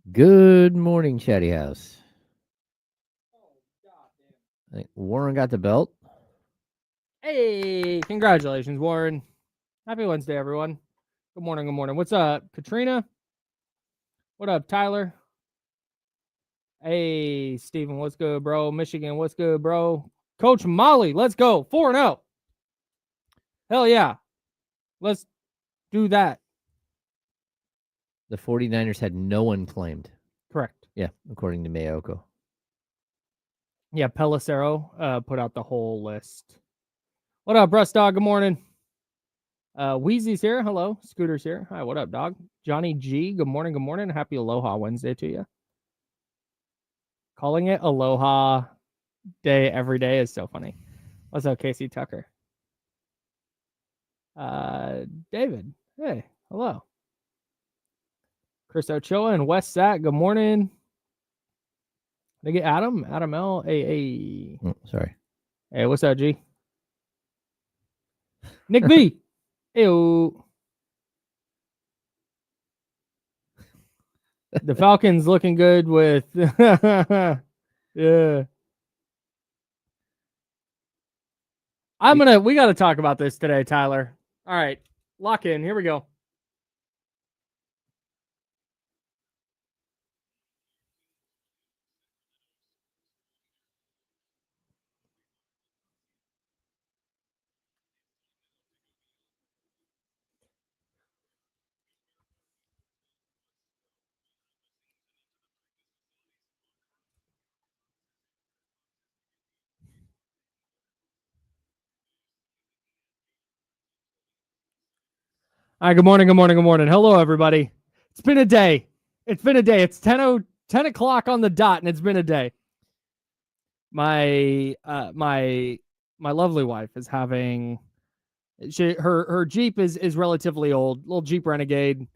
Good morning, Chatty House. I think Warren got the belt. Hey, congratulations, Warren. Happy Wednesday, everyone. Good morning, good morning. What's up, Katrina? What up, Tyler? Hey, Steven, what's good, bro? Michigan, what's good, bro? Coach Molly, let's go. 4-0. Hell yeah. Let's do that. The 49ers had no one claimed. Correct. Yeah, according to Mayoko. Yeah, Pelissero put out the whole list. What up, Russ Dog? Good morning. Wheezy's here. Hello. Scooter's here. Hi, what up, dog? Johnny G, good morning, good morning. Happy Aloha Wednesday to you. Calling it Aloha Day every day is so funny. What's up, Casey Tucker? David. Hey, hello. Chris Ochoa and West Sack. Good morning. Did I get Adam? Adam L. Hey. Oh, sorry. Hey, what's up, G? Nick B. Ew. The Falcons looking good with yeah. We gotta talk about this today, Tyler. All right. Lock in. Here we go. All right, good morning, good morning, good morning. Hello, everybody. It's been a day. It's been a day. It's 10 o'clock on the dot, and it's been a day. My lovely wife is having her Jeep is relatively old, little Jeep Renegade,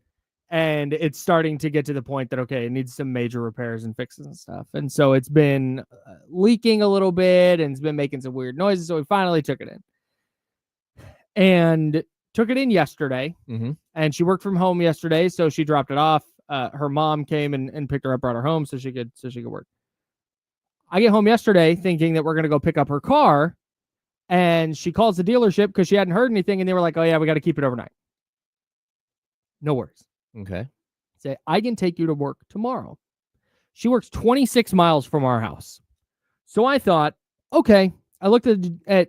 and it's starting to get to the point that it needs some major repairs and fixes and stuff. And so it's been leaking a little bit and it's been making some weird noises. So we finally took it in. And took it in yesterday, and she worked from home yesterday, so she dropped it off. Her mom came and picked her up, brought her home so she could work. I get home yesterday thinking that we're gonna go pick up her car, and she calls the dealership because she hadn't heard anything, and they were like, "Oh yeah, we got to keep it overnight." No worries. Okay. Say, I can take you to work tomorrow. She works 26 miles from our house, so I thought, okay. I looked at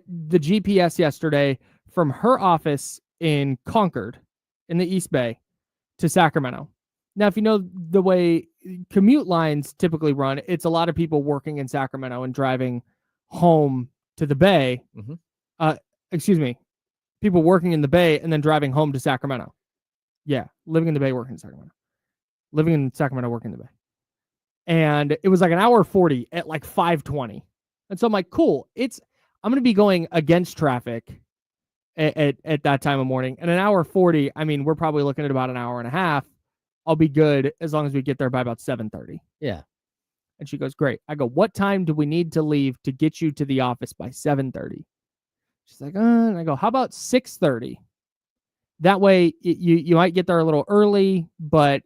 the GPS yesterday from her office in Concord in the East Bay to Sacramento. Now, if you know the way commute lines typically run, it's a lot of people working in Sacramento and driving home to the Bay. Excuse me, people working in the Bay and then driving home to Sacramento. Yeah, living in the Bay, working in Sacramento. Living in Sacramento, working in the Bay. And it was like an hour 40 at like 5:20. And so I'm like, cool. I'm going to be going against traffic at that time of morning. And an hour 40, I mean, we're probably looking at about an hour and a half. I'll be good as long as we get there by about 7:30. Yeah. And she goes, great. I go, what time do we need to leave to get you to the office by 7:30? She's like, and I go, how about 6:30? That way you might get there a little early, but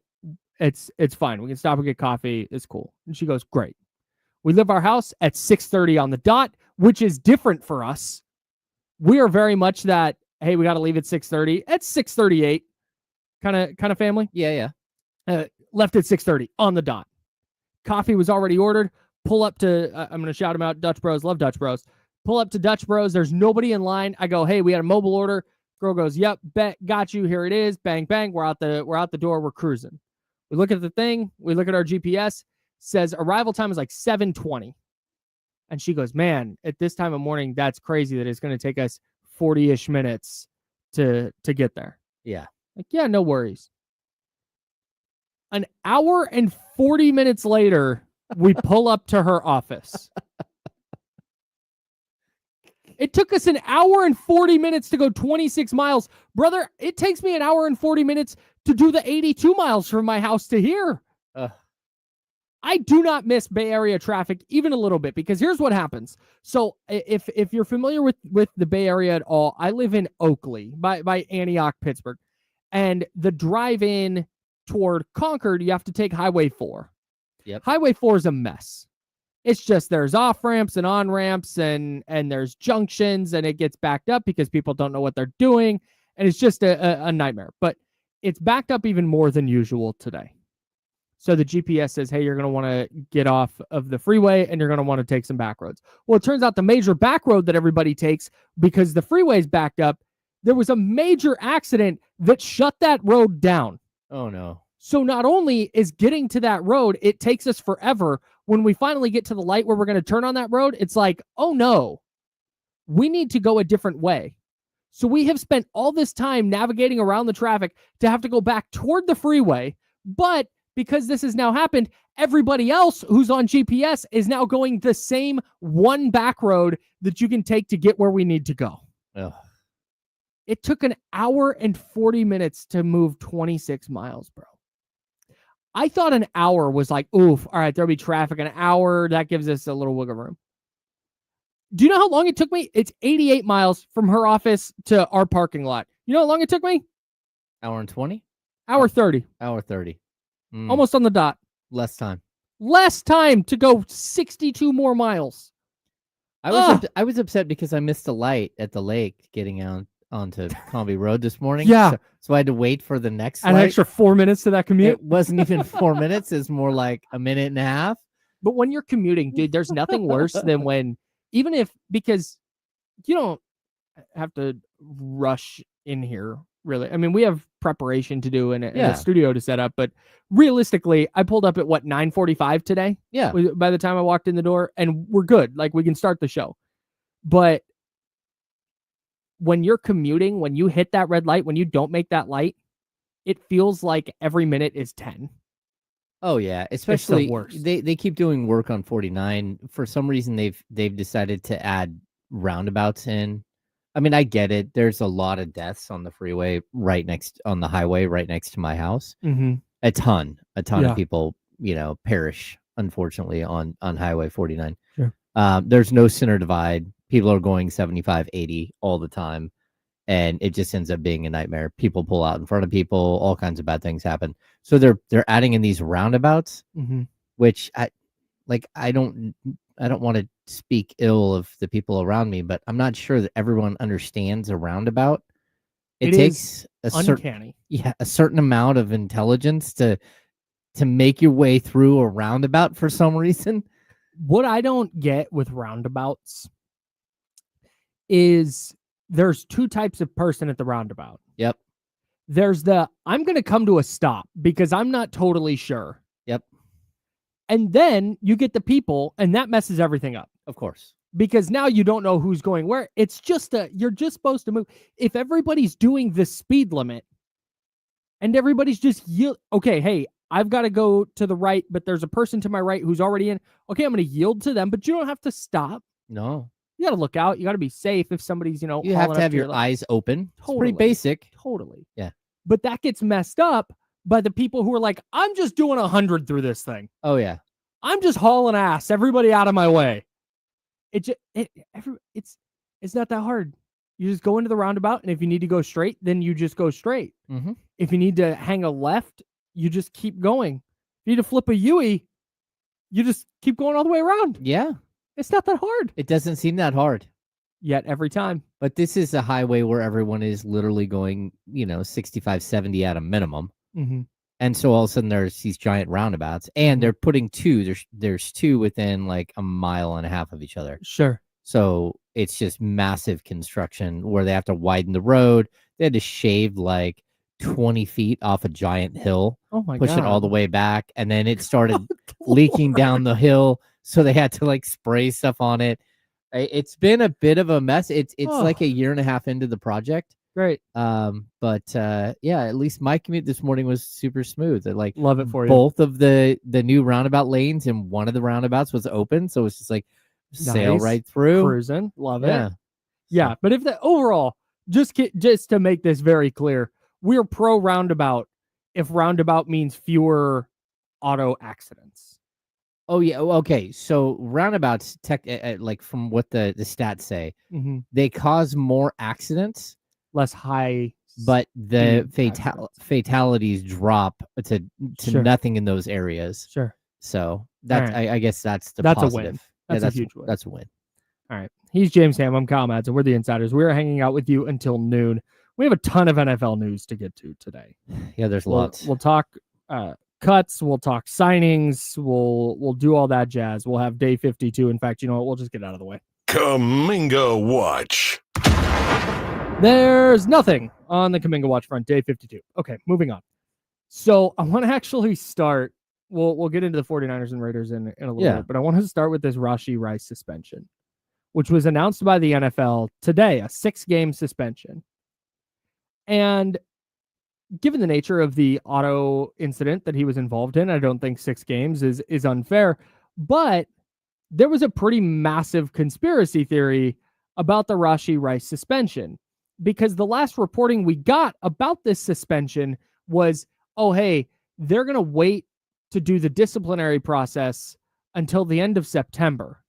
it's fine. We can stop and get coffee. It's cool. And she goes, great. We leave our house at 6:30 on the dot, which is different for us. We are very much that, hey, we got to leave at 6:30. At 6:38 kind of family. Yeah. Left at 6:30 on the dot. Coffee was already ordered. Pull up to, I'm going to shout them out. Dutch Bros. Love Dutch Bros. Pull up to Dutch Bros. There's nobody in line. I go, hey, we had a mobile order. Girl goes, yep, bet, got you. Here it is. Bang, bang. We're out the door. We're cruising. We look at the thing. We look at our GPS. Says arrival time is like 7:20. And she goes, man, at this time of morning, that's crazy that it's going to take us 40-ish minutes to get there. Yeah. Like, yeah, no worries. An hour and 40 minutes later, we pull up to her office. It took us an hour and 40 minutes to go 26 miles. Brother, it takes me an hour and 40 minutes to do the 82 miles from my house to here. I do not miss Bay Area traffic even a little bit, because here's what happens. So if you're familiar with the Bay Area at all, I live in Oakley by Antioch, Pittsburgh. And the drive in toward Concord, you have to take Highway 4. Yep. Highway 4 is a mess. It's just there's off ramps and on ramps and there's junctions, and it gets backed up because people don't know what they're doing, and it's just a nightmare. But it's backed up even more than usual today. So the GPS says, hey, you're going to want to get off of the freeway and you're going to want to take some back roads. Well, it turns out the major back road that everybody takes, because the freeway is backed up, there was a major accident that shut that road down. Oh, no. So not only is getting to that road, it takes us forever. When we finally get to the light where we're going to turn on that road, it's like, oh no, we need to go a different way. So we have spent all this time navigating around the traffic to have to go back toward the freeway. But because this has now happened, everybody else who's on GPS is now going the same one back road that you can take to get where we need to go. Ugh. It took an hour and 40 minutes to move 26 miles, bro. I thought an hour was like, oof, all right, there'll be traffic. An hour, that gives us a little wiggle room. Do you know how long it took me? It's 88 miles from her office to our parking lot. You know how long it took me? Hour and 20? Hour 30. Hour 30. Almost on the dot. Less time. Less time to go 62 more miles. I was upset because I missed a light at the lake getting out onto Comby Road this morning. Yeah. So I had to wait for the next An light. extra 4 minutes to that commute. It wasn't even 4 minutes. It's more like a minute and a half. But when you're commuting, dude, there's nothing worse than when, even if, because you don't have to rush in here, really. I mean, we have preparation to do and a studio to set up, but realistically, I pulled up at 9:45 today. Yeah. By the time I walked in the door, and we're good. Like, we can start the show. But when you're commuting, when you hit that red light, when you don't make that light, it feels like every minute is 10. Oh yeah, especially worst. They keep doing work on 49. For some reason they've decided to add roundabouts in. I mean, I get it. There's a lot of deaths on the freeway on the highway right next to my house. Mm-hmm. A ton of people, perish unfortunately on Highway 49. Sure. There's no center divide. People are going 75, 80 all the time. And it just ends up being a nightmare. People pull out in front of people. All kinds of bad things happen. So they're adding in these roundabouts, which I don't want to speak ill of the people around me, but I'm not sure that everyone understands a roundabout. It takes a certain amount of intelligence to make your way through a roundabout for some reason. What I don't get with roundabouts is there's two types of person at the roundabout. Yep. There's I'm going to come to a stop because I'm not totally sure. Yep. And then you get the people, and that messes everything up. Of course. Because now you don't know who's going where. It's just you're just supposed to move. If everybody's doing the speed limit and everybody's just okay, hey, I've got to go to the right, but there's a person to my right who's already in. Okay, I'm going to yield to them, but you don't have to stop. No. You got to look out. You got to be safe if somebody's, you have to have your eyes open. Totally. It's pretty basic. Totally. Yeah. But that gets messed up by the people who are like, I'm just doing 100 through this thing. Oh, yeah. I'm just hauling ass. Everybody out of my way. It's not that hard. You just go into the roundabout, and if you need to go straight, then you just go straight. Mm-hmm. If you need to hang a left, you just keep going. If you need to flip a U-ey, you just keep going all the way around. Yeah. It's not that hard. It doesn't seem that hard. Yet every time. But this is a highway where everyone is literally going, 65, 70 at a minimum. Mm-hmm. And so all of a sudden there's these giant roundabouts, and they're putting two. There's two within like a mile and a half of each other. Sure. So it's just massive construction where they have to widen the road. They had to shave like 20 feet off a giant hill, push it all the way back. And then it started leaking down the hill. So they had to like spray stuff on it. It's been a bit of a mess. It's like a year and a half into the project. Great. But at least my commute this morning was super smooth. Like, love it for you. Both of the new roundabout lanes and one of the roundabouts was open. So it's just like sail right through. Cruising. Love it. Yeah. But if overall, just to make this very clear, we're pro roundabout if roundabout means fewer auto accidents. Oh, yeah. Okay. So roundabouts, like from what the stats say, they cause more accidents. Less high but the accidents. fatalities drop to Sure. nothing in those areas. Sure. So that's All right. I guess that's the That's a positive. win. That's a huge win. That's a win. All right. He's James Ham. I'm Kyle Madsen. We're the Insiders. We're hanging out with you until noon. We have a ton of NFL news to get to today. Yeah, there's lots. We'll talk cuts. We'll talk signings. We'll do all that jazz. We'll have day 52. In fact, you know what? We'll just get out of the way. Kuminga Watch. There's nothing on the Kuminga Watch front. Day 52. Okay, moving on. So I want to actually start. We'll get into the 49ers and Raiders in a little bit, but I want to start with this Rashee Rice suspension, which was announced by the NFL today, a 6-game suspension. And given the nature of the auto incident that he was involved in, I don't think 6 games is unfair. But there was a pretty massive conspiracy theory about the Rashee Rice suspension, because the last reporting we got about this suspension was, oh, hey, they're going to wait to do the disciplinary process until the end of September.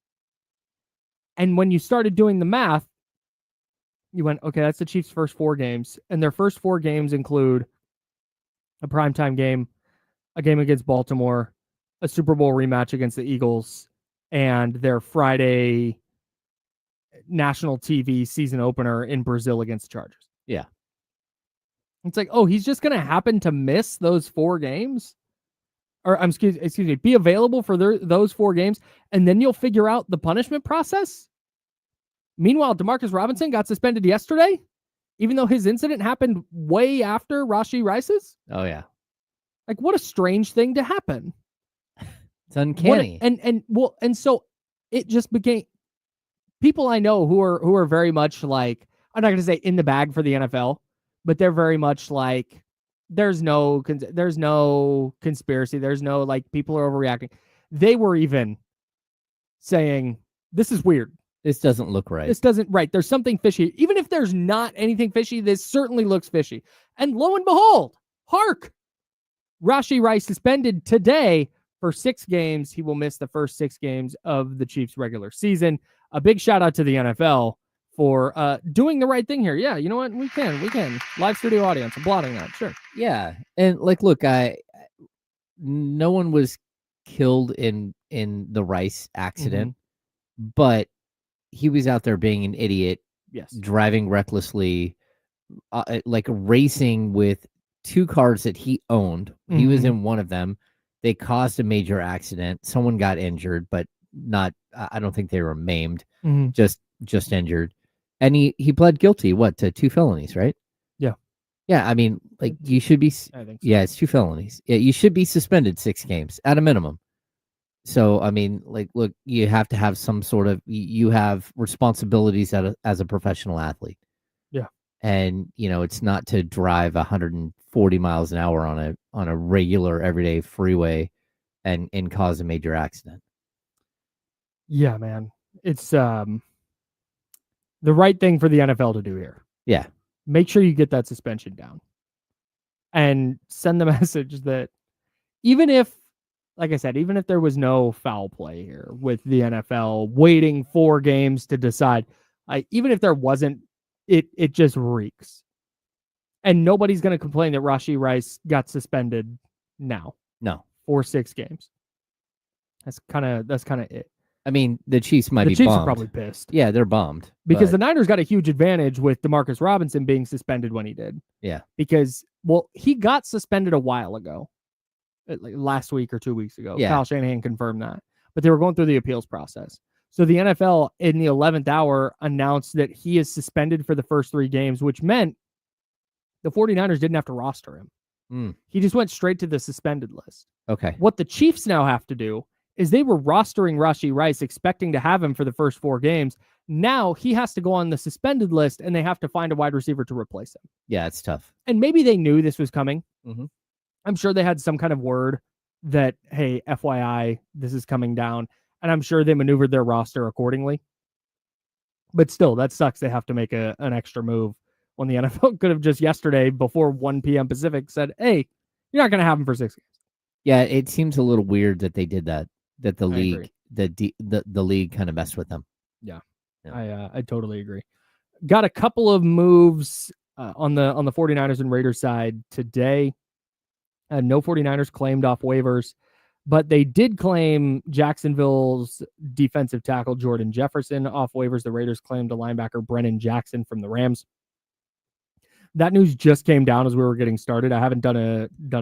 And when you started doing the math, you went, okay, that's the Chiefs' first 4 games. And their first 4 games include a primetime game, a game against Baltimore, a Super Bowl rematch against the Eagles, and their Friday national TV season opener in Brazil against the Chargers. Yeah. It's like, oh, he's just going to happen to miss those 4 games? Or excuse me, be available for those 4 games, and then you'll figure out the punishment process? Meanwhile, Demarcus Robinson got suspended yesterday, even though his incident happened way after Rashee Rice's? Oh, yeah. Like, what a strange thing to happen. It's uncanny. And so it just became people I know who are very much like, I'm not going to say in the bag for the NFL, but they're very much like, there's no conspiracy. There's no, like, people are overreacting. They were even saying, this is weird. This doesn't look right. This doesn't, right. There's something fishy. Even if there's not anything fishy, this certainly looks fishy. And lo and behold, hark, Rashee Rice suspended today for 6 games. He will miss the first 6 games of the Chiefs regular season. A big shout out to the NFL for doing the right thing here. Yeah, you know what? We can. Live studio audience. Applauding that. Sure. Yeah. And like, look, no one was killed in the Rice accident, but he was out there being an idiot. Yes. Driving recklessly, like racing with 2 cars that he owned. He was in one of them. They caused a major accident. Someone got injured, but not, I don't think they were maimed, just injured. And he pled guilty, to 2 felonies, right? Yeah. Yeah, I mean, like, you should be, I think so. Yeah, it's 2 felonies. Yeah, you should be suspended 6 games at a minimum. So, I mean, like, look, you have to have some sort of, you have responsibilities as a professional athlete. Yeah. And, it's not to drive 140 miles an hour on a regular everyday freeway and cause a major accident. Yeah, man. It's the right thing for the NFL to do here. Yeah. Make sure you get that suspension down. And send the message that even if, like I said, even if there was no foul play here with the NFL waiting 4 games to decide, even if there wasn't, it just reeks. And nobody's going to complain that Rashee Rice got suspended now. No. For 6 games. That's kind of it. I mean, the Chiefs might be bummed. The Chiefs are probably pissed. Yeah, they're bummed. Because the Niners got a huge advantage with Demarcus Robinson being suspended when he did. Yeah. Because, well, he got suspended a while ago. Like last week or 2 weeks ago. Yeah. Kyle Shanahan confirmed that. But they were going through the appeals process. So the NFL in the 11th hour announced that he is suspended for the first 3 games, which meant the 49ers didn't have to roster him. He just went straight to the suspended list. Okay. What the Chiefs now have to do is they were rostering Rashee Rice, expecting to have him for the first 4 games. Now he has to go on the suspended list, and they have to find a wide receiver to replace him. Yeah, it's tough. And maybe they knew this was coming. Mm-hmm. I'm sure they had some kind of word that, hey, FYI, this is coming down. And I'm sure they maneuvered their roster accordingly. But still, that sucks. They have to make an extra move when the NFL could have just yesterday before 1 p.m. Pacific said, hey, you're not going to have him for 6 games. Yeah, it seems a little weird that they did that the league, the league kind of messed with them. Yeah. I totally agree. Got a couple of moves on the 49ers and Raiders side today. No 49ers claimed off waivers, but they did claim Jacksonville's defensive tackle Jordan Jefferson off waivers. The Raiders claimed a linebacker Brennan Jackson from the Rams. That news just came down as we were getting started. I haven't done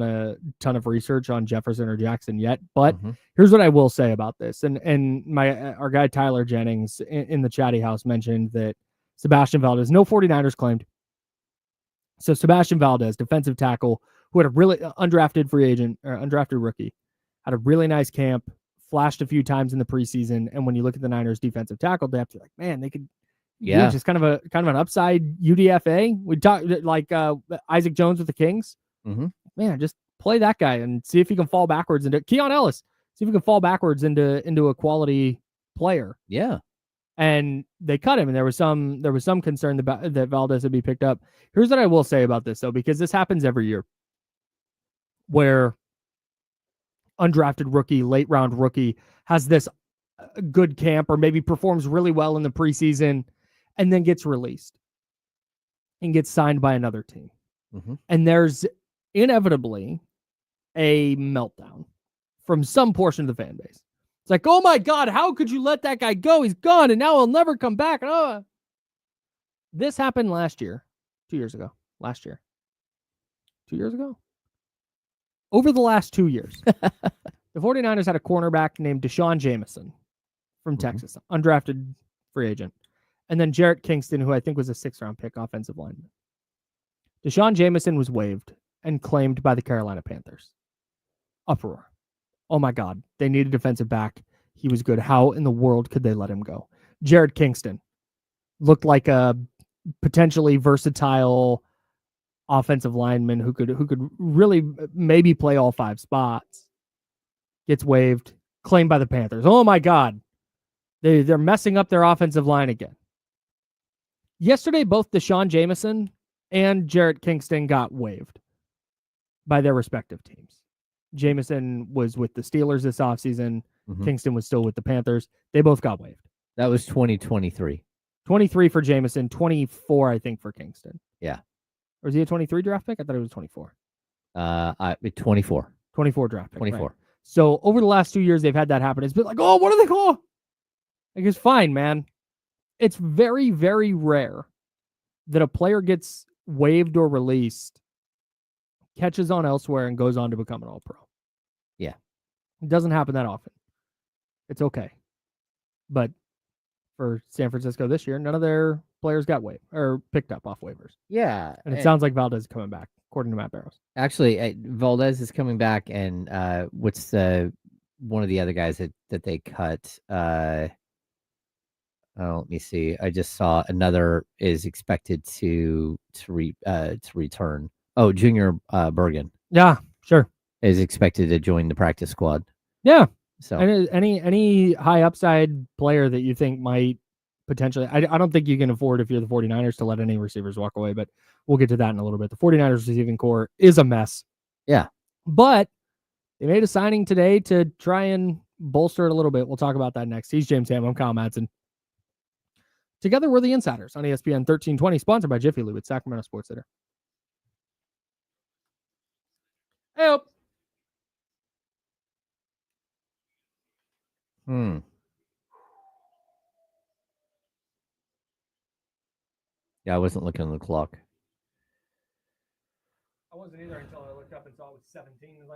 a ton of research on Jefferson or Jackson yet, but here's what I will say about this. And our guy Tyler Jennings in the chatty house mentioned that Sebastian Valdez, no 49ers claimed. So Sebastian Valdez, defensive tackle, who had a really undrafted free agent or undrafted rookie, had a really nice camp, flashed a few times in the preseason. And when you look at the Niners defensive tackle depth, you're like, man, they could, just kind of an upside UDFA. We talked like Isaac Jones with the Kings. Man, just play that guy and see if he can fall backwards into Keon Ellis. See if he can fall backwards into a quality player. Yeah. And they cut him, and there was some concern that Valdez would be picked up. Here's what I will say about this, though, because this happens every year, where undrafted rookie, late round rookie has this good camp or maybe performs really well in the preseason and then gets released and gets signed by another team. And there's inevitably a meltdown from some portion of the fan base. It's like, oh my God, how could you let that guy go? He's gone and now he'll never come back. This happened last year, 2 years ago, 2 years ago. Over the last 2 years, the 49ers had a cornerback named Deshaun Jameson from Texas, undrafted free agent. And then Jarrett Kingston, who I think was a 6th-round pick offensive lineman. Deshaun Jameson was waived and claimed by the Carolina Panthers. Uproar. Oh my God, they need a defensive back. He was good. How in the world could they let him go? Jarrett Kingston looked like a potentially versatile offensive lineman who could really maybe play all 5 spots. Gets waived, claimed by the Panthers. Oh my God, they're messing up their offensive line again. Yesterday, both Deshaun Jameson and Jarrett Kingston got waived by their respective teams. Jameson was with the Steelers this offseason. Kingston was still with the Panthers. They both got waived. That was 2023. 23 for Jameson, 24, I think, for Kingston. Yeah. Or was he a 23 draft pick? I thought it was 24. 24. 24 draft pick. 24. Right. So over the last 2 years, they've had that happen. It's been like, oh, what are they called? Like, it's fine, man. It's very, very rare that a player gets waived or released, catches on elsewhere, and goes on to become an all-pro. Yeah. It doesn't happen that often. It's okay. But for San Francisco this year, none of their players got waived or picked up off waivers. Yeah. And it sounds like Valdez is coming back, according to Matt Barrows. Actually, Valdez is coming back, and what's one of the other guys that they cut? Let me see. I just saw another is expected to return. Oh, Junior Bergen. Yeah, sure. Is expected to join the practice squad. Yeah. So any high upside player that you think might potentially, I don't think you can afford, if you're the 49ers, to let any receivers walk away, but we'll get to that in a little bit. The 49ers receiving core is a mess. Yeah. But they made a signing today to try and bolster it a little bit. We'll talk about that next. He's James Ham. I'm Kyle Madsen. Together, we're the Insiders on ESPN 1320, sponsored by Jiffy Lube at Sacramento Sports Center. Hey, Yeah, I wasn't looking at the clock. I wasn't either until I looked up and saw it was 17. I was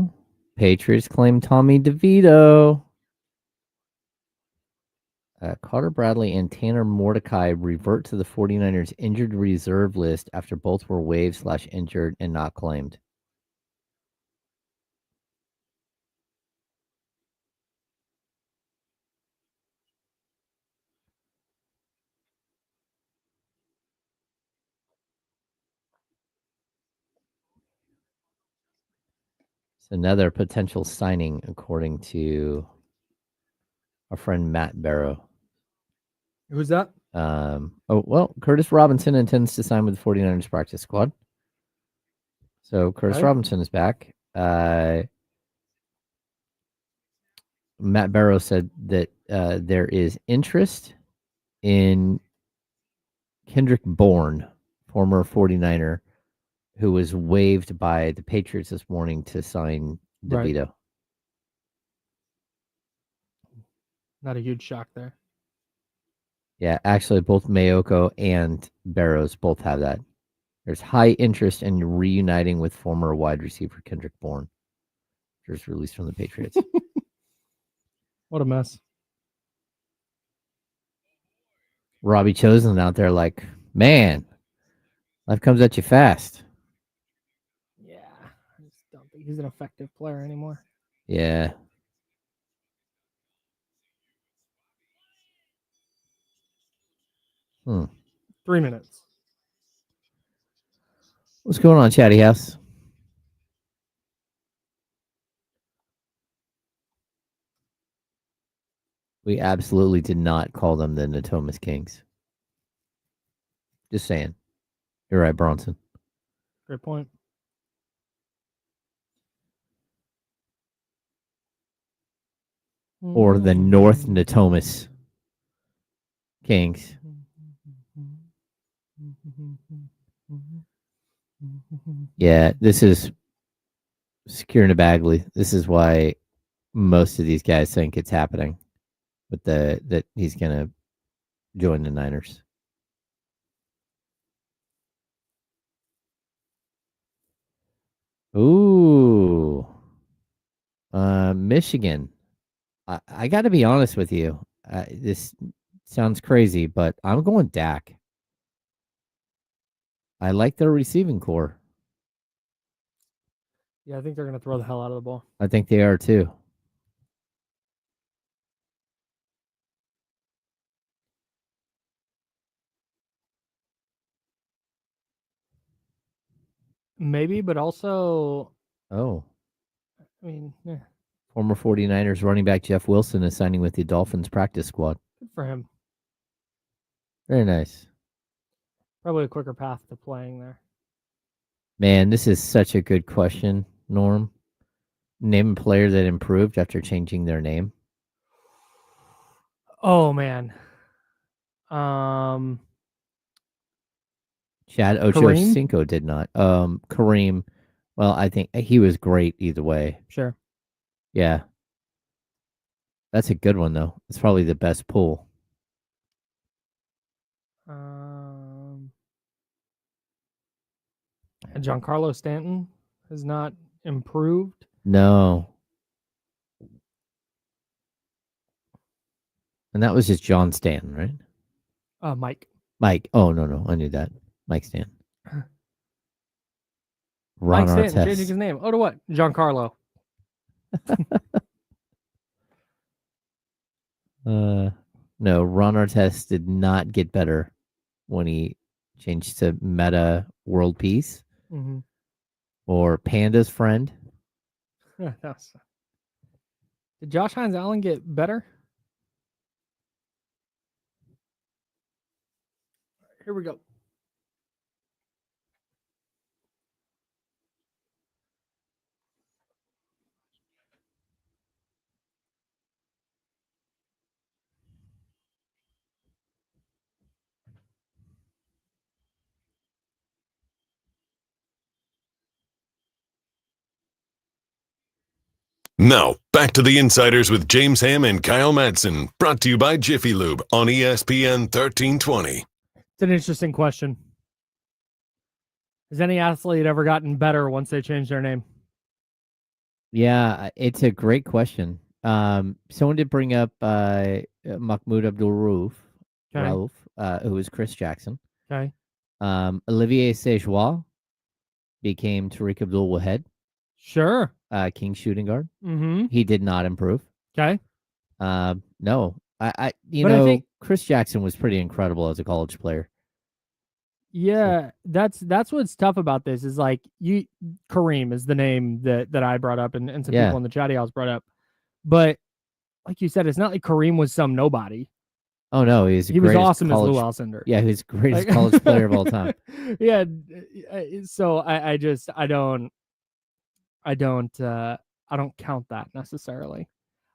like, Patriots claim Tommy DeVito. Carter Bradley and Tanner Mordecai revert to the 49ers injured reserve list after both were waived / injured and not claimed. It's another potential signing, according to our friend Matt Barrow. who's that? Curtis Robinson intends to sign with the 49ers practice squad. So Curtis Robinson is back. Matt Barrow said that there is interest in Kendrick Bourne, former 49er, who was waived by the Patriots this morning to sign Right. DeVito. Not a huge shock there. Yeah, actually, both Mayoko and Barrows both have that. There's high interest in reuniting with former wide receiver Kendrick Bourne. Just released from the Patriots. What a mess. Robbie Chosen out there like, man, life comes at you fast. Yeah, I just don't think he's an effective player anymore. Yeah. Hmm. 3 minutes. What's going on, Chatty House? We absolutely did not call them the Natomas Kings. Just saying. You're right, Bronson. Great point. Or the North Natomas Kings. Yeah, this is securing a Bagley. This is why most of these guys think it's happening with that he's gonna join the Niners. Ooh. Michigan. I got to be honest with you. This sounds crazy, but I'm going Dak. I like their receiving core. Yeah, I think they're going to throw the hell out of the ball. I think they are too. Maybe, but also, Oh, I mean, yeah, former 49ers running back Jeff Wilson is signing with the Dolphins practice squad. good for him. Very nice. Probably a quicker path to playing there. Man, this is such a good question, Norm. Name a player that improved after changing their name. Oh man. Chad Ochocinco did not. Kareem, well, I think he was great either way. Sure. Yeah. That's a good one, though. It's probably the best pull. Giancarlo Stanton has not improved. No. And that was just John Stanton, right? Mike. Mike. Oh, no. I knew that. Mike Stanton. Mike Ron Stanton Artest. changing his name. Oh, to what? Giancarlo. No, Ron Artest did not get better when he changed to Meta World Peace or Panda's Friend. Did Josh Hines Allen get better? Here we go. Now, back to the Insiders with James Ham and Kyle Madsen, brought to you by Jiffy Lube on ESPN 1320. It's an interesting question. Has any athlete ever gotten better once they changed their name? Yeah, it's a great question. Someone did bring up Mahmoud Abdul Rauf, who was Chris Jackson. Okay. Olivier Sejois became Tariq Abdul-Waheed. Sure. King shooting guard. Mm-hmm. He did not improve. Okay. No. I think Chris Jackson was pretty incredible as a college player. Yeah, that's what's tough about this is like Kareem is the name that I brought up and some people in the chatty house brought up. But like you said, it's not like Kareem was some nobody. Oh no, he was awesome as Lou Alcindor. Yeah, he's the greatest college player of all time. Yeah. So I don't count that necessarily.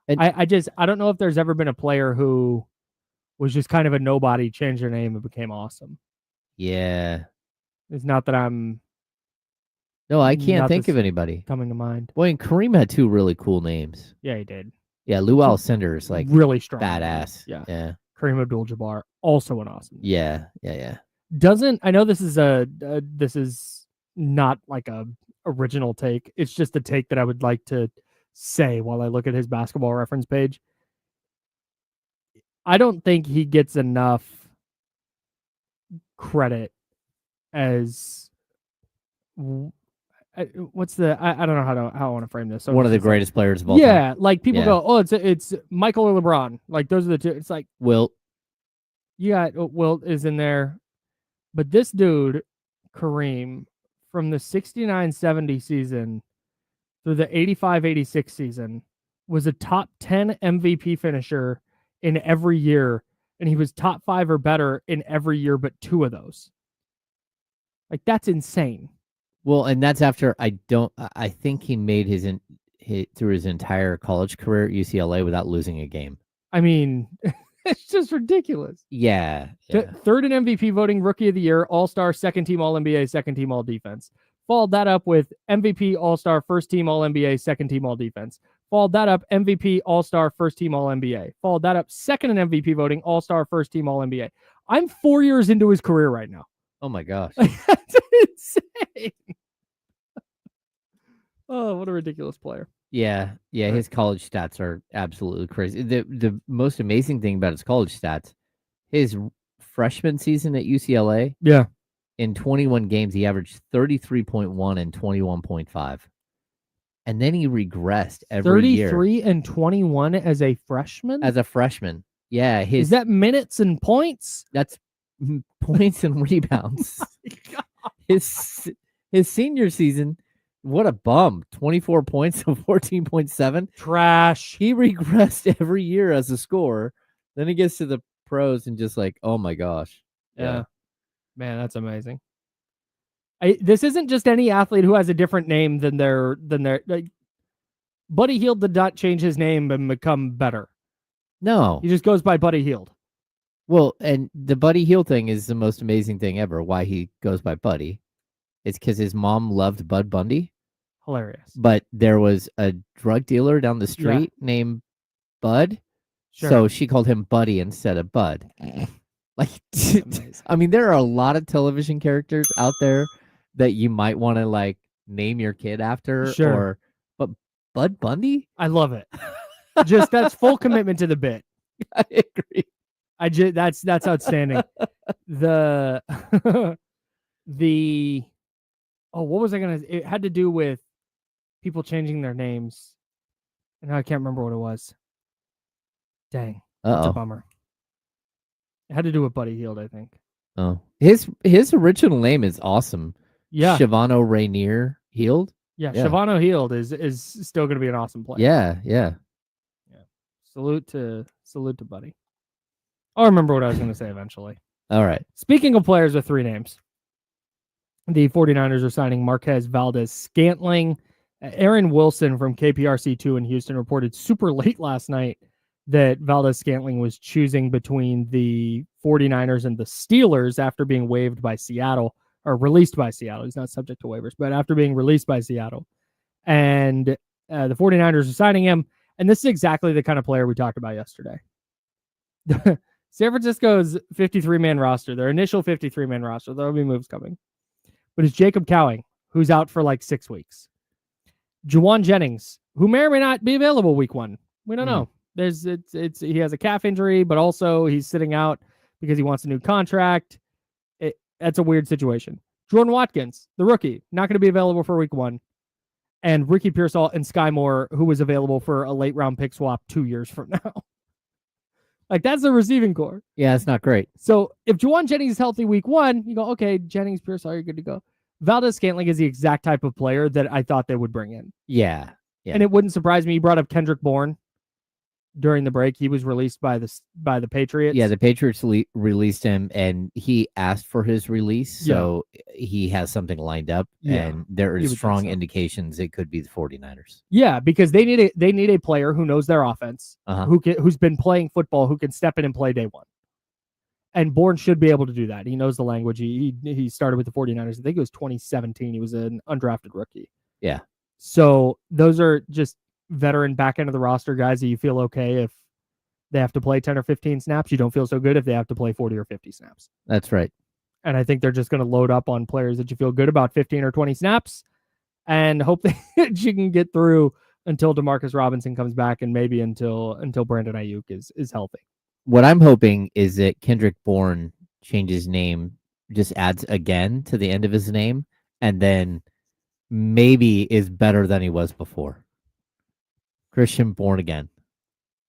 And I don't know if there's ever been a player who was just kind of a nobody, changed their name and became awesome. Yeah. It's not that I'm No, I can't Not think this- of anybody. coming to mind. Boy, and Kareem had 2 really cool names. Yeah, he did. Yeah, Lou Alcindor is like really strong. badass. Yeah. Yeah. Kareem Abdul-Jabbar, also an awesome name. Yeah. I know this is this is not like a original take. It's just a take that I would like to say while I look at his basketball reference page. I don't think he gets enough credit as what's the I don't know how I want to frame this. So One of the greatest players of all time. Yeah, like people Yeah. go, oh, it's Michael or LeBron. Like those are the two. It's like Wilt. you got Wilt is in there, but this dude, Kareem, from the 69-70 season through the 85-86 season, was a top 10 MVP finisher in every year, and he was top 5 or better in every year but 2 of those. Like, that's insane. Well, and that's after I think he made his through his entire college career at UCLA without losing a game. I mean, it's just ridiculous. Yeah. Third in MVP voting, Rookie of the Year, All-Star, Second Team All-NBA, Second Team All-Defense. Followed that up with MVP, All-Star, First Team All-NBA, Second Team All-Defense. Followed that up, MVP, All-Star, First Team All-NBA. Followed that up, second in MVP voting, All-Star, First Team All-NBA. I'm 4 years into his career right now. Oh my gosh. That's insane. Oh, what a ridiculous player. Yeah. His college stats are absolutely crazy. The most amazing thing about his college stats, his freshman season at UCLA. Yeah. In 21 games, he averaged 33.1 and 21.5. And then he regressed every year. 33 and 21 as a freshman? As a freshman. Yeah. Is that minutes and points? That's points and rebounds. His senior season, what a bum. 24 points and 14.7. Trash. He regressed every year as a scorer. Then he gets to the pros and just like, oh my gosh. Yeah. Man, that's amazing. This isn't just any athlete who has a different name than their like, Buddy Hield did not change his name and become better. No. He just goes by Buddy Hield. Well, and the Buddy Hield thing is the most amazing thing ever. Why he goes by Buddy. It's because his mom loved Bud Bundy. Hilarious. But there was a drug dealer down the street named Bud. Sure. So she called him Buddy instead of Bud. Like, I mean, there are a lot of television characters out there that you might want to like name your kid after. Sure. But Bud Bundy? I love it. Just that's full commitment to the bit. I agree. That's outstanding. The what was I gonna? It had to do with people changing their names, and I can't remember what it was. Dang, that's a bummer. It had to do with Buddy Hield, I think. Oh, his original name is awesome. Yeah, Shavano Rainier Hield. Yeah, Shavano Hield is still going to be an awesome player. Yeah. Salute to Buddy. I'll remember what I was going to say eventually. All right. Speaking of players with 3 names, the 49ers are signing Marquez Valdes-Scantling. Aaron Wilson from KPRC2 in Houston reported super late last night that Valdes-Scantling was choosing between the 49ers and the Steelers after being waived by Seattle, or released by Seattle. He's not subject to waivers, but after being released by Seattle. And the 49ers are signing him. And this is exactly the kind of player we talked about yesterday. San Francisco's 53-man roster, their initial 53-man roster, there will be moves coming. But it's Jacob Cowing, who's out for like 6 weeks. Juwan Jennings, who may or may not be available week 1. We don't know. He has a calf injury, but also he's sitting out because he wants a new contract. That's a weird situation. Jordan Watkins, the rookie, not going to be available for week 1. And Ricky Pearsall and Sky Moore, who was available for a late round pick swap 2 years from now. Like, that's the receiving core. Yeah, it's not great. So if Juwan Jennings is healthy week 1, you go, okay, Jennings, Pearsall, you're good to go. Valdes-Scantling is the exact type of player that I thought they would bring in. Yeah. And it wouldn't surprise me. You brought up Kendrick Bourne during the break. He was released by the Patriots. Yeah, the Patriots released him, and he asked for his release, so he has something lined up, and there is strong indications it could be the 49ers. Yeah, because they need a player who knows their offense, who's been playing football, who can step in and play day 1. And Bourne should be able to do that. He knows the language. He started with the 49ers. I think it was 2017. He was an undrafted rookie. Yeah. So those are just veteran back end of the roster guys that you feel okay if they have to play 10 or 15 snaps. You don't feel so good if they have to play 40 or 50 snaps. That's right. And I think they're just going to load up on players that you feel good about 15 or 20 snaps and hope that you can get through until Demarcus Robinson comes back and maybe until Brandon Ayuk is healthy. What I'm hoping is that Kendrick Bourne changes name, just adds again to the end of his name, and then maybe is better than he was before. Christian Born Again.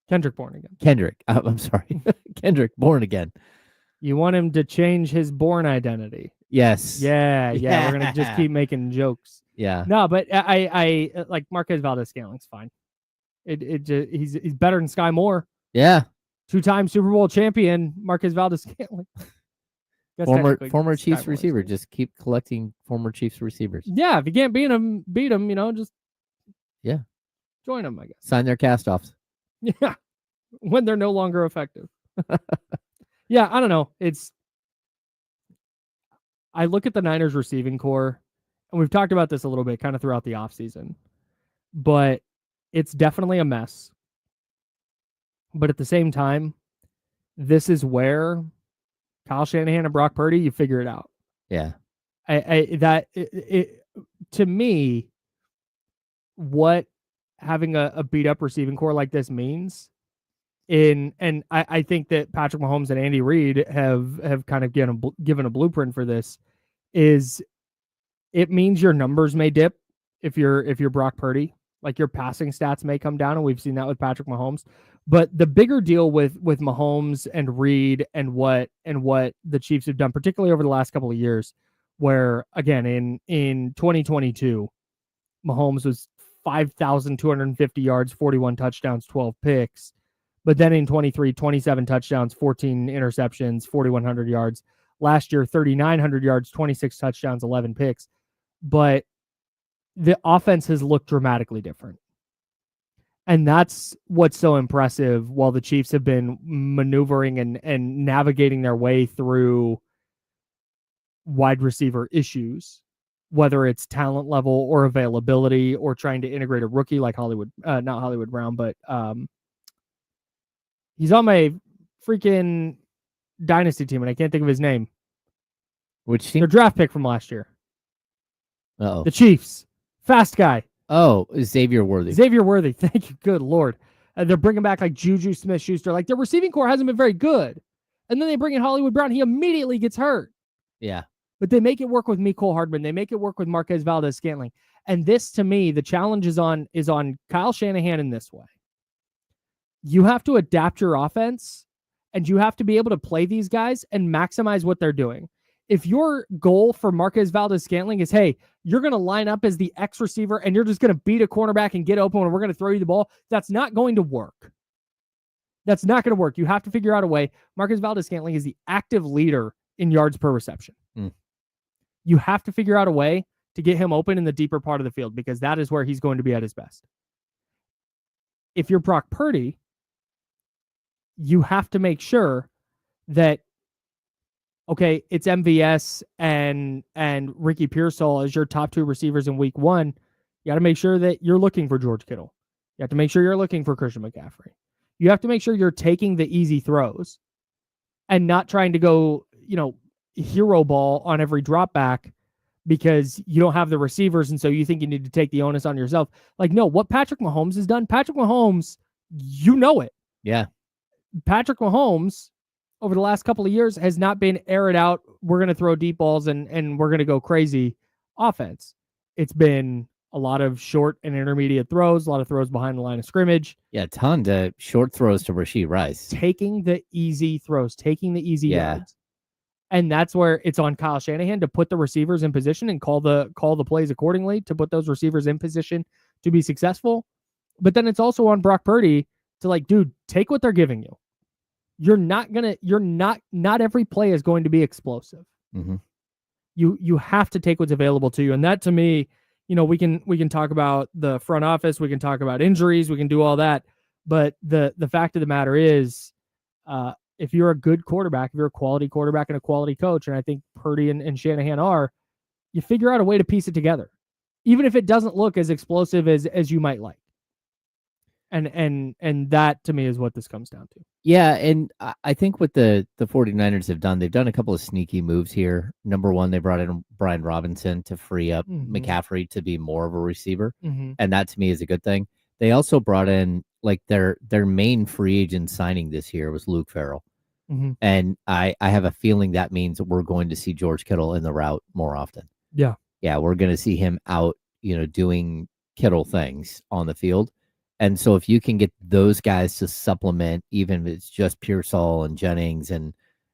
Kendrick Bourne again. Kendrick. I'm sorry. Kendrick Born Again. You want him to change his Bourne identity. Yes. Yeah. We're going to just keep making jokes. Yeah. No, but I like Marquez Valdez-Scantling's fine. He's better than Sky Moore. Yeah. 2-time Super Bowl champion Marquez Valdez-Scantling. Former Chiefs receiver. Just keep collecting former Chiefs receivers. Yeah, if you can't beat them, just join them, I guess. Sign their cast-offs. Yeah, when they're no longer effective. Yeah, I don't know. I look at the Niners receiving core, and we've talked about this a little bit kind of throughout the offseason, but it's definitely a mess. But at the same time, this is where Kyle Shanahan and Brock Purdy, you figure it out. Yeah. To me, what having a beat up receiving core like this means, and I think that Patrick Mahomes and Andy Reid have kind of given a blueprint for this, is it means your numbers may dip if you're Brock Purdy. Like your passing stats may come down, and we've seen that with Patrick Mahomes. But the bigger deal with Mahomes and Reid and what the Chiefs have done, particularly over the last couple of years, where again in 2022, Mahomes was 5,250 yards, 41 touchdowns, 12 picks. But then in 23, 27 touchdowns, 14 interceptions, 4,100 yards. Last year, 3,900 yards, 26 touchdowns, 11 picks. But the offense has looked dramatically different. And that's what's so impressive while the Chiefs have been maneuvering and navigating their way through wide receiver issues, whether it's talent level or availability or trying to integrate a rookie like not Hollywood Brown, but he's on my freaking dynasty team and I can't think of his name. Which team? Their draft pick from last year. Uh-oh. The Chiefs. Fast guy. Oh, Xavier Worthy. Thank you. Good Lord. They're bringing back like Juju Smith-Schuster. Like their receiving core hasn't been very good. And then they bring in Hollywood Brown. He immediately gets hurt. Yeah. But they make it work with Mecole Hardman. They make it work with Marquez Valdez-Scantling. And this, to me, the challenge is on Kyle Shanahan in this way. You have to adapt your offense, and you have to be able to play these guys and maximize what they're doing. If your goal for Marquez Valdez-Scantling is, hey, you're going to line up as the X receiver and you're just going to beat a cornerback and get open and we're going to throw you the ball, that's not going to work. That's not going to work. You have to figure out a way. Marquez Valdez-Scantling is the active leader in yards per reception. You have to figure out a way to get him open in the deeper part of the field because that is where he's going to be at his best. If you're Brock Purdy, you have to make sure that, okay, it's MVS and Ricky Pearsall as your top two receivers in week one. You got to make sure that you're looking for George Kittle. You have to make sure you're looking for Christian McCaffrey. You have to make sure you're taking the easy throws and not trying to go, hero ball on every drop back because you don't have the receivers. And so you think you need to take the onus on yourself. Like, no, what Patrick Mahomes has done, Patrick Mahomes, it. Yeah. Patrick Mahomes over the last couple of years has not been air it out. We're going to throw deep balls and we're going to go crazy offense. It's been a lot of short and intermediate throws, a lot of throws behind the line of scrimmage. Yeah, a ton of short throws to Rashee Rice. Taking the easy throws, taking the easy yards. And that's where it's on Kyle Shanahan to put the receivers in position and call the plays accordingly to put those receivers in position to be successful. But then it's also on Brock Purdy to dude, take what they're giving you. Not every play is going to be explosive. Mm-hmm. You have to take what's available to you. And that to me, we can talk about the front office, we can talk about injuries, we can do all that. But the fact of the matter is, if you're a good quarterback, if you're a quality quarterback and a quality coach, and I think Purdy and Shanahan are, you figure out a way to piece it together, even if it doesn't look as explosive as you might like. And that to me is what this comes down to. Yeah, and I think what the 49ers have done, they've done a couple of sneaky moves here. Number one, they brought in Brian Robinson to free up McCaffrey to be more of a receiver, and that to me is a good thing. They also brought in, like, their main free agent signing this year was Luke Farrell, and I have a feeling that means we're going to see George Kittle in the route more often. Yeah, we're going to see him out, doing Kittle things on the field. And so if you can get those guys to supplement, even if it's just Pearsall and Jennings and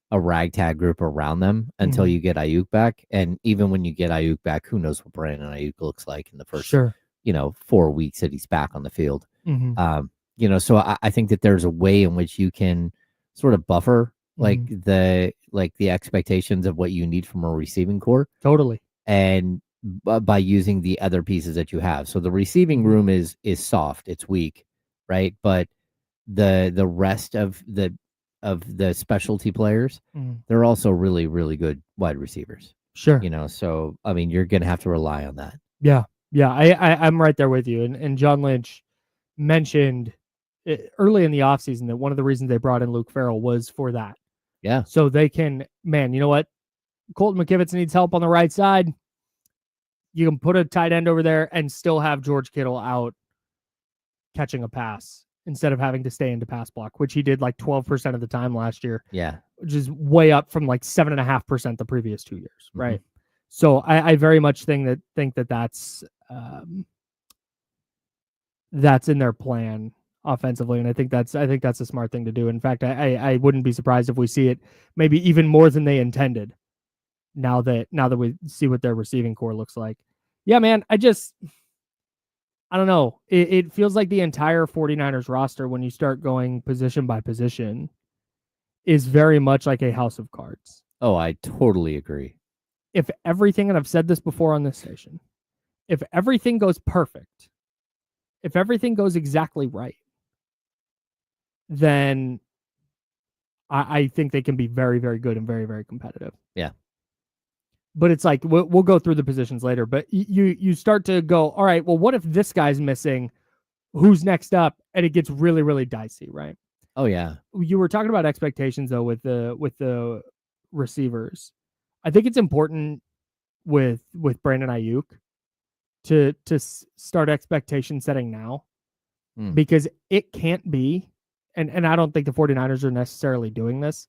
a ragtag group around them until you get Ayuk back. And even when you get Ayuk back, who knows what Brandon Ayuk looks like in the first, 4 weeks that he's back on the field. So I think that there's a way in which you can sort of buffer the expectations of what you need from a receiving core. Totally. And by using the other pieces that you have. So the receiving room is soft, it's weak, right? But the rest of the specialty players, they're also really, really good wide receivers. Sure. So I mean, you're going to have to rely on that. Yeah. I'm right there with you. And John Lynch mentioned early in the offseason that one of the reasons they brought in Luke Farrell was for that. Yeah. So they can, man, you know what? Colton McKivitz needs help on the right side. You can put a tight end over there and still have George Kittle out catching a pass instead of having to stay into pass block, which he did like 12% of the time last year. Yeah. Which is way up from like 7.5% the previous 2 years. Right. So I very much think that that's in their plan offensively. And I think that's a smart thing to do. In fact, I wouldn't be surprised if we see it maybe even more than they intended. Now that we see what their receiving core looks like. Yeah, man, I don't know. It feels like the entire 49ers roster, when you start going position by position, is very much like a house of cards. Oh, I totally agree. If everything, and I've said this before on this station, if everything goes perfect, if everything goes exactly right, then I think they can be very, very good and very, very competitive. Yeah. But it's like, we'll go through the positions later, but you start to go, all right, well, what if this guy's missing? Who's next up? And it gets really, really dicey, right? Oh, yeah. You were talking about expectations, though, with the receivers. I think it's important with Brandon Ayuk to start expectation setting now, because it can't be, and I don't think the 49ers are necessarily doing this.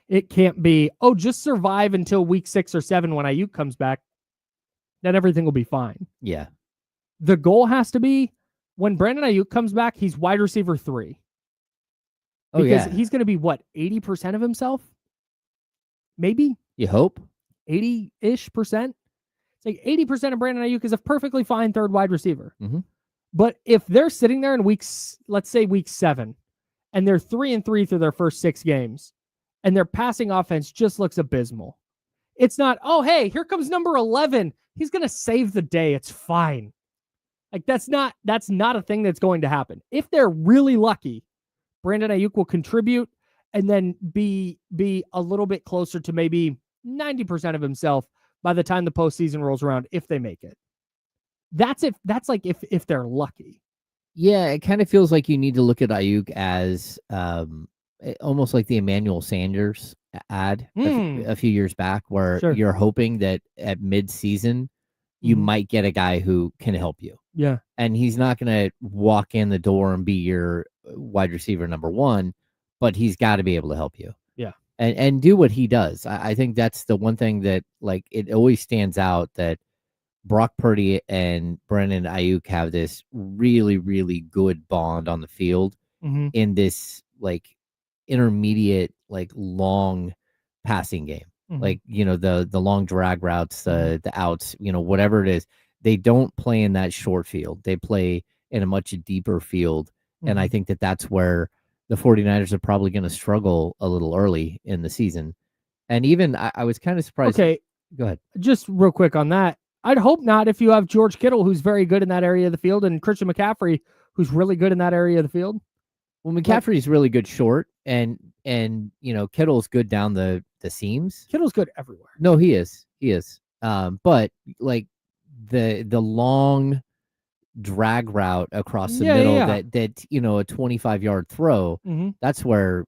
It can't be, just survive until week 6 or 7 when Ayuk comes back, then everything will be fine. Yeah. The goal has to be, when Brandon Ayuk comes back, he's wide receiver 3. Because he's going to be, 80% of himself? Maybe? You hope? 80-ish%? It's like 80% of Brandon Ayuk is a perfectly fine third wide receiver. But if they're sitting there in let's say week 7, and they're 3-3 through their first 6 games, and their passing offense just looks abysmal. It's not, hey, here comes number 11. He's going to save the day. It's fine. Like, that's not a thing that's going to happen. If they're really lucky, Brandon Ayuk will contribute and then be a little bit closer to maybe 90% of himself by the time the postseason rolls around, if they make it. That's if they're lucky. Yeah, it kind of feels like you need to look at Ayuk as almost like the Emmanuel Sanders ad a few years back, where you're hoping that at mid-season you might get a guy who can help you. Yeah. And he's not going to walk in the door and be your wide receiver number 1, but he's got to be able to help you. Yeah. And do what he does. I think that's the one thing that, like, it always stands out, that Brock Purdy and Brandon Ayuk have this really, really good bond on the field in this, like, intermediate, like, long passing game. Like, the long drag routes, the outs, whatever it is. They don't play in that short field. They play in a much deeper field. And I think that that's where the 49ers are probably going to struggle a little early in the season. And even I was kind of surprised. Okay. Go ahead. Just real quick on that. I'd hope not, if you have George Kittle, who's very good in that area of the field, and Christian McCaffrey, who's really good in that area of the field. Well, McCaffrey's really good short. and Kittle's good down the seams. Kittle's good everywhere. No, he is. But like the long drag route across the middle that a 25-yard throw, that's where,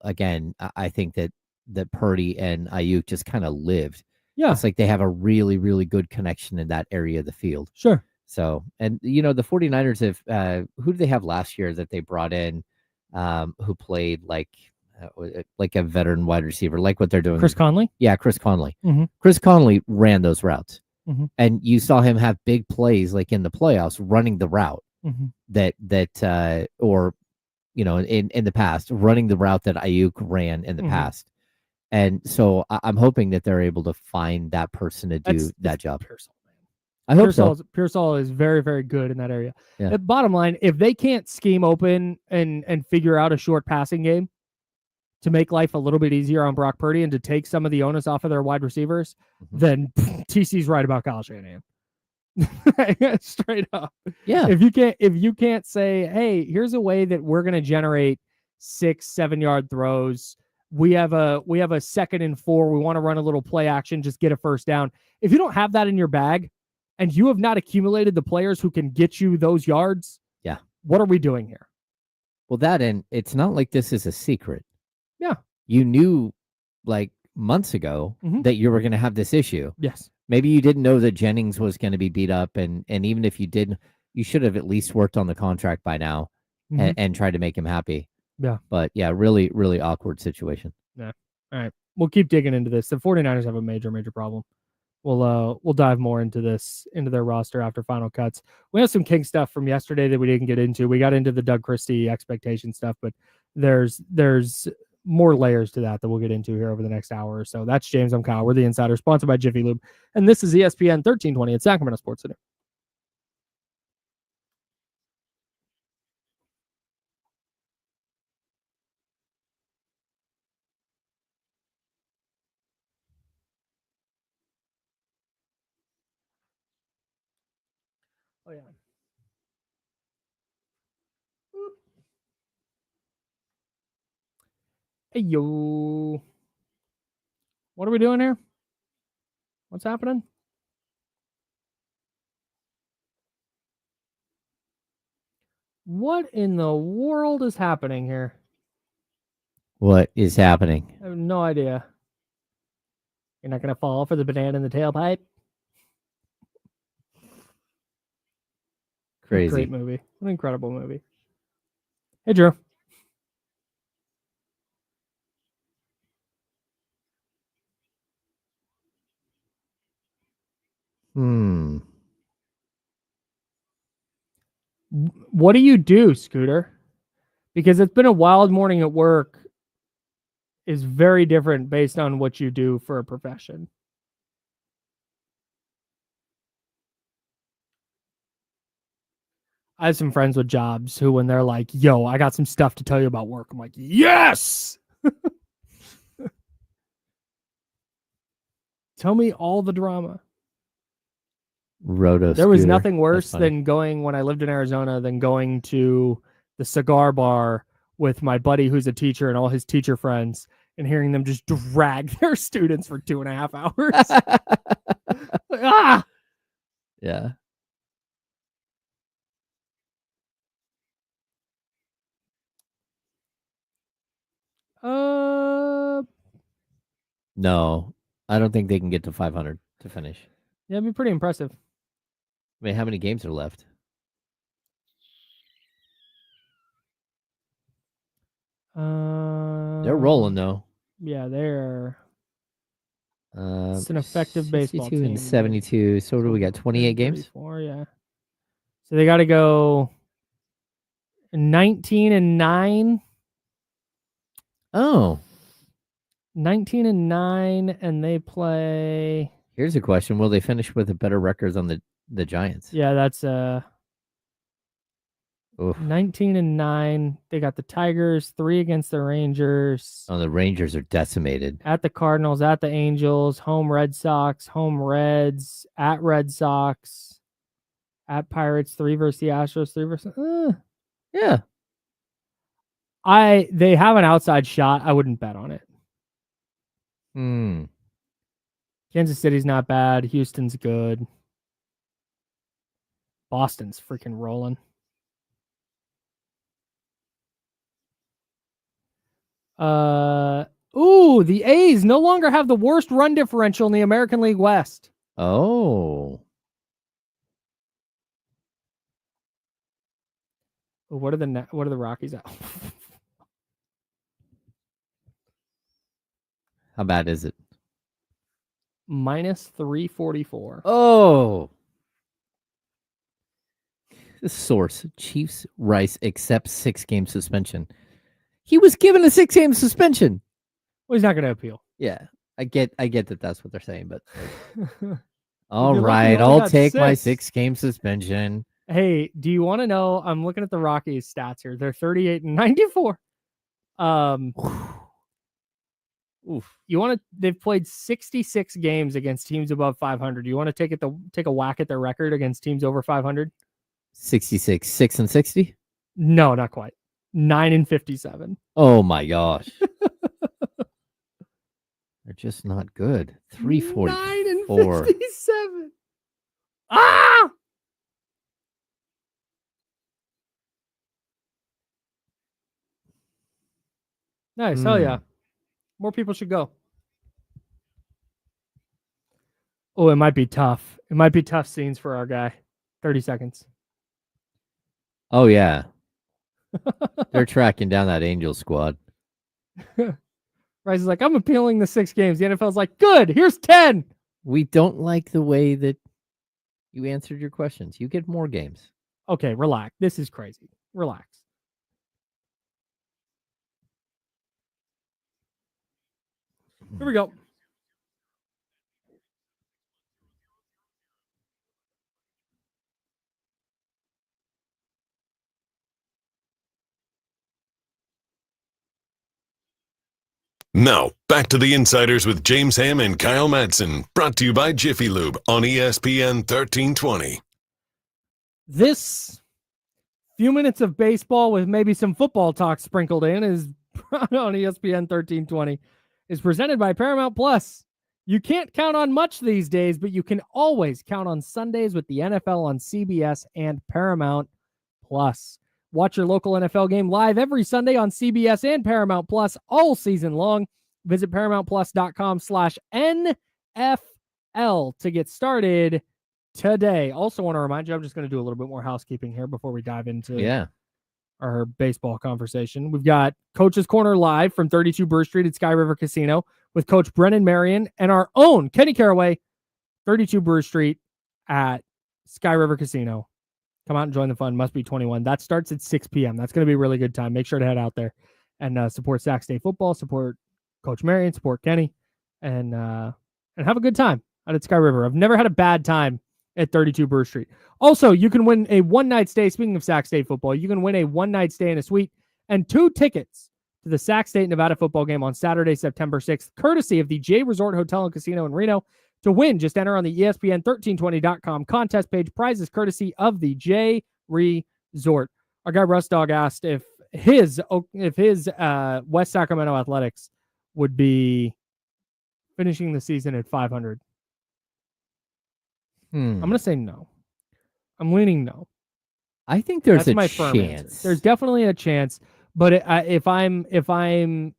again, I think that Purdy and Ayuk just kind of lived. Yeah. It's like they have a really, really good connection in that area of the field. Sure. So, and the 49ers have, who did they have last year that they brought in, who played like a veteran wide receiver, like what they're doing? Chris Conley? Yeah, Chris Conley. Chris Conley ran those routes. And you saw him have big plays like in the playoffs running the route or in the past, running the route that Ayuk ran in the past. And so I'm hoping that they're able to find that person to do that job. Pearsall, man. I hope so. Pearsall is very, very good in that area. Yeah. Bottom line, if they can't scheme open and figure out a short passing game to make life a little bit easier on Brock Purdy and to take some of the onus off of their wide receivers, then TC's right about Kyle Shanahan. Straight up. Yeah. If you can't say, hey, here's a way that we're going to generate 6-7 yard throws. We have a 2nd and 4. We want to run a little play action, just get a first down. If you don't have that in your bag and you have not accumulated the players who can get you those yards, yeah, what are we doing here? Well, and it's not like this is a secret. Yeah. You knew like months ago that you were going to have this issue. Yes. Maybe you didn't know that Jennings was going to be beat up. And even if you did, you should have at least worked on the contract by now and tried to make him happy. Yeah. But yeah, really, really awkward situation. Yeah. All right. We'll keep digging into this. The 49ers have a major, major problem. We'll dive more into their roster after final cuts. We have some King stuff from yesterday that we didn't get into. We got into the Doug Christie expectation stuff, but there's more layers to that we'll get into here over the next hour or so. That's James. I'm Kyle. We're the Insider, sponsored by Jiffy Lube, and this is ESPN 1320 at Sacramento Sports Center. Oh yeah. Hey yo. What are we doing here? What's happening? What in the world is happening here? What is happening? I have no idea. You're not going to fall for the banana in the tailpipe? Crazy. Great movie. An incredible movie. Hey, Drew. What do you do, Scooter? Because it's been a wild morning at work is very different based on what you do for a profession. I have some friends with jobs who, when they're like, yo, I got some stuff to tell you about work, I'm like, yes! Tell me all the drama. Roto There was scooter. nothing worse than going, when I lived in Arizona, than going to the cigar bar with my buddy who's a teacher and all his teacher friends and hearing them just drag their students for 2.5 hours. Ah! Yeah. No, I don't think they can get to 500 to finish. Yeah, it'd be pretty impressive. I mean, how many games are left? They're rolling though. Yeah, they're. It's an effective baseball 62 team. and 72. So what do we got? 28 games? 34, yeah. So they got to go 19 and 9. Oh. 19 and 9, and they play. Here's a question: will they finish with a better record than the Giants? Yeah, that's 19 and 9. They got the Tigers, 3 against the Rangers. Oh, the Rangers are decimated. At the Cardinals, at the Angels, home Red Sox, home Reds, at Red Sox, at Pirates, 3 versus the Astros, 3 versus. Yeah. They have an outside shot. I wouldn't bet on it. Kansas City's not bad. Houston's good. Boston's freaking rolling. The A's no longer have the worst run differential in the American League West. Oh. What are the Rockies at? How bad is it? Minus 344. Oh. The source, Chiefs Rice accepts 6-game suspension. He was given a 6-game suspension. Well, he's not going to appeal. Yeah, I get that that's what they're saying, but all right, I'll take my 6-game suspension. Hey, do you want to know? I'm looking at the Rockies stats here. They're 38-94. Oof. They've played 66 games against teams above 500. You want to take a whack at their record against teams over 500? 66, 6-60? No, not quite. 9-57. Oh my gosh. They're just not good. 344. 9-57. Ah! Nice. Hell yeah. More people should go. Oh, it might be tough. It might be tough scenes for our guy. 30 seconds. Oh, yeah. They're tracking down that Angel squad. Rice is like, I'm appealing the 6 games. The NFL's like, good, here's 10. We don't like the way that you answered your questions. You get more games. Okay, relax. This is crazy. Relax. Here we go. Now, back to the Insiders with James Ham and Kyle Madsen, brought to you by Jiffy Lube on ESPN 1320. This few minutes of baseball with maybe some football talk sprinkled in is on ESPN 1320 is presented by Paramount Plus. You can't count on much these days, but you can always count on Sundays with the NFL on CBS and Paramount Plus. Watch your local NFL game live every Sunday on CBS and Paramount Plus all season long. Visit ParamountPlus.com/NFL to get started today. Also want to remind you, I'm just going to do a little bit more housekeeping here before we dive into our baseball conversation. We've got Coach's Corner live from 32 Burr Street at Sky River Casino with Coach Brennan Marion and our own Kenny Caraway, 32 Burr Street at Sky River Casino. Come out and join the fun. Must be 21. That starts at 6 p.m. That's going to be a really good time. Make sure to head out there and support Sac State football, support Coach Marion, support Kenny, and have a good time out at Sky River. I've never had a bad time at 32 Burr Street. Also, you can win a one-night stay. Speaking of Sac State football, you can win a one-night stay in a suite and 2 tickets to the Sac State Nevada football game on Saturday, September 6th, courtesy of the J Resort Hotel and Casino in Reno. To win, just enter on the ESPN1320.com contest page. Prizes courtesy of the J Resort. Our guy Russ Dog asked if his West Sacramento Athletics would be finishing the season at 500. I'm going to say no. I'm leaning no. I think there's That's a my firm chance. answer. There's definitely a chance, but if I'm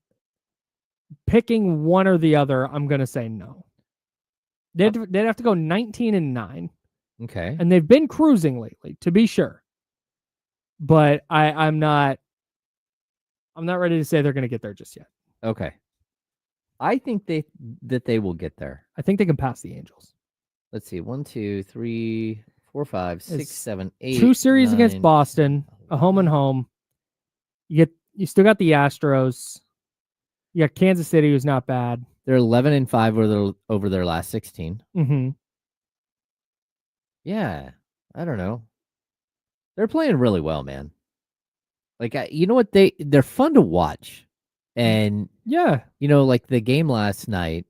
picking one or the other, I'm going to say no. They'd have to go 19-9. Okay. And they've been cruising lately, to be sure. But I'm not ready to say they're going to get there just yet. Okay. I think that they will get there. I think they can pass the Angels. Let's see. 1, 2, 3, 4, 5, 6, 7, 8. 2 series 9, against Boston, a home and home. You still got the Astros. You got Kansas City, who's not bad. They're 11-5 over their last 16. Mm-hmm. Yeah, I don't know. They're playing really well, man. Like, you know what? They're fun to watch, and yeah, like the game last night.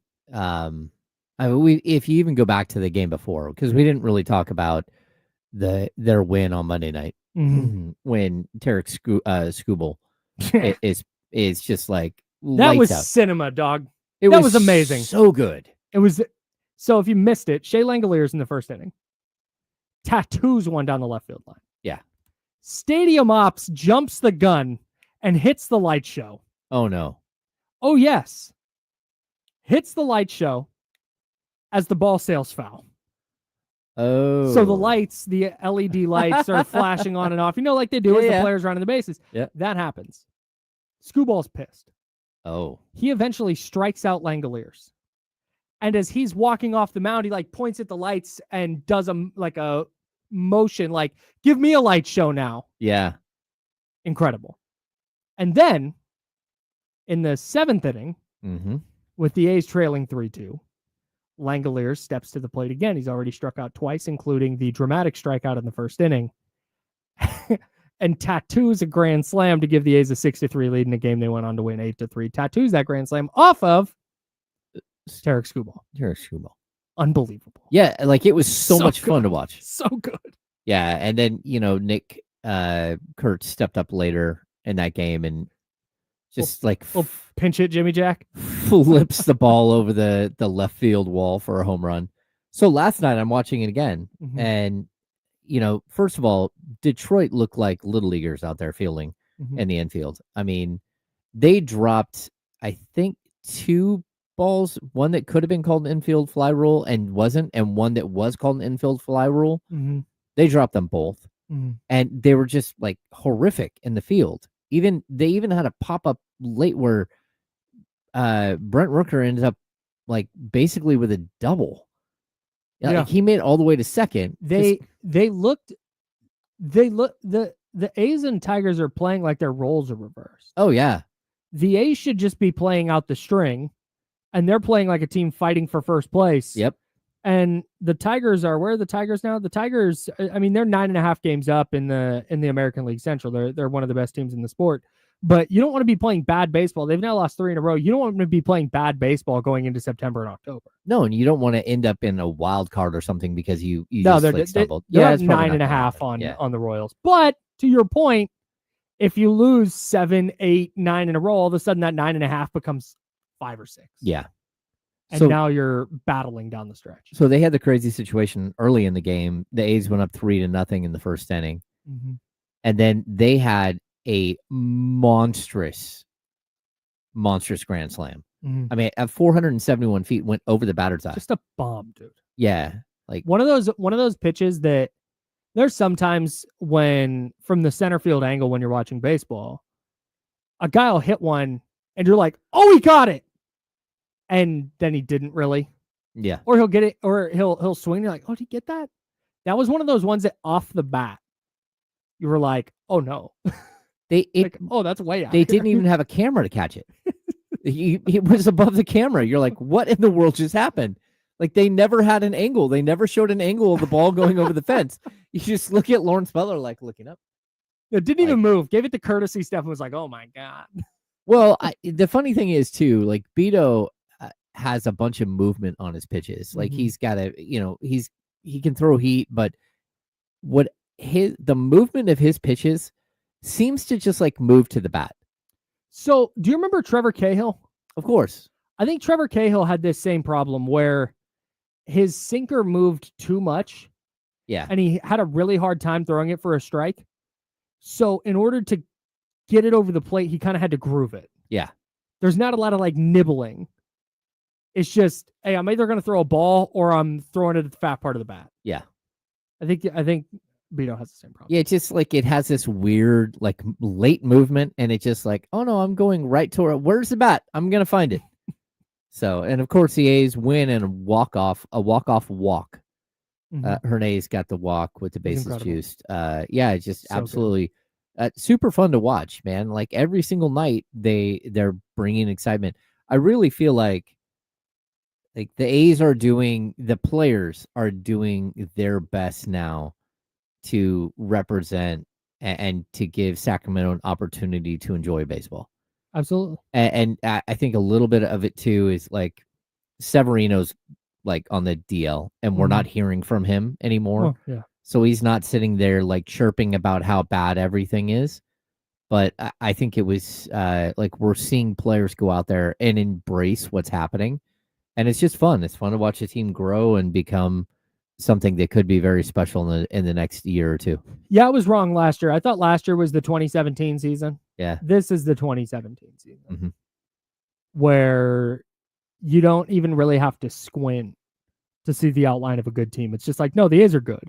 If you even go back to the game before, because we didn't really talk about their win on Monday night when Tarek Skubal is just like that lights was out. cinema, dog. It that was amazing. So good. It was. So if you missed it, Shea Langoliers in the first inning tattoos one down the left field line. Yeah. Stadium Ops jumps the gun and hits the light show. Oh no. Oh yes. Hits the light show as the ball sails foul. Oh. So the lights, the LED lights are flashing on and off. You know, like they do as the players running the bases. Yeah. That happens. Screwball's pissed. Oh. He eventually strikes out Langoliers. And as he's walking off the mound, he like points at the lights and does a motion like, give me a light show now. Yeah. Incredible. And then in the seventh inning, with the A's trailing 3-2, Langoliers steps to the plate again. He's already struck out twice, including the dramatic strikeout in the first inning. And tattoos a grand slam to give the A's a 6-3 lead in a game they went on to win 8-3. Tattoos that grand slam off of Tarek Skubal. Unbelievable. Yeah, like it was so much fun to watch. So good. Yeah, and then Nick Kurtz stepped up later in that game and just pinch hit Jimmy Jack flips the ball over the left field wall for a home run. So last night I'm watching it again, and first of all, Detroit looked like little leaguers out there fielding in the infield. I mean, they dropped, I think, 2 balls, one that could have been called an infield fly rule and wasn't, and one that was called an infield fly rule. They dropped them both, and they were just like horrific in the field. They even had a pop up late where Brent Rooker ended up like basically with a double. Yeah, like he made it all the way to second. The A's and Tigers are playing like their roles are reversed. Oh yeah. The A's should just be playing out the string, and they're playing like a team fighting for first place. Yep. And the Tigers where are the Tigers now? The Tigers, I mean, they're 9.5 games up in the American League Central. They're one of the best teams in the sport. But you don't want to be playing bad baseball. They've now lost 3 in a row. You don't want to be playing bad baseball going into September and October. No, and you don't want to end up in a wild card or something because you stumbled. They're 9.5 on the Royals. But to your point, if you lose 7, 8, 9 in a row, all of a sudden that 9.5 becomes 5 or 6. Yeah. And now you're battling down the stretch. So they had the crazy situation early in the game. The A's went up 3-0 in the first inning. And then they had a monstrous grand slam. I mean, at 471 feet, went over the batter's eye. Just a bomb, dude. Yeah. Like one of those pitches that there's sometimes when from the center field angle when you're watching baseball, a guy will hit one and you're like, oh, he caught it. And then he didn't really. Yeah. Or he'll get it, or he'll swing. You're like, oh, did he get that? That was one of those ones that off the bat, you were like, oh no. That's way out. They didn't even have a camera to catch it. It was above the camera. You're like, what in the world just happened? Like they never had an angle. They never showed an angle of the ball going over the fence. You just look at Lawrence Butler like looking up. It didn't even move. Gave it the courtesy stuff and was like, oh my God. Well, the funny thing is too, like Beto has a bunch of movement on his pitches. Like he's got he can throw heat, but the movement of his pitches seems to just like move to the bat. So do you remember Trevor Cahill? Of course. I think Trevor Cahill had this same problem where his sinker moved too much. Yeah. And he had a really hard time throwing it for a strike. So in order to get it over the plate, he kind of had to groove it. Yeah. There's not a lot of like nibbling. It's just, hey, I'm either going to throw a ball or I'm throwing it at the fat part of the bat. Yeah. I think Beto has the same problem. Yeah, it's just like it has this weird like late movement and it's just like, oh no, I'm going right toward it. Where's the bat? I'm going to find it. So, and of course the A's win in a walk-off walk. Hernandez got the walk with the bases juiced. Yeah, it's just so absolutely super fun to watch, man. Like every single night they're bringing excitement. I really feel like the players are doing their best now to represent and to give Sacramento an opportunity to enjoy baseball. Absolutely. And I think a little bit of it too is like Severino's like on the DL and we're not hearing from him anymore. Yeah. So he's not sitting there like chirping about how bad everything is. But I think it was like we're seeing players go out there and embrace what's happening, and it's just fun. It's fun to watch a team grow and become something that could be very special in the next year or two. Yeah, I was wrong last year. I thought last year was the 2017 season. Yeah. This is the 2017 season, Mm-hmm. where you don't even really have to squint to see the outline of a good team. It's just like, no, the A's are good.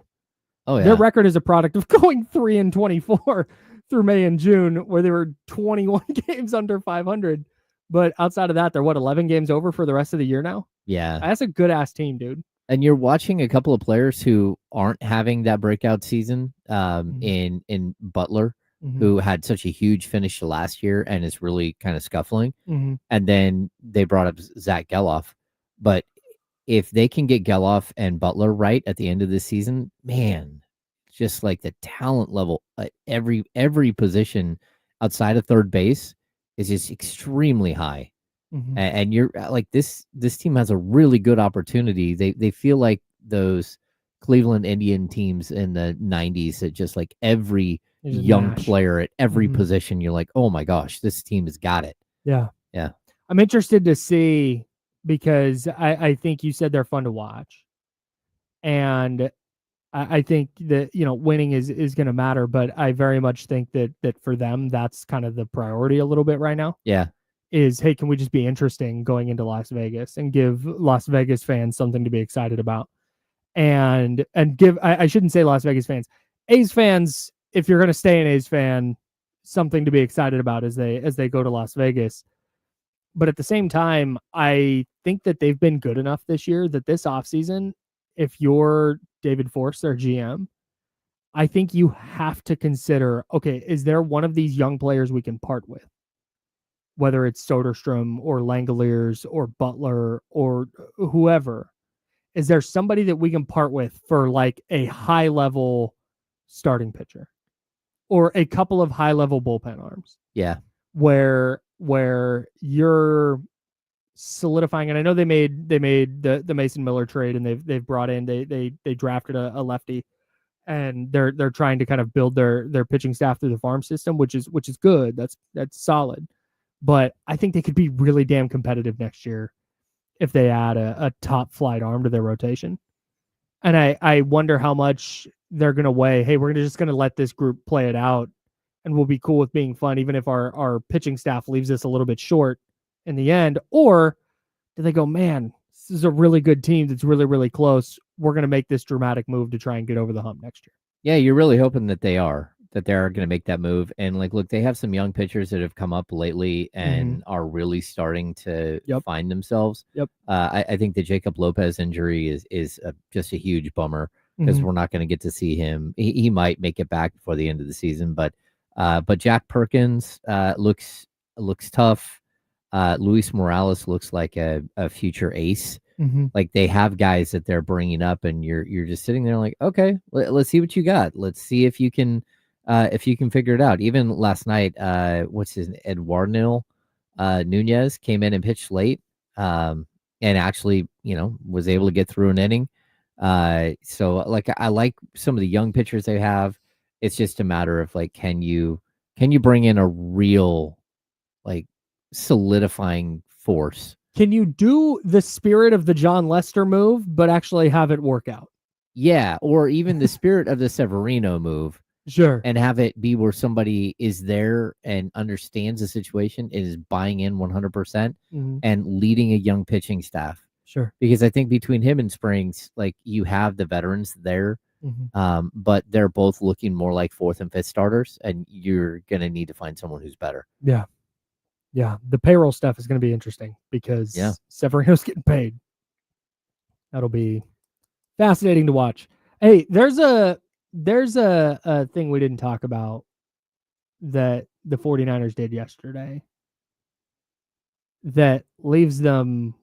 Oh yeah. Their record is a product of going 3-24 through May and June, where they were 21 games under 500. But outside of that, they're 11 games over for the rest of the year now. Yeah. That's a good ass team, dude. And you're watching a couple of players who aren't having that breakout season. In Butler, who had such a huge finish last year and is really kind of scuffling. And then they brought up Zach Geloff, but if they can get Geloff and Butler right at the end of the season, man, just like the talent level at every position outside of third base is just extremely high. And you're like this team has a really good opportunity. They feel like those Cleveland Indian teams in the 90s that just like every young player at every position, you're like, oh my gosh, this team has got it. Yeah. Yeah. I'm interested to see, because I think you said they're fun to watch. And I think that, winning is going to matter, but I very much think that for them, that's kind of the priority a little bit right now. Yeah. Is, hey, can we just be interesting going into Las Vegas and give Las Vegas fans something to be excited about? And give, I shouldn't say Las Vegas fans, A's fans, if you're going to stay an A's fan, something to be excited about as they go to Las Vegas. But at the same time, I think that they've been good enough this year that this offseason, if you're David Force, their GM, I think you have to consider, okay, is there one of these young players we can part with? Whether it's Soderstrom or Langoliers or Butler or whoever. Is there somebody that we can part with for like a high level starting pitcher or a couple of high level bullpen arms? Yeah. Where you're solidifying, and I know they made the Mason Miller trade, and they've brought in, they drafted a lefty, and they're trying to kind of build their pitching staff through the farm system, which is good. That's solid. But I think they could be really damn competitive next year if they add a top flight arm to their rotation. And I wonder how much they're going to weigh, hey, we're just going to let this group play it out, and we'll be cool with being fun, even if our pitching staff leaves us a little bit short in the end. Or do they go, man, this is a really good team that's really, really close. We're going to make this dramatic move to try and get over the hump next year. Yeah, you're really hoping that they are going to make that move. And like, look, they have some young pitchers that have come up lately and are really starting to find themselves. Yep. I think the Jacob Lopez injury is just a huge bummer, because we're not going to get to see him. He might make it back before the end of the season, but Jack Perkins looks tough. Luis Morales looks like a future ace. Like, they have guys that they're bringing up, and you're just sitting there like, okay, let's see what you got. Let's see if you can figure it out. Even last night, Eduardo Nunez came in and pitched late, and actually, was able to get through an inning. So like, I like some of the young pitchers they have. It's just a matter of like, can you bring in a real like solidifying force? Can you do the spirit of the John Lester move, but actually have it work out? Yeah, or even the spirit of the Severino move. Sure. And have it be where somebody is there and understands the situation and is buying in 100% and leading a young pitching staff. Sure. Because I think between him and Springs, like, you have the veterans there, but they're both looking more like fourth and fifth starters, and you're going to need to find someone who's better. Yeah. Yeah. The payroll stuff is going to be interesting because Severino's getting paid. That'll be fascinating to watch. Hey, there's a thing we didn't talk about that the 49ers did yesterday that leaves them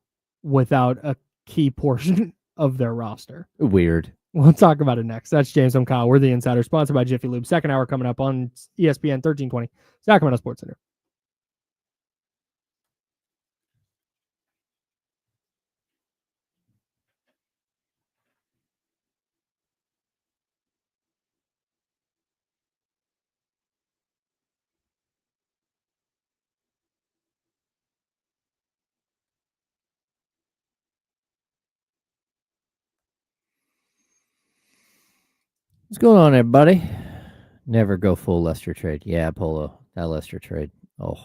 without a key portion of their roster. Weird. We'll talk about it next. That's James. I'm Kyle. We're the Insider, sponsored by Jiffy Lube. Second hour coming up on ESPN 1320, Sacramento Sports Center. What's going on, everybody? Never go full Lester trade. Yeah, Polo. That Lester trade. Oh.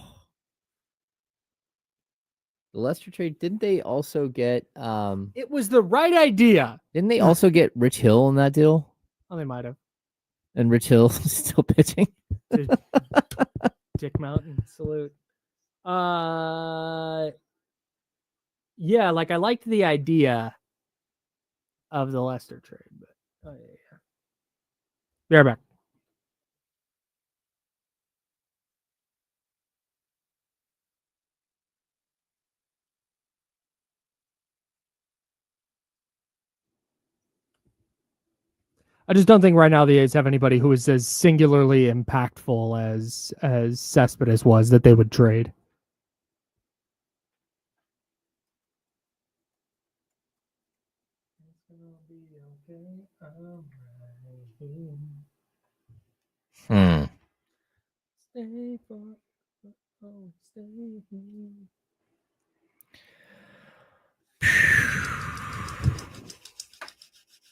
The Lester trade, didn't they also get It was the right idea. didn't they also get Rich Hill in that deal? Oh, they might have. And Rich Hill still pitching? Dick Mountain salute. Yeah, like I liked the idea of the Lester trade, but yeah. Be right back. I just don't think right now the A's have anybody who is as singularly impactful as Cespedes was that they would trade. Hmm. Stay for, oh, stay here.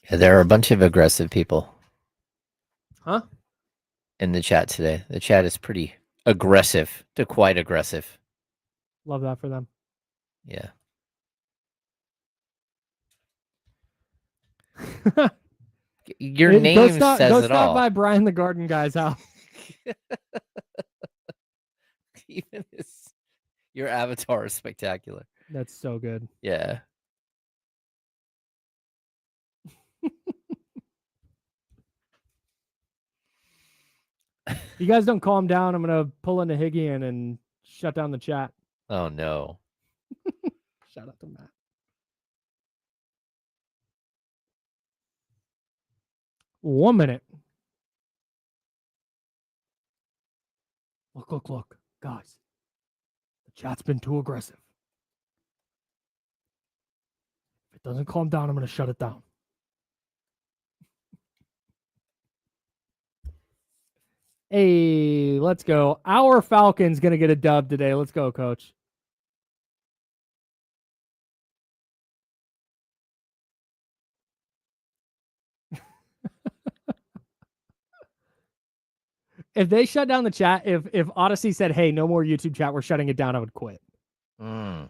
Yeah, there are a bunch of aggressive people. Huh? In the chat today. The chat is pretty aggressive to quite aggressive. Love that for them. Yeah. Your name says go it stop all. by Brian the Garden Guy's house. Even your avatar is spectacular. That's so good. Yeah. You guys don't calm down, I'm gonna pull into Higgian and shut down the chat. Oh no. Shout out to Matt. One minute. Look. Guys. The chat's been too aggressive. If it doesn't calm down, I'm gonna shut it down. Hey, let's go. Our Falcons gonna get a dub today. Let's go, coach. If they shut down the chat, if Odyssey said, "Hey, no more YouTube chat, we're shutting it down," I would quit. Mm.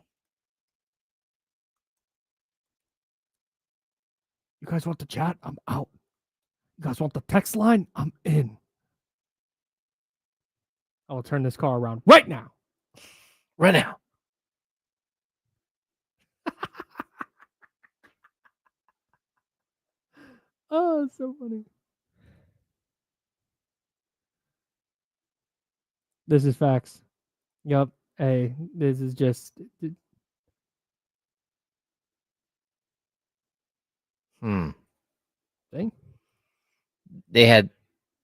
You guys want the chat? I'm out. You guys want the text line? I'm in. I will turn this car around right now. Right now. Oh, it's so funny. This is facts. Yep. Hey, this is just. Thing. They had.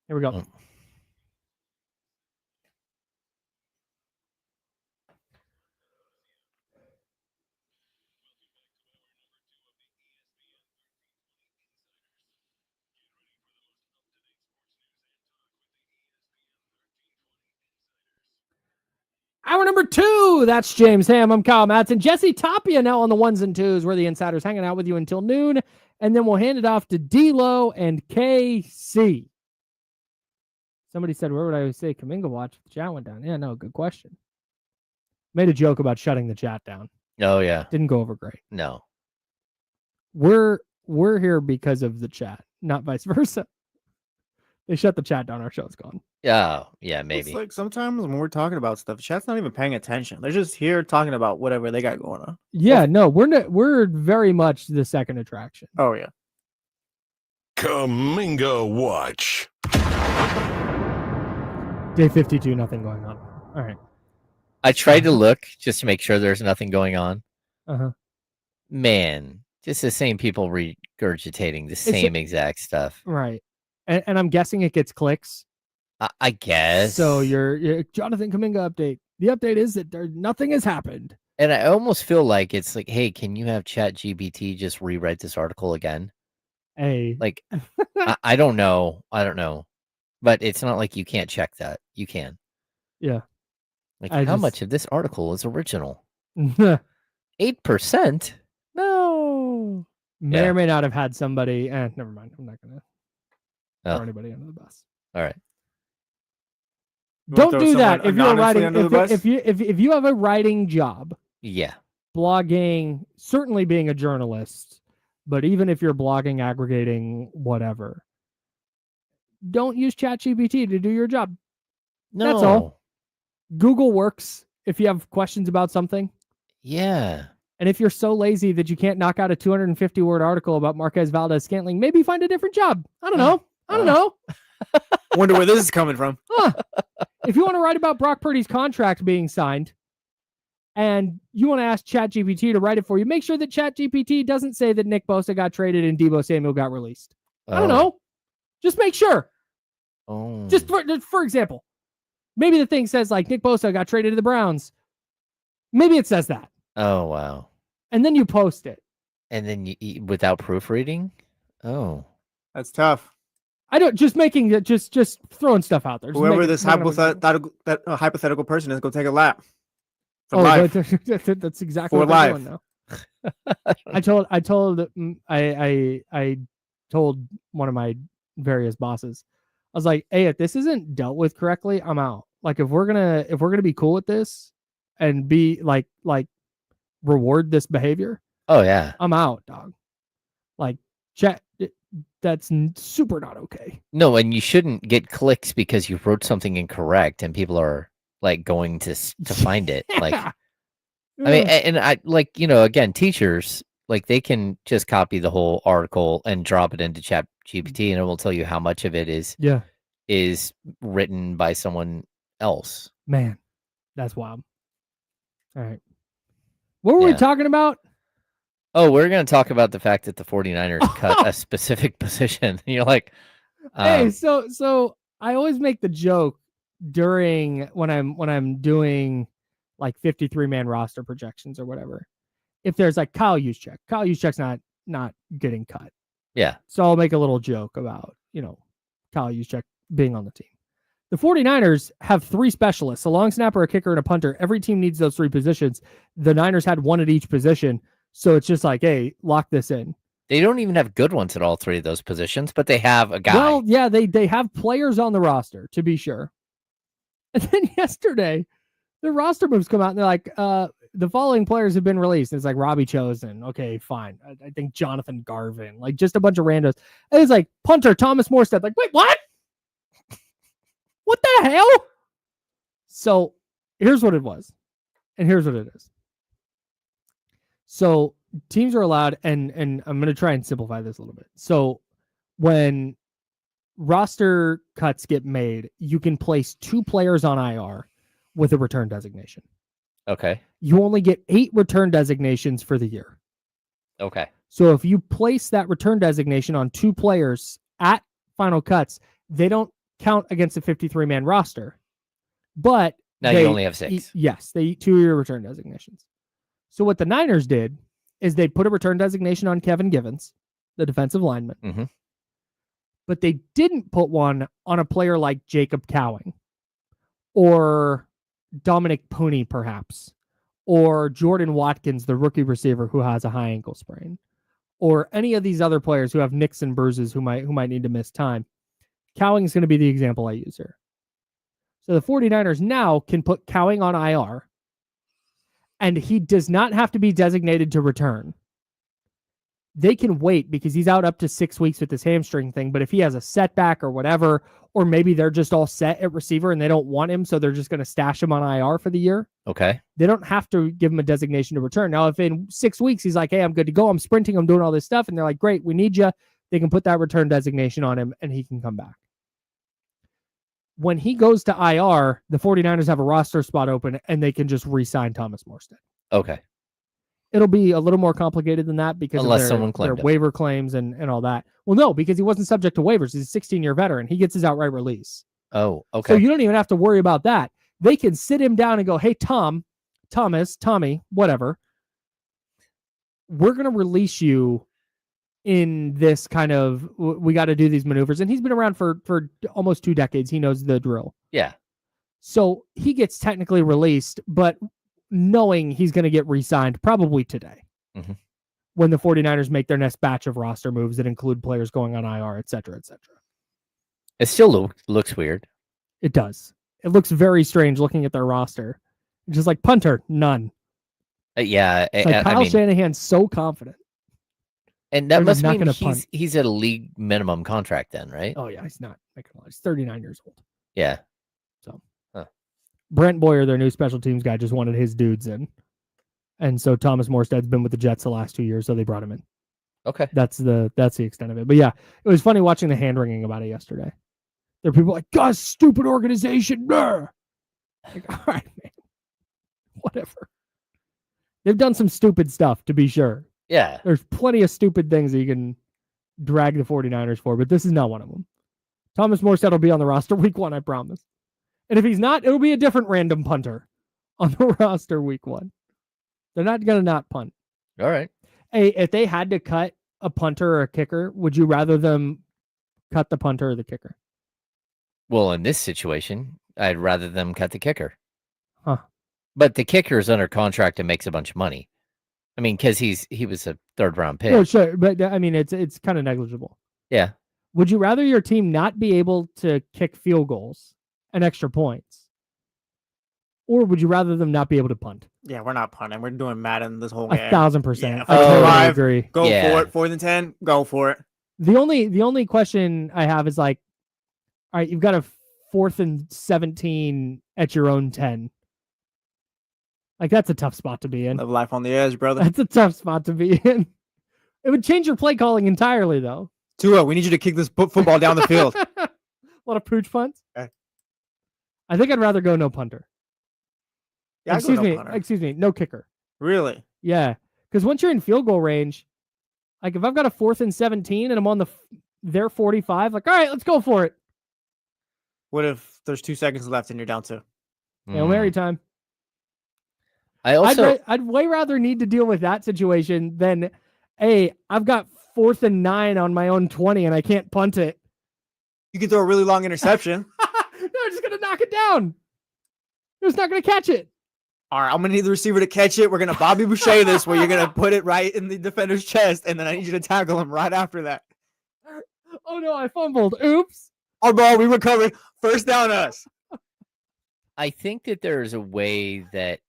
Here we go. Hour number 2. That's James Ham. I'm Kyle Madsen. Jesse Tapia now on the ones and twos. We're the insiders hanging out with you until noon. And then we'll hand it off to D-Lo and KC. Somebody said, where would I say Kuminga watch if the chat went down? Yeah, no, good question. Made a joke about shutting the chat down. Oh, yeah. Didn't go over great. No. We're here because of the chat, not vice versa. They shut the chat down. Our show's gone. Oh, yeah, maybe. It's like sometimes when we're talking about stuff, the chat's not even paying attention. They're just here talking about whatever they got going on. Yeah, no, we're very much the second attraction. Oh, yeah. Kuminga Watch. Day 52, nothing going on. All right. I tried to look just to make sure there's nothing going on. Uh-huh. Man, just the same people regurgitating the same exact stuff. Right. And I'm guessing it gets clicks. I guess. So you're Jonathan Kuminga update. The update is that nothing has happened. And I almost feel like it's like, hey, can you have ChatGPT just rewrite this article again? Hey. Like, I don't know. But it's not like you can't check that. You can. Yeah. Like, how much of this article is original? 8%? No. May or may not have had somebody. Never mind. I'm not going to. throw anybody under the bus. All right. Don't do that if you're writing. under the bus? If you have a writing job, Yeah. blogging, certainly being a journalist, but even if you're blogging, aggregating, whatever, don't use ChatGPT to do your job. No. That's all. Google works if you have questions about something. Yeah. And if you're so lazy that you can't knock out a 250-word article about Marquez Valdez-Scantling, maybe find a different job. I don't know. I don't know. Wonder where this is coming from. If you want to write about Brock Purdy's contract being signed and you want to ask ChatGPT to write it for you, make sure that ChatGPT doesn't say that Nick Bosa got traded and Deebo Samuel got released. I don't know. Just make sure. Oh. Just for example, maybe the thing says like Nick Bosa got traded to the Browns. Maybe it says that. Oh, wow. And then you post it. And then you without proofreading? Oh. That's tough. I don't just making it just throwing stuff out there. Just Whoever making- this making up hypothetical person is, go take a lap. For Oh, life. that's exactly For what they're life. doing now. I told one of my various bosses, I was like, hey, if this isn't dealt with correctly, I'm out. Like if we're gonna be cool with this and be like reward this behavior, Oh, yeah. I'm out, dog. Like chat, that's super not okay. No, and you shouldn't get clicks because you wrote something incorrect and people are like going to find it. Like, I mean, and I like, again, teachers, like they can just copy the whole article and drop it into Chat GPT and it will tell you how much of it is written by someone else. Man, that's wild. All right. What were we talking about? Oh, we're going to talk about the fact that the 49ers cut a specific position. You're like, hey, so I always make the joke during when I'm doing like 53-man roster projections or whatever. If there's like Kyle Juszczyk's not getting cut. Yeah. So I'll make a little joke about, Kyle Juszczyk being on the team. The 49ers have 3 specialists, a long snapper, a kicker, and a punter. Every team needs those 3 positions. The Niners had 1 at each position. So it's just like, hey, lock this in. They don't even have good ones at all 3 of those positions, but they have a guy. Well, yeah, they have players on the roster, to be sure. And then yesterday, the roster moves come out, and they're like, the following players have been released. And it's like Robbie Chosen. Okay, fine. I think Jonathan Garvin. Like, just a bunch of randos. And it's like, punter, Thomas Morstead. Like, wait, what? What the hell? So here's what it was. And here's what it is. So teams are allowed, and I'm going to try and simplify this a little bit. So when roster cuts get made, you can place 2 players on IR with a return designation. Okay. You only get 8 return designations for the year. Okay. So if you place that return designation on 2 players at final cuts, they don't count against a 53-man roster. But now you only have 6. Yes, they eat 2 of your return designations. So what the Niners did is they put a return designation on Kevin Givens, the defensive lineman. Mm-hmm. But they didn't put one on a player like Jacob Cowing or Dominic Pooney, perhaps, or Jordan Watkins, the rookie receiver who has a high ankle sprain, or any of these other players who have nicks and bruises who might need to miss time. Cowing is going to be the example I use here. So the 49ers now can put Cowing on IR, and he does not have to be designated to return. They can wait because he's out up to 6 weeks with this hamstring thing. But if he has a setback or whatever, or maybe they're just all set at receiver and they don't want him, so they're just going to stash him on IR for the year. Okay. They don't have to give him a designation to return. Now, if in 6 weeks he's like, hey, I'm good to go, I'm sprinting, I'm doing all this stuff, and they're like, great, we need you, they can put that return designation on him and he can come back. When he goes to IR, the 49ers have a roster spot open and they can just re-sign Thomas Morstead. Okay. It'll be a little more complicated than that because unless of someone their claimed waiver claims and all that. Well, no, because he wasn't subject to waivers. He's a 16-year veteran. He gets his outright release. Oh, okay. So you don't even have to worry about that. They can sit him down and go, hey, Tommy, whatever. We're going to release you in this kind of, we got to do these maneuvers. And he's been around for almost 2 decades. He knows the drill. Yeah. So he gets technically released, but knowing he's going to get re-signed probably today when the 49ers make their next batch of roster moves that include players going on IR, et cetera, et cetera. It still looks weird. It does. It looks very strange looking at their roster. It's just like punter, none. Yeah, It's like Kyle Shanahan's so confident. And that They're must not mean gonna punt. he's at a league minimum contract then, right? Oh yeah, he's not making a lot. He's 39 years old. Yeah. So Brent Boyer, their new special teams guy, just wanted his dudes in. And so Thomas Morstead's been with the Jets the last 2 years, so they brought him in. Okay. That's the extent of it. But yeah, it was funny watching the hand wringing about it yesterday. There are people like, God, stupid organization. Like, all right, man. Whatever. They've done some stupid stuff, to be sure. Yeah. There's plenty of stupid things that you can drag the 49ers for, but this is not one of them. Thomas Morstead will be on the roster week 1, I promise. And if he's not, it'll be a different random punter on the roster week 1. They're not going to not punt. All right. Hey, if they had to cut a punter or a kicker, would you rather them cut the punter or the kicker? Well, in this situation, I'd rather them cut the kicker. Huh. But the kicker is under contract and makes a bunch of money. I mean, because he was a 3rd-round pick. No, sure, but I mean, it's kind of negligible. Yeah. Would you rather your team not be able to kick field goals and extra points, or would you rather them not be able to punt? Yeah, we're not punting. We're doing Madden this whole game. 1,000%. Yeah, I totally 5, agree. Go Yeah. for it. 4th and 10. Go for it. The only question I have is like, all right, you've got a 4th and 17 at your own 10. Like, that's a tough spot to be in. Live life on the edge, brother. That's a tough spot to be in. It would change your play calling entirely, though. Tua, we need you to kick this football down the field. A lot of pooch punts. Okay. I think I'd rather go no punter. Yeah, I'd go no punter. Excuse me, no kicker. Really? Yeah, because once you're in field goal range, like if I've got a 4th and 17 and I'm on their 45, like, all right, let's go for it. What if there's 2 seconds left and you're down 2? Hail Mary time. I'd way rather need to deal with that situation than, hey, I've got 4th and 9 on my own 20 and I can't punt it. You can throw a really long interception. They're just gonna knock it down. They're just not gonna catch it. All right, I'm gonna need the receiver to catch it. We're gonna Bobby Boucher this, where you're gonna put it right in the defender's chest, and then I need you to tackle him right after that. Oh no, I fumbled. Oops. Our ball, we recovered. First down, us. I think that there's a way that,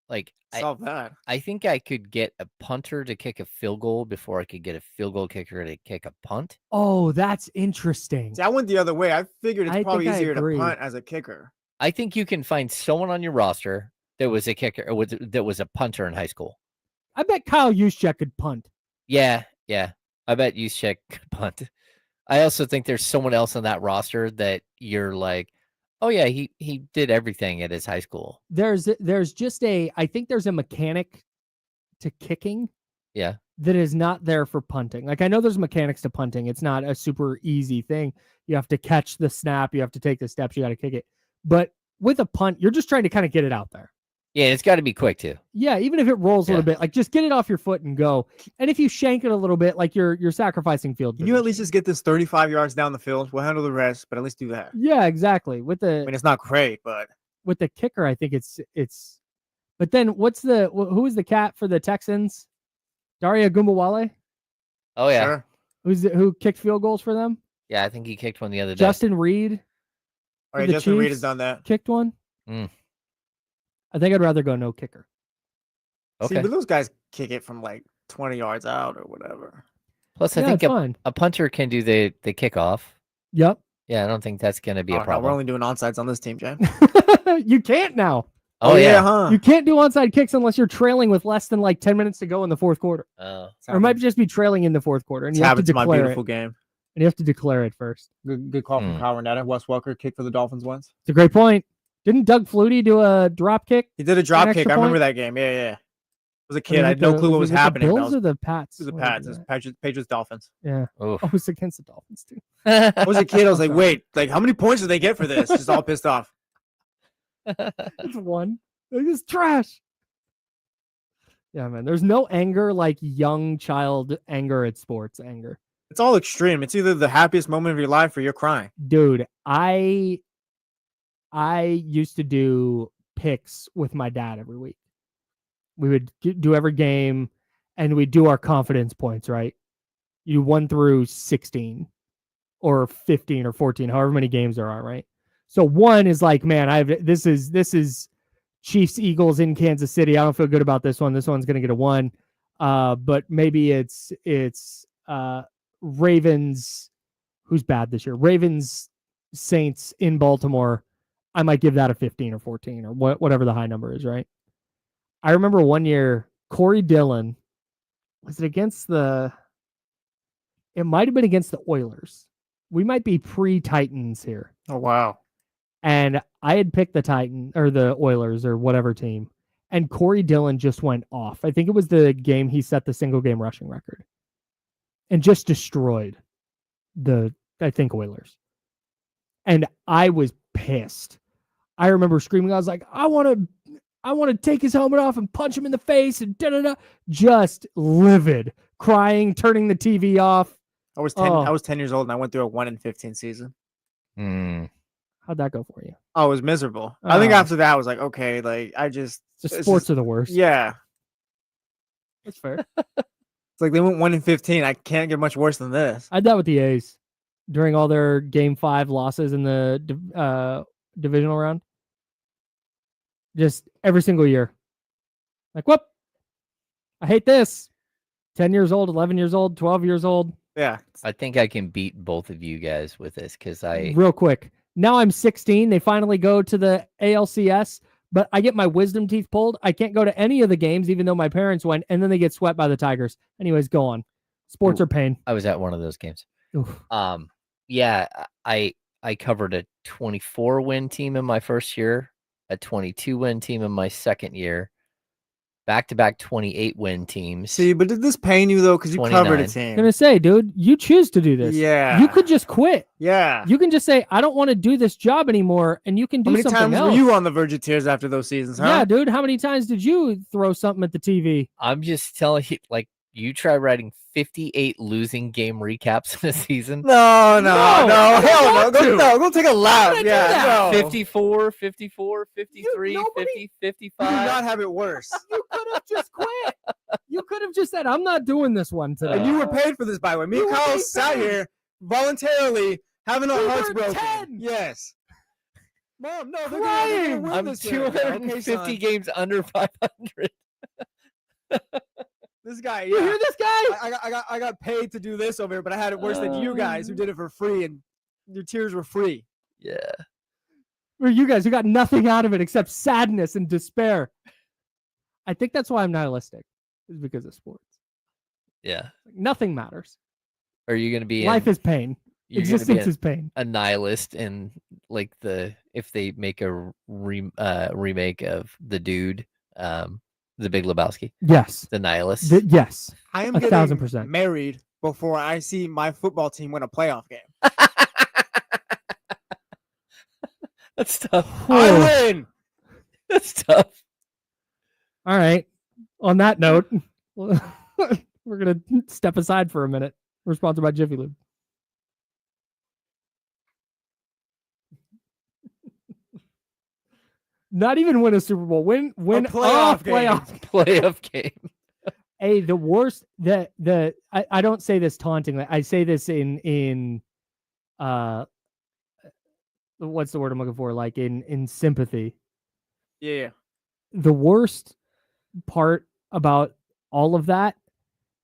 like, Solve that. I think I could get a punter to kick a field goal before I could get a field goal kicker to kick a punt. Oh, that's interesting. See, I went the other way. I figured it's probably think I easier to agree. punt as a kicker. I think you can find someone on your roster that was a kicker, or that was a punter in high school. I bet Kyle Juszczyk could punt. Yeah. I bet Juszczyk could punt. I also think there's someone else on that roster that you're like, oh yeah, he did everything at his high school. There's just I think there's a mechanic to kicking. Yeah. That is not there for punting. Like, I know there's mechanics to punting. It's not a super easy thing. You have to catch the snap. You have to take the steps. You got to kick it. But with a punt, you're just trying to kind of get it out there. Yeah, it's got to be quick too. Yeah, even if it rolls a little bit, like just get it off your foot and go. And if you shank it a little bit, like you're sacrificing field Can you at position. least just get this 35 yards down the field? We'll handle the rest, but at least do that. Yeah, exactly. With I mean, it's not great, but with the kicker, I think it's. But then who is the cat for the Texans? Daria Gumbawale, Oh yeah. sure. who kicked field goals for them? Yeah, I think he kicked one the other day. Justin Reed All right, the Justin Reed Chiefs has done that. kicked one. Mm. I think I'd rather go no kicker. Okay. See, but those guys kick it from like 20 yards out or whatever. Plus, I Yeah, think it's fine. a punter can do the kickoff. Yep. Yeah, I don't think that's going to be Oh, a no, problem. we're only doing onside on this team, Jay. You can't now. Oh yeah. huh? You can't do onside kicks unless you're trailing with less than like 10 minutes to go in the fourth quarter. Oh. Or it might just be trailing in the fourth quarter. And you have to Habits, my declare beautiful it. game. And you have to declare it first. Good call from Kyle Renetta. Wes Welker kicked for the Dolphins once. It's a great point. Didn't Doug Flutie do a drop kick? He did a drop extra kick. I remember point? that game. Yeah. I was a kid. I had no clue what was happening. The That Bills was or the Pats? the What Pats. was It that? was Patriots Dolphins. Yeah. Oof. Oh, it was against the Dolphins too. I was a kid. I was like, wait, like how many points did they get for this? Just all pissed off. It's one. Like, it's trash. Yeah, man. There's no anger like young child anger at sports anger. It's all extreme. It's either the happiest moment of your life or you're crying. Dude, I used to do picks with my dad every week. We would do every game and we'd do our confidence points, right? You 1 through 16 or 15 or 14, however many games there are, right? So 1 is like, man, this is Chiefs Eagles in Kansas City. I don't feel good about this one. This one's going to get a 1. But maybe it's Ravens, who's bad this year. Ravens Saints in Baltimore. I might give that a 15 or 14 or whatever the high number is, right? I remember one year, Corey Dillon, was it against it might have been against the Oilers. We might be pre-Titans here. Oh, wow. And I had picked the Oilers or whatever team. And Corey Dillon just went off. I think it was the game he set the single game rushing record. And just destroyed I think Oilers. And I was pissed. I remember screaming. I was like, I want to take his helmet off and punch him in the face and da-da-da. Just livid, crying, turning the TV off. I was 10 years old and I went through a 1-15 season. How'd that go for you? Oh, it was miserable. I think after that I was like, okay, like Sports are the worst. Yeah. That's fair. It's like they went 1-15. I can't get much worse than this. I had that with the A's during all their Game 5 losses in the divisional round. Just every single year. Like, whoop. I hate this. 10 years old, 11 years old, 12 years old. Yeah. I think I can beat both of you guys with this because Real quick. Now I'm 16. They finally go to the ALCS, but I get my wisdom teeth pulled. I can't go to any of the games, even though my parents went, and then they get swept by the Tigers. Anyways, go on. Sports are pain. I was at one of those games. Oof. Yeah, I covered a 24-win team in my first year, a 22-win team in my second year, back-to-back 28-win teams. See, but did this pain you though? Because you covered a team. I'm gonna say, dude, you choose to do this. Yeah. You could just quit. Yeah. You can just say, I don't want to do this job anymore, and you can do something else. How many times were you on the verge of tears after those seasons, huh? Yeah, dude. How many times did you throw something at the TV? I'm just telling you, like, you try writing 58 losing game recaps in a season. No, hell no. Go take a lap. Yeah, no. 54, 54, 53, 50, 55. You do not have it worse. You could have just quit. You could have just said, I'm not doing this one today. And you were paid for this, by the way. Me and Kyle sat here voluntarily having our hearts broken. 10. Yes. Mom, no, they're Crying. gonna win I'm this year. 250 Okay, games under 500. This guy, You hear this guy? I got paid to do this over here, but I had it worse than you guys who did it for free, and your tears were free. Yeah. Or you guys who got nothing out of it except sadness and despair. I think that's why I'm nihilistic, is because of sports. Yeah. Nothing matters. Are you going to be Life is pain. Existence is pain. a nihilist in like if they make a remake of The Dude, The Big Lebowski? Yes. The nihilist. Yes. I am 1,000%. married before I see my football team win a playoff game. That's tough. I win. That's tough. All right. On that note, we're going to step aside for a minute. We're sponsored by Jiffy Lube. Not even win a Super Bowl. Win playoff game. Playoff game. Hey, the worst I don't say this tauntingly. I say this in what's the word I'm looking for? Like in sympathy. Yeah. The worst part about all of that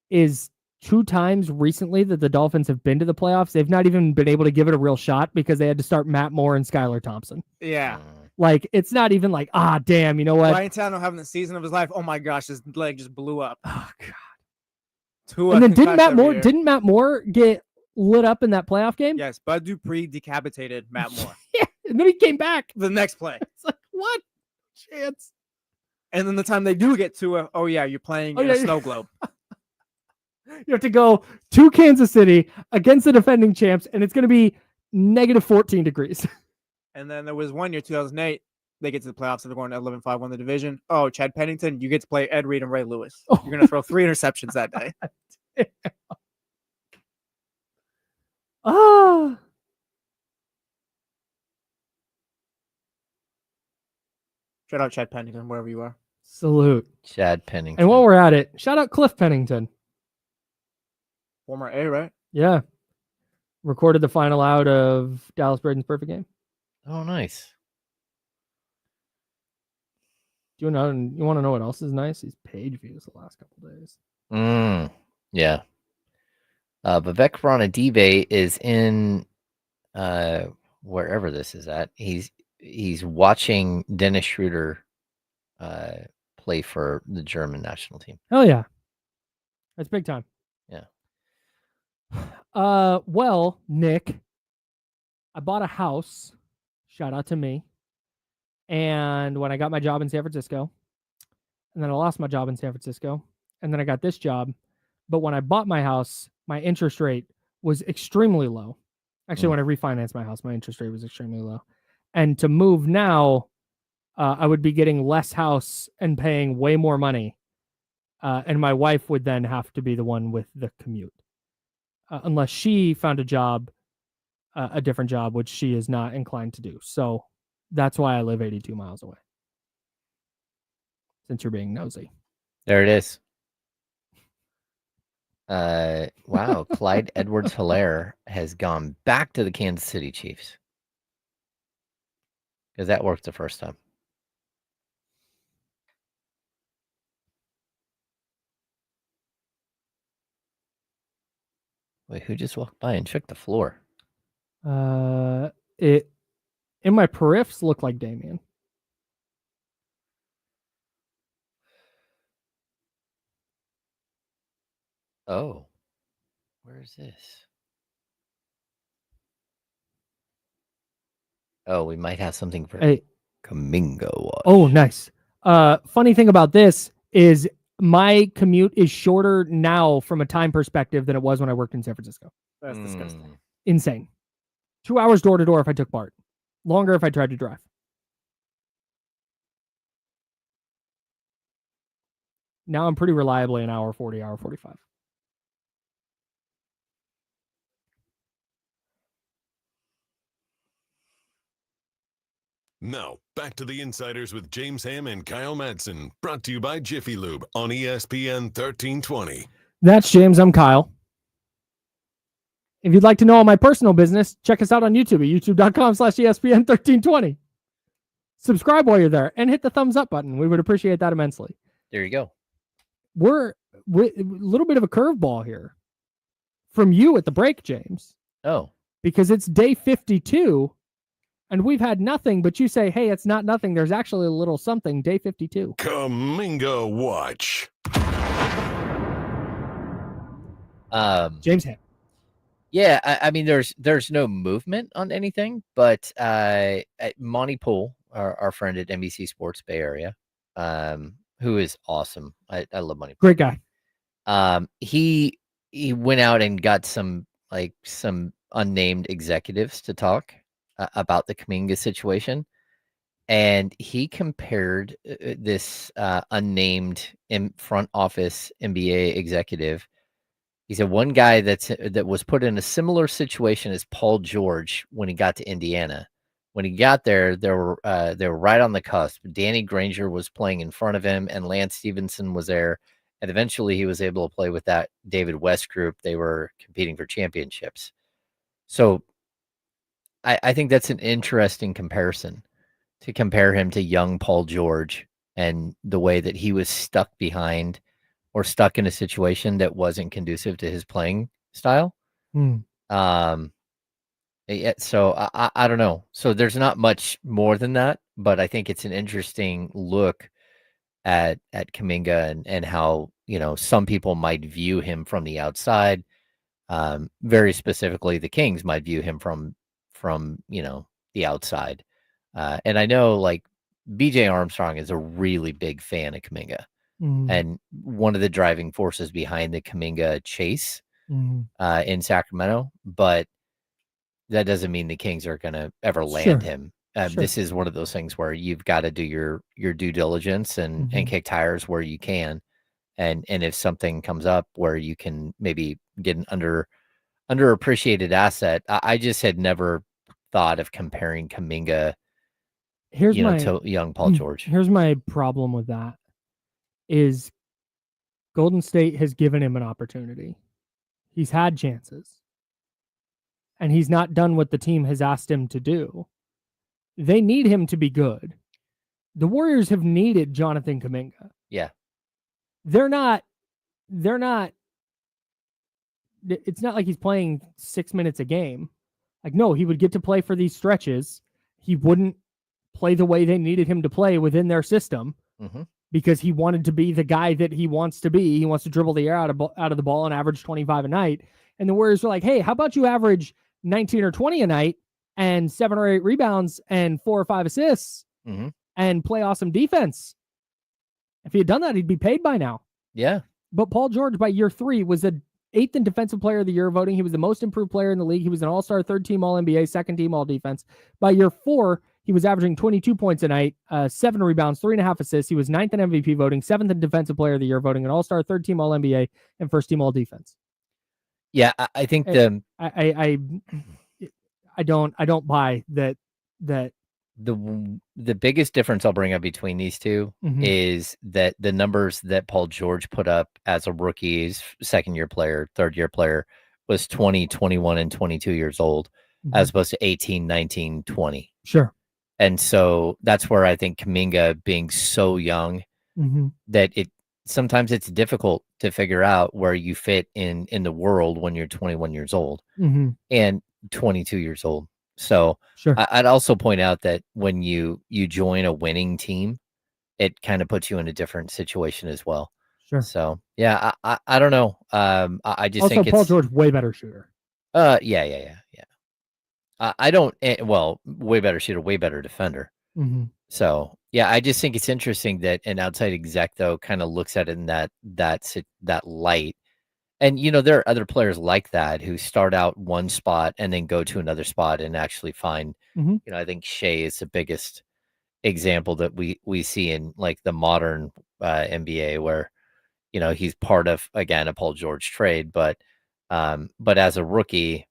is 2 times recently that the Dolphins have been to the playoffs. They've not even been able to give it a real shot because they had to start Matt Moore and Skylar Thompson. Yeah. Like, it's not even like, damn, you know what? Ryan Tannehill having the season of his life. Oh my gosh, his leg just blew up. Oh god. Tua And then concussed didn't Matt Moore get lit up in that playoff game? Yes, Bud Dupree decapitated Matt Moore. Yeah. And then he came back. The next play. It's like, what chance? And then the time they do get Tua, oh yeah, you're playing in a snow globe. You have to go to Kansas City against the defending champs, and it's going to be negative 14 degrees. And then there was one year, 2008, they get to the playoffs and they're going to 11-5, won the division. Oh, Chad Pennington, you get to play Ed Reed and Ray Lewis. You're going to throw 3 interceptions that day. Oh. Shout out Chad Pennington, wherever you are. Salute. Chad Pennington. And while we're at it, shout out Cliff Pennington. Former A, right? Yeah. Recorded the final out of Dallas Braden's perfect game. Oh, nice. Do you want to know what else is nice? These page views the last couple days. Yeah. Vivek Ranadive is in wherever this is at. He's watching Dennis Schroeder play for the German national team. Hell yeah. That's big time. Yeah. Well, Nick, I bought a house. Shout out to me. And when I got my job in San Francisco, and then I lost my job in San Francisco, and then I got this job. But when I bought my house, my interest rate was extremely low. Actually, when I refinanced my house, my interest rate was extremely low. And to move now, I would be getting less house and paying way more money. And my wife would then have to be the one with the commute. Unless she found a job, a different job, which she is not inclined to do. So that's why I live 82 miles away. Since you're being nosy. There it is. Wow. Clyde Edwards-Helaire has gone back to the Kansas City Chiefs. Because that worked the first time. Wait, who just walked by and shook the floor? It in my periffs looked like Damien. Oh, where is this? Oh, we might have something for Kuminga watch. Oh, nice. Funny thing about this is my commute is shorter now from a time perspective than it was when I worked in San Francisco. That's disgusting. Insane. 2 hours door to door if I took BART. Longer if I tried to drive. Now I'm pretty reliably an hour 40, hour 45. Now, back to the Insiders with James Ham and Kyle Madsen, brought to you by Jiffy Lube on ESPN 1320. That's James. I'm Kyle. If you'd like to know all my personal business, check us out on YouTube at youtube.com/ESPN 1320. Subscribe while you're there and hit the thumbs up button. We would appreciate that immensely. There you go. We're a little bit of a curveball here from you at the break, James. Oh. Because it's day 52 and we've had nothing, but you say, hey, it's not nothing. There's actually a little something. Day 52. Kuminga watch. James Ham. Yeah, I mean, there's no movement on anything, but Monty Poole, our friend at NBC Sports Bay Area, who is awesome. I love Monty Poole. Great guy. He went out and got some unnamed executives to talk about the Kuminga situation, and he compared this unnamed front office NBA executive. He said one guy that was put in a similar situation as Paul George when he got to Indiana. When he got there, they were right on the cusp. Danny Granger was playing in front of him, and Lance Stevenson was there. And eventually, he was able to play with that David West group. They were competing for championships. So, I think that's an interesting comparison to compare him to young Paul George and the way that he was stuck behind or stuck in a situation that wasn't conducive to his playing style. Yeah, so I don't know. So there's not much more than that, but I think it's an interesting look at Kuminga and how, some people might view him from the outside. Very specifically, the Kings might view him from the outside. And I know like BJ Armstrong is a really big fan of Kuminga. And one of the driving forces behind the Kuminga chase in Sacramento, but that doesn't mean the Kings are going to ever land him. This is one of those things where you've got to do your due diligence and kick tires where you can. And if something comes up where you can maybe get an underappreciated asset, I just had never thought of comparing Kuminga to young Paul George. Here's my problem with that. Is Golden State has given him an opportunity. He's had chances. and he's not done what the team has asked him to do. They need him to be good. The Warriors have needed Jonathan Kuminga. Yeah. They're not, it's not like he's playing 6 minutes a game. Like, no, he would get to play for these stretches. He wouldn't play the way they needed him to play within their system because he wanted to be the guy that he wants to be. He wants to dribble the air out of the ball and average 25 a night. And the Warriors were like, hey, how about you average 19 or 20 a night and 7 or 8 rebounds and 4 or 5 assists and play awesome defense? If he had done that, he'd be paid by now. Yeah. But Paul George, by year 3, was the 8th in Defensive Player of the Year voting. He was the most improved player in the league. He was an all-star, 3rd-team All-NBA, 2nd-team All-Defense. By year 4, he was averaging 22 points a night, 7 rebounds, 3.5 assists. He was 9th in MVP voting, 7th in Defensive Player of the Year voting, an all-star, 3rd-team All-NBA, and 1st-team All-Defense. Yeah, I think I don't buy that. The biggest difference I'll bring up between these two is that the numbers that Paul George put up as a rookie, his second-year player, third-year player, was 20, 21, and 22 years old, as opposed to 18, 19, 20. Sure. And so that's where I think Kuminga being so young that sometimes it's difficult to figure out where you fit in the world when you're 21 years old and 22 years old. So sure. I'd also point out that when you join a winning team, it kind of puts you in a different situation as well. Sure. So yeah, I don't know. I just also, think Paul George, way better shooter. Yeah. I don't. Well, way better shooter, way better defender. So yeah, I just think it's interesting that an outside exec though kind of looks at it in that light. And, there are other players like that who start out one spot and then go to another spot and actually find, I think Shea is the biggest example that we see in like the modern NBA where, he's part of, again, a Paul George trade, but as a rookie,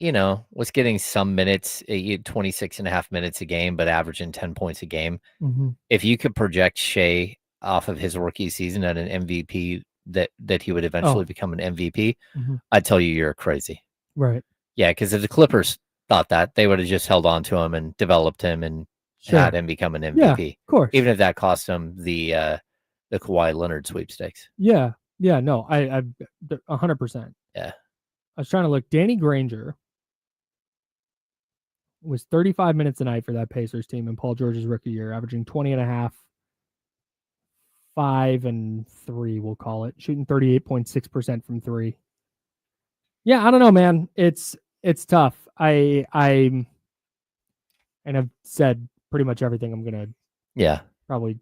was getting some minutes, 26.5 minutes a game, but averaging 10 points a game. If you could project Shea off of his rookie season at an MVP that he would eventually become an MVP, I'd tell you're crazy. Right. Yeah, because if the Clippers thought that, they would have just held on to him and developed him and had him become an MVP. Yeah, of course. Even if that cost him the Kawhi Leonard sweepstakes. Yeah. Yeah, no, I 100%. Yeah. I was trying to look. Danny Granger was 35 minutes a night for that Pacers team in Paul George's rookie year, averaging 20.5, 5 and 3, we'll call it, shooting 38.6% from 3. Yeah, I don't know, man. It's tough. And I've said pretty much everything I'm gonna probably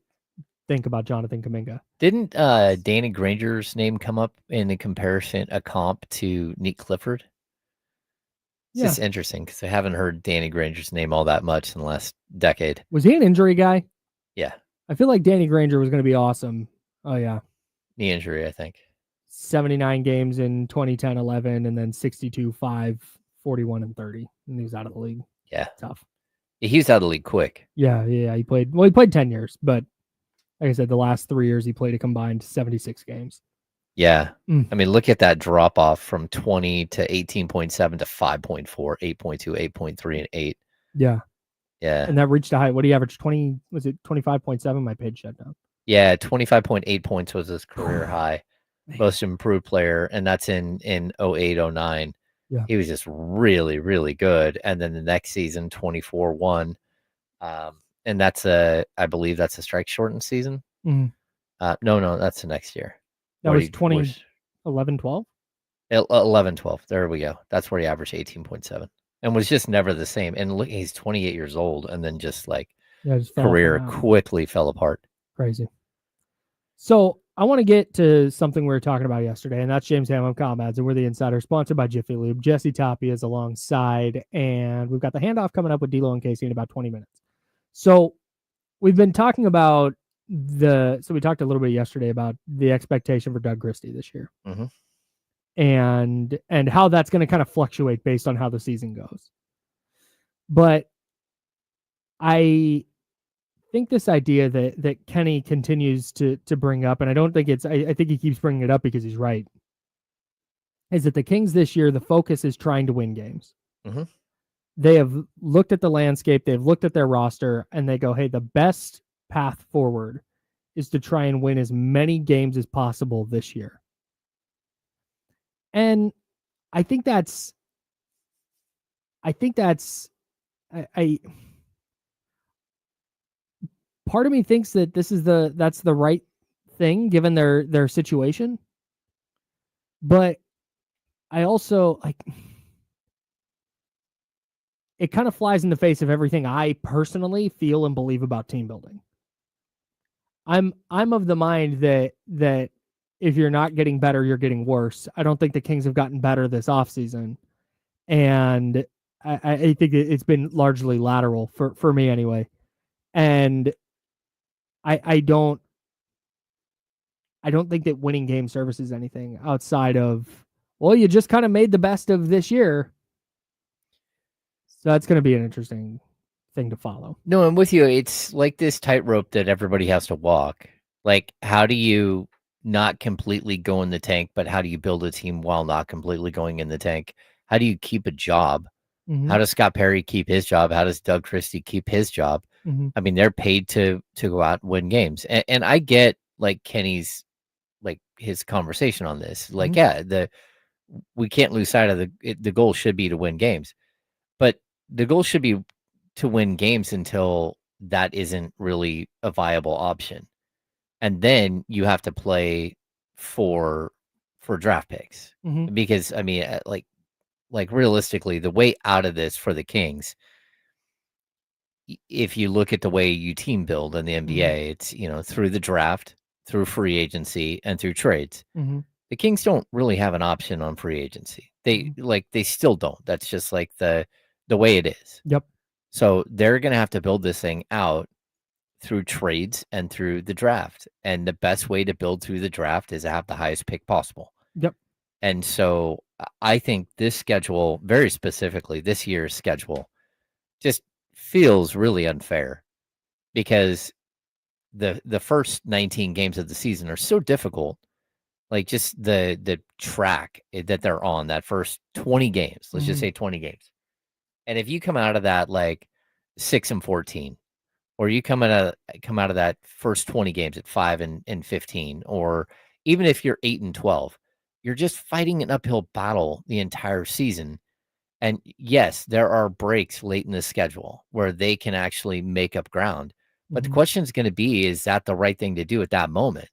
think about Jonathan Kuminga. Didn't Danny Granger's name come up in a comp to Nick Clifford? It's just interesting because I haven't heard Danny Granger's name all that much in the last decade. Was he an injury guy? Yeah. I feel like Danny Granger was going to be awesome. Oh, yeah. Knee injury, I think. 79 games in 2010-11, and then 62, 5, 41, and 30. And he was out of the league. Yeah. Tough. He was out of the league quick. Yeah. He played 10 years, but like I said, the last 3 years he played a combined 76 games. Yeah. I mean, look at that drop off from 20 to 18.7 to 5.4, 8.2, 8.3, and 8. Yeah. Yeah. And that reached a height. What do you average? 25.7? My page shut down. Yeah, 25.8 points was his career high. Most improved player, and that's in 08, 09. Yeah. He was just really, really good. And then the next season, 24-1. And I believe that's a strike shortened season. No, that's the next year. That was 2011, 12? 11, 12. There we go. That's where he averaged 18.7 and was just never the same. And look, he's 28 years old and then just like career quickly fell apart. Crazy. So I want to get to something we were talking about yesterday, and that's James Ham. I'm Kyle Madsen, and we're the Insider, sponsored by Jiffy Lube. Jesse Tapia is alongside, and we've got the handoff coming up with D'Lo and Casey in about 20 minutes. So we've been talking about we talked a little bit yesterday about the expectation for Doug Christie this year, and how that's going to kind of fluctuate based on how the season goes. But I think this idea that Kenny continues to bring up, and I don't think I think he keeps bringing it up because he's right, is that the Kings this year, the focus is trying to win games. Mhm. They have looked at the landscape, they've looked at their roster, and they go, hey, the best path forward is to try and win as many games as possible this year. And I think that's I part of me thinks that that's the right thing given their situation. But I also it kind of flies in the face of everything I personally feel and believe about team building. I'm of the mind that if you're not getting better, you're getting worse. I don't think the Kings have gotten better this offseason. And I think it's been largely lateral for me anyway. And I don't think that winning game services anything outside of, well, you just kind of made the best of this year. So that's going to be an interesting thing to follow. No, I'm with you. It's like this tightrope that everybody has to walk. Like, how do you not completely go in the tank, but how do you build a team while not completely going in the tank? How do you keep a job? Mm-hmm. How does Scott Perry keep his job? How does Doug Christie keep his job? Mm-hmm. I mean, they're paid to go out and win games. And I get like Kenny's, like his conversation on this. Like, yeah, we can't lose sight of the goal should be to win games, but the goal should be to win games until that isn't really a viable option. And then you have to play for draft picks. Mm-hmm. Because I mean, like realistically, the way out of this for the Kings, if you look at the way you team build in the NBA, it's, through the draft, through free agency, and through trades. Mm-hmm. The Kings don't really have an option on free agency. They still don't. That's just like the way it is. Yep. So they're going to have to build this thing out through trades and through the draft. And the best way to build through the draft is to have the highest pick possible. Yep. And so I think this schedule, very specifically this year's schedule, just feels really unfair because the first 19 games of the season are so difficult. Like just the track that they're on, that first 20 games, let's just say 20 games. And if you come out of that like 6-14, or you come out of that first 20 games at 5-15, or even if you're 8-12, you're just fighting an uphill battle the entire season. And yes, there are breaks late in the schedule where they can actually make up ground. But the question is going to be, is that the right thing to do at that moment?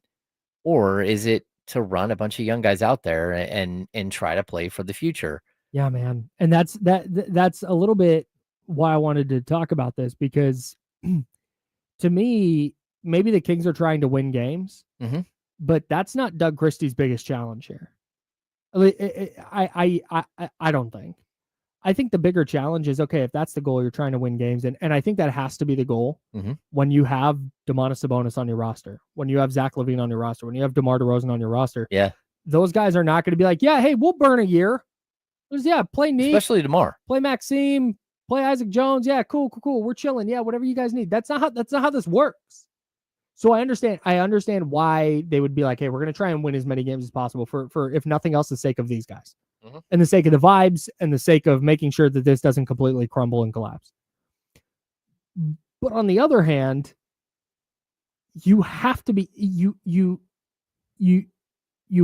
Or is it to run a bunch of young guys out there and try to play for the future? Yeah, man. And that's a little bit why I wanted to talk about this, because to me, maybe the Kings are trying to win games, but that's not Doug Christie's biggest challenge here. I don't think. I think the bigger challenge is, okay, if that's the goal, you're trying to win games. And I think that has to be the goal when you have Domantas Sabonis on your roster, when you have Zach LaVine on your roster, when you have DeMar DeRozan on your roster. Yeah. Those guys are not going to be like, yeah, hey, we'll burn a year. Play Neek. Especially DeMar. Play Maxime. Play Isaac Jones. Yeah, cool. We're chilling. Yeah, whatever you guys need. That's not how this works. So I understand why they would be like, hey, we're going to try and win as many games as possible for if nothing else, the sake of these guys. And the sake of the vibes and the sake of making sure that this doesn't completely crumble and collapse. But on the other hand, you have to be you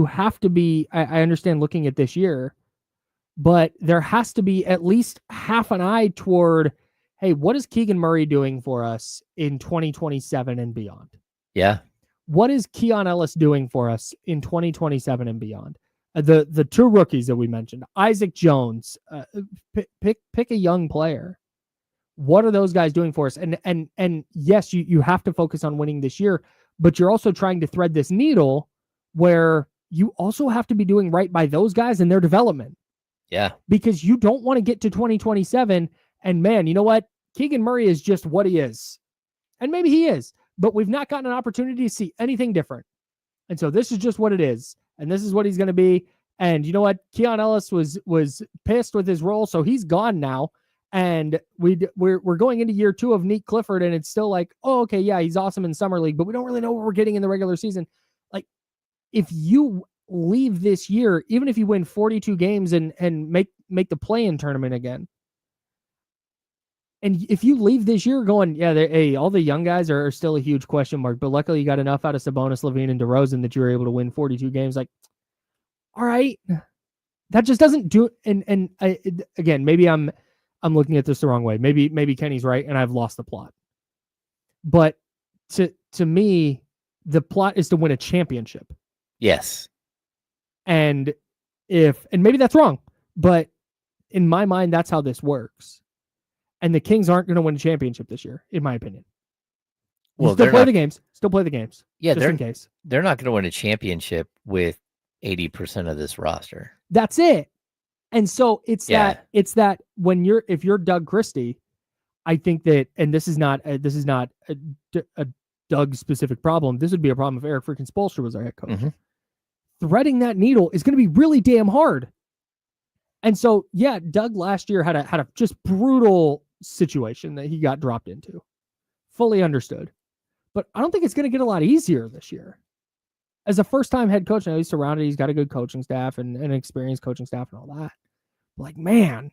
have to be, I understand looking at this year, but there has to be at least half an eye toward, hey, what is Keegan Murray doing for us in 2027 and beyond? Yeah. What is Keon Ellis doing for us in 2027 and beyond? The two rookies that we mentioned, Isaac Jones, pick a young player. What are those guys doing for us? And yes, you have to focus on winning this year, but you're also trying to thread this needle where you also have to be doing right by those guys and their development. Yeah. Because you don't want to get to 2027 and, man, you know what? Keegan Murray is just what he is. And maybe he is, but we've not gotten an opportunity to see anything different. And so this is just what it is. And this is what he's going to be. And you know what? Keon Ellis was pissed with his role, so he's gone now. And we're going into year 2 of Neek Clifford, and it's still like, oh, okay, yeah, he's awesome in summer league, but we don't really know what we're getting in the regular season. Like, if you leave this year, even if you win 42 games and make the play-in tournament again. And if you leave this year going, yeah, hey, all the young guys are still a huge question mark, but luckily you got enough out of Sabonis, Levine, and DeRozan that you were able to win 42 games. Like, all right, that just doesn't do it. And again, maybe I'm looking at this the wrong way. Maybe Kenny's right, and I've lost the plot. But to me, the plot is to win a championship. Yes. And maybe that's wrong, but in my mind, that's how this works. And the Kings aren't going to win a championship this year, in my opinion. Well, still play the games. Still play the games. Yeah, just in case. They're not going to win a championship with 80% of this roster. That's it. And so it's that when if you're Doug Christie, I think that, and this is not a Doug specific problem. This would be a problem if Eric freaking Spoelstra was our head coach. Mm-hmm. Threading that needle is going to be really damn hard. And so, yeah, Doug last year had a just brutal situation that he got dropped into. Fully understood. But I don't think it's going to get a lot easier this year. As a first-time head coach, now he's surrounded, he's got a good coaching staff and an experienced coaching staff and all that. Like, man,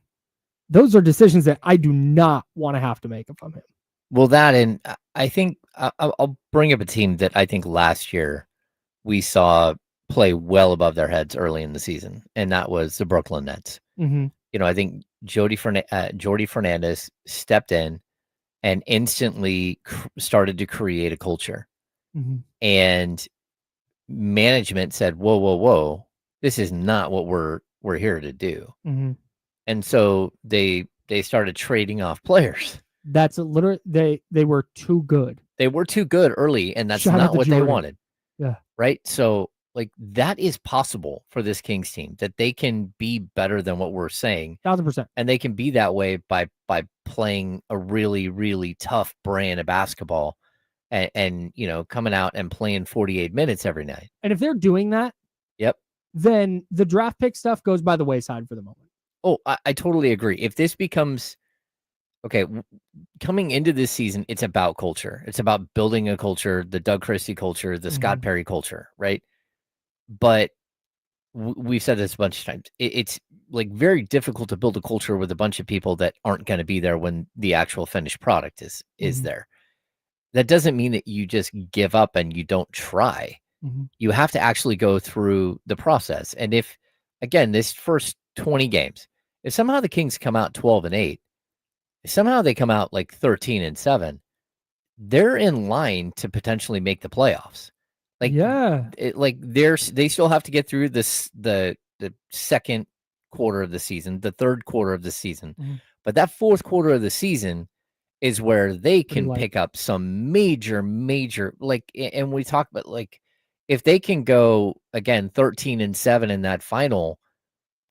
those are decisions that I do not want to have to make from him. Well, that, and I think I'll bring up a team that I think last year we saw play well above their heads early in the season, and that was the Brooklyn Nets. Mm-hmm. You know, I think Jordy Fernandez stepped in and instantly started to create a culture. Mm-hmm. And management said, whoa, this is not what we're here to do. Mm-hmm. And so they started trading off players. That's literally they were too good. They were too good early, and that's not what they wanted. Yeah. Right. So like that is possible for this Kings team, that they can be better than what we're saying. 1,000%. And they can be that way by playing a really, really tough brand of basketball and you know, coming out and playing 48 minutes every night. And if they're doing that, yep, then the draft pick stuff goes by the wayside for the moment. Oh, I totally agree. If this becomes okay, coming into this season, it's about culture. It's about building a culture, the Doug Christie culture, the Scott Perry culture, right? But we've said this a bunch of times. It's like very difficult to build a culture with a bunch of people that aren't going to be there when the actual finished product is there. That doesn't mean that you just give up and you don't try. You have to actually go through the process. And if, again, this first 20 games, if somehow the Kings come out 12-8, if somehow they come out like 13-7, they're in line to potentially make the playoffs. Like, yeah, they still have to get through the second quarter of the season, the third quarter of the season, but that fourth quarter of the season is where they can pick up some major, like, and we talk about like if they can go again 13-7 in that final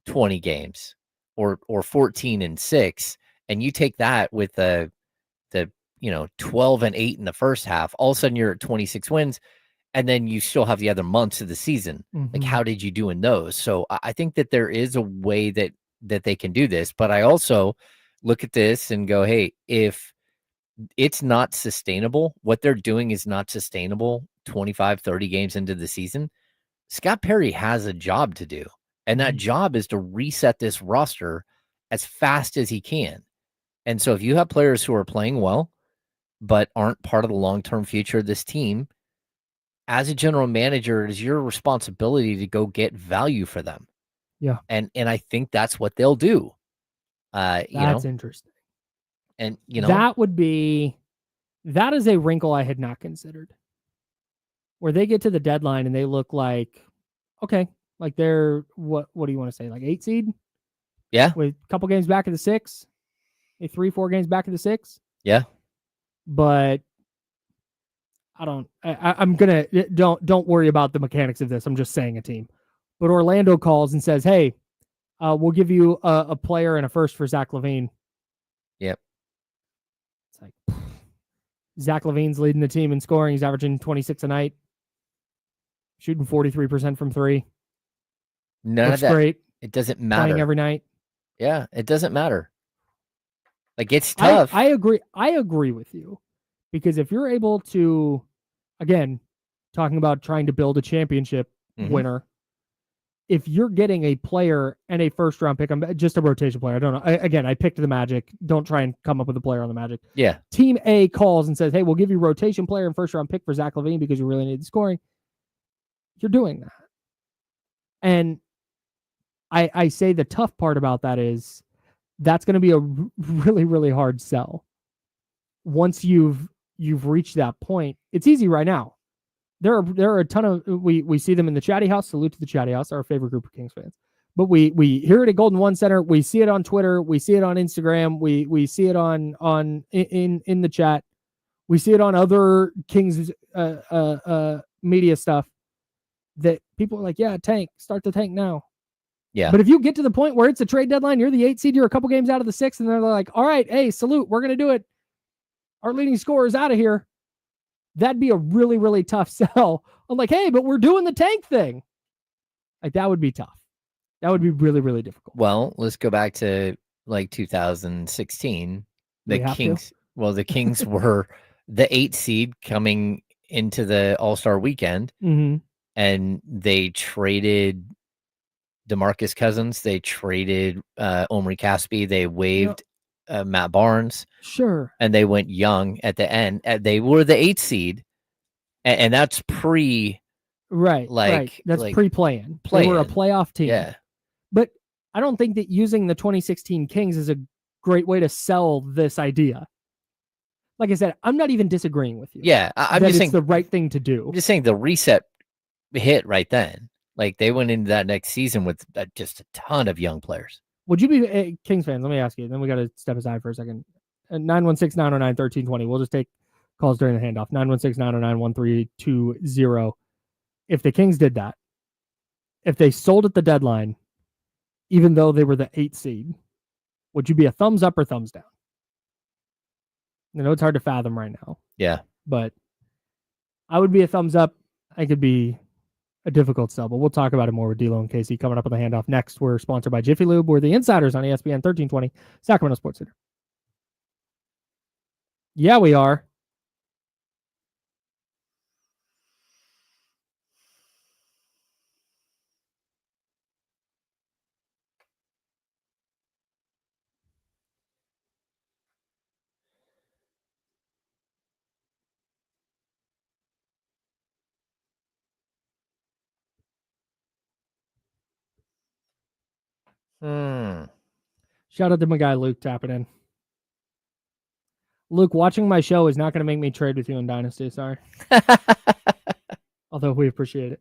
20 games or 14-6, and you take that with the 12-8 in the first half, all of a sudden you're at 26 wins. And then you still have the other months of the season. Like, how did you do in those? So I think that there is a way that they can do this. But I also look at this and go, hey, if it's not sustainable, what they're doing is not sustainable 25, 30 games into the season, Scott Perry has a job to do. And that job is to reset this roster as fast as he can. And so if you have players who are playing well, but aren't part of the long-term future of this team, as a general manager, it is your responsibility to go get value for them. Yeah. And I think that's what they'll do. That's interesting. And, that is a wrinkle I had not considered. Where they get to the deadline and they look like, okay, like they're, what do you want to say? Like 8 seed? Yeah. With a couple games back of the 6? 3-4 games back of the 6? Yeah. But I'm gonna don't worry about the mechanics of this. I'm just saying a team. But Orlando calls and says, hey, we'll give you a player and a first for Zach LaVine. Yep. It's like Zach LaVine's leading the team in scoring. He's averaging 26 a night, shooting 43% from 3. None of that. Great. It doesn't matter. Playing every night. Yeah, it doesn't matter. Like, it's tough. I agree. I agree with you. Because if you're able to, again, talking about trying to build a championship winner, if you're getting a player and a first round pick, I'm just a rotation player. I don't know. I picked the Magic. Don't try and come up with a player on the Magic. Yeah. Team A calls and says, hey, we'll give you rotation player and first round pick for Zach LaVine because you really need the scoring. You're doing that. And I say the tough part about that is that's going to be a really, really hard sell. Once you've reached that point, it's easy right now. There are a ton of we see them in the Chatty House. Salute to the Chatty House, our favorite group of Kings fans. But we hear it at Golden One Center. We see it on Twitter. We see it on Instagram. We see it on in the chat. We see it on other Kings media stuff. That people are like, yeah, tank, start the tank now. Yeah. But if you get to the point where it's a trade deadline, you're the 8 seed, you're a couple games out of the 6, and they're like, all right, hey, salute, we're gonna do it. Our leading scorer is out of here. That'd be a really, really tough sell. I'm like, hey, but we're doing the tank thing. Like, that would be tough. That would be really, really difficult. Well, let's go back to like 2016. The Kings, the Kings were the 8 seed coming into the All-Star weekend, and they traded DeMarcus Cousins. They traded Omri Caspi. They waived Matt Barnes. Sure. And they went young at the end. They were the 8 seed, and that's pre. Right. That's pre-playing. They were a playoff team. Yeah. But I don't think that using the 2016 Kings is a great way to sell this idea. Like I said, I'm not even disagreeing with you. Yeah, I'm just saying it's the right thing to do. I'm just saying the reset hit right then. Like, they went into that next season with just a ton of young players. Would you be Kings fans? Let me ask you. Then we got to step aside for a second. 916-909-1320. We'll just take calls during the handoff. 916-909-1320. If the Kings did that, if they sold at the deadline, even though they were the 8 seed, would you be a thumbs up or thumbs down? I know it's hard to fathom right now. Yeah. But I would be a thumbs up. I could be a difficult sell, but we'll talk about it more with D'Lo and Casey coming up on the handoff next. We're sponsored by Jiffy Lube. We're the Insiders on ESPN 1320, Sacramento Sports Center. Yeah, we are. Shout out to my guy Luke tapping in. Luke, watching my show is not going to make me trade with you in Dynasty. Sorry. Although we appreciate it.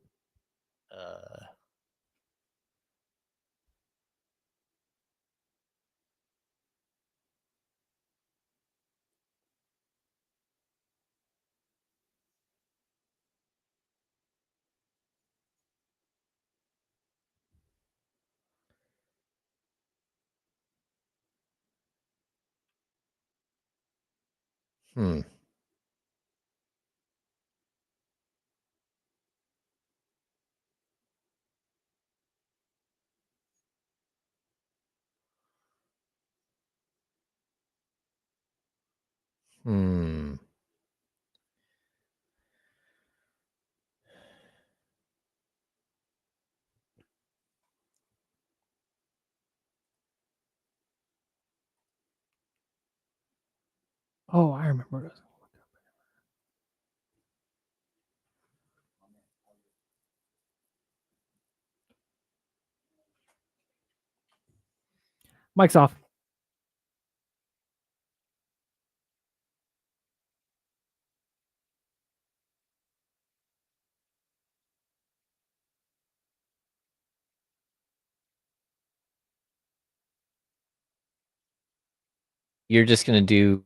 Oh, I remember this. Mic's off. You're just going to do.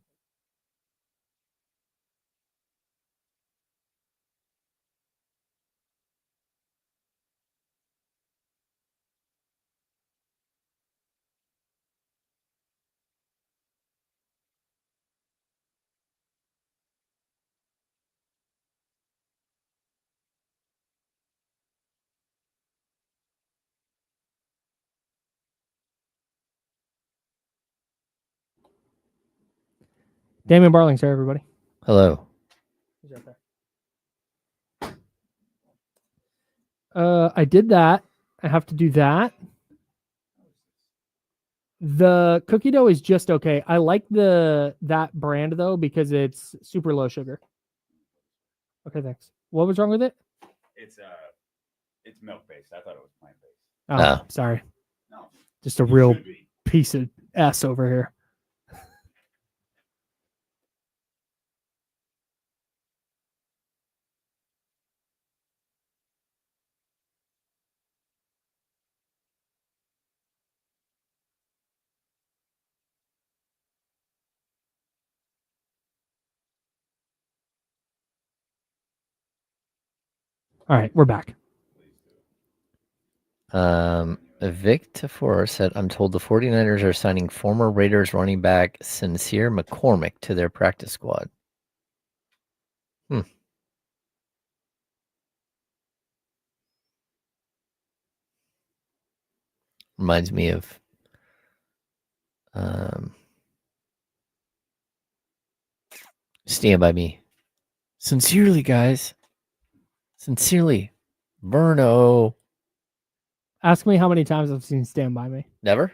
Damian Barling's here, everybody. Hello. He's right there. I did that. I have to do that. The cookie dough is just okay. I like that brand though because it's super low sugar. Okay, thanks. What was wrong with it? It's milk based. I thought it was plant based. Oh, No. sorry. No, Just a real piece of S over here. All right, we're back. Vic Tafora said, I'm told the 49ers are signing former Raiders running back Sincere McCormick to their practice squad. Reminds me of Stand By Me. Sincerely, guys. Sincerely. Verno. Ask me how many times I've seen Stand By Me. Never?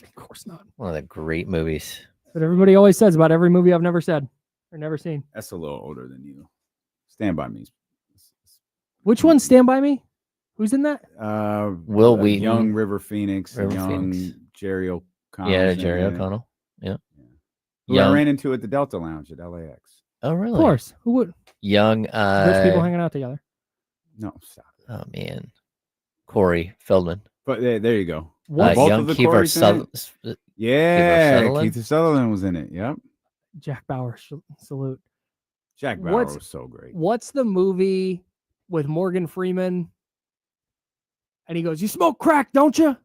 Of course not. One of the great movies. But everybody always says about every movie I've never said or never seen. that's a little older than you. Stand By Me. Which one's Stand By Me? Who's in that? Will Wheaton. Young River Phoenix, River young Phoenix. Jerry O'Connell. Yeah, Jerry O'Connell. Yeah. Who I ran into at the Delta Lounge at LAX. Oh, really? Of course. Who would? Young. Rich people hanging out together. No, stop it. Oh, man. Corey Feldman. But there you go. What? Both Young of the Kiefer Corys in it? Sutherland. Yeah, Sutherland? Keith Sutherland was in it. Yep. Jack Bauer salute. Jack Bauer What's- was so great. What's the movie with Morgan Freeman? And he goes, "You smoke crack, don't you?"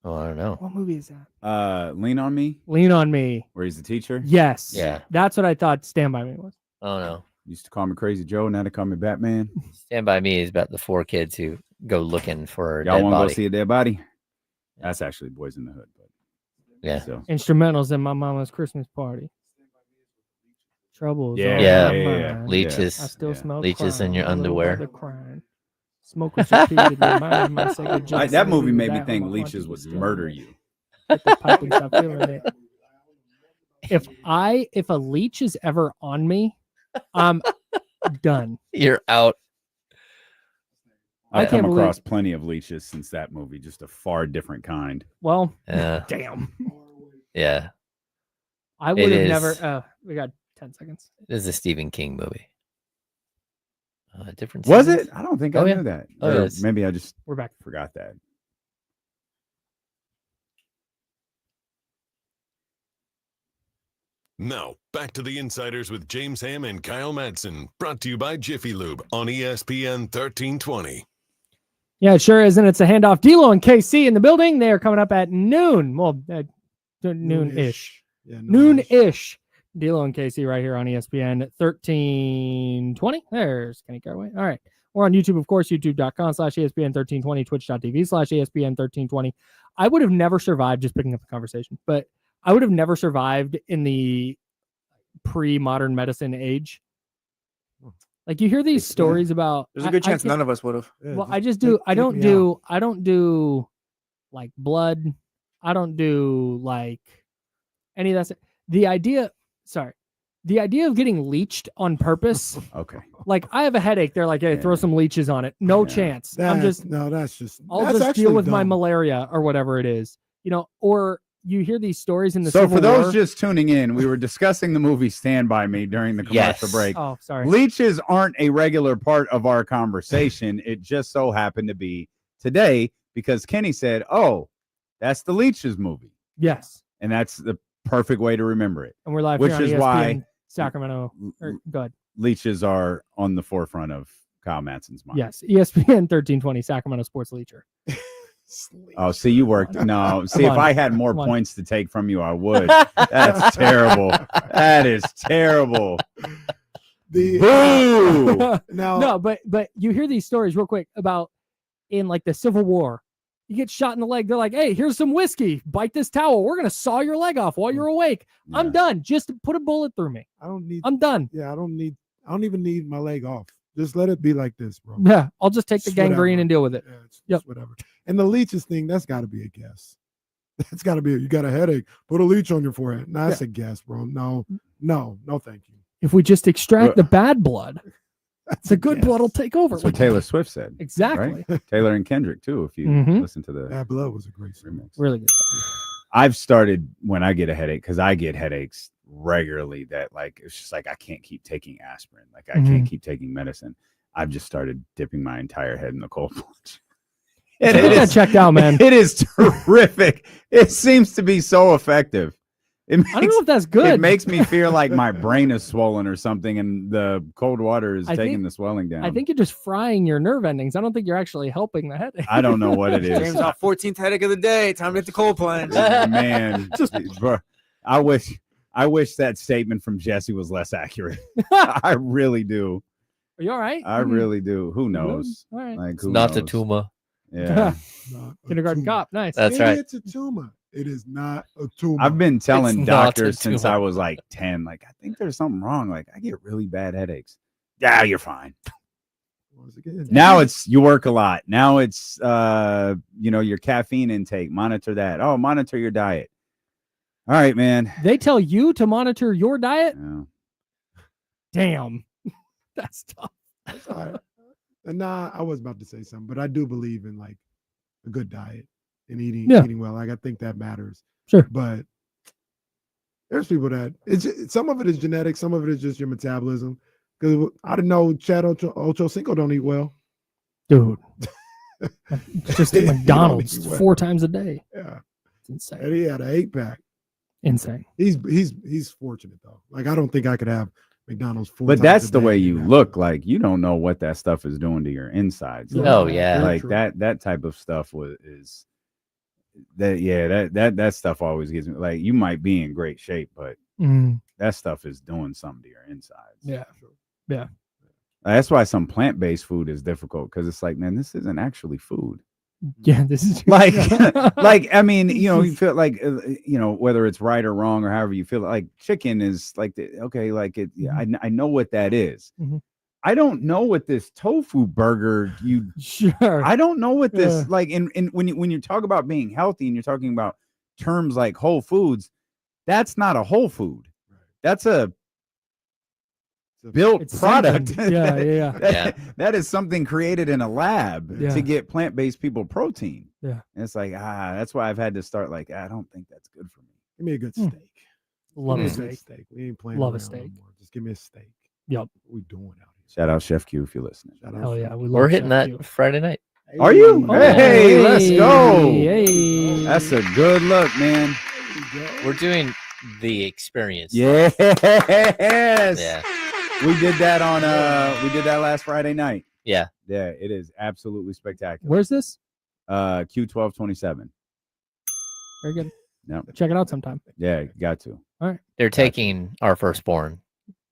Oh, I don't know. What movie is that? Lean on Me, Lean on Me. where he's the teacher. Yes. Yeah. That's what I thought Stand By Me was. Oh, no. Used to call me Crazy Joe, now they call me Batman. Stand By Me is about the 4 kids who go looking for a Y'all dead want to go body. see a dead body? That's actually Boys in the Hood. But Yeah. so. Instrumentals in my mama's Christmas party. Troubles. Yeah, on yeah, my yeah, yeah. mind. Leeches. I still Yeah. smell Leeches in crime your all over underwear. the crime. Smokers repeatedly mind my second That movie Johnson, made me that think one leeches wanted would to murder steal you. Hit the pipe and stop feeling it. If a leech is ever on me, I'm done. You're out. I I've can't come believe- across plenty of leeches since that movie, just a far different kind. Well, Yeah. damn. Yeah. I It would have is. never. We got 10 seconds. This is a Stephen King movie. Different Was seasons? it? I don't think Oh, I yeah. knew that. Oh, Or yes. maybe I just We're back. forgot that. Now, back to the Insiders with James Ham and Kyle Madsen, brought to you by Jiffy Lube on ESPN 1320. Yeah, it sure is. And it's a handoff. D'Lo and KC in the building. They are coming up at noon. Well, noon-ish. Yeah, Noon-ish. D'Lo and KC right here on ESPN 1320. There's Kenny Carway. All right. We're on YouTube, of course, youtube.com/ESPN 1320, twitch.tv/ESPN 1320. I would have never survived just picking up the conversation, but I would have never survived in the pre-modern medicine age. Like you hear these stories about. There's a good chance I none of us would have. well, I just do. I don't do like blood. I don't do like any of that. The idea of getting leeched on purpose. Okay. Like I have a headache. They're like, hey, throw Yeah. some leeches on it. No Yeah. chance. That's I'll that's just actually deal with my dumb. malaria or whatever it is. Or you hear these stories in the So Civil for those War. just tuning in, we were discussing the movie Stand By Me during the commercial Yes. break. Oh, sorry. Leeches aren't a regular part of our conversation. It just so happened to be today because Kenny said, "Oh, that's the Leeches movie," Yes, and that's the perfect way to remember it. and we're live Which here on is ESPN why- Sacramento. Go ahead. Leeches are on the forefront of Kyle Madsen's mind. Yes, ESPN 1320 Sacramento Sports Leecher. Oh, see, you worked. No, see, if on. I had more Come on. points to take from you, I would. That's terrible. That is terrible. The Boo! now No, but you hear these stories real quick about in like the Civil War. You get shot in the leg. They're like, hey, here's some whiskey. Bite this towel. We're gonna saw your leg off while you're awake. I'm Yeah. done. Just put a bullet through me. I don't need. I'm done. Yeah, I don't even need my leg off. Just let it be like this, bro. Yeah, I'll just take the It's gangrene whatever. and deal with it. Yeah, it's Yep. whatever. And the leeches thing, that's got to be a guess. That's got to be. You got a headache. Put a leech on your forehead. Nah, that's a guess, bro. No, thank you. If we just extract the bad blood, That's the good blood will take over. That's what Taylor Swift said. Exactly. Right? Taylor and Kendrick too. If you Mhm. listen to the Bad blood was a great song. remix. Really good song. I've started when I get a headache, because I get headaches regularly, that like it's just like I can't keep taking aspirin. Like I can't keep taking medicine. I've just started dipping my entire head in the cold plunge. And it got checked out, man. It is terrific. It seems to be so effective. I don't know if that's good. It makes me feel like my brain is swollen or something, and the cold water is I taking think- the swelling down. I think you're just frying your nerve endings. I don't think you're actually helping the headache. I don't know what it is. James, our 14th headache of the day. Time to hit the cold plunge. Man, bro, I wish that statement from Jesse was less accurate. I really do. Are you all right? I really do. Who knows? All right. Like, It's who not knows? a tumor. Yeah. Not a Kindergarten tumor. cop. Nice. That's Maybe right. It's a tumor. It is not a tumor. I've been telling It's not a doctors since tumor. I was like 10, like, I think there's something wrong. Like, I get really bad headaches. Yeah, you're fine. Once again, Now it's you work a lot. Now it's your caffeine intake. Monitor that. Oh, monitor your diet. All right, man. They tell you to monitor your diet? Yeah. Damn. That's tough. That's all right. And nah, I was about to say something, but I do believe in like a good diet and eating well. Like I think that matters. Sure. But there's people that some of it is genetic, some of it is just your metabolism. Because I didn't know Chad Ochocinco don't eat well. Dude. Just at He don't McDonald's eat well. 4 times a day. Yeah, It's insane. and he had an 8-pack. Insane. He's fortunate though. Like I don't think I could have McDonald's 4 But times that's a the day way and you have look. to- Like, you don't know what that stuff is doing to your insides. Yeah. Oh, yeah. Very Like true. that type of stuff is that stuff always gets me. Like, you might be in great shape, but that stuff is doing something to your insides. Yeah. Yeah. That's why some plant-based food is difficult, because it's like, man, this isn't actually food. Yeah. This is Like, I mean, you feel like, whether it's right or wrong or however you feel, like chicken is like, okay, like it. Yeah, I know what that is. Mhm. I don't know what this tofu burger Sure. I don't know what this Yeah. like. In when you talk about being healthy and you're talking about terms like whole foods, that's not a whole food. That's a built It's product. something. Yeah. That is something created in a lab Yeah. to get plant-based people protein. Yeah. And it's like, that's why I've had to start like, I don't think that's good for me. Give me a good Hmm. steak. Love Give a me good steak. steak. We ain't playing Love a around no steak. more. Just give me a steak. Yep. What we doing out here? Shout out Chef Q if you're listening. Shout out Hell Chef yeah. We We're love hitting Chef that Q. Friday night. Are you? Oh, Hey, let's go. Hey. That's a good look, man. We're doing the experience. Yes. Yeah. We did that last Friday night. Yeah. Yeah, it is absolutely spectacular. Where's this? Q1227. Very good. Yep. Check it out sometime. Yeah, got to. They're taking our firstborn.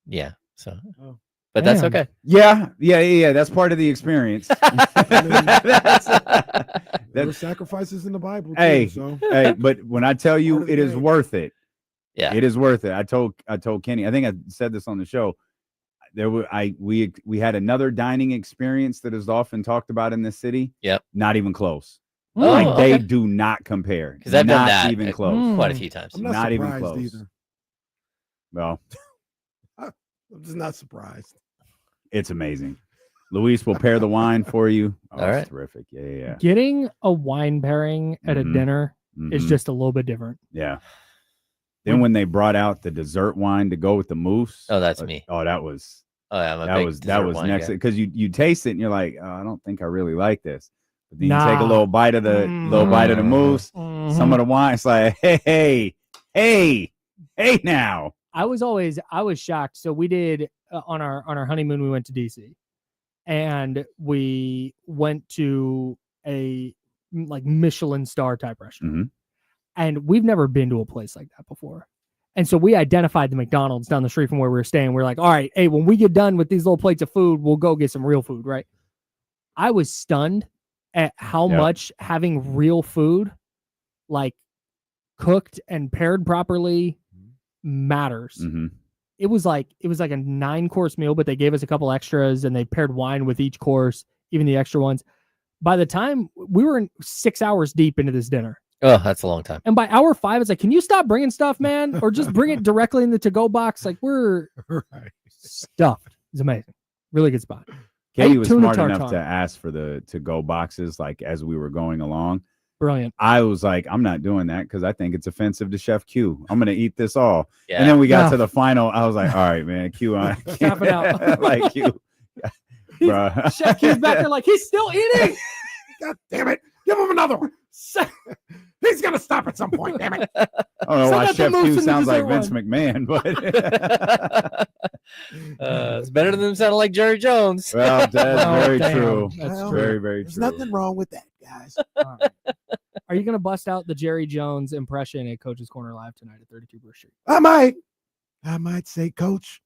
Yeah. So, Oh. but that's Damn. okay. Yeah. That's part of the experience. There were sacrifices in the Bible. Too, Hey. so Hey, but when I tell you Part of the it is game. worth it, Yeah. it is worth it. I told Kenny, I think I said this on the show. We had another dining experience that is often talked about in this city. Yep. Not even close. Oh, Like they okay. do not compare. Because I've done Not that even at close. quite a few times. I'm not, Not even surprised close. either. Well, I'm just not surprised. it's amazing. Luis will pair the wine for you. Oh, All it's right. terrific. Yeah. Getting a wine pairing at a Mhm. dinner is Mhm. just a little bit different. Yeah. Then when they brought out the dessert wine to go with the mousse. Oh, that's me. Oh, that was Oh, yeah. I'm a that big was dessert wine next guy. because you taste it and you're like, oh, I don't think I really like this. But then you take Nah. a little bite of the mousse, some of the wine. It's like, hey now. I was shocked. So we did on our honeymoon, we went to DC and we went to a like Michelin star type restaurant. Mhm. And we've never been to a place like that before. And so we identified the McDonald's down the street from where we were staying. We're like, all right, hey, when we get done with these little plates of food, we'll go get some real food, right? I was stunned at how Yep. much having real food, like cooked and paired properly, matters. Mhm. it was like a 9-course meal, but they gave us a couple extras and they paired wine with each course, even the extra ones. By the time we were 6 hours deep into this dinner. Oh, that's a long time. And by hour 5, it's like, can you stop bringing stuff, man? Or just bring it directly in the to-go box. Like, we're stuffed. It's amazing. Really good spot. Katie was smart enough to ask for the to-go boxes, like, as we were going along. Brilliant. I was like, I'm not doing that because I think it's offensive to Chef Q. I'm going to eat this all. Yeah. And then we got to the final. I was like, all right, man, Q. Tap it out. Like, Q. Bruh. Chef Q's back there like, he's still eating. God damn it. Give him another one. He's going to stop at some point, damn it. I don't know why Chef Q sounds like one. Vince McMahon, but it's better than them sounding like Jerry Jones. well, that's very damn. true. That's true. Very, very There's true. nothing wrong with that, guys. Right. Are you going to bust out the Jerry Jones impression at Coach's Corner Live tonight at 32 Bruce Street? I might say, Coach,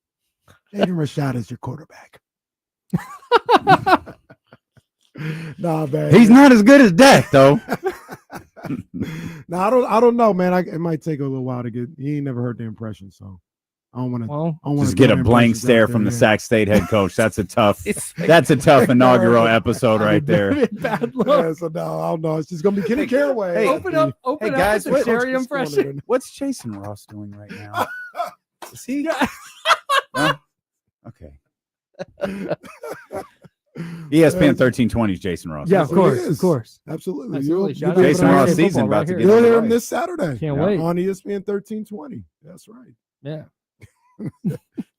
Jaden Rashad is your quarterback. Nah, man. He's not as good as Dak, though. No, I don't know, man. It might take a little while to get. He ain't never heard the impression, so I don't want to. Well, Just get a blank stare from the Sac State head coach. That's a tough inaugural episode right there. Bad look. Yeah, so no, I don't know. It's just gonna be Kenny Caraway. Hey, Open up guys, with the Jerry impression. What's Jason Ross doing right now? Is he? Okay. ESPN 1320 is Jason Ross. Yeah, of That's what he course, is. of course. Absolutely. Absolutely. Shout out You'll Jason hear Ross him- season about to get You'll hear him underway. this Saturday. Can't wait. On ESPN 1320. That's right. Yeah.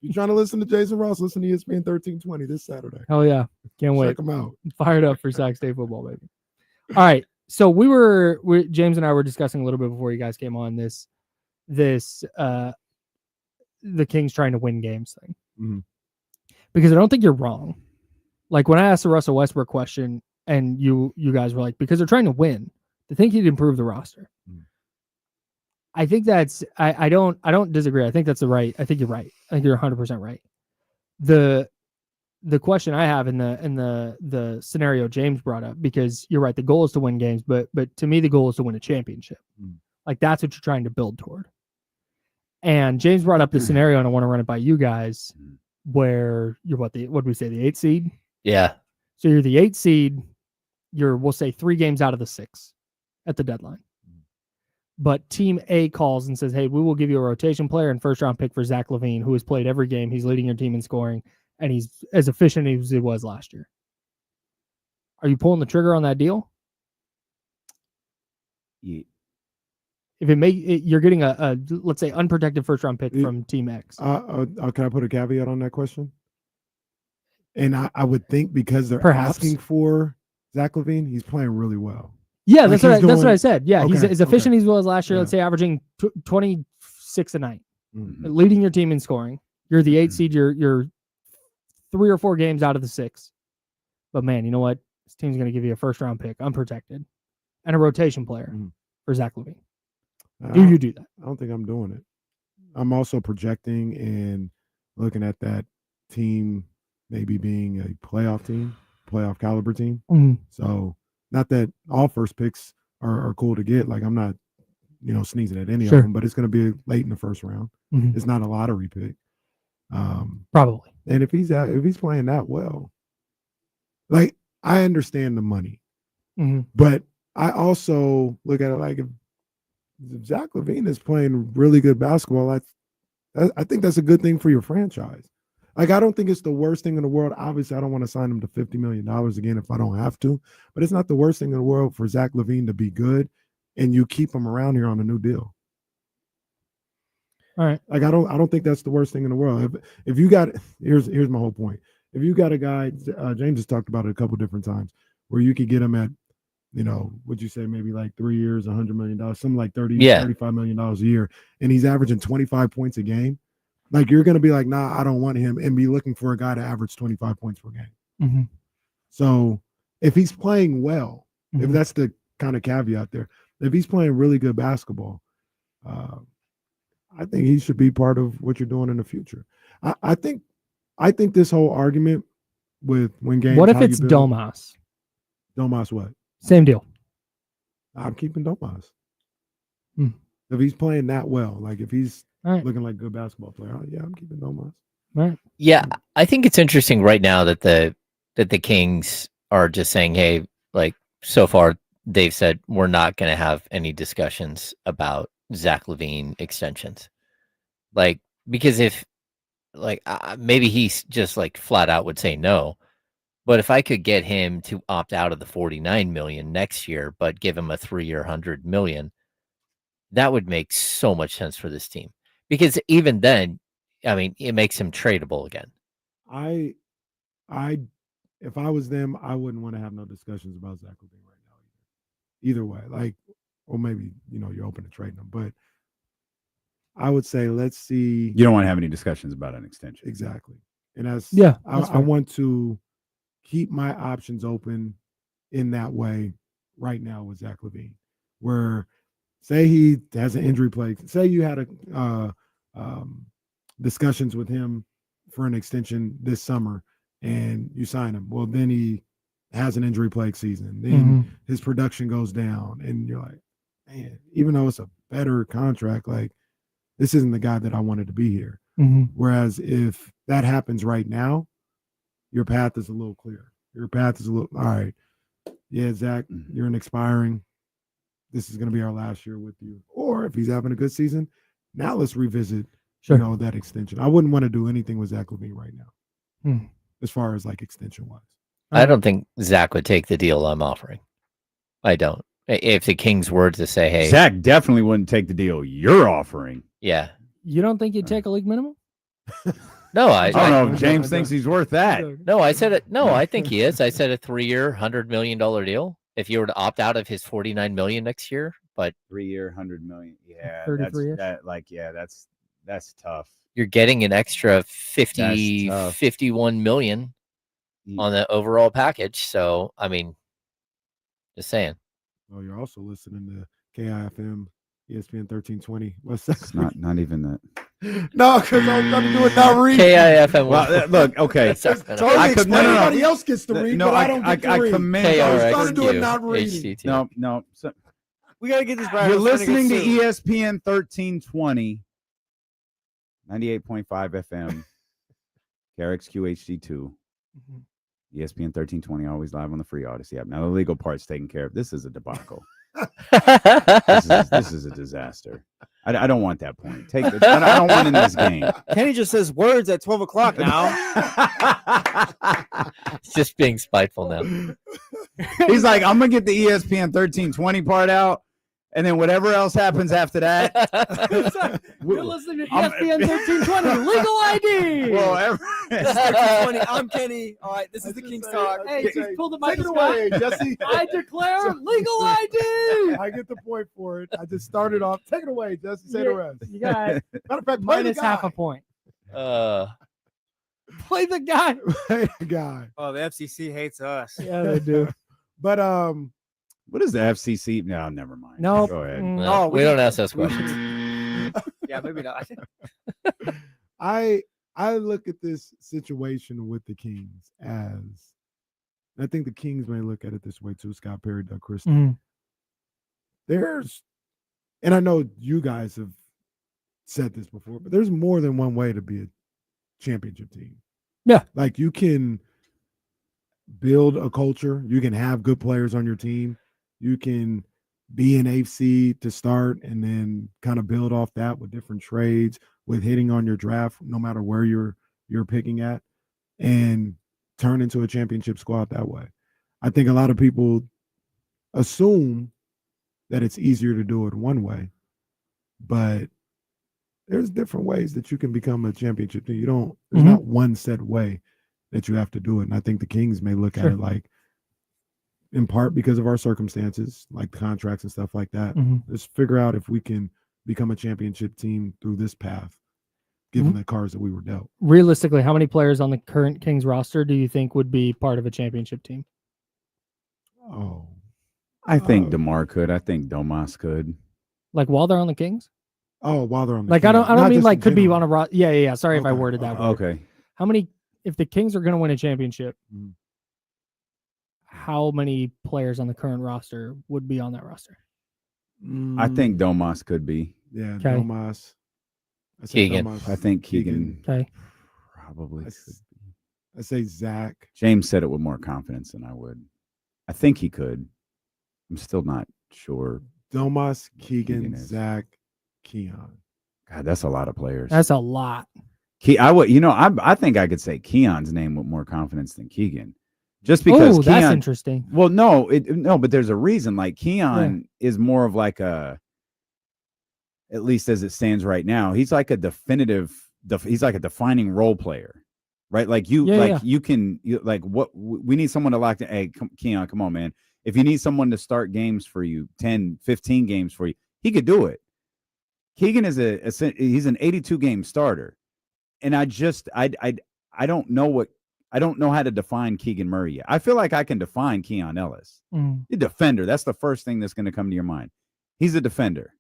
You're trying to listen to Jason Ross, listen to ESPN 1320 this Saturday. Hell yeah. Can't wait. Check him out. Fired up for Sac State football, baby. All right. So James and I were discussing a little bit before you guys came on this the Kings trying to win games thing. Mhm. Because I don't think you're wrong. Like when I asked the Russell Westbrook question and you guys were like, because they're trying to win, they think he'd improve the roster. Mhm. I think that's I don't disagree. I think that's I think you're right. I think you're 100% right. The question I have in the scenario James brought up, because you're right, the goal is to win games, but to me the goal is to win a championship. Like that's what you're trying to build toward. And James brought up the scenario, and I want to run it by you guys, where you're what did we say, the 8th seed? Yeah. So you're the 8th seed. We'll say 3 games out of the 6 at the deadline. But Team A calls and says, hey, we will give you a rotation player and first-round pick for Zach LaVine, who has played every game. He's leading your team in scoring, and he's as efficient as he was last year. Are you pulling the trigger on that deal? Yeah. If you're getting a let's say unprotected first-round pick from Team X. Can I put a caveat on that question? And I would think because they're Perhaps. asking for Zach LaVine, he's playing really well. Yeah, Like that's what I said. Yeah, he's Okay, as efficient okay. as he was last year. Yeah. Let's say averaging 26 a night, Mhm. leading your team in scoring. You're the 8th seed. You're 3 or 4 games out of the 6. But man, you know what? This team's going to give you a first-round pick, unprotected, and a rotation player Mhm. for Zach LaVine. I Do you do that? don't think I'm doing it. I'm also projecting and looking at that team maybe being a playoff team, playoff caliber team. Mhm. So not that all first picks are cool to get. Like I'm not, sneezing at any Sure. of them, but it's going to be late in the first round. Mhm. It's not a lottery pick. Probably. And if he's playing that well, like I understand the money, Mhm. but I also look at it like if Zach LaVine is playing really good basketball, I think that's a good thing for your franchise. Like, I don't think it's the worst thing in the world. Obviously, I don't want to sign him to $50 million again if I don't have to, but it's not the worst thing in the world for Zach LaVine to be good and you keep him around here on a new deal. All right. Like, I don't think that's the worst thing in the world. If you got, here's my whole point. If you got a guy, James has talked about it a couple different times, where you could get him at, would you say maybe like 3 years, $100 million, something like $35 million a year, and he's averaging 25 points a game. Like, you're going to be like, nah, I don't want him, and be looking for a guy to average 25 points per game. Mm-hmm. So if he's playing well, Mhm. if that's the kind of caveat there, if he's playing really good basketball, I think he should be part of what you're doing in the future. I think this whole argument with when games. What if it's Domas? Domas what? Same deal. I'm keeping Domas. Hmm. If he's playing that well, like if he's All right. looking like a good basketball player. Oh, yeah, I'm keeping Domas. All right. Yeah, I think it's interesting right now that the Kings are just saying, hey, like so far they've said we're not going to have any discussions about Zach LaVine extensions. Like because if like maybe he's just like flat out would say no, but if I could get him to opt out of the 49 million next year, but give him a 3-year 100 million, that would make so much sense for this team. Because even then, I mean, it makes him tradable again. I if I was them, I wouldn't want to have no discussions about Zach LaVine right now either way. Like, or maybe you're open to trading him, but I would say let's see. You don't want to have any discussions about an extension. Exactly, and that's I want to keep my options open in that way right now with Zach LaVine, where say he has an injury plague, say you had a discussions with him for an extension this summer and you sign him. Well, then he has an injury plague season. Then his production goes down. And you're like, man, even though it's a better contract, like this isn't the guy that I wanted to be here. Whereas if that happens right now, your path is a little clearer. Your path is a little, all right. Yeah, Zach, you're an expiring. This is going to be our last year with you. Or if he's having a good season, now let's revisit, that extension. I wouldn't want to do anything with Zach LaVine right now, as far as like extension wise. I don't think Zach would take the deal I'm offering. I don't. If the Kings were to say, hey, Zach definitely wouldn't take the deal you're offering. Yeah. You don't think you'd take a league minimum? No, I don't know if James thinks he's worth that. No, I said it. No, I think he is. I said a 3-year, $100 million deal. If you were to opt out of his $49 million next year, but 3-year, $100 million. Yeah, that's tough. You're getting an extra 51 million on the overall package. So, I mean, just saying. Oh, you're also listening to KIFM, ESPN 1320. What's that? It's not even that. No, because I was going to do it not read. KIFM. Well, look, okay. Everybody else gets to read, but I don't get to read. Commend. I was trying to do it not reading. No. So, we got to get this right. You're listening to ESPN 1320, 98.5 FM, KRXQ HD2. ESPN 1320, always live on the free Odyssey app. Now the legal part's taken care of. This is a debacle. This is a disaster. I don't want that point. Take it. I don't want in this game. Kenny just says words at 12 o'clock now. It's just being spiteful now. He's like, I'm gonna get the ESPN 1320 part out, and then whatever else happens after that. You're listening to ESPN 1320, legal ID. Well, 1320. I'm Kenny. All right, this is the King's Talk. Hey, just pull the mic away, Jesse. I declare legal ID. I get the point for it. I just started off. Take it away, Jesse. Say the rest. You got it. Matter of fact, minus half a point. Play the guy. Play the guy. Oh, the FCC hates us. Yeah, they do. But what is the FCC? No, never mind. No, go ahead. No, we don't ask those questions. Yeah, maybe not. I look at this situation with the Kings as, I think the Kings may look at it this way too. Scott Perry, Doug Christie. And I know you guys have said this before, but there's more than one way to be a championship team. Yeah, like you can build a culture. You can have good players on your team. You can be an AFC to start and then kind of build off that with different trades, with hitting on your draft, no matter where you're picking at, and turn into a championship squad that way. I think a lot of people assume that it's easier to do it one way, but there's different ways that you can become a championship team. There's not one set way that you have to do it. And I think the Kings may look at it like, in part because of our circumstances, like contracts and stuff like that. Just figure out if we can become a championship team through this path, given the cards that we were dealt. Realistically, how many players on the current Kings roster do you think would be part of a championship team? Oh, I think DeMar could. I think Domas could. Like while they're on the Kings? Oh, while they're on the Kings. I don't mean like could be on a roster. Yeah. Sorry if I worded that wrong. Okay. How many, if the Kings are going to win a championship, how many players on the current roster would be on that roster? I think Domas could be. Yeah, Domas. I say Keegan. Domas, I think Keegan Okay. probably I could. s- I say Zach. James said it with more confidence than I would. I think he could. I'm still not sure. Domas, What Keegan, Keegan is. Zach, Keon. God, that's a lot of players. That's a lot. I would, I think I could say Keon's name with more confidence than Keegan, just because Oh, that's Keon. interesting. Well, no, but there's a reason. Like Keon is more of like a, at least as it stands right now, he's like a he's like a defining role player, right? Like you, we need someone to lock the. Hey, Keon, come on, man. If you need someone to start games for you, 10, 15 games for you, he could do it. Keegan is he's an 82 game starter, and I don't know how to define Keegan Murray yet. I feel like I can define Keon Ellis. The defender. That's the first thing that's going to come to your mind. He's a defender.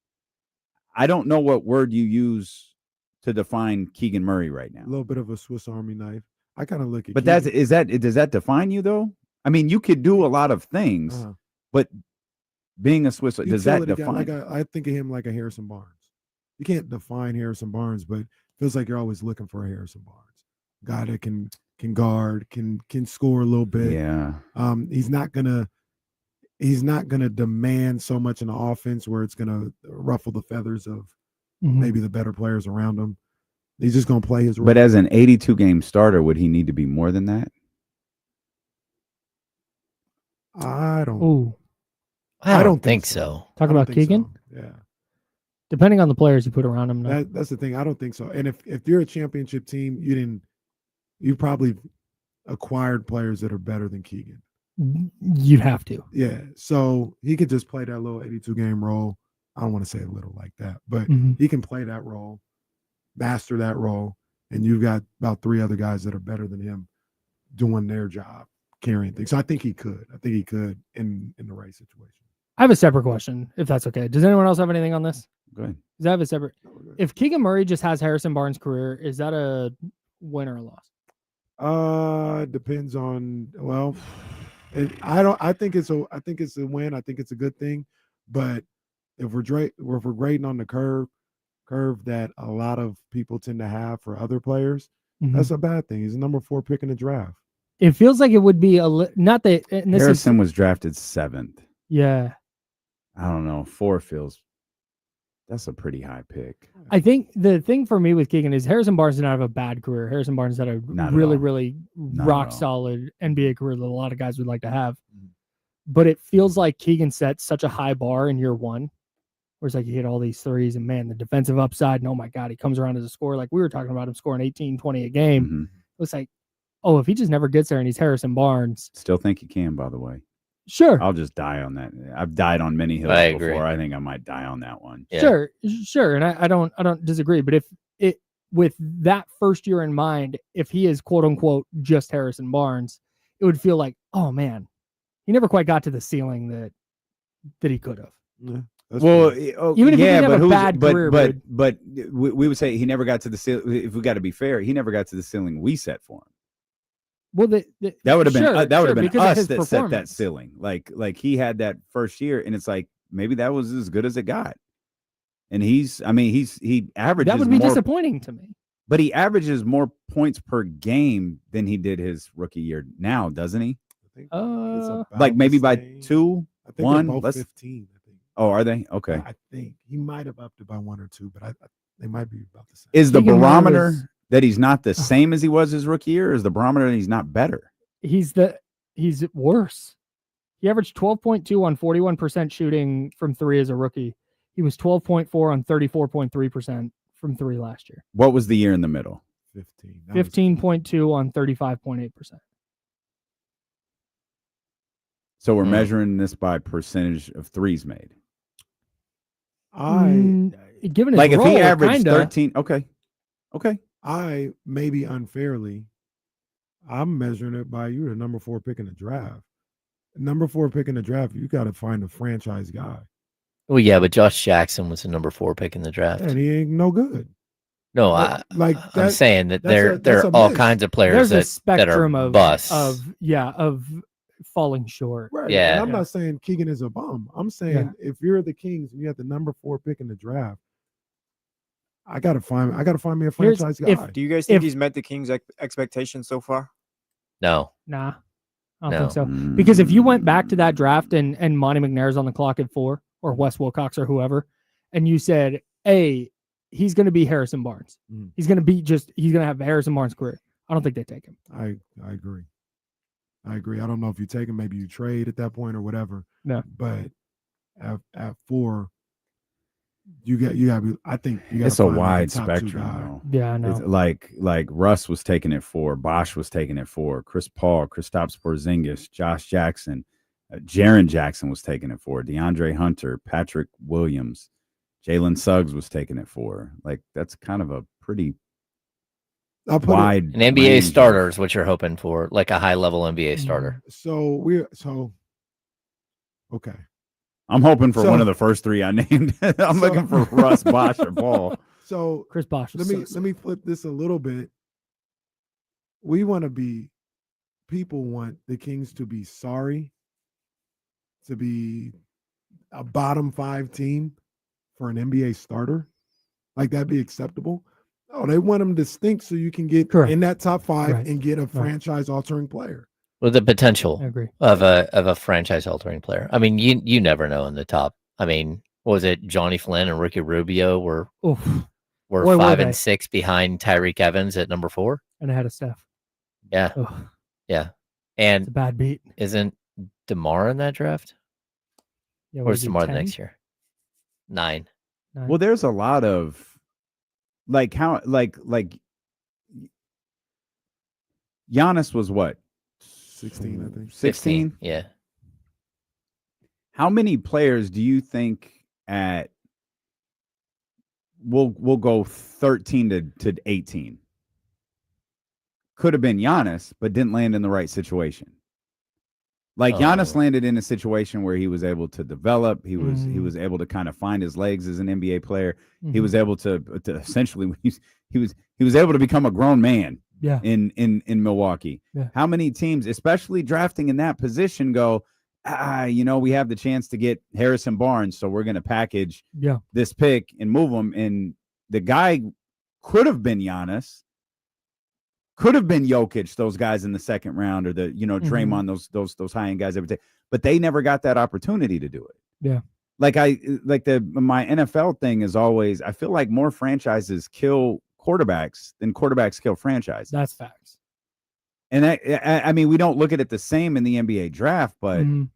I don't know what word you use to define Keegan Murray right now. A little bit of a Swiss Army knife. I kind of look at. But Keegan. does that define you though? I mean, you could do a lot of things, but being a Swiss, does that define? I think of him like a Harrison Barnes. You can't define Harrison Barnes, but it feels like you're always looking for a Harrison Barnes, guy that can guard, can score a little bit. Yeah. He's not gonna demand so much in the offense where it's gonna ruffle the feathers of maybe the better players around him. He's just gonna play his role. But as an 82 game starter, would he need to be more than that? I don't. Ooh, I don't think so. talk about Keegan. So. Yeah. Depending on the players you put around him. No. That's the thing. I don't think so. And if you're a championship team, you probably acquired players that are better than Keegan. You'd have to. Yeah. So he could just play that little 82 game role. I don't want to say a little like that, but he can play that role, master that role, and you've got about 3 other guys that are better than him doing their job, carrying things. So I think he could. I think he could in the right situation. I have a separate question, if that's okay. Does anyone else have anything on this? Go ahead. Does that have a separate? If Keegan Murray just has Harrison Barnes' career, is that a win or a loss? Depends on. Well, I think it's a win. I think it's a good thing, but if we're grading on the curve that a lot of people tend to have for other players, that's a bad thing. He's a number 4 pick in the draft. It feels like it would be not that Harrison was drafted 7th. Yeah. I don't know. 4 feels. That's a pretty high pick. I think the thing for me with Keegan is Harrison Barnes did not have a bad career. Harrison Barnes had a really rock solid NBA career that a lot of guys would like to have. But it feels like Keegan set such a high bar in year 1. Where it's like he hit all these threes and man, the defensive upside, and oh my God, he comes around as a scorer. Like we were talking about him scoring 18, 20 a game. It was like, oh, if he just never gets there and he's Harrison Barnes. Still think he can, by the way. Sure. I'll just die on that. I've died on many hills before. I think I might die on that one. Yeah. Sure. And I don't disagree. But if it with that first year in mind, if he is quote unquote just Harrison Barnes, it would feel like, oh man, he never quite got to the ceiling that he could have. Yeah. Well, even if he didn't have a bad career, but we would say he never got to the ceiling. If we got to be fair, he never got to the ceiling we set for him. Well, that would have been us that set that performance. ceiling. Like he had that first year, and it's like maybe that was as good as it got. And he averages. That would be disappointing to me. But he averages more points per game than he did his rookie year now, doesn't he? I think it's about Like maybe the by same. 2, I think 1. they're both 15. I think. Oh, are they? Okay. I think he might have upped it by 1 or 2, but they might be about the same. Is the Keegan barometer Murray that he's not the same as he was his rookie year, or is the barometer that he's not better? He's worse. He averaged 12.2 on 41% shooting from 3 as a rookie. He was 12.4 on 34.3% from 3 last year. What was the year in the middle? 15. 15.2 on 35.8%. So we're measuring this by percentage of threes made. Given his Like if role, he averaged kinda, 13, okay. I maybe unfairly, I'm measuring it by you're the number 4 pick in the draft. Number 4 pick in the draft, you got to find a franchise guy. Well, yeah, but Josh Jackson was the number 4 pick in the draft. And he ain't no good. No, I'm saying that that's there a are all miss. kinds of players there's a spectrum that are of busts. of falling short. Right. Yeah. And I'm not saying Keegan is a bum. I'm saying if you're the Kings and you have the number 4 pick in the draft, I gotta find me a Here's- franchise if- guy. Do you guys think If- he's met the Kings' expectations so far? No. Nah, I don't No. think so. Because if you went back to that draft and Monty McNair's on the clock at 4, or Wes Wilcox or whoever, and you said, hey, he's going to be Harrison Barnes. Mhm. He's going to have Harrison Barnes' career. I don't think they take him. I agree. I don't know if you take him, maybe you trade at that point or whatever. No. But at 4, you got to be. I think you got. It's a wide spectrum, though. Yeah, I know. It's like Russ was taking it 4, Bosch was taking it 4, Chris Paul, Kristaps Porzingis, Josh Jackson, Jaren Jackson was taking it 4, DeAndre Hunter, Patrick Williams, Jalen Suggs was taking it 4. Like, that's kind of a pretty wide An NBA range starter is what you're hoping for, like a high level NBA starter. So okay. I'm hoping for So- one of the first 3 I named. I'm looking for Russ, Bosch, or Paul. So Chris Bosh. let me flip this a little bit. People want the Kings to be sorry, to be a bottom 5 team for an NBA starter. Like, that'd be acceptable. No, they want them to stink so you can get Correct. in that top 5 Right. and get a franchise altering player. With the potential I agree. of a franchise altering player. I mean, you never know in the top. I mean, what was it Johnny Flynn and Ricky Rubio were Oof. 5 were and they? 6 behind Tyreek Evans at number 4? And ahead of Steph. Yeah. Ugh, Yeah. it's a And bad beat. isn't DeMar in that draft? Yeah, Or what is is he, DeMar 10? next year? 9. Well, there's a lot of like Giannis was what? 16, I think. 16? 15. Yeah. How many players do you think at we'll go 13 to 18 could have been Giannis, but didn't land in the right situation? Like, Giannis Oh. landed in a situation where he was able to develop. He Mm. was able to kind of find his legs as an NBA player. He Mhm. was able to essentially he was able to become a grown man Yeah. in Milwaukee. Yeah. How many teams, especially drafting in that position, go, we have the chance to get Harrison Barnes, so we're going to package Yeah. this pick and move him. And the guy could have been Giannis, could have been Jokic, those guys in the second round, or the Draymond, those high end guys every day, but they never got that opportunity to do it. Yeah. Like my NFL thing is always, I feel like more franchises kill quarterbacks than quarterbacks kill franchises. That's facts. And I mean, we don't look at it the same in the NBA draft, but Mhm.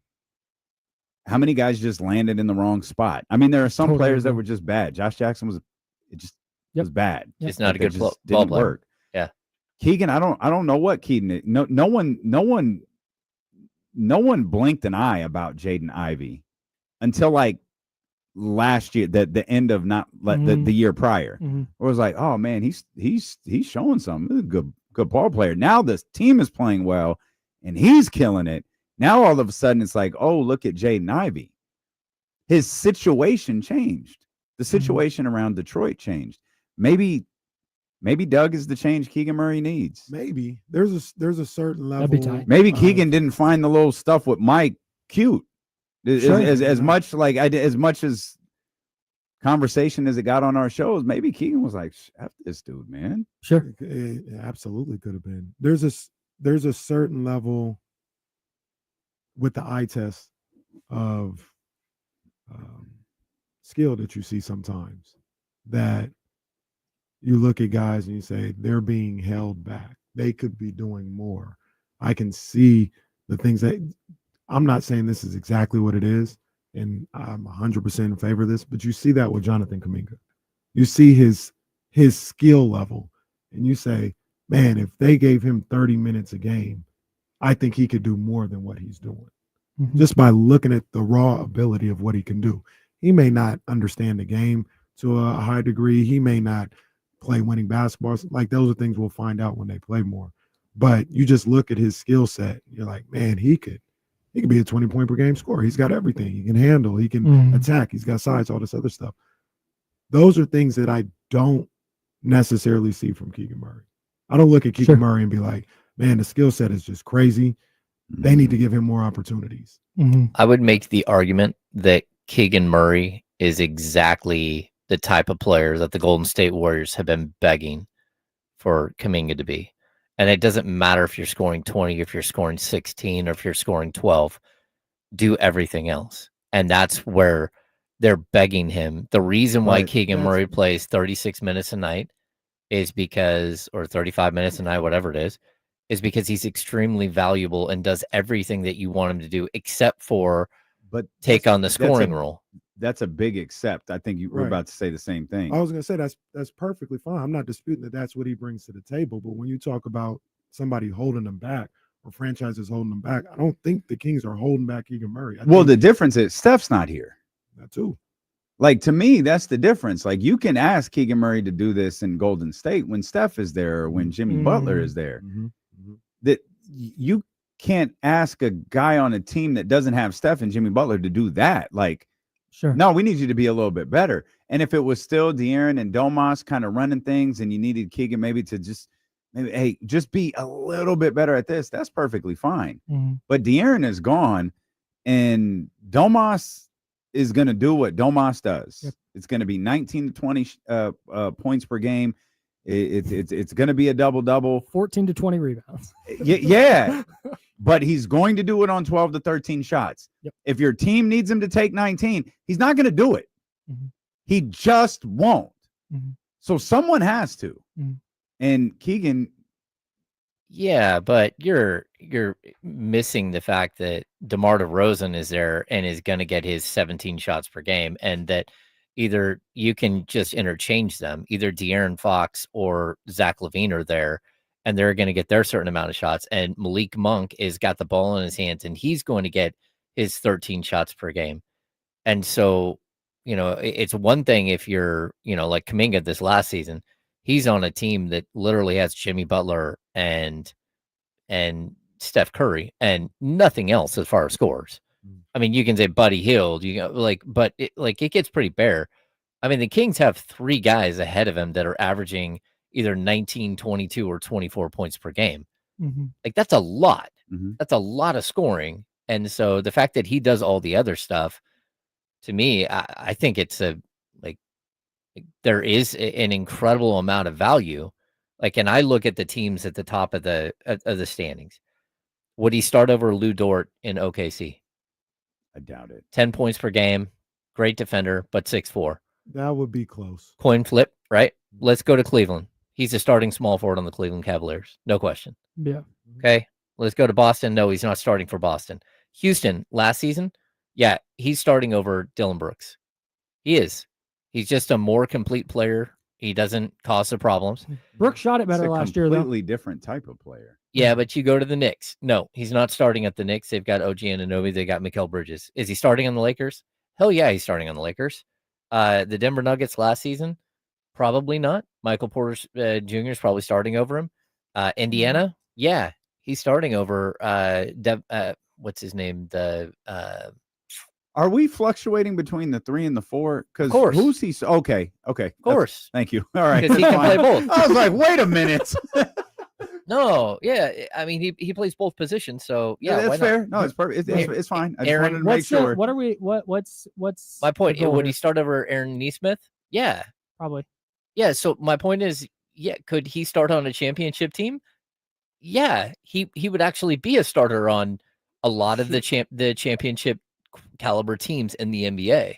how many guys just landed in the wrong spot? I mean, there are some Totally players that agree. were just bad. Josh Jackson was Yep. bad. Yep. Just not a Like, good it just ball didn't player. work. Yeah. Keegan, I don't know what Keaton is. No one blinked an eye about Jaden Ivey until like last year, the end of the year prior. Mhm. It was like, oh man, he's showing something. He's a good ball player. Now this team is playing well and he's killing it. Now all of a sudden it's like, oh, look at Jaden Ivey. His situation changed. The situation around Detroit changed. Maybe Doug is the change Keegan Murray needs. Maybe there's a certain level. That'd be tight. Maybe of- Keegan didn't find the little stuff with Mike cute. Sure. As much like I did, as much as conversation as it got on our shows, maybe Keegan was like, F this dude, man. Sure. It absolutely could have been. There's a certain level with the eye test of skill that you see sometimes, that you look at guys and you say they're being held back. They could be doing more. I can see the things that I'm not saying this is exactly what it is, and I'm 100% in favor of this, but you see that with Jonathan Kuminga. You see his skill level, and you say, man, if they gave him 30 minutes a game, I think he could do more than what he's doing. Mhm. Just by looking at the raw ability of what he can do. He may not understand the game to a high degree. He may not play winning basketball. Like, those are things we'll find out when they play more. But you just look at his skill set. You're like, man, he could be a 20-point per game scorer. He's got everything. He can handle. He can Mhm. attack. He's got size, all this other stuff. Those are things that I don't necessarily see from Keegan Murray. I don't look at Keegan Sure. Murray and be like, man, the skill set is just crazy. They need to give him more opportunities. Mhm. I would make the argument that Keegan Murray is exactly the type of player that the Golden State Warriors have been begging for Kuminga to be. And it doesn't matter if you're scoring 20, if you're scoring 16, or if you're scoring 12. Do everything else. And that's where they're begging him. The reason why Keegan Murray plays 36 minutes a night is because, or 35 minutes a night, whatever it is because he's extremely valuable and does everything that you want him to do, except for take on the scoring role. That's a big except. I think you were about to say the same thing. I was going to say that's perfectly fine. I'm not disputing that that's what he brings to the table. But when you talk about somebody holding them back or franchises holding them back, I don't think the Kings are holding back Keegan Murray. Well, the difference is Steph's not here. That too. Like, to me, that's the difference. Like, you can ask Keegan Murray to do this in Golden State when Steph is there or when Jimmy Butler is there. That you can't ask a guy on a team that doesn't have Steph and Jimmy Butler to do that. Like, sure. No, we need you to be a little bit better. And if it was still De'Aaron and Domas kind of running things and you needed Keegan maybe to just be a little bit better at this, that's perfectly fine. But De'Aaron is gone and Domas is going to do what Domas does. Yep. It's going to be 19 to 20 points per game. It's going to be a double-double. 14 to 20 rebounds. Yeah. But he's going to do it on 12 to 13 shots. Yep. If your team needs him to take 19, he's not going to do it. He just won't. So someone has to. And Keegan. Yeah, but you're missing the fact that DeMar DeRozan is there and is going to get his 17 shots per game, and that either you can just interchange them. Either De'Aaron Fox or Zach LaVine are there, and they're going to get their certain amount of shots. And Malik Monk is got the ball in his hands, and he's going to get his 13 shots per game. And so, it's one thing if you're, like Kuminga this last season, he's on a team that literally has Jimmy Butler and Steph Curry and nothing else as far as scores. I mean, you can say Buddy Hield, but it gets pretty bare. I mean, the Kings have 3 guys ahead of him that are averaging either 19, 22, or 24 points per game. Like, that's a lot. That's a lot of scoring. And so the fact that he does all the other stuff, to me, I think it's there is an incredible amount of value. Like, and I look at the teams at the top of the standings. Would he start over Lou Dort in OKC? I doubt it. 10 points per game, great defender, but 6'4". That would be close. Coin flip, right? Let's go to Cleveland. He's a starting small forward on the Cleveland Cavaliers. No question. Yeah. Okay. Let's go to Boston. No, he's not starting for Boston. Houston, last season, yeah, he's starting over Dylan Brooks. He is. He's just a more complete player. He doesn't cause the problems. Brooks shot it better last year, though. Completely different type of player. Yeah, but you go to the Knicks. No, he's not starting at the Knicks. They've got OG Anunoby. They got Mikal Bridges. Is he starting on the Lakers? Hell yeah, he's starting on the Lakers. The Denver Nuggets last season, probably not. Michael Porter Jr. is probably starting over him. Indiana, yeah, he's starting over what's his name? Are we fluctuating between the 3 and the 4? Because who's he? Okay. Of course. Thank you. All right. Because he can play both. I was like, wait a minute. No, yeah. I mean, he plays both positions, so yeah, that's fair. No, it's perfect. It's fine. I just wanted to make sure. What are we? What's my point? Would he start over Aaron Nesmith? Yeah, probably. Yeah. So my point is, yeah, could he start on a championship team? Yeah, he would actually be a starter on a lot of the championship caliber teams in the NBA.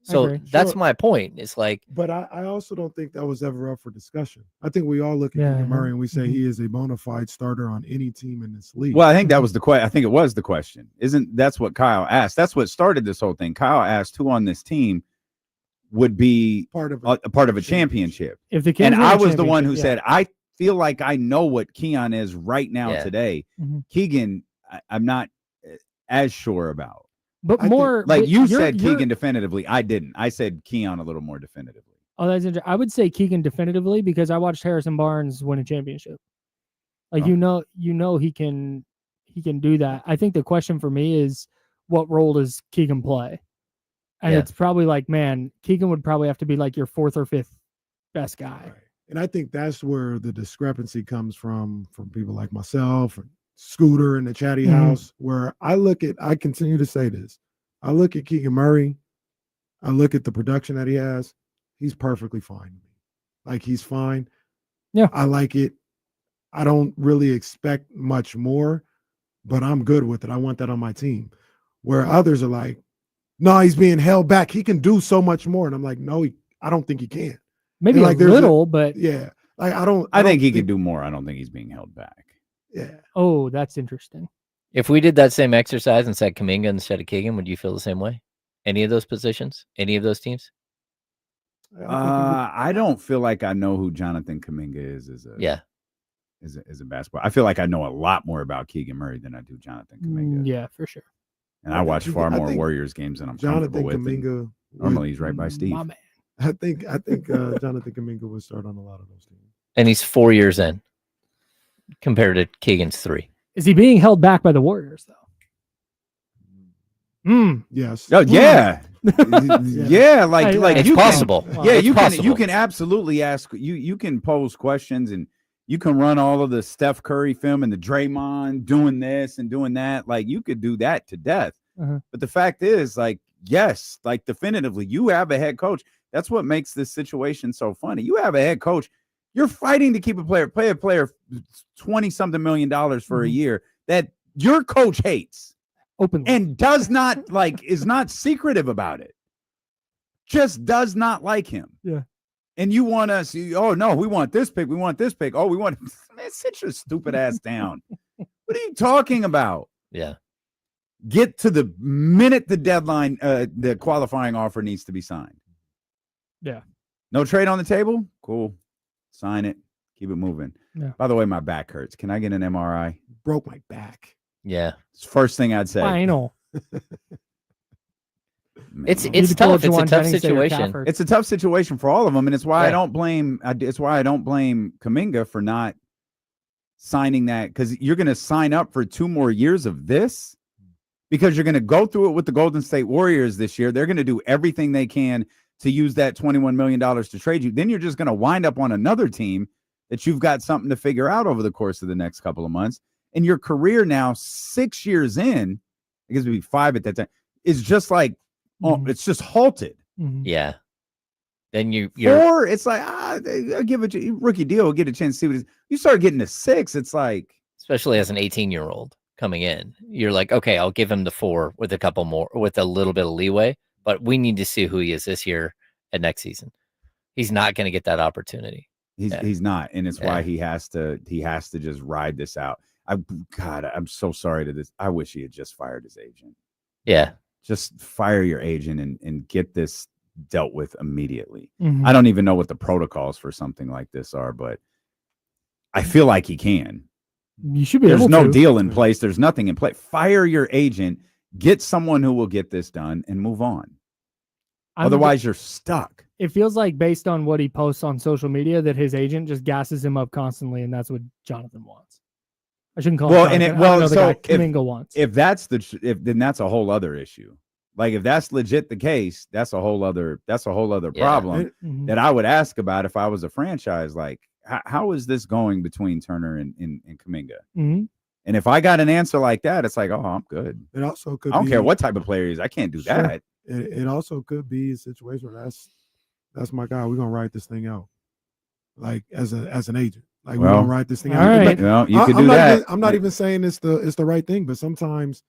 So that's my point. It's like, but I also don't think that was ever up for discussion. I think we all look at Keegan Murray and we say he is a bona fide starter on any team in this league. Well, I think that was the question. I think it was the question. That's what Kyle asked. That's what started this whole thing. Kyle asked who on this team would be part of a championship. If the and I was the one who said, I feel like I know what Keon is right now today. Keegan, I'm not as sure about. But more like you said, Keegan definitively. I didn't. I said Keon a little more definitively. Oh, that's interesting. I would say Keegan definitively because I watched Harrison Barnes win a championship. Like he can do that. I think the question for me is what role does Keegan play? And it's probably like, man, Keegan would probably have to be like your 4th or 5th best guy. Right. And I think that's where the discrepancy comes from people like myself and Scooter in the chatty house, where I continue to say this. I look at Keegan Murray. I look at the production that he has. he's perfectly fine to me. Like, he's fine. Yeah. I like it. I don't really expect much more, but I'm good with it. I want that on my team. Where others are like, no, he's being held back. He can do so much more. And I'm like, no, I don't think he can. Maybe like, a little, but yeah. Like, I think he could do more. I don't think he's being held back. Yeah. Oh, that's interesting. If we did that same exercise and said Kuminga instead of Keegan, would you feel the same way? Any of those positions? Any of those teams? I don't feel like I know who Jonathan Kuminga is as a basketball. I feel like I know a lot more about Keegan Murray than I do Jonathan Kuminga. Yeah, for sure. And I watch far more Warriors games than I'm comfortable with. Kuminga. Normally he's right by Steve. My man. I think Jonathan Kuminga would start on a lot of those teams. And he's 4 years in compared to Keegan's 3. Is he being held back by the Warriors, though? Yes. Oh yeah. Yeah, like It's you possible. Can, yeah, It's you possible. can absolutely ask you can pose questions and you can run all of the Steph Curry film and the Draymond doing this and doing that. Like, you could do that to death. But the fact is, like, yes, like, definitively, you have a head coach. That's what makes this situation so funny. You have a head coach. You're fighting to keep pay a player $20-something million for a year that your coach hates Openly. and does not is not secretive about it. Just does not like him. Yeah. And you want us, oh no, we want this pick. We want this pick. Oh, we want, man, sit your stupid ass down. What are you talking about? Yeah. Get to the minute the deadline, the qualifying offer needs to be signed. Yeah. No trade on the table? Cool. Sign it. Keep it moving. Yeah. By the way, my back hurts. Can I get an MRI? Broke my back. Yeah. It's the first thing I'd say. Final. Man. It's You tough. told It's a Juwan tough Jennings that your calf situation. hurts. It's a tough situation for all of them, and it's why I Yeah. don't blame. It's why I don't blame Kuminga for not signing that, because you're going to sign up for 2 more years of this, because you're going to go through it with the Golden State Warriors this year. They're going to do everything they can to use that $21 million to trade you. Then you're just going to wind up on another team that you've got something to figure out over the course of the next couple of months. And your career now, 6 years in, I guess it'd be 5 at that time, is just like, it's just halted. Yeah. Then you're 4, it's like, I'll give it a rookie deal, get a chance to see what it is. You start getting to 6, it's like, especially as an 18-year-old coming in, you're like, okay, I'll give him the 4 with a couple more, with a little bit of leeway, but we need to see who he is this year and next season. He's not going to get that opportunity. he's not, and it's why he has to just ride this out. I'm so sorry to this. I wish he had just fired his agent. Yeah. Just fire your agent and get this dealt with immediately. Mhm. I don't even know what the protocols for something like this are, but I feel like he can. You should be There's able no to. deal in place. There's nothing in place. Fire your agent. Get someone who will get this done and move on. Otherwise, you're stuck. It feels like, based on what he posts on social media, that his agent just gasses him up constantly, and that's what Jonathan wants. I shouldn't call Well, him and Jonathan. it- I don't well, know the so guy Kuminga wants. If then that's a whole other issue. Like, if that's legit the case, that's a whole other problem Mhm. that I would ask about if I was a franchise. Like, how is this going between Turner and Kuminga? Mhm. And if I got an answer like that, it's like, oh, I'm good. It also could I don't be, care what type of player he is. I can't do Sure. that. It also could be a situation where that's my guy. We're gonna write this thing out. Like, as an agent. Like, we're Well, gonna write this thing all out. right. Like, Well, you could I'm do not that. Even, I'm not even saying it's the right thing, but sometimes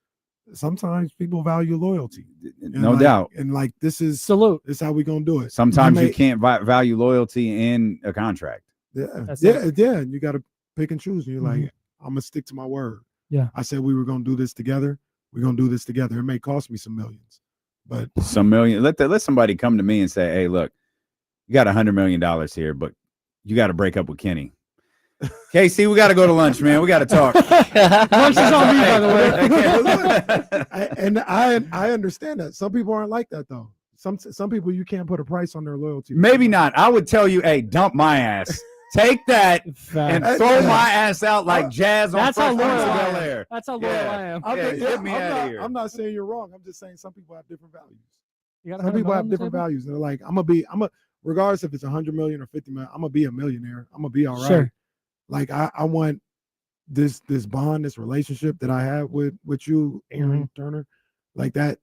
people value loyalty. And No like- doubt. And like, this is Salute. how we gonna do it. Sometimes you may- can't value loyalty in a contract. Yeah, That's yeah. You got to pick and choose. And you're like, Mhm. I'm gonna stick to my word. Yeah. I said we were gonna do this together. We're gonna do this together. It may cost me some millions, but Some million. Let somebody come to me and say, "Hey, look, you got $100 million here, but you got to break up with Kenny." Casey, we got to go to lunch, man. We got to talk. Lunch is on me, by the way. I understand that. Some people aren't like that though. Some people, you can't put a price on their loyalty. Maybe not. I would tell you, hey, dump my ass. Take that and Facts. throw my ass out like Jazz on That's how Fresh Prince loyal of I am. Bel-Air. That's how loyal Yeah. I am. Get me outta here. I'm not saying you're wrong. I'm just saying some people have different values. You got Some 100 people million have on the different table? values. They're like, regardless if it's 100 million or 50 million, I'm gonna be a millionaire. I'm gonna be all right. Sure. Like, I want this bond, this relationship that I have with you, Aaron Turner, like that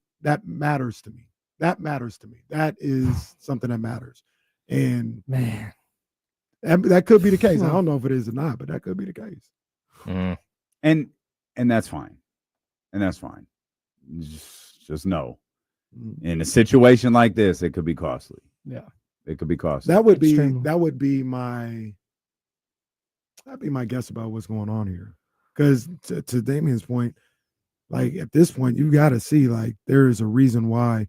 matters to me. That matters to me. That is something that matters. And Man. that could be the case. I don't know if it is or not, but that could be the case. Mm. And that's fine. And that's fine. Just know. In a situation like this, it could be costly. Yeah. It could be costly. That would be my guess about what's going on here. Because to Damien's point, like at this point, you got to see like there is a reason why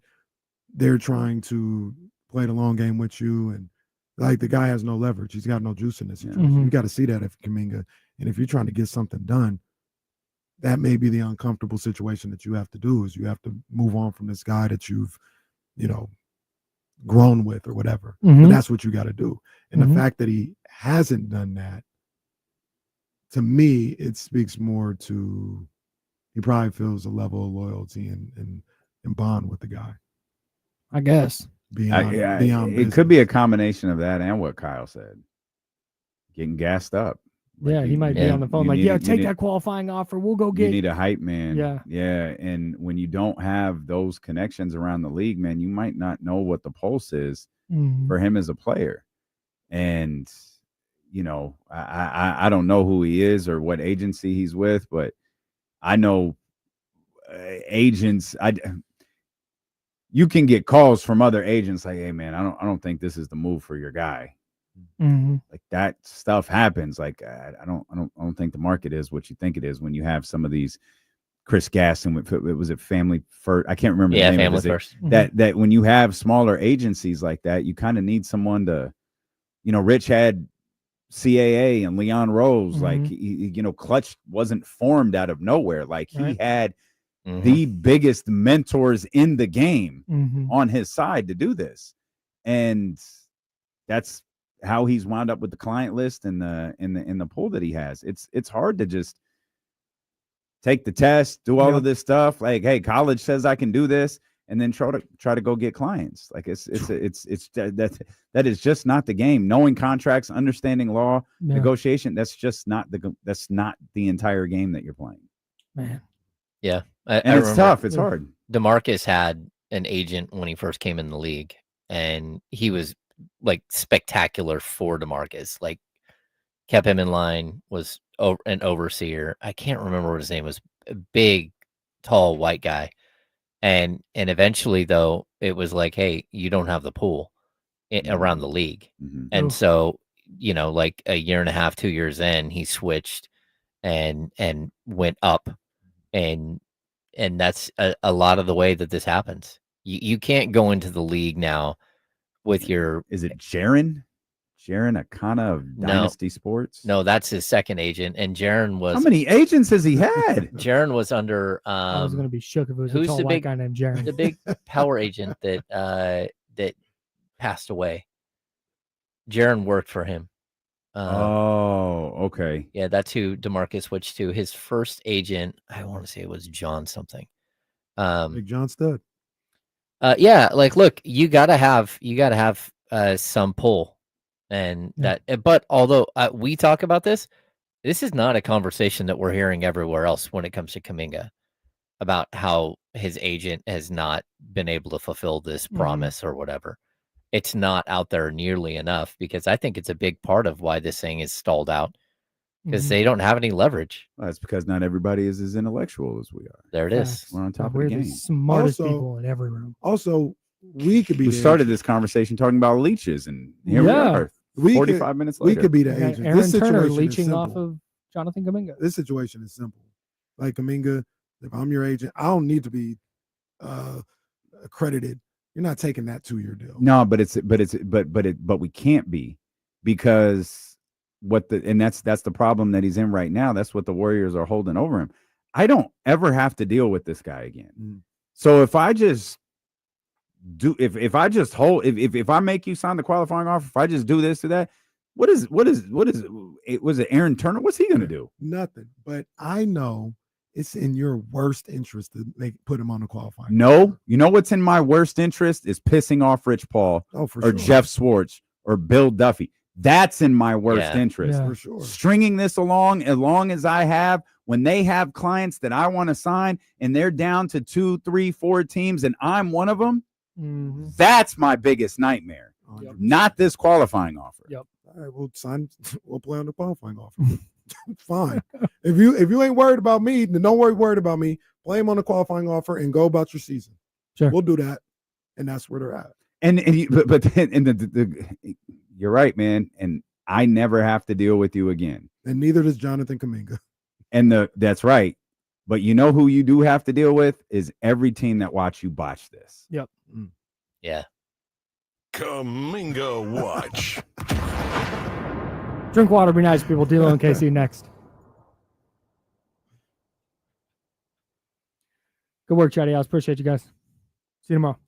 they're trying to play the long game with you, and like the guy has no leverage. He's got no juice in this situation. Mhm. You got to see that if Kuminga, and if you're trying to get something done, that may be the uncomfortable situation that you have to do. Is you have to move on from this guy that you've, grown with or whatever. Mhm. But that's what you got to do. And Mhm. the fact that he hasn't done that, to me, it speaks more to he probably feels a level of loyalty and bond with the guy. I guess. Beyond it business. could be a combination of that and what Kyle said. Getting gassed up. Like Yeah, he might be on the phone take that qualifying offer. We'll go You get. need a hype man. Yeah. Yeah. And when you don't have those connections around the league, man, you might not know what the pulse is Mhm. for him as a player. And, I don't know who he is or what agency he's with, but I know agents. You can get calls from other agents like, hey, man, I don't think this is the move for your guy. Mhm. Like that stuff happens. Like I don't think the market is what you think it is when you have some of these Chris Gaston with was it Family First? I can't remember. Yeah, the name Family of it. First. That when you have smaller agencies like that, you kind of need someone to, Rich had CAA and Leon Rose. Like Clutch wasn't formed out of nowhere. Like he had the biggest mentors in the game on his side to do this, and that's how he's wound up with the client list and the pool that he has. It's hard to just take the test, do all of this stuff. Like, hey, college says I can do this, and then try to go get clients. Like that is just not the game. Knowing contracts, understanding law, negotiation. That's just not the entire game that you're playing. Man. Yeah, and it's tough. It's hard. DeMarcus had an agent when he first came in the league, and he was like spectacular for DeMarcus. Like kept him in line, was an overseer. I can't remember what his name was. A big, tall, white guy. And eventually, though, it was like, hey, you don't have the pool around the league. And so, like a year and a half, 2 years in, he switched and went up. And that's a lot of the way that this happens. You can't go into the league now with your... Is it Jaron? Jaron Akana of Dynasty Sports? No, that's his second agent. And Jaron was... How many agents has he had? Jaron was under... I was going to be shook if it was a tall white guy named Jaron. The big power agent that passed away. Jaron worked for him. Okay. Yeah, that's who DeMarcus switched to. His first agent, I want to say it was John something. Big John Stud. Yeah, like look, you gotta have some pull, and but although we talk about this is not a conversation that we're hearing everywhere else when it comes to Kuminga about how his agent has not been able to fulfill this promise or whatever. It's not out there nearly enough, because I think it's a big part of why this thing is stalled out, because they don't have any leverage. Well, that's because not everybody is as intellectual as we are. There it is. We're on top We're of the game. the smartest people in every room. Also, we could be. We started this conversation talking about leaches, and here we are. 45 minutes later. We could be the agent. Aaron This Turner situation is leeching off simple. of Jonathan Kuminga. This situation is simple. Like Kuminga, if I'm your agent, I don't need to be accredited. You're not taking that 2-year deal. No, but we can't be, because that's the problem that he's in right now. That's what the Warriors are holding over him. I don't ever have to deal with this guy again. So if I just do, if I just hold, if I make you sign the qualifying offer, if I just do this to that, what is it? Was it Aaron Turner? What's he going to do? Nothing. But I know it's in your worst interest to put him on the qualifying. No, you know what's in my worst interest is pissing off Rich Paul or Jeff Swartz or Bill Duffy. That's in my worst interest. For sure. Stringing this along as long as I have, when they have clients that I want to sign and they're down to 2, 3, 4 teams and I'm one of them, that's my biggest nightmare. Yep. Not this qualifying offer. Yep. All right, we'll sign. We'll play on the qualifying offer. Fine. If you ain't worried about me, then don't worried about me. Play him on the qualifying offer and go about your season. Sure. We'll do that, and that's where they're at. But then, you're right, man. And I never have to deal with you again. And neither does Jonathan Kuminga. And that's right. But you know who you do have to deal with is every team that watch you botch this. Yep. Yeah. Kuminga Watch. Drink water, be nice, people. D'Lo and KC next. Good work, Chatty House. Appreciate you guys. See you tomorrow.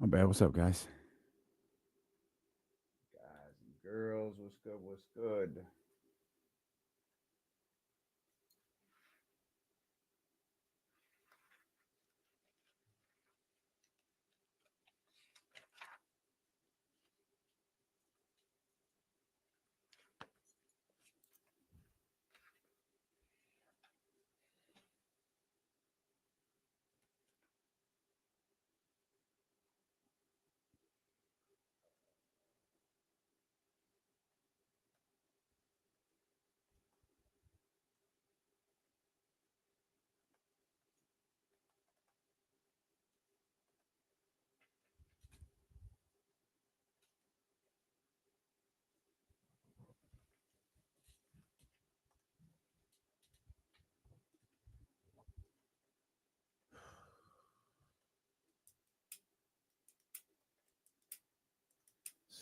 My bad. What's up, guys? Guys and girls, what's good? What's good?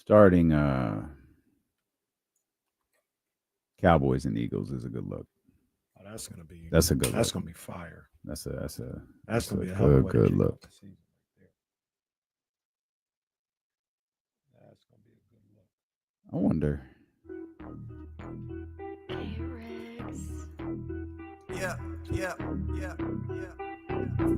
Starting Cowboys and Eagles is a good look. Oh, that's gonna be That's a good That's look. gonna be fire. That's That's a gonna be a hell of a way to good kick look. off the season right there. That's gonna be a good look. I wonder. Yeah.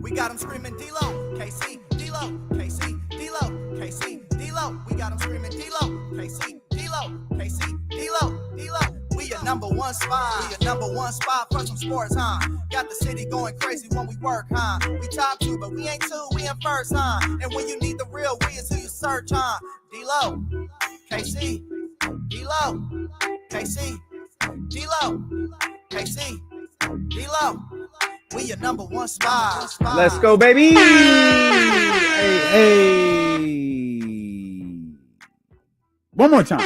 We got them screaming D-Lo, KC, D-Lo, KC, D-Lo, KC, D-Lo. We got them screaming D-Lo, KC, D-Lo, KC, D-Lo, D-Lo. We your number one spot. We your number one spot for some sports, huh? Got the city going crazy when we work, huh? We top 2, but we ain't 2, we in first, huh? And when you need the real, we is who you search, huh? D-Lo, KC, D-Lo, KC, D-Lo, KC, D-Lo. We your number one spot. Let's go, baby. Hey. One more time.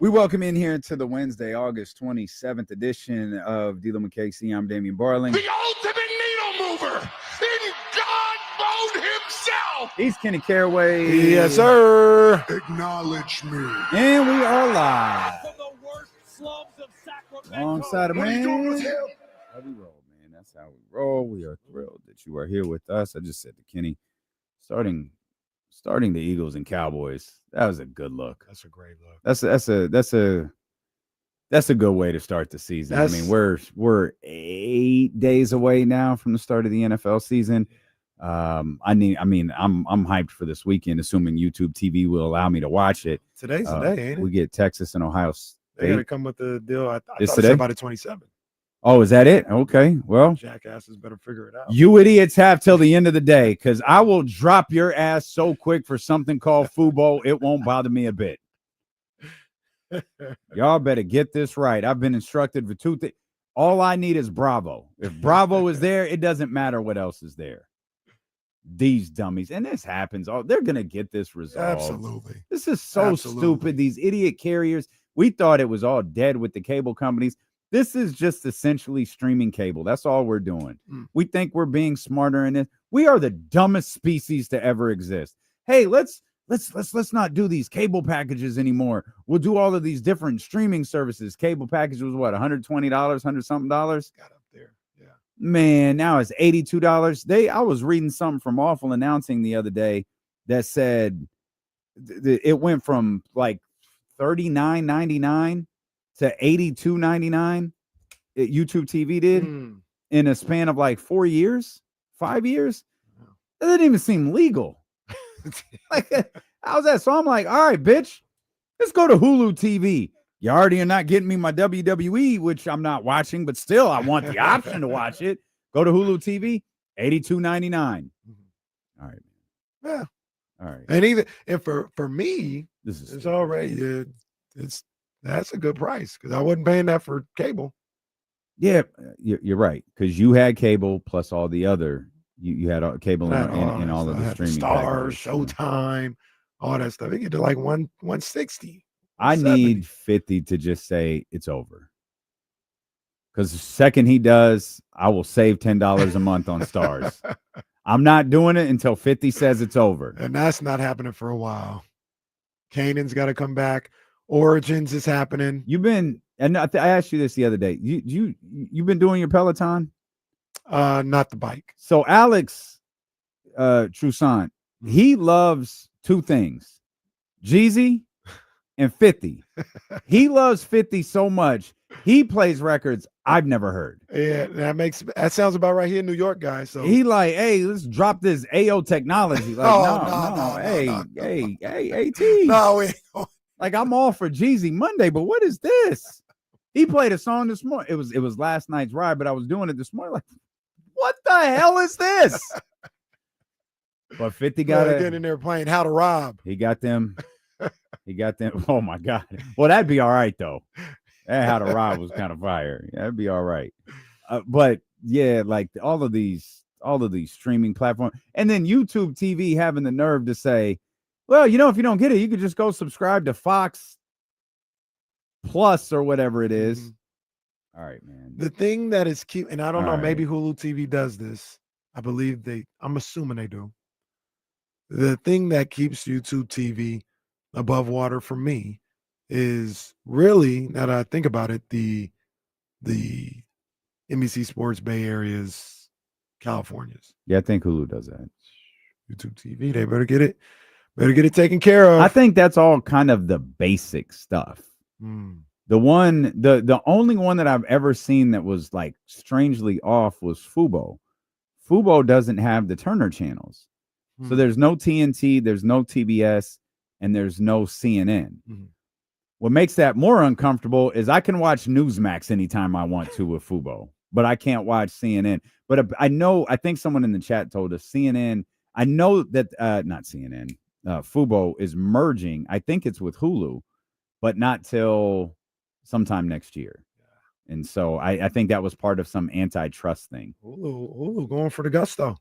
We welcome in here to the Wednesday, August 27th edition of D-Lo and KC. I'm Damian Barling. The ultimate needle mover in God mode himself. He's Kenny Caraway. Yes, sir. Acknowledge me. And we are live. From the worst slums of Sacramento. Alongside of What are you doing with man. him? How we roll, man. That's how we roll. We are thrilled that you are here with us. I just said to Kenny, starting the Eagles and Cowboys. That was a good look. That's a great look. That's a good way to start the season. I mean, we're 8 days away now from the start of the NFL season. I'm hyped for this weekend, assuming YouTube TV will allow me to watch it. Today's the day, ain't it? We get Texas and Ohio They got to State. come with the deal. I thought It's it said today? by the 27th. Oh, is that it? Okay. Well, Jackasses better figure it out. you idiots have till the end of the day, because I will drop your ass so quick for something called Fubo, it won't bother me a bit. Y'all better get this right. I've been instructed for 2 things. All I need is Bravo. If Bravo is there, it doesn't matter what else is there. These dummies. And this happens. Oh, they're going to get this resolved. Absolutely. This is so Absolutely. stupid. These idiot carriers. We thought it was all dead with the cable companies. This is just essentially streaming cable. That's all we're doing. We think we're being smarter in this. We are the dumbest species to ever exist. Hey, let's not do these cable packages anymore. We'll do all of these different streaming services. Cable package was what, $120, $100 something dollars? Got up there. Yeah. Man, now it's $82. I was reading something from Awful Announcing the other day that said it went from like $39.99 to $82.99. YouTube TV did in a span of like 4 years, 5 years. That doesn't even seem legal. Like, how's that? So I'm like, all right, bitch, let's go to Hulu TV. You already are not getting me my WWE, which I'm not watching, but still I want the option to watch it. Go to Hulu TV, $82.99. All right. Yeah. All right. And for me, This is it's already that's a good price because I wasn't paying that for cable. Yeah, you're right, because you had cable plus all the other. You had cable in all of the streaming Stars, packages. Showtime, all that stuff. It get to like 160. I need 50 to just say it's over. Because the second he does, I will save $10 a month on Stars. I'm not doing it until 50 says it's over. And that's not happening for a while. Kanan's got to come back. Origins is happening. You've been, and I asked you this the other day. You've been doing your Peloton? Not the bike. So Alex Toussaint, he loves 2 things: Jeezy and 50. He loves 50 so much, he plays records I've never heard. Yeah, that sounds about right here in New York, guys. So He like, hey, let's drop this AO technology. Like, No, hey, AT. no, we ain't going. Like, I'm all for Jeezy Monday, but what is this? He played a song this morning. It was last night's ride, but I was doing it this morning. Like, what the hell is this? But 50 got it. Getting in there playing How to Rob. He got them. Oh my God. Well, that'd be all right though. That How to Rob was kind of fire. Yeah, that'd be all right. But yeah, like all of these streaming platforms, and then YouTube TV having the nerve to say, well, if you don't get it, you could just go subscribe to Fox Plus or whatever it is. All right, man. The thing that is cute, and I don't know, All maybe Hulu TV does this. I believe I'm assuming they do. The thing that keeps YouTube TV above water for me is really, now that I think about it, the NBC Sports Bay Area's California's Yeah, I think Hulu does that. YouTube TV. They better get it taken care of. I think that's all kind of the basic stuff. The only one that I've ever seen that was like strangely off was Fubo. Fubo doesn't have the Turner channels. So there's no TNT, there's no TBS, and there's no CNN. What makes that more uncomfortable is I can watch Newsmax anytime I want to with Fubo, but I can't watch CNN. But I think someone in the chat told us CNN. I know that not CNN, Fubo is merging. I think it's with Hulu, but not till sometime next year. And so I think that was part of some antitrust thing. Hulu going for the gusto.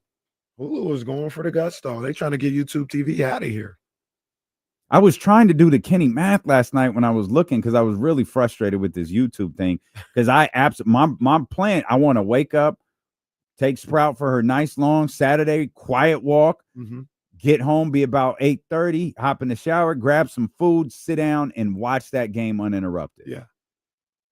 Hulu is going for the gusto. They trying to get YouTube TV out of here. I was trying to do the Kenny math last night when I was looking because I was really frustrated with this YouTube thing. Because my plan, I want to wake up, take Sprout for her nice long Saturday quiet walk, get home, be about 8:30, hop in the shower, grab some food, sit down, and watch that game uninterrupted. Yeah.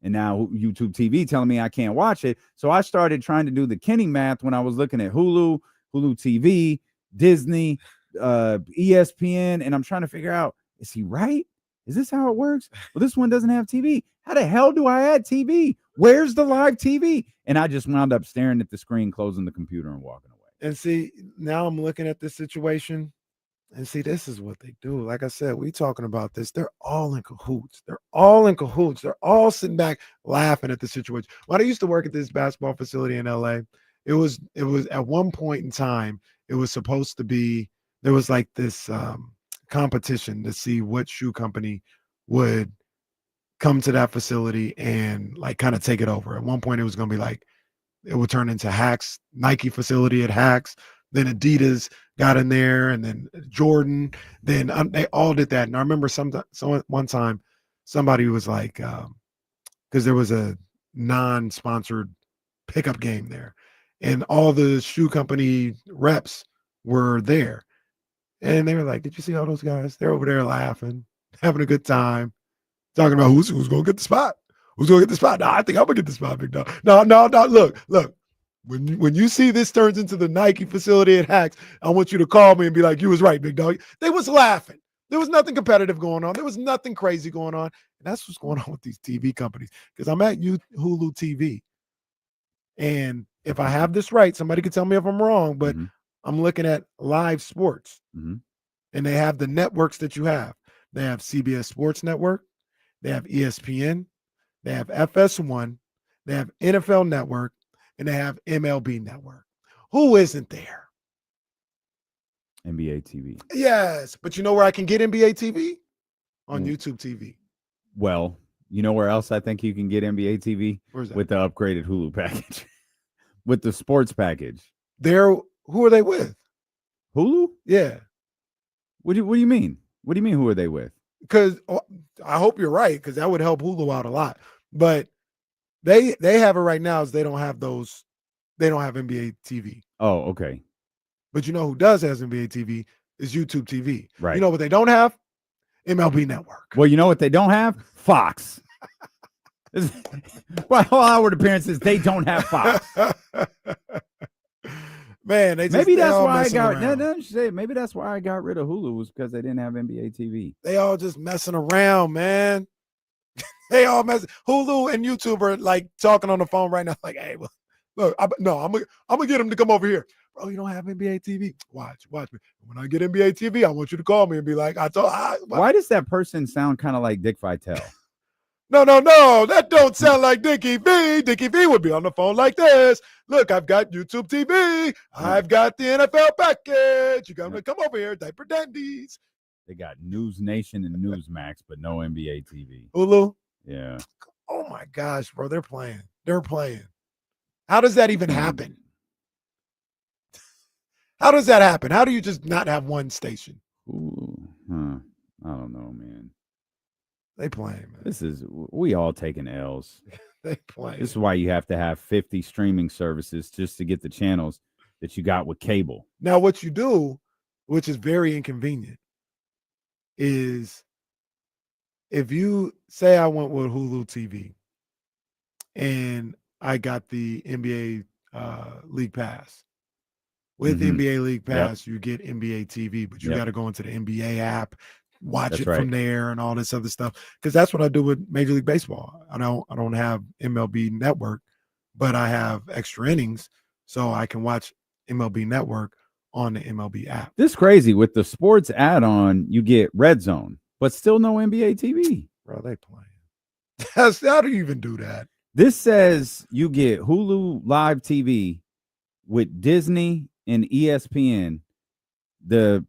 And now YouTube TV telling me I can't watch it. So I started trying to do the Kenny math when I was looking at Hulu TV, Disney, ESPN, and I'm trying to figure out, is he right? Is this how it works? Well, this one doesn't have TV. How the hell do I add TV? Where's the live TV? And I just wound up staring at the screen, closing the computer, and walking away. And see, now I'm looking at this situation, and see, this is what they do. Like I said, we talking about this. They're all in cahoots. They're all sitting back laughing at the situation. When I used to work at this basketball facility in LA, it was at one point in time, it was supposed to be, there was like this competition to see what shoe company would come to that facility and like kind of take it over. At one point, it was going to be like, it would turn into Hacks, Nike facility at Hacks. Then Adidas got in there, and then Jordan. Then they all did that. And I remember one time somebody was like, because there was a non-sponsored pickup game there, and all the shoe company reps were there. And they were like, did you see all those guys? They're over there laughing, having a good time, talking about who's going to get the spot. Who's going to get the spot? No, I think I'm going to get the spot, big dog. No. Look. When you see this turns into the Nike facility at Hacks, I want you to call me and be like, you was right, big dog. They was laughing. There was nothing competitive going on. There was nothing crazy going on. And that's what's going on with these TV companies. Because I'm at Hulu TV. And if I have this right, somebody can tell me if I'm wrong, but I'm looking at live sports. And they have the networks that you have. They have CBS Sports Network. They have ESPN. They have FS1. They have NFL Network. And they have MLB Network. Who isn't there? NBA TV. Yes, but you know where I can get NBA TV? On YouTube TV. Well, you know where else I think you can get NBA TV? Where's that? With the upgraded Hulu package. With the sports package. Who are they with? Hulu? Yeah. What do you mean? What do you mean, who are they with? Because I hope you're right, because that would help Hulu out a lot. But they have it right now is they don't have NBA TV. Oh, okay. But you know who does has NBA TV is YouTube TV. Right. You know what they don't have? MLB Network. Well, you know what they don't have? Fox. Well, Howard appearances, they don't have Fox. Man, maybe that's why I got maybe that's why I got rid of Hulu, was because they didn't have NBA TV. They all just messing around, man. They all Hulu and YouTube are like talking on the phone right now, like, hey, well, look, I'm gonna get him to come over here. Bro, you don't have NBA TV? Watch me. When I get NBA TV, I want you to call me and be like, why does that person sound kind of like Dick Vitale? No, that don't sound like Dickie V. Dickie V would be on the phone like this. Look, I've got YouTube TV. I've got the NFL package. You got to come over here, diaper dandies. They got News Nation and Newsmax, but no NBA TV. Hulu? Yeah. Oh my gosh, bro. They're playing. How does that even happen? How does that happen? How do you just not have one station? Ooh, I don't know, man. They playing, man. We all taking L's. They playing. This is why you have to have 50 streaming services just to get the channels that you got with cable. Now, what you do, which is very inconvenient, is if you say I went with Hulu TV and I got the NBA League Pass. With Mhm. NBA League Yep. Pass, you get NBA TV, but you Yep. got to go into the NBA app, watch That's it right. from there, and all this other stuff. Because that's what I do with Major League Baseball. I don't have MLB Network, but I have extra innings, so I can watch MLB Network on the MLB app. This crazy with the sports add-on, you get Red Zone, but still no NBA TV. Bro, they playing. How do you even do that? This says you get Hulu Live TV with Disney and ESPN, the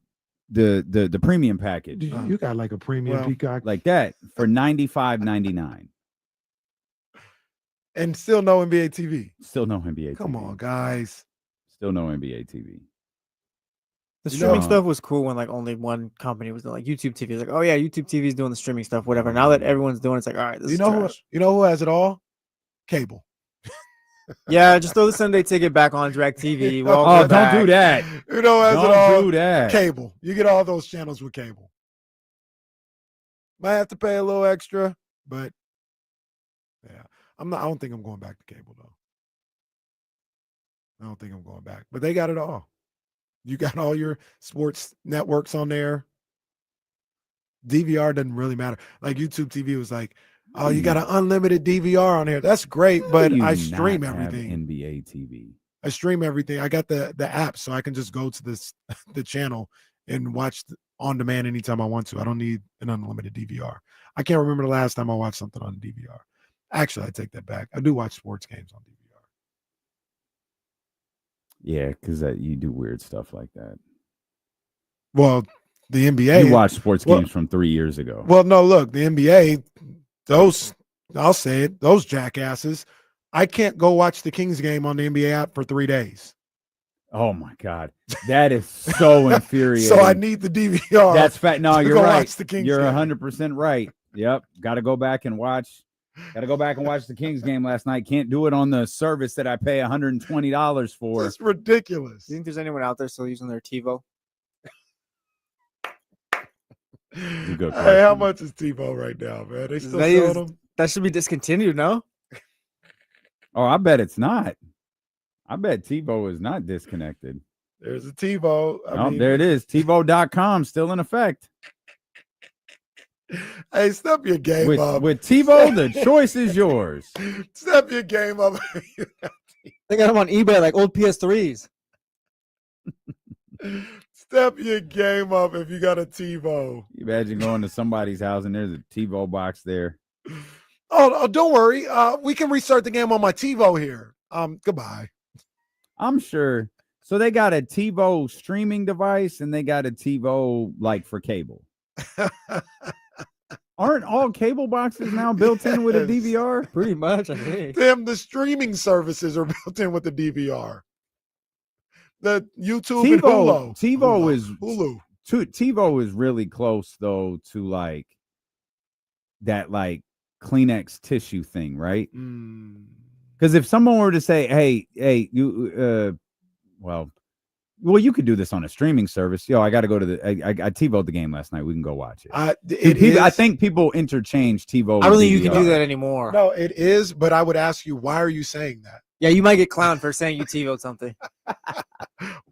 premium package, You got like a premium Peacock, like that for $95.99. and still no NBA TV. Still no NBA. Come TV. on, guys. Still no NBA TV. The You streaming know- stuff was cool when like only one company was doing, like YouTube TV. It's like, oh yeah, YouTube TV is doing the streaming stuff, whatever. Now that everyone's doing it, it's like, all right, this You is know trash. you know who has it all? Cable. Yeah, just throw the Sunday ticket back on DirecTV. We'll all Oh, go don't back. do that. You know who has it all? Don't do that. Cable. You get all those channels with cable. Might have to pay a little extra, but yeah, I don't think I'm going back to cable though. I don't think I'm going back. But they got it all. You got all your sports networks on there. DVR doesn't really matter. Like YouTube TV was like, oh, you got an unlimited DVR on here. That's great, but You I do stream not have everything. NBA TV. I stream everything. I got the app, so I can just go to the channel and watch on demand anytime I want to. I don't need an unlimited DVR. I can't remember the last time I watched something on DVR. Actually, I take that back. I do watch sports games on DVR. Yeah, because you do weird stuff like that. Well, the NBA. You watch sports well- games from 3 years ago. Well, no, look, the NBA, I'll say it, those jackasses. I can't go watch the Kings game on the NBA app for 3 days. Oh my God, that is so infuriating. So I need the DVR. That's fact. No, to you're go right. watch the Kings You're game. 100% right. Yep, got to go back and watch. Got to go back and watch the Kings game last night. Can't do it on the service that I pay $120 for. It's ridiculous. Do you think there's anyone out there still using their TiVo? a good Hey, how question. much is TiVo right now, man? They still They sell is- them? That should be discontinued, no? Oh, I bet it's not. I bet TiVo is not disconnected. There's a TiVo. I mean, There it is. TiVo.com still in effect. Hey, step your game With up. TiVo, the choice is yours. Step your game up. They got them on eBay like old PS3s. Step your game up if you got a TiVo. You imagine going to somebody's house and there's a TiVo box there. Oh, don't worry. We can restart the game on my TiVo here. Goodbye. I'm sure. So they got a TiVo streaming device and they got a TiVo like for cable. Aren't all cable boxes now built in with a Yes. DVR? Pretty much, I think. Damn, the streaming services are built in with the DVR. The YouTube and Hulu. TiVo is Hulu. TiVo is really close though to like that like Kleenex tissue thing, right? Mm. Because if someone were to say, "Hey, you," well, you could do this on a streaming service. Yo, I got to go to the. I TiVo'd the game last night. We can go watch it. I I think people interchange TiVo. I don't with think you can DVR. do that anymore. No, it is, but I would ask you, why are you saying that? Yeah, you might get clowned for saying you TiVo'd something.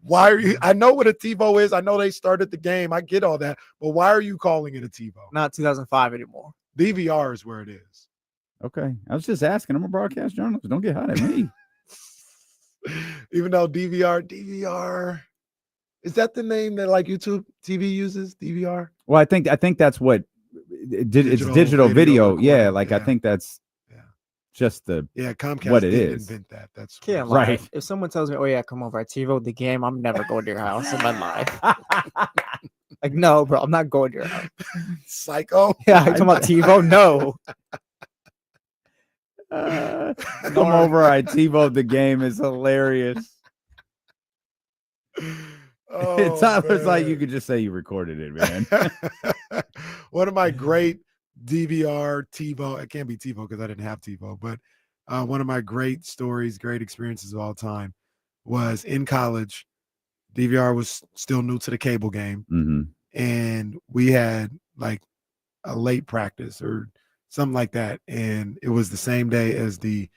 Why are you? I know what a TiVo is. I know they started the game. I get all that, but why are you calling it a TiVo? Not 2005 anymore. DVR is where it is. Okay, I was just asking. I'm a broadcast journalist. Don't get hot at me. Even though DVR is that the name that like YouTube TV uses? DVR. Well, I think that's what it's Digital digital video video. Yeah, recording, like I yeah. think that's Yeah. just the Yeah, Comcast What it didn't is. invent that. That's Can't lie. Right. If someone tells me, "Oh yeah, come over, I TiVo'd the game," I'm never going to your house in my life. Like, no, bro, I'm not going to your house. Psycho. Yeah, you talking about TiVo? No. come over. I TiVo'd the game is hilarious. Oh, Tyler's like, man. you could just say you recorded it, man. One of my great DVR TiVo, it can't be TiVo because I didn't have TiVo, but one of my great stories, great experiences of all time was in college. DVR was still new to the cable game, Mm-hmm. and we had like a late practice or something like that, and it was the same day as the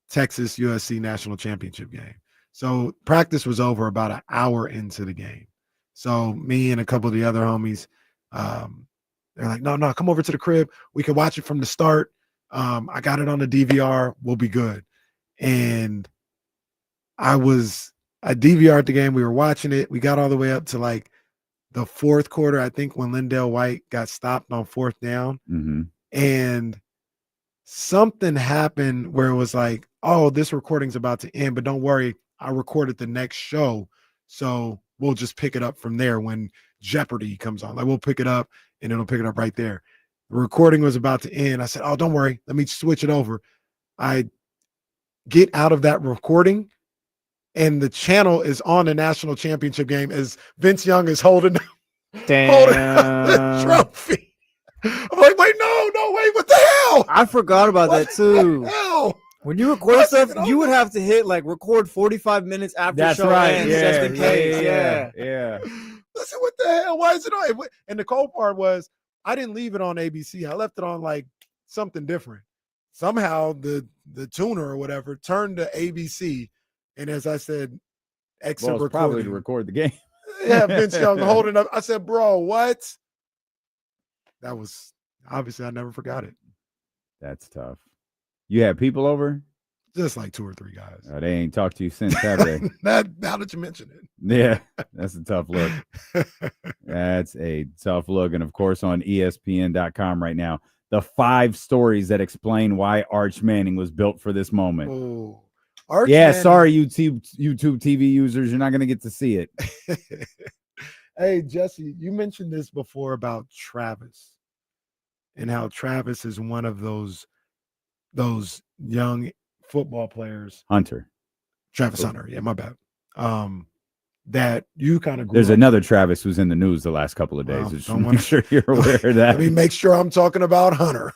Texas USC national championship game. So practice was over about an hour into the game. So me and a couple of the other homies, they're like, no, come over to the crib. We can watch it from the start. I got it on the DVR. We'll be good. And I DVR'd the game. We were watching it. We got all the way up to like the fourth quarter, I think, when Lindell White got stopped on fourth down. Mm-hmm. And something happened where it was like, oh, this recording's about to end, but don't worry, I recorded the next show. So we'll just pick it up from there when Jeopardy comes on. Like, we'll pick it up and it'll pick it up right there. The recording was about to end. I said, oh, don't worry, let me switch it over. I get out of that recording, and the channel is on the national championship game as Vince Young is holding up the trophy. I'm like, wait, what the hell? I forgot about that too. Hell? When you record stuff, you would have to hit like record 45 minutes after That's show right. ends, Yeah, just in case. yeah. Listen, what the hell? Why is it on? And the cold part was I didn't leave it on ABC. I left it on like something different. Somehow the tuner or whatever turned to ABC, and as I said, exit recording. Probably to record the game. Yeah, Vince Young holding up. I said, bro, what? That was obviously, I never forgot it. That's tough. You had people over? Just like 2 or 3 guys. They ain't talked to you since, have they? Now that you mention it. Yeah, that's a tough look. That's a tough look. And of course, on ESPN.com right now, the 5 stories that explain why Arch Manning was built for this moment. Oh, sorry, YouTube TV users, you're not going to get to see it. Hey, Jesse, you mentioned this before about Travis and how Travis is one of those young football players. Travis Hunter. Yeah, my bad. That you kind of grew There's up another Travis who's in the news the last couple of days. Wow, Just make sure you're aware of that. Let me make sure I'm talking about Hunter.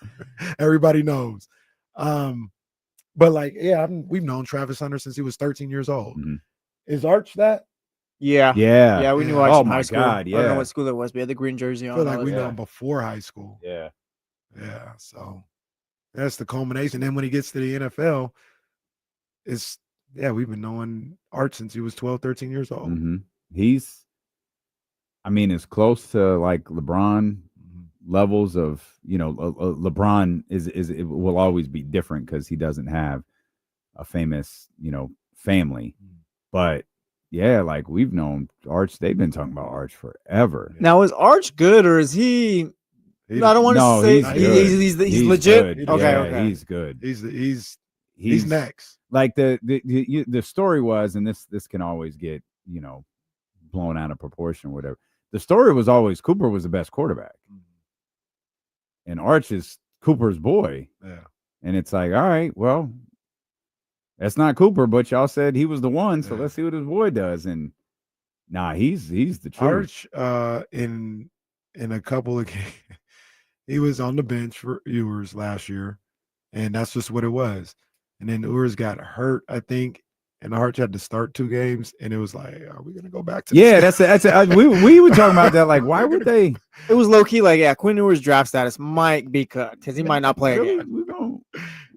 Everybody knows. But like, yeah, we've known Travis Hunter since he was 13 years old. Mm-hmm. Is Arch that? Yeah, we knew Arch in high school. God, I don't know what school it was, but he had the green jersey I on. feel like we know him before high school. Yeah. So that's the culmination. Then when he gets to the NFL, we've been knowing Arch since he was 12, 13 years old. Mm-hmm. He's as close to like LeBron levels of, LeBron it will always be different because he doesn't have a famous, family. But yeah, like we've known Arch. They've been talking about Arch forever. Now, is Arch good or is he? No, I don't want to say he's legit. Good. Okay, he's good. He's next. Like the story was, and this can always get blown out of proportion or whatever. The story was always Cooper was the best quarterback, and Arch is Cooper's boy. Yeah, and it's like, all right, well, that's not Cooper, but y'all said he was the one, so let's see what his boy does. And he's the truth. Arch in a couple of games, he was on the bench for Ewers last year, and that's just what it was. And then Ewers got hurt, I think, and Arch had to start 2 games, and it was like, are we gonna go back to? Yeah, that's it. We were talking about that. Like, why would they? It was low key. Like, Quinn Ewers' draft status might be cut because he might not play again.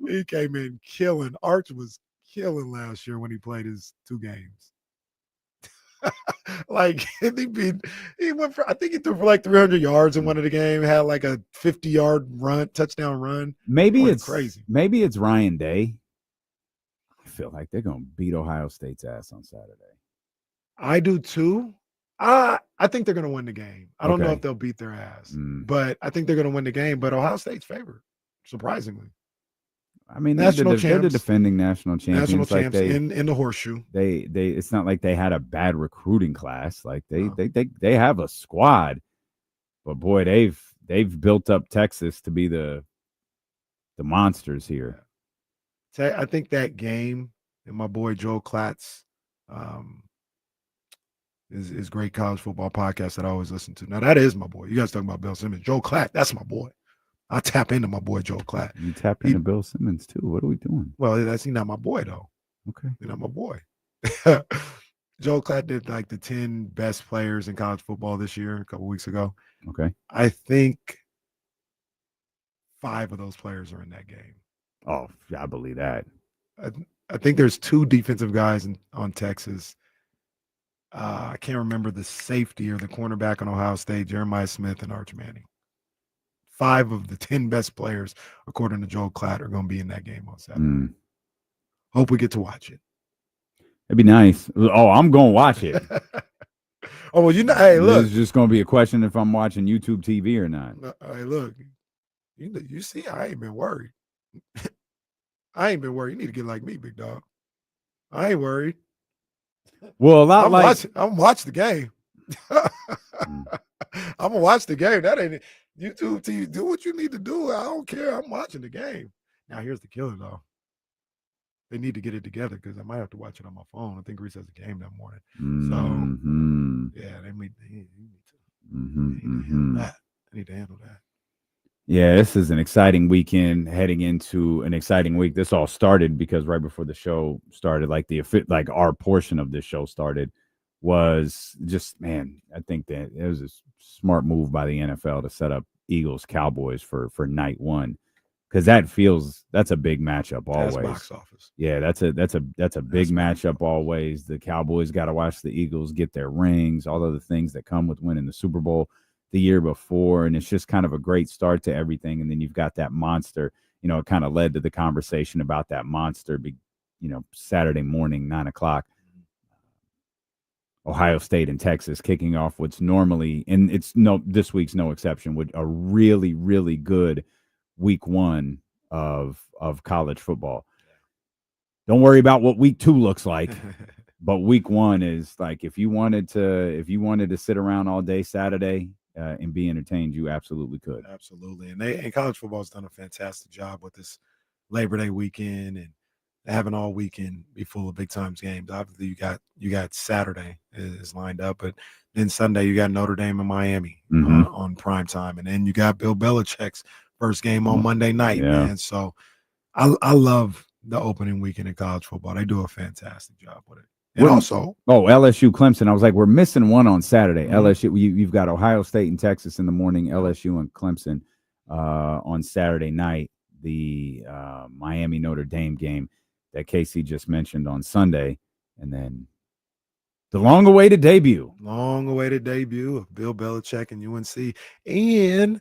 He came in killing. Arch was killing last year when he played his 2 games. Like he went for, I think he threw for like 300 yards in one of the game, had like a 50-yard touchdown run. Maybe it's crazy. Maybe it's Ryan Day. I feel like they're gonna beat Ohio State's ass on Saturday. I do too. I think they're gonna win the game. I don't know if they'll beat their ass, but I think they're gonna win the game. But Ohio State's favored, surprisingly. I mean, they're the defending national champions. National champs in the horseshoe. They it's not like they had a bad recruiting class. Like they have a squad, but boy, they've built up Texas to be the monsters here. I think that game and my boy Joel Klatz is great college football podcast that I always listen to. Now that is my boy. You guys talking about Bill Simmons, Joel Klatt? That's my boy. I tap into my boy Joel Klatt. You tap into Bill Simmons too. What are we doing? Well, he's not my boy though. Okay, he's not my boy. Joel Klatt did like the 10 best players in college football this year a couple weeks ago. Okay, I think 5 of those players are in that game. Oh, I believe that. I think there's 2 defensive guys on Texas. I can't remember the safety or the cornerback on Ohio State, Jeremiah Smith and Arch Manning. 5 of the 10 best players, according to Joel Klatt, are going to be in that game on Saturday. Hope we get to watch it. It'd be nice. Oh, I'm going to watch it. Oh, well, hey, look. It's just going to be a question if I'm watching YouTube TV or not. Hey, look. You see, I ain't been worried. I ain't been worried. You need to get like me, big dog. I ain't worried. Well, I'm gonna watch the game. I'm gonna watch the game. That ain't YouTube TV. Do what you need to do. I don't care. I'm watching the game. Now here's the killer though. They need to get it together because I might have to watch it on my phone. I think Reese has a game that morning. So yeah, they need to handle that. They need to handle that. Yeah, this is an exciting weekend heading into an exciting week. This all started because right before the show started, like our portion of this show started, was just, man, I think that it was a smart move by the NFL to set up Eagles Cowboys for night one, because that's a big matchup always. That's box office. Yeah, that's a big matchup always. The Cowboys got to watch the Eagles get their rings, all of the things that come with winning the Super Bowl the year before, and it's just kind of a great start to everything. And then you've got that monster, it kind of led to the conversation about that monster, Saturday morning, 9:00, Ohio State and Texas kicking off what's normally, and this week's no exception, with a really, really good week 1 of college football. Don't worry about what week 2 looks like. But week 1 is like, if you wanted to sit around all day Saturday and be entertained, you absolutely could. Absolutely. And college football has done a fantastic job with this Labor Day weekend and having all weekend be full of big times games. Obviously, you got Saturday is lined up, but then Sunday you got Notre Dame and Miami on prime time, and then you got Bill Belichick's first game on Monday night, man. So I love the opening weekend in college football. They do a fantastic job with it. And also, LSU Clemson. I was like, we're missing one on Saturday. LSU, you've got Ohio State and Texas in the morning, LSU and Clemson on Saturday night. The Miami Notre Dame game that Casey just mentioned on Sunday, and then the long-awaited debut of Bill Belichick and UNC, and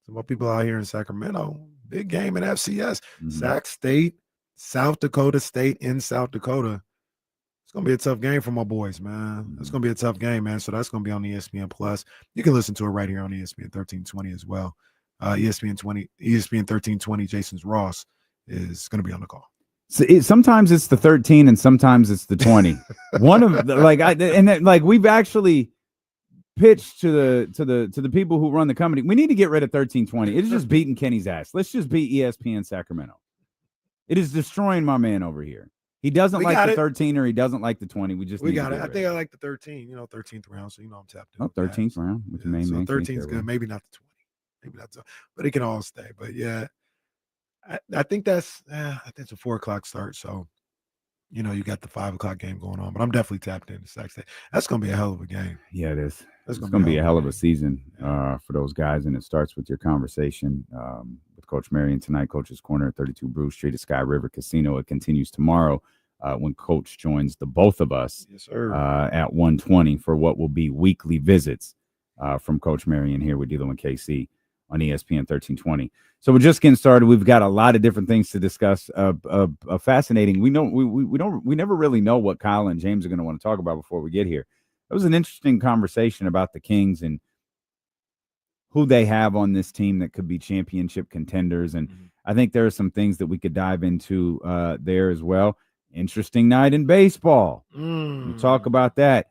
some more people out here in Sacramento. Big game in FCS. Sac State, South Dakota State in South Dakota. It's going to be a tough game for my boys, man. It's going to be a tough game, man. So that's going to be on ESPN Plus. You can listen to it right here on ESPN 1320 as well. ESPN 1320, Jason's Ross is going to be on the call. So sometimes it's the 13 and sometimes it's the 20. One of the, we've actually pitched to the people who run the company. We need to get rid of 1320. It's just beating Kenny's ass. Let's just beat ESPN Sacramento. It is destroying my man over here. He doesn't like the 13 or he doesn't like the 20. We got it. I think I like the 13. 13th round, so I'm tapped in. 13th round. With so 13 is good. Maybe not the 20. Maybe not, but it can all stay. But yeah, I think that's a 4:00 start. So you got the 5:00 game going on. But I'm definitely tapped into Sac State. That's going to be a hell of a game. Yeah, it is. It's going to be a hell of a season for those guys, and it starts with your conversation with Coach Marion tonight. Coach's Corner at 32 Bruce Street at Sky River Casino. It continues tomorrow when Coach joins the both of us at 1:20 for what will be weekly visits from Coach Marion here with D'Lo and KC on ESPN 1320. So we're just getting started. We've got a lot of different things to discuss. Fascinating. We never really know what Kyle and James are going to want to talk about before we get here. It was an interesting conversation about the Kings and who they have on this team that could be championship contenders. And I think there are some things that we could dive into there as well. Interesting night in baseball. We'll talk about that.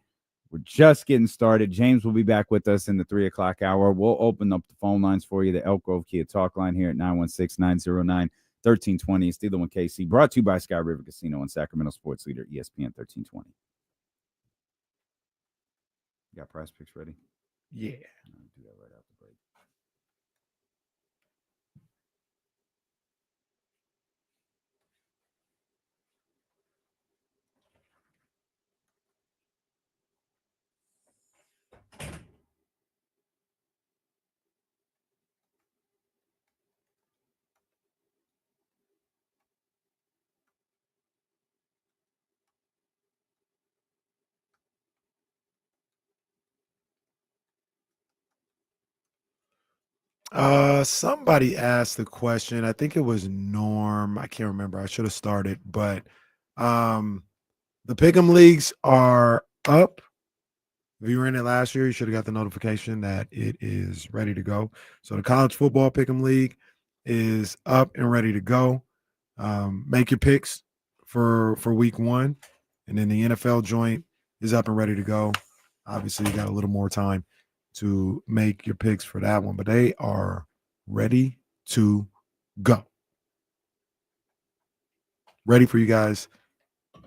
We're just getting started. James will be back with us in the 3:00 hour. We'll open up the phone lines for you, the Elk Grove Kia Talk line here at 916-909-1320. It's D'Lo and KC, brought to you by Sky River Casino and Sacramento Sports Leader, ESPN 1320. You got prize picks ready? Yeah. I'll do that right after the break. Somebody asked the question. I think it was Norm. I can't remember. I should have started, but the Pick'em leagues are up. If you were in it last year, you should have got the notification that it is ready to go. So the college football Pick'em league is up and ready to go. Make your picks for week 1, and then the NFL joint is up and ready to go. Obviously, you got a little more time to make your picks for that one, but they are ready to go. Ready for you guys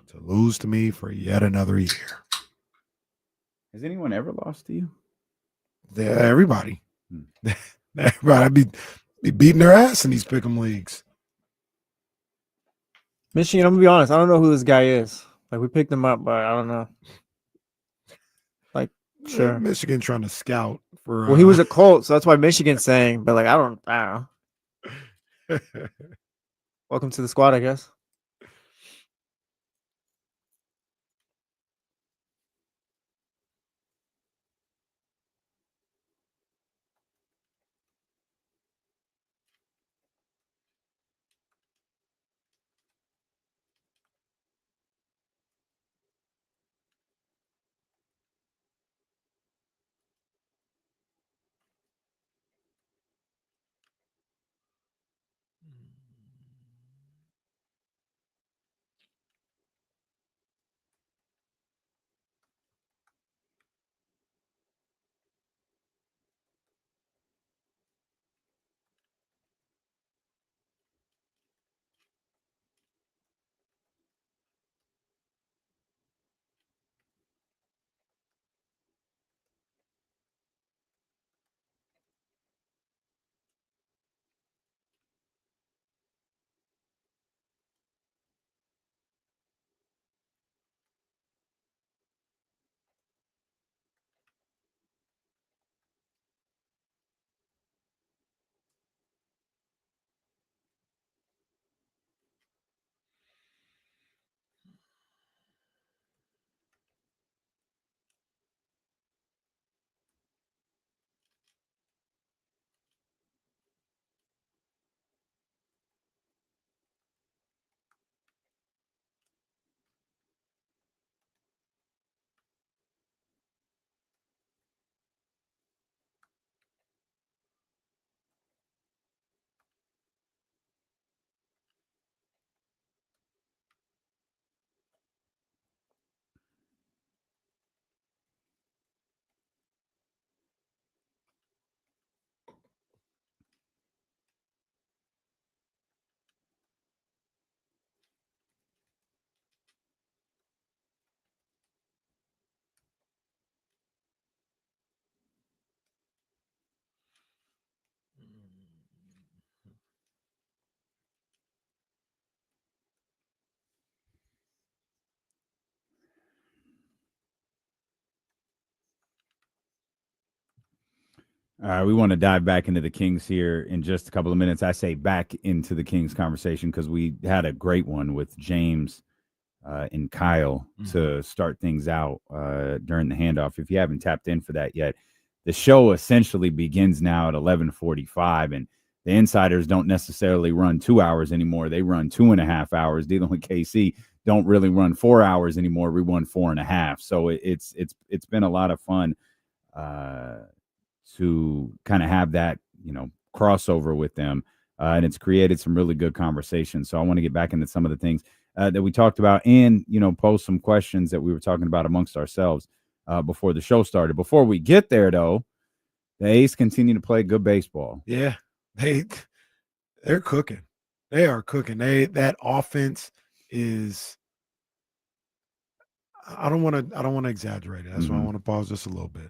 to lose to me for yet another year. Has anyone ever lost to you? Everybody. Everybody be beating their ass in these pick'em leagues. Michigan, I'm gonna be honest. I don't know who this guy is. Like, we picked him up, but I don't know. Like, sure. Michigan trying to scout for. Well, he was a Colt, so that's why Michigan's saying. But like, I don't know. Welcome to the squad, I guess. We want to dive back into the Kings here in just a couple of minutes. I say back into the Kings conversation because we had a great one with James and Kyle to start things out during the handoff. If you haven't tapped in for that yet, the show essentially begins now at 11:45, and the insiders don't necessarily run 2 hours anymore. They run 2.5 hours. Dealing with KC don't really run 4 hours anymore. We run 4.5. So it's been a lot of fun to kind of have that, crossover with them. And it's created some really good conversations. So I want to get back into some of the things that we talked about and, pose some questions that we were talking about amongst ourselves before the show started. Before we get there, though, the A's continue to play good baseball. Yeah, they're cooking. They are cooking. That offense is. I don't want to exaggerate it. That's why I want to pause just a little bit.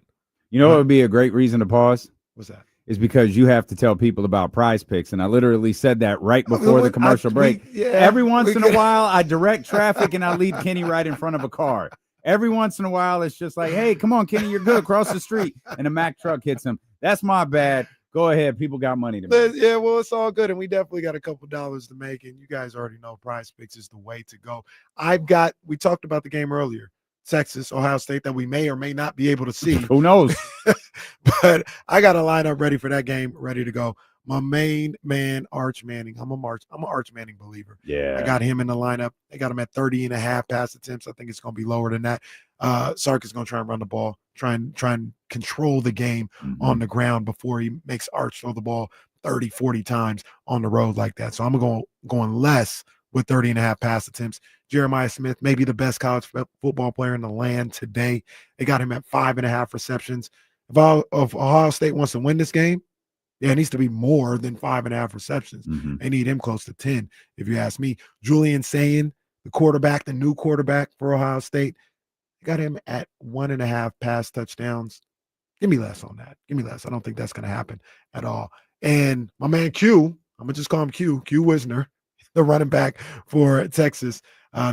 You know what would be a great reason to pause? What's that? Is because you have to tell people about Prize Picks. And I literally said that right before the commercial break. Every once in a while, I direct traffic and I lead Kenny right in front of a car. Every once in a while, it's just like, hey, come on, Kenny, you're good. Cross the street. And a Mack truck hits him. That's my bad. Go ahead. People got money to make. Yeah, well, it's all good. And we definitely got a couple dollars to make. And you guys already know Prize Picks is the way to go. We talked about the game earlier. Texas, Ohio State, that we may or may not be able to see. Who knows? But I got a lineup ready for that game, ready to go. My main man, Arch Manning. I'm a Arch Manning believer. Yeah. I got him in the lineup. I got him at 30.5 pass attempts. I think it's going to be lower than that. Sark is going to try and run the ball, try and control the game on the ground before he makes Arch throw the ball 30, 40 times on the road like that. So I'm going less with 30.5 pass attempts. Jeremiah Smith, maybe the best college football player in the land today. They got him at 5.5 receptions. If Ohio State wants to win this game, yeah, it needs to be more than 5.5 receptions. They need him close to 10, if you ask me. Julian Sayin, the new quarterback for Ohio State, got him at 1.5 pass touchdowns. Give me less on that. Give me less. I don't think that's going to happen at all. And my man Q, I'm going to just call him Q Wisner, the running back for Texas.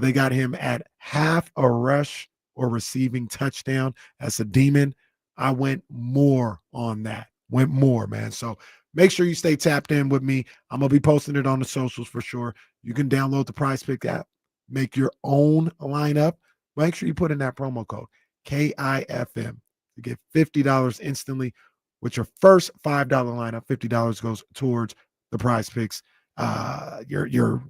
They got him at half a rush or receiving touchdown. That's a demon. I went more on that. Went more, man. So make sure you stay tapped in with me. I'm going to be posting it on the socials for sure. You can download the PrizePicks app, make your own lineup. Make sure you put in that promo code, KIFM, to get $50 instantly with your first $5 lineup. $50 goes towards the PrizePicks, your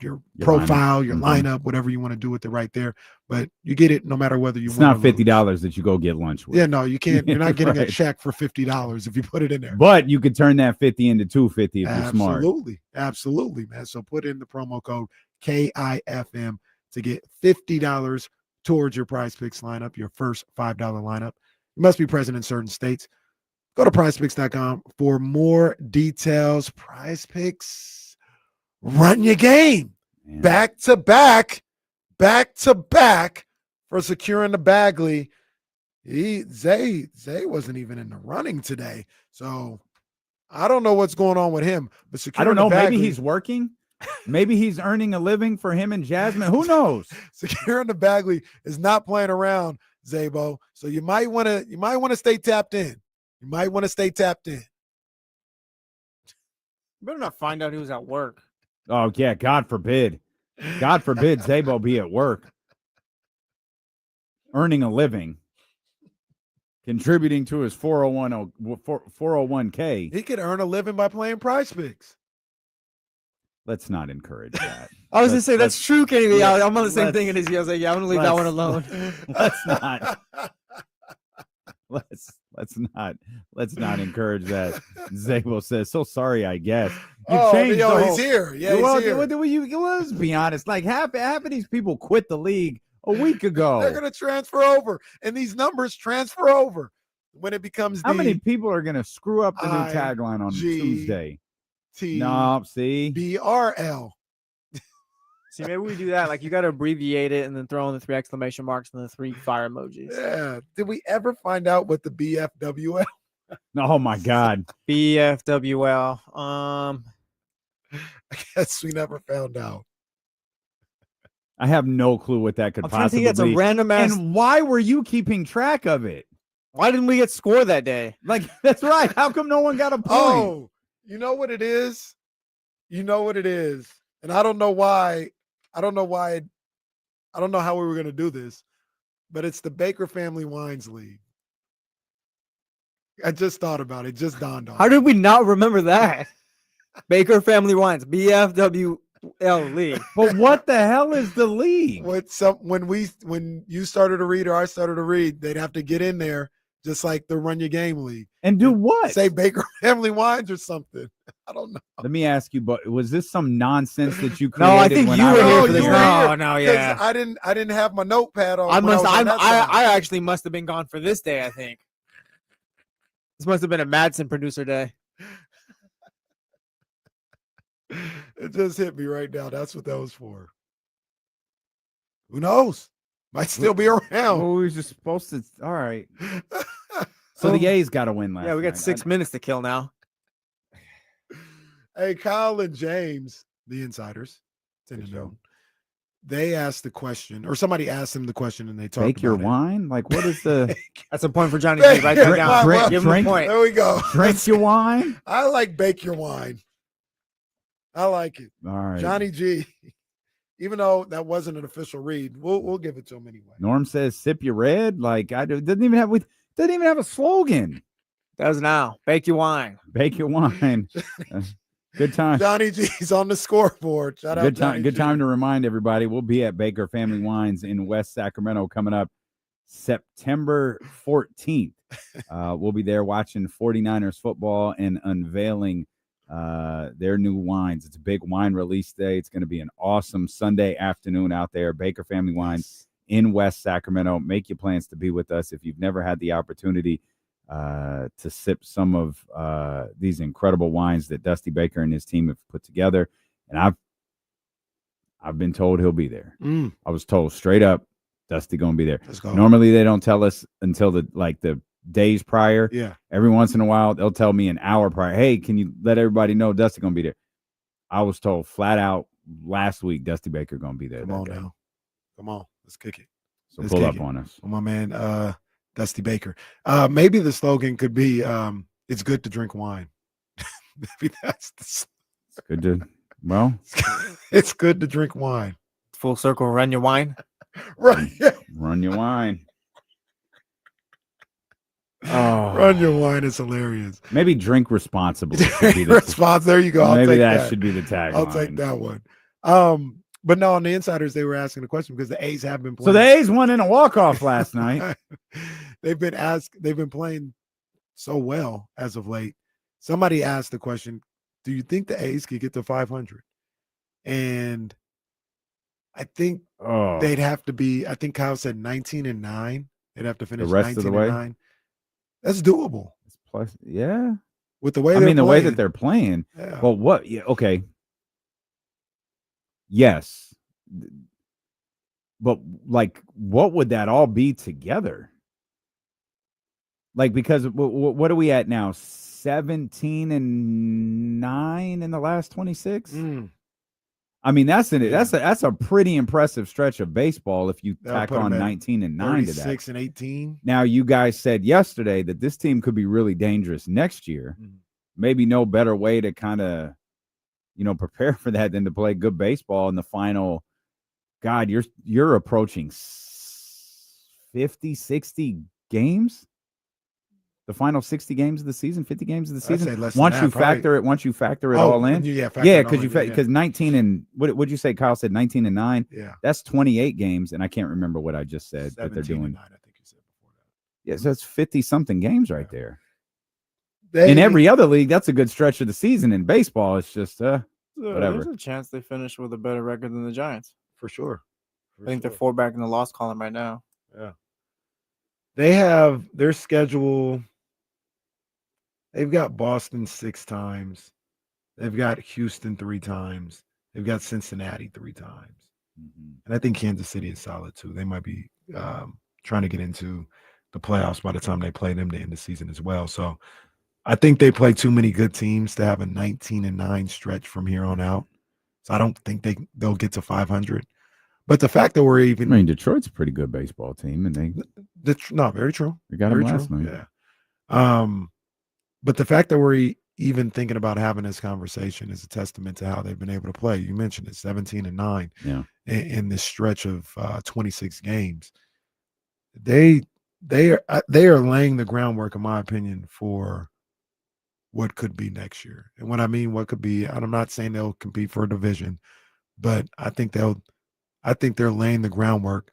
profile, your lineup, whatever you want to do with it right there. But you get it no matter whether you want. It's not $50 that you go get lunch with. Yeah, no, you can't. You're not getting a check for $50 if you put it in there. But you could turn that 50 into $250 if you're smart. Absolutely, man. So put in the promo code KIFM to get $50 towards your PrizePicks lineup, your first $5 lineup. You must be present in certain states. Go to prizepicks.com for more details. PrizePicks, run your game. Man. Back to back for securing the Bagley. Zay wasn't even in the running today. So I don't know what's going on with him. But I don't know. Bagley, maybe he's working. Maybe he's earning a living for him and Jasmine. Who knows? Securing the Bagley is not playing around, Zabo. So you might want to stay tapped in. You might want to stay tapped in. Better not find out he was at work. Oh yeah, God forbid. God forbid Zabo be at work. Earning a living. Contributing to his 401k. He could earn a living by playing PrizePicks. Let's not encourage that. I was going to say, that's true, Kenny. I'm on the same thing as you. I was like, yeah, I'm going to leave that one alone. Let's not encourage that. Zabo says, so sorry, I guess. He's here. Yeah, he's here. Let's be honest. Like half of these people quit the league a week ago. They're going to transfer over, and these numbers transfer over when it becomes How many people are going to screw up the new tagline on Tuesday? No, see? BRL. See, maybe we do that. Like, you got to abbreviate it and then throw in the 3 exclamation marks and the 3 fire emojis. Yeah. Did we ever find out what the BFWL? Oh, my God. BFWL. I guess we never found out. I have no clue what that could possibly be. It's a random ass. And why were you keeping track of it? Why didn't we get score that day? Like, that's right. How come no one got a point? Oh, you know what it is? You know what it is. And I don't know why. I don't know how we were going to do this, but it's the Baker Family Wines League. I just thought about it. It just dawned on me. How did we not remember that? Baker Family Wines, BFWL League. But what the hell is the league? When you started to read or I started to read, they'd have to get in there just like the Run Your Game League. And do what? Say Baker Family Wines or something. I don't know. Let me ask you, but was this some nonsense that you created? No, I think you were here for this. No, yeah. I didn't have my notepad on. I actually must have been gone for this day, I think. This must have been a Madsen producer day. It just hit me right now. That's what that was for. Who knows? Might still be around. Well, we were just supposed to. All right. So the A's got to win last night. Yeah, we got 6 minutes to kill now. Hey, Kyle and James, the insiders, they asked the question, or somebody asked them the question, and they talked Bake your wine? Like, what is the... That's a point for Johnny G. Right there down. Give him a point. There we go. Drink your wine? I like bake your wine. I like it. All right. Johnny G, even though that wasn't an official read, we'll give it to him anyway. Norm says, sip your red. Like, doesn't even have a slogan. Does now. Bake your wine. Bake your wine. Good time. Johnny G's on the scoreboard. Shout out Good Johnny time. Good G. time to remind everybody. We'll be at Baker Family Wines in West Sacramento coming up September 14th. We'll be there watching 49ers football and unveiling their new wines. It's a big wine release day. It's going to be an awesome Sunday afternoon out there. Baker Family Wines in West Sacramento. Make your plans to be with us. If you've never had the opportunity to sip some of these incredible wines that Dusty Baker and his team have put together, and I've been told he'll be there. I was told straight up, Dusty gonna be there. Let's go. Normally they don't tell us until the days prior. Yeah. Every once in a while they'll tell me an hour prior. Hey, can you let everybody know Dusty gonna be there? I was told flat out last week Dusty Baker gonna be there. Come on now. Come on. Let's kick it. So Let's pull kick up it. on us. Oh, my man, Dusty Baker. Maybe the slogan could be it's good to drink wine. Maybe that's It's good to it's good to drink wine. Full circle, run your wine. Right. run your wine. Run your wine is hilarious. Maybe drink responsibly. should be the- Response. There you go. I'll Maybe take that should be the tagline. I'll take that one. But no, on the insiders, they were asking the question because the A's have been playing. So the A's won in a walk-off last night. They've been playing so well as of late. Somebody asked the question, do you think the A's could get to 500? And I think they'd have to be, I think Kyle said 19-9. They'd have to finish The rest of the way? 19-9. That's doable. Plus, yeah. With the way the way that they're playing. Yeah. Well, what? Yeah, okay. Yes. But like, what would that all be together? Like, because what are we at now? 17-9 in the last 26. I mean, that's a pretty impressive stretch of baseball if you tack on 19-9 to that. 36 and 18. Now, you guys said yesterday that this team could be really dangerous next year. Maybe no better way to kind of, prepare for that than to play good baseball in the final. God, you're approaching 50, 60 games. The final 60 games of the season, 50 games of the season. I'd say less than Once that, you probably. factor it all in. Yeah, Because 19 and what would you say? Kyle said 19-9. Yeah. That's 28 games, and I can't remember what I just said that they're doing. 17-9, I think you said before that. Yeah, so that's 50 something games right there. They- In every other league, that's a good stretch of the season. In baseball, it's just whatever. There's a chance they finish with a better record than the Giants. For sure. I think they're 4 back in the loss column right now. Yeah. They have their schedule. They've got Boston 6 times. They've got Houston 3 times. They've got Cincinnati 3 times. And I think Kansas City is solid too. They might be trying to get into the playoffs by the time they play them to end the season as well. So I think they play too many good teams to have a 19-9 stretch from here on out. So I don't think they'll get to 500. But the fact that we're even, I mean, Detroit's a pretty good baseball team, and they no, very true. We got them Very last true. night. Yeah. But the fact that we're even thinking about having this conversation is a testament to how they've been able to play. You mentioned it, 17-9 in this stretch of 26 games. They are laying the groundwork, in my opinion, for what could be next year. And when I mean what could be, I'm not saying they'll compete for a division, but I think they're laying the groundwork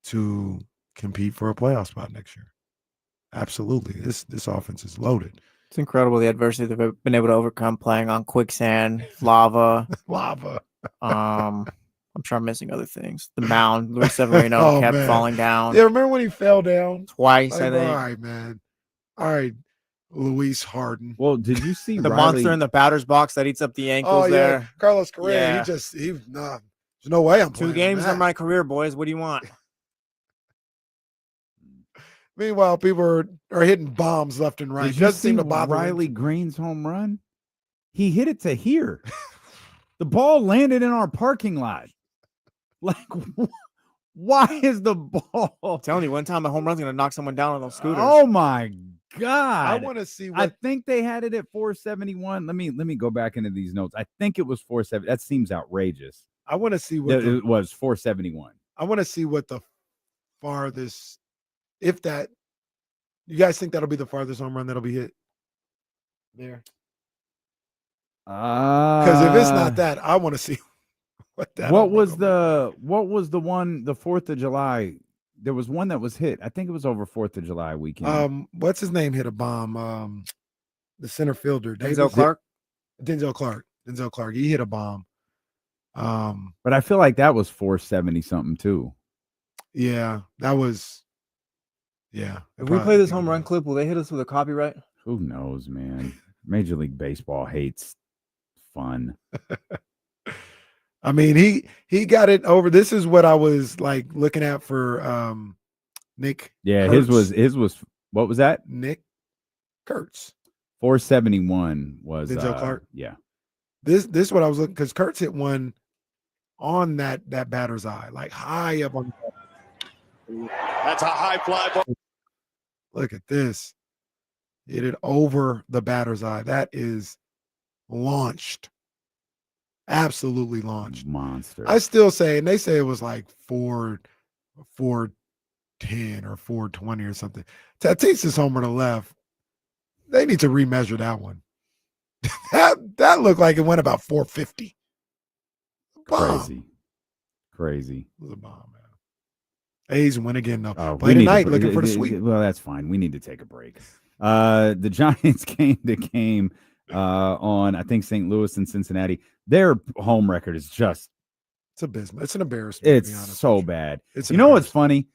to compete for a playoff spot next year. Absolutely. This offense is loaded. It's incredible the adversity they've been able to overcome playing on quicksand, lava. I'm sure I'm missing other things. The mound, Luis Severino kept falling down. Yeah, remember when he fell down? Twice, I think. All right, man. All right, Luis Harden. Well, did you see the Riley? monster in the batter's box that eats up the ankles there? Carlos Correa. Yeah. There's no way I'm playing 2 games that. in my career, boys. What do you want? Meanwhile, people are hitting bombs left and right. Did you Doesn't see seem to bother Riley Green's home run? He hit it to here. The ball landed in our parking lot. Like, why is the ball? I'm telling you, one time a home run's going to knock someone down on those scooters. Oh, my God. I want to see what I think they had it at 471. Let me go back into these notes. I think it was 470. That seems outrageous. I want to see what It was 471. I want to see what the farthest, if that, you guys think that'll be the farthest home run that'll be hit? there? Because Because if it's not that, I want to see what that. What was the one, the 4th of July? There was one that was hit. I think it was over 4th of July weekend. What's his name hit a bomb? The center fielder, Denzel Clark. Denzel Clark. He hit a bomb. But I feel like that was 470 something too. Yeah, that was. Yeah. If we play this home run clip, will they hit us with a copyright? Who knows, man? Major League Baseball hates fun. I mean, he got it over. This is what I was like looking at for Nick. Yeah, Kurtz. his was what was that? Nick Kurtz. 471 was Denzel Clark. Yeah. This is what I was looking, because Kurtz hit one on that batter's eye, like high up on. That's a high fly ball. Look at this. Hit it over the batter's eye. That is launched. Absolutely launched. Monster. I still say, and they say it was like 410 or 420 or something. Tatis's homer to left. They need to remeasure that one. that looked like it went about 450. Bomb. Crazy. It was a bomb, man. A's win again though. Oh, Play tonight, looking for the sweep. Well, that's fine. We need to take a break. The Giants came to game on, I think, St. Louis and Cincinnati. Their home record is just it's abysmal. It's an embarrassment. It's to be honest so with you. bad. It's You know what's funny?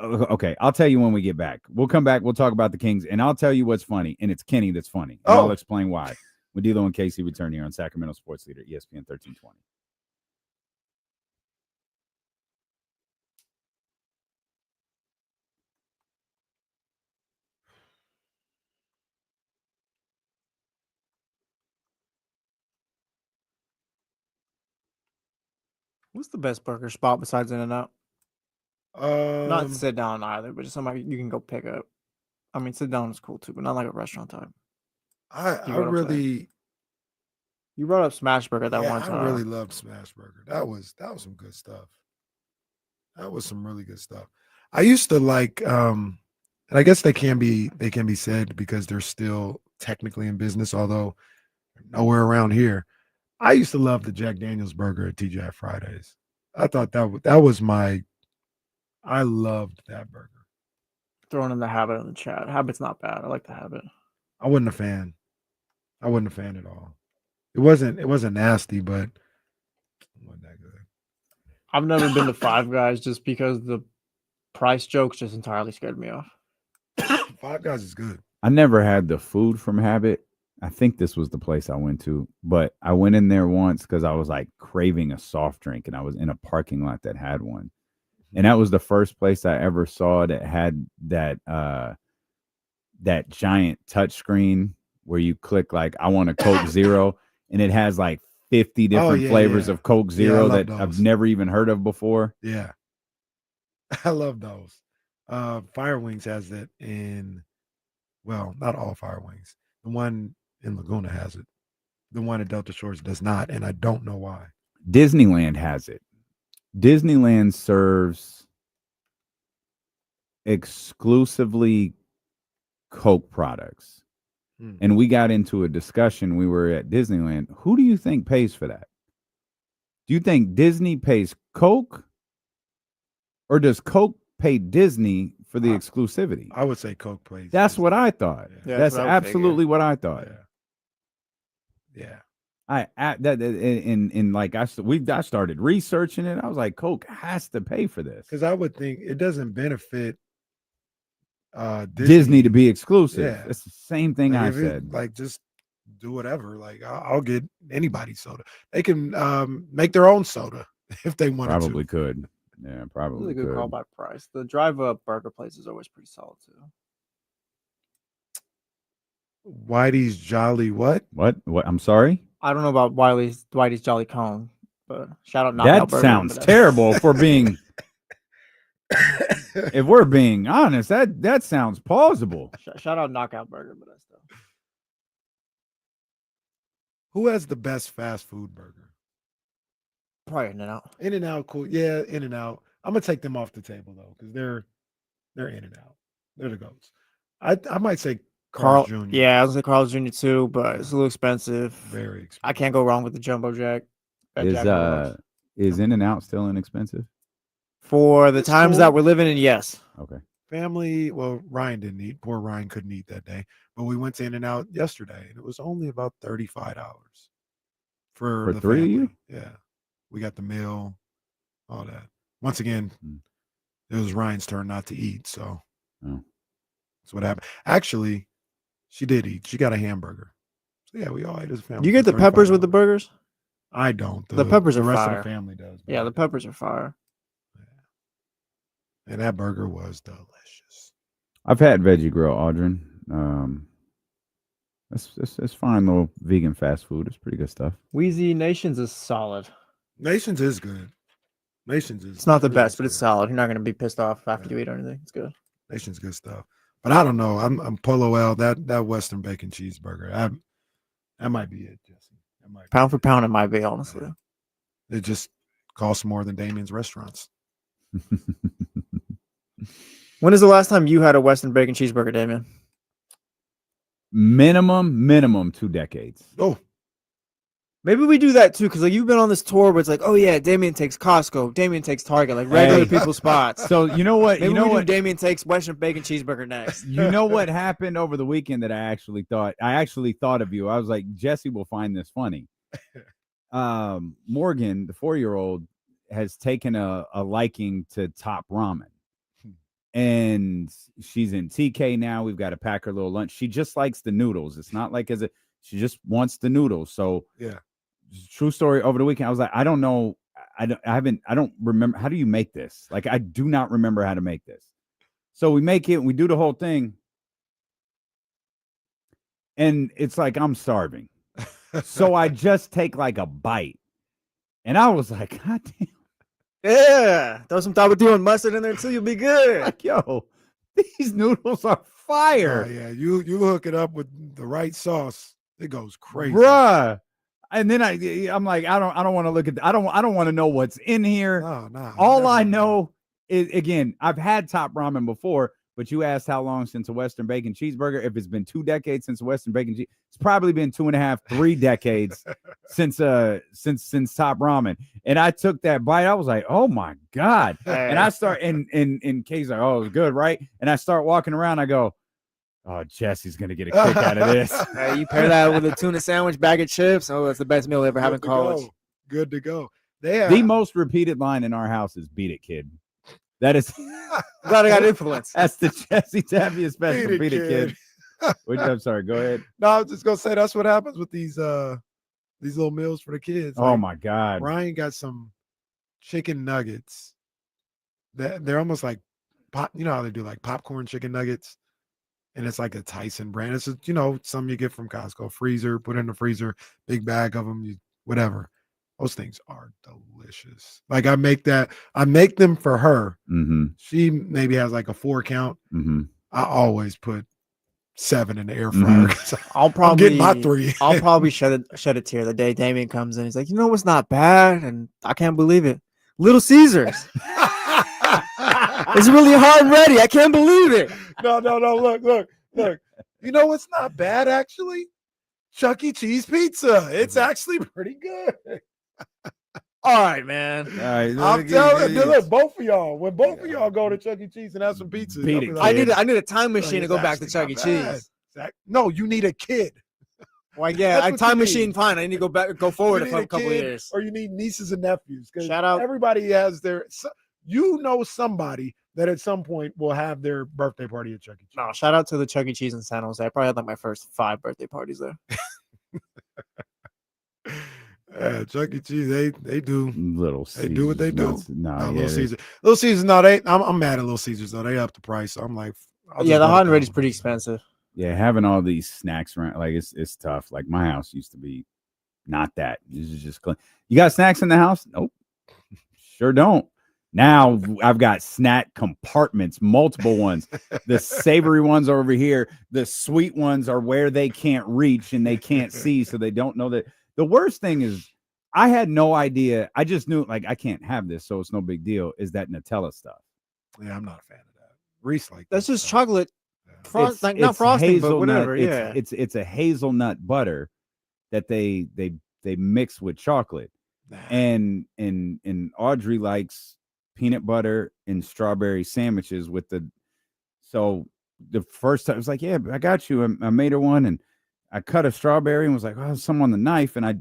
Okay, I'll tell you when we get back. We'll come back. We'll talk about the Kings, and I'll tell you what's funny. And it's Kenny that's funny. And I'll explain why. When D'Lo and Casey return here on Sacramento Sports Leader, ESPN 1320. What's the best burger spot besides In-N-Out? Not sit down either, but just somebody you can go pick up. I mean, sit down is cool too, but not like a restaurant type. You brought up Smash Burger that one time. I really loved Smash Burger. That was some good stuff. That was some really good stuff. I used to like, and I guess they can be said because they're still technically in business, although nowhere around here. I used to love the Jack Daniel's burger at TGI Fridays. I thought that was I loved that burger. Throwing in the Habit in the chat. Habit's not bad. I like the Habit. I wasn't a fan. I wasn't a fan at all. It wasn't nasty, but it wasn't that good. I've never been to Five Guys just because the price jokes just entirely scared me off. Five Guys is good. I never had the food from Habit. I think this was the place I went to, but I went in there once because I was like craving a soft drink, and I was in a parking lot that had one. And that was the first place I ever saw that had that giant touch screen where you click like, I want a Coke Zero, and it has like 50 different flavors of Coke Zero that I've never even heard of before. Yeah. I love those. Fire Wings has it not all Fire Wings. The one in Laguna has it. The one at Delta Shores does not, and I don't know why. Disneyland has it. Disneyland serves exclusively Coke products. And we got into a discussion. We were at Disneyland. Who do you think pays for that? Do you think Disney pays Coke, or does Coke pay Disney for the exclusivity? I would say Coke pays. That's what I thought. Yeah. That's absolutely what I thought. Yeah. I started researching it. I was like, Coke has to pay for this because I would think it doesn't benefit Disney to be exclusive. Yeah. It's the same thing like I said. Just do whatever. Like I'll get anybody's soda. They can make their own soda if they want. Probably could. Yeah, probably really good call by price. The drive up burger place is always pretty solid too. Whitey's Jolly what? What? I'm sorry. I don't know about Whitey's Jolly Cone, but shout out Knockout Burger. That sounds terrible for being. If we're being honest, that sounds plausible. Shout out Knockout Burger, but that's still. Who has the best fast food burger? Probably In-N-Out. In-N-Out, cool. Yeah, In-N-Out. I'm gonna take them off the table though, because they're In-N-Out. They're the goats. I might say Carl's Jr. Yeah, I was like Carl's Jr. too, but it's a little expensive. Very expensive. I can't go wrong with the Jumbo Jack. Is In-N-Out still inexpensive? For the It's times cool. that we're living in, yes. Okay. Family, well, Ryan didn't eat. Poor Ryan couldn't eat that day. But we went to In-N-Out yesterday, and it was only about $35 for the 3 of family. you? Yeah. We got the meal, all that. Once again, it was Ryan's turn not to eat, so that's what happened. Actually, she did eat. She got a hamburger. So yeah, we all ate as a family. You get the for peppers with the $35. burgers? I don't. The peppers are the rest fire. of the family does. Yeah, the peppers are fire. And that burger was delicious. I've had Veggie Grill, Audrey. It's fine little vegan fast food. It's pretty good stuff. Wheezy Nations is solid. Nations is good. Nations is. It's not the really best, but it's good. solid. You're not going to be pissed off after you eat or anything. It's good. Nation's good stuff. But I don't know. I'm Polo L. That Western bacon cheeseburger. That might be it, Jesse. That might Pound for pound, it might be, honestly. It just costs more than Damien's restaurants. When is the last time you had a Western bacon cheeseburger, Damien? Minimum 2 decades. Oh, Maybe we do that too, because like you've been on this tour where it's like, oh yeah, Damien takes Costco, Damien takes Target, like regular Hey. people's spots. So you know what? Maybe you know we do what? Damien takes Western bacon cheeseburger next. You know what happened over the weekend that I actually thought of you. I was like, Jesse will find this funny. Morgan, the 4-year-old, has taken a liking to Top Ramen. And she's in TK now. We've got to pack her little lunch. She just likes the noodles. It's not like she just wants the noodles. So yeah. True story. Over the weekend, I was like, I don't know. I don't remember. How do you make this? Like, I do not remember how to make this. So we make it. We do the whole thing. And it's like, I'm starving. So I just take like a bite. And I was like, God damn. Yeah, throw some tabardillo and mustard in there too. You'll be good. Like, yo, these noodles are fire. Oh, yeah, you hook it up with the right sauce, it goes crazy, Bruh. And then I'm like, I don't want to look at I don't want to know what's in here. No. All I know is, again, I've had Top Ramen before, but you asked how long since a Western bacon cheeseburger. If it's been 2 decades since a Western bacon cheese, it's probably been 2.5, 3 decades since Top Ramen. And I took that bite. I was like, oh my God. And I start in case like, oh, it was good, right? And I start walking around. I go, oh, Jesse's gonna get a kick out of this. Hey, you pair that with a tuna sandwich, bag of chips. Oh, that's the best meal I ever had in college. Good to go. They The most repeated line in our house is "Beat it, kid." That is glad I got influence. That's the Jesse Tapia special. Beat it, kid. I'm sorry. Go ahead. No, I was just gonna say that's what happens with these little meals for the kids. Oh my God. Ryan got some chicken nuggets. They're almost like pop. You know how they do like popcorn chicken nuggets. And it's like a Tyson brand. It's something you get from Costco. Freezer, put in the freezer, big bag of them, whatever. Those things are delicious. Like I make them for her. Mm-hmm. She maybe has like a 4 count. Mm-hmm. I always put 7 in the air fryer. Mm-hmm. I'm getting my 3. I'll probably shed a tear the day Damien comes in. He's like, you know what's not bad? And I can't believe it. Little Caesars. It's really hard and ready. I can't believe it. No. Look. You know what's not bad, actually? Chuck E. Cheese pizza. It's actually pretty good. All right, man. All right, I'm telling you, look, both of y'all. When both of y'all go to Chuck E. Cheese and have some pizza, Beat it, I need a time machine to go back to Chuck E. Cheese. No, you need a kid. Well, yeah, That's a what time you machine. need. Fine. I need to go forward You a need a couple kid, years. or you need nieces and nephews. Shout out. Everybody has their. Somebody that at some point will have their birthday party at Chuck E. Cheese. No, shout out to the Chuck E. Cheese in San Jose. I probably had like my first 5 birthday parties there. Chuck E. Cheese, they do. Little They do what they do. No, Little Caesars. Little Caesars, no, I'm mad at Little Caesars though. They up the price. So I'm like, Yeah, the hot and ready is pretty expensive. Yeah, having all these snacks around, like it's tough. Like my house used to be not that. This is just clean. You got snacks in the house? Nope. Sure don't. Now I've got snack compartments, multiple ones. The savory ones are over here. The sweet ones are where they can't reach and they can't see, so they don't know that. The worst thing is I had no idea. I just knew like I can't have this, so it's no big deal. Is that Nutella stuff? Yeah, I'm not a fan of that. Reese like That's just chocolate Not frosting, but whatever. It's a hazelnut butter that they mix with chocolate. And Audrey likes peanut butter and strawberry sandwiches with the. So the first time I was like, yeah, I got you. I made her one, and I cut a strawberry and was like, oh, some on the knife, and I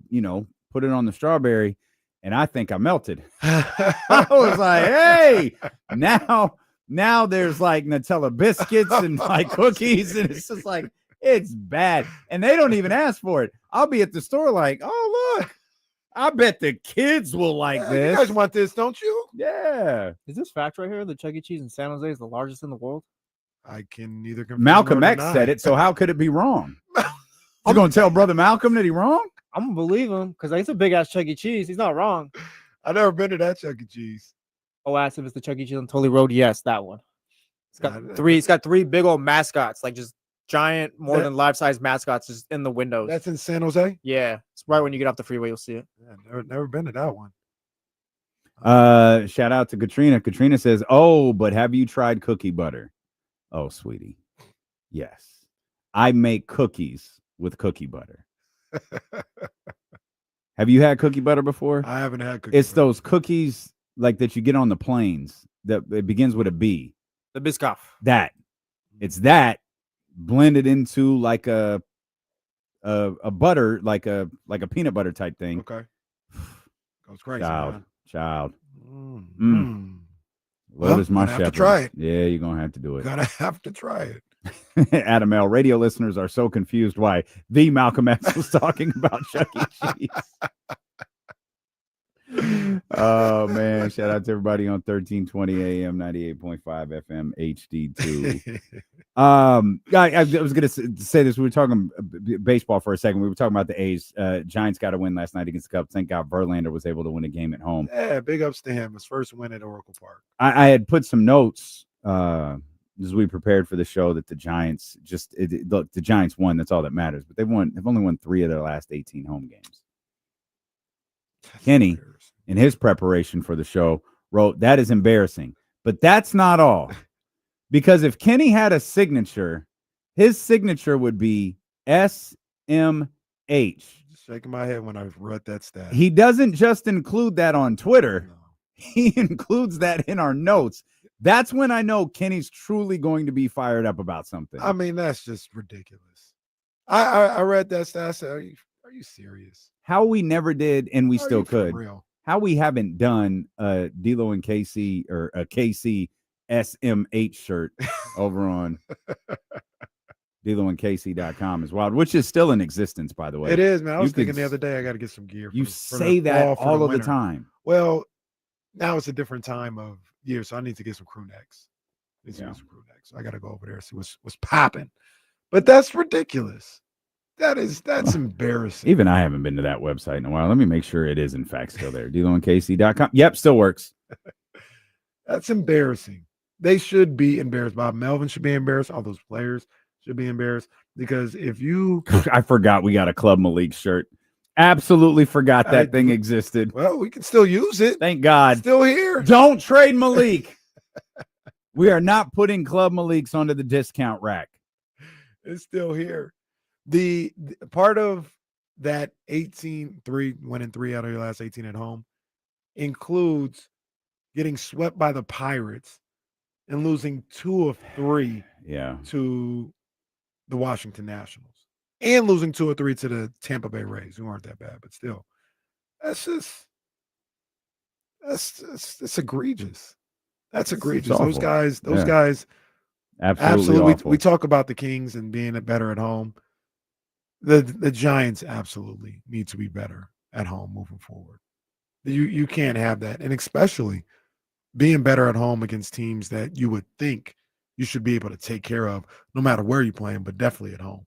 put it on the strawberry, and I think I melted. I was like, hey, now there's like Nutella biscuits and like cookies, and it's just like, it's bad. And they don't even ask for it. I'll be at the store like, oh, look, I bet the kids will like this. You guys want this, don't you? Yeah. Is this fact right here? The Chuck E. Cheese in San Jose is the largest in the world? I can neither confirm Malcolm nor X deny. said it, so how could it be wrong? You going to tell Brother Malcolm that he wrong? I'm going to believe him because it's a big-ass Chuck E. Cheese. He's not wrong. I've never been to that Chuck E. Cheese. Oh, asked if it's the Chuck E. Cheese on Tully Road. Yes, that one. It's got three big old mascots, like just giant, more than life-size mascots just in the windows. That's in San Jose? Yeah. It's right when you get off the freeway, you'll see it. Yeah, never been to that one. Shout out to Katrina. Katrina says, oh, but have you tried cookie butter? Oh, sweetie. Yes. I make cookies with cookie butter. Have you had cookie butter before? I haven't had cookie It's butter. those cookies like that you get on the planes that it begins with a B. The Biscoff. That. It's that blended into like a butter, like a peanut butter type thing. Okay. Goes crazy. Child. Lord is my shepherd. Have to try it. Yeah, you're gonna have to do it. Gotta have to try it. Adam L. Radio listeners are so confused why the Malcolm X was talking about Chuck E. Cheese. Oh man! Shout out to everybody on 1320 AM, 98.5 FM, HD2. I was gonna say this. We were talking baseball for a second. We were talking about the A's. Giants got a win last night against the Cubs. Thank God Verlander was able to win a game at home. Yeah, big ups to him. His first win at Oracle Park. I had put some notes as we prepared for the show that the Giants look. The Giants won. That's all that matters. But they've only won 3 of their last 18 home games. Kenny, in his preparation for the show, wrote, that is embarrassing. But that's not all. Because if Kenny had a signature, his signature would be SMH. Just shaking my head when I read that stat. He doesn't just include that on Twitter. No. He includes that in our notes. That's when I know Kenny's truly going to be fired up about something. I mean, that's just ridiculous. I read that stat. I said, are you serious? How we never did, and we still could. Real? How we haven't done a D'Lo and KC or a KC SMH shirt over on DeLoandKC.com is wild, which is still in existence, by the way. It is, man. I was thinking the other day I got to get some gear. You say that all of the time. Well, now it's a different time of year, so I need to get some crew necks. So I got to go over there and see what's popping. But that's ridiculous. That's embarrassing. Even I haven't been to that website in a while. Let me make sure it is in fact still there. DeLoandKC.com. Yep, still works. That's embarrassing. They should be embarrassed. Bob Melvin should be embarrassed. All those players should be embarrassed because if you I forgot we got a Club Malik shirt. Absolutely forgot that thing existed. Well, we can still use it. Thank God. Still here. Don't trade Malik. We are not putting Club Malik's onto the discount rack. It's still here. The part of that 18-3, winning 3 out of your last 18 at home, includes getting swept by the Pirates and losing 2 of 3 to the Washington Nationals and losing 2 or 3 to the Tampa Bay Rays, who aren't that bad, but still. That's egregious. That's egregious. Those guys absolutely. We talk about the Kings and being better at home. The Giants absolutely need to be better at home moving forward. You can't have that. And especially being better at home against teams that you would think you should be able to take care of no matter where you're playing, but definitely at home.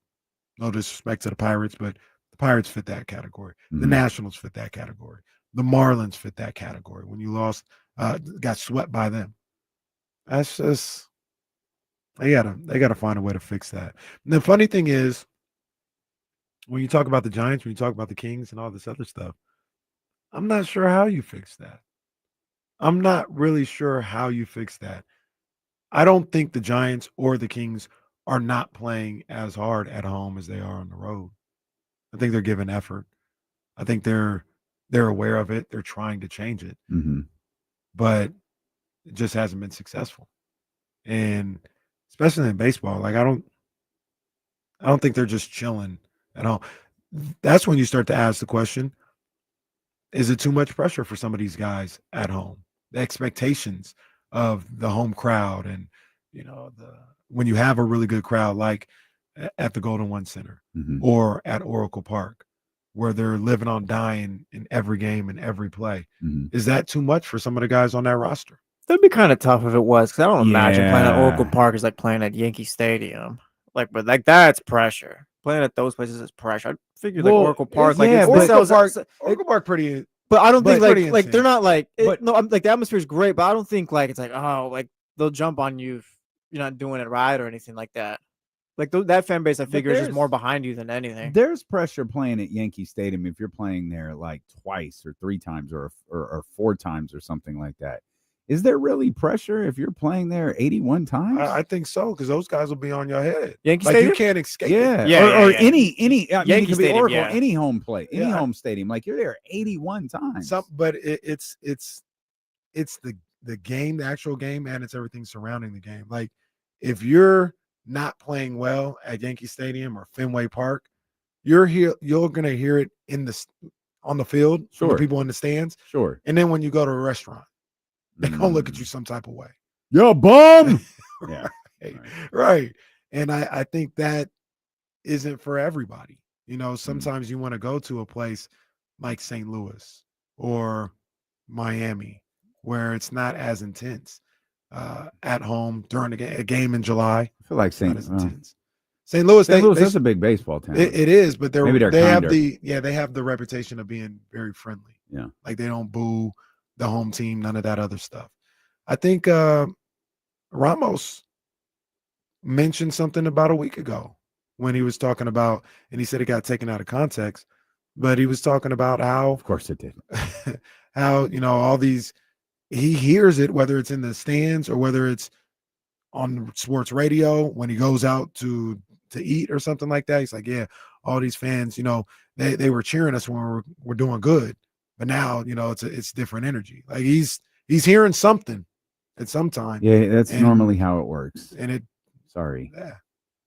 No disrespect to the Pirates, but the Pirates fit that category. Mm-hmm. The Nationals fit that category. The Marlins fit that category. When you lost, got swept by them. That's just they gotta find a way to fix that. And the funny thing is, when you talk about the Giants, when you talk about the Kings and all this other stuff, I'm not sure how you fix that. I'm not really sure how you fix that. I don't think the Giants or the Kings are not playing as hard at home as they are on the road. I think they're giving effort. I think they're aware of it. They're trying to change it, but it just hasn't been successful. And especially in baseball, like I don't think they're just chilling at home. That's when you start to ask the question, is it too much pressure for some of these guys at home? The expectations of the home crowd and, when you have a really good crowd like at the Golden One Center or at Oracle Park, where they're living on dying in every game and every play. Is that too much for some of the guys on that roster? That'd be kind of tough if it was, because I don't imagine playing at Oracle Park is like playing at Yankee Stadium. But that's pressure. Playing at those places is pressure. I figured Oracle Park, Oracle Park pretty. But I don't think like they're not like I'm like the atmosphere is great, but I don't think like it's like they'll jump on you if you're not doing it right or anything like that. Like that fan base, I figure is just more behind you than anything. There's pressure playing at Yankee Stadium if you're playing there like twice or 3 times or 4 times or something like that. Is there really pressure if you're playing there 81 times? I think so, because those guys will be on your head. Yankee Stadium? You can't escape. Or any Yankee Stadium, Oracle, any home home stadium. Like you're there 81 times. But it's the game, the actual game, and it's everything surrounding the game. Like if you're not playing well at Yankee Stadium or Fenway Park, you're gonna hear it on the field, from the people in the stands. Sure. And then when you go to a restaurant, they're gonna look at you some type of way. Yo, bum. Right. And I think that isn't for everybody. Sometimes you want to go to a place like St. Louis or Miami where it's not as intense at home during a game in July. I feel like St. Louis, that's a big baseball town. It is, but they kinder. have the reputation of being very friendly. Yeah. Like they don't boo the home team, none of that other stuff. I think Ramos mentioned something about a week ago when he was talking about, and he said it got taken out of context, but he was talking about how, of course it did, how, all these, he hears it, whether it's in the stands or whether it's on sports radio when he goes out to eat or something like that. He's like, yeah, all these fans, they were cheering us when we're doing good. But now, it's different energy. Like he's hearing something at some time. Yeah, that's normally how it works. And it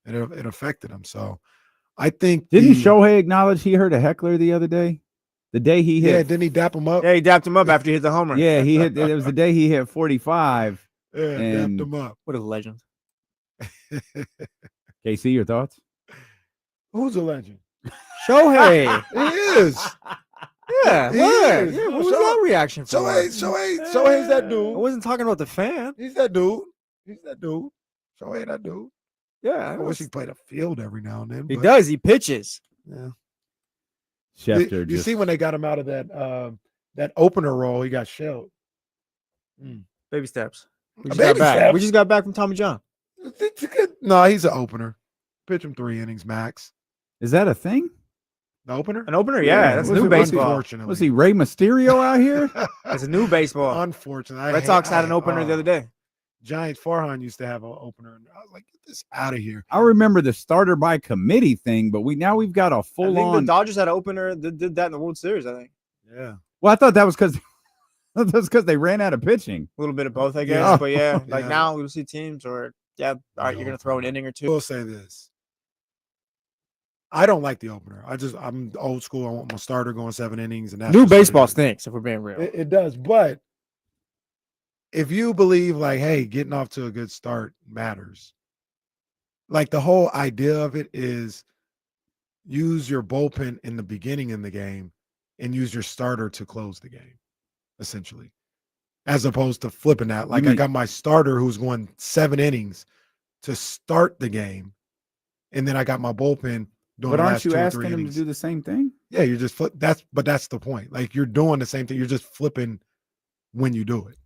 affected him. So I think didn't Shohei acknowledge he heard a heckler the other day? The day he hit. Yeah, didn't he dap him up? Yeah, he dapped him up after he hit the homer. Yeah, he hit. It was the day he hit 45. Yeah, dapped him up. What a legend. KC, your thoughts? Who's a legend? Shohei. He is. Yeah, what? Yeah, what was that reaction for? Shohei's that dude. I wasn't talking about the fan. He's that dude. Shohei, that dude. Yeah, I wish he played a field every now and then. He does. He pitches. Yeah. Schefter. You see when they got him out of that opener role, he got shelled. Baby steps. We just got back from Tommy John. No, he's an opener. Pitch him 3 innings max. Is that a thing? The opener? An opener? Yeah, that's new baseball. Unfortunately. Was he Rey Mysterio out here? It's a new baseball. Unfortunately. Red Sox had an opener the other day. Giants Farhan used to have an opener, and I was like, get this out of here. I remember the starter by committee thing, but we've got a full on. The Dodgers had an opener that did that in the World Series, I think. Yeah. Well, I thought that was because they ran out of pitching. A little bit of both, I guess. Yeah. But yeah, like now we'll see teams or all right, you're gonna throw an inning or two. I will say this. I don't like the opener. I'm old school. I want my starter going 7 innings, and that's New baseball stinks, if we're being real. It does, but if you believe like, hey, getting off to a good start matters. Like the whole idea of it is use your bullpen in the beginning in the game and use your starter to close the game, essentially. As opposed to flipping that. Like I got my starter who's going 7 innings to start the game, and then I got my bullpen doing. But aren't you asking him to do the same thing? Yeah, you're just that's the point. Like you're doing the same thing. You're just flipping when you do it.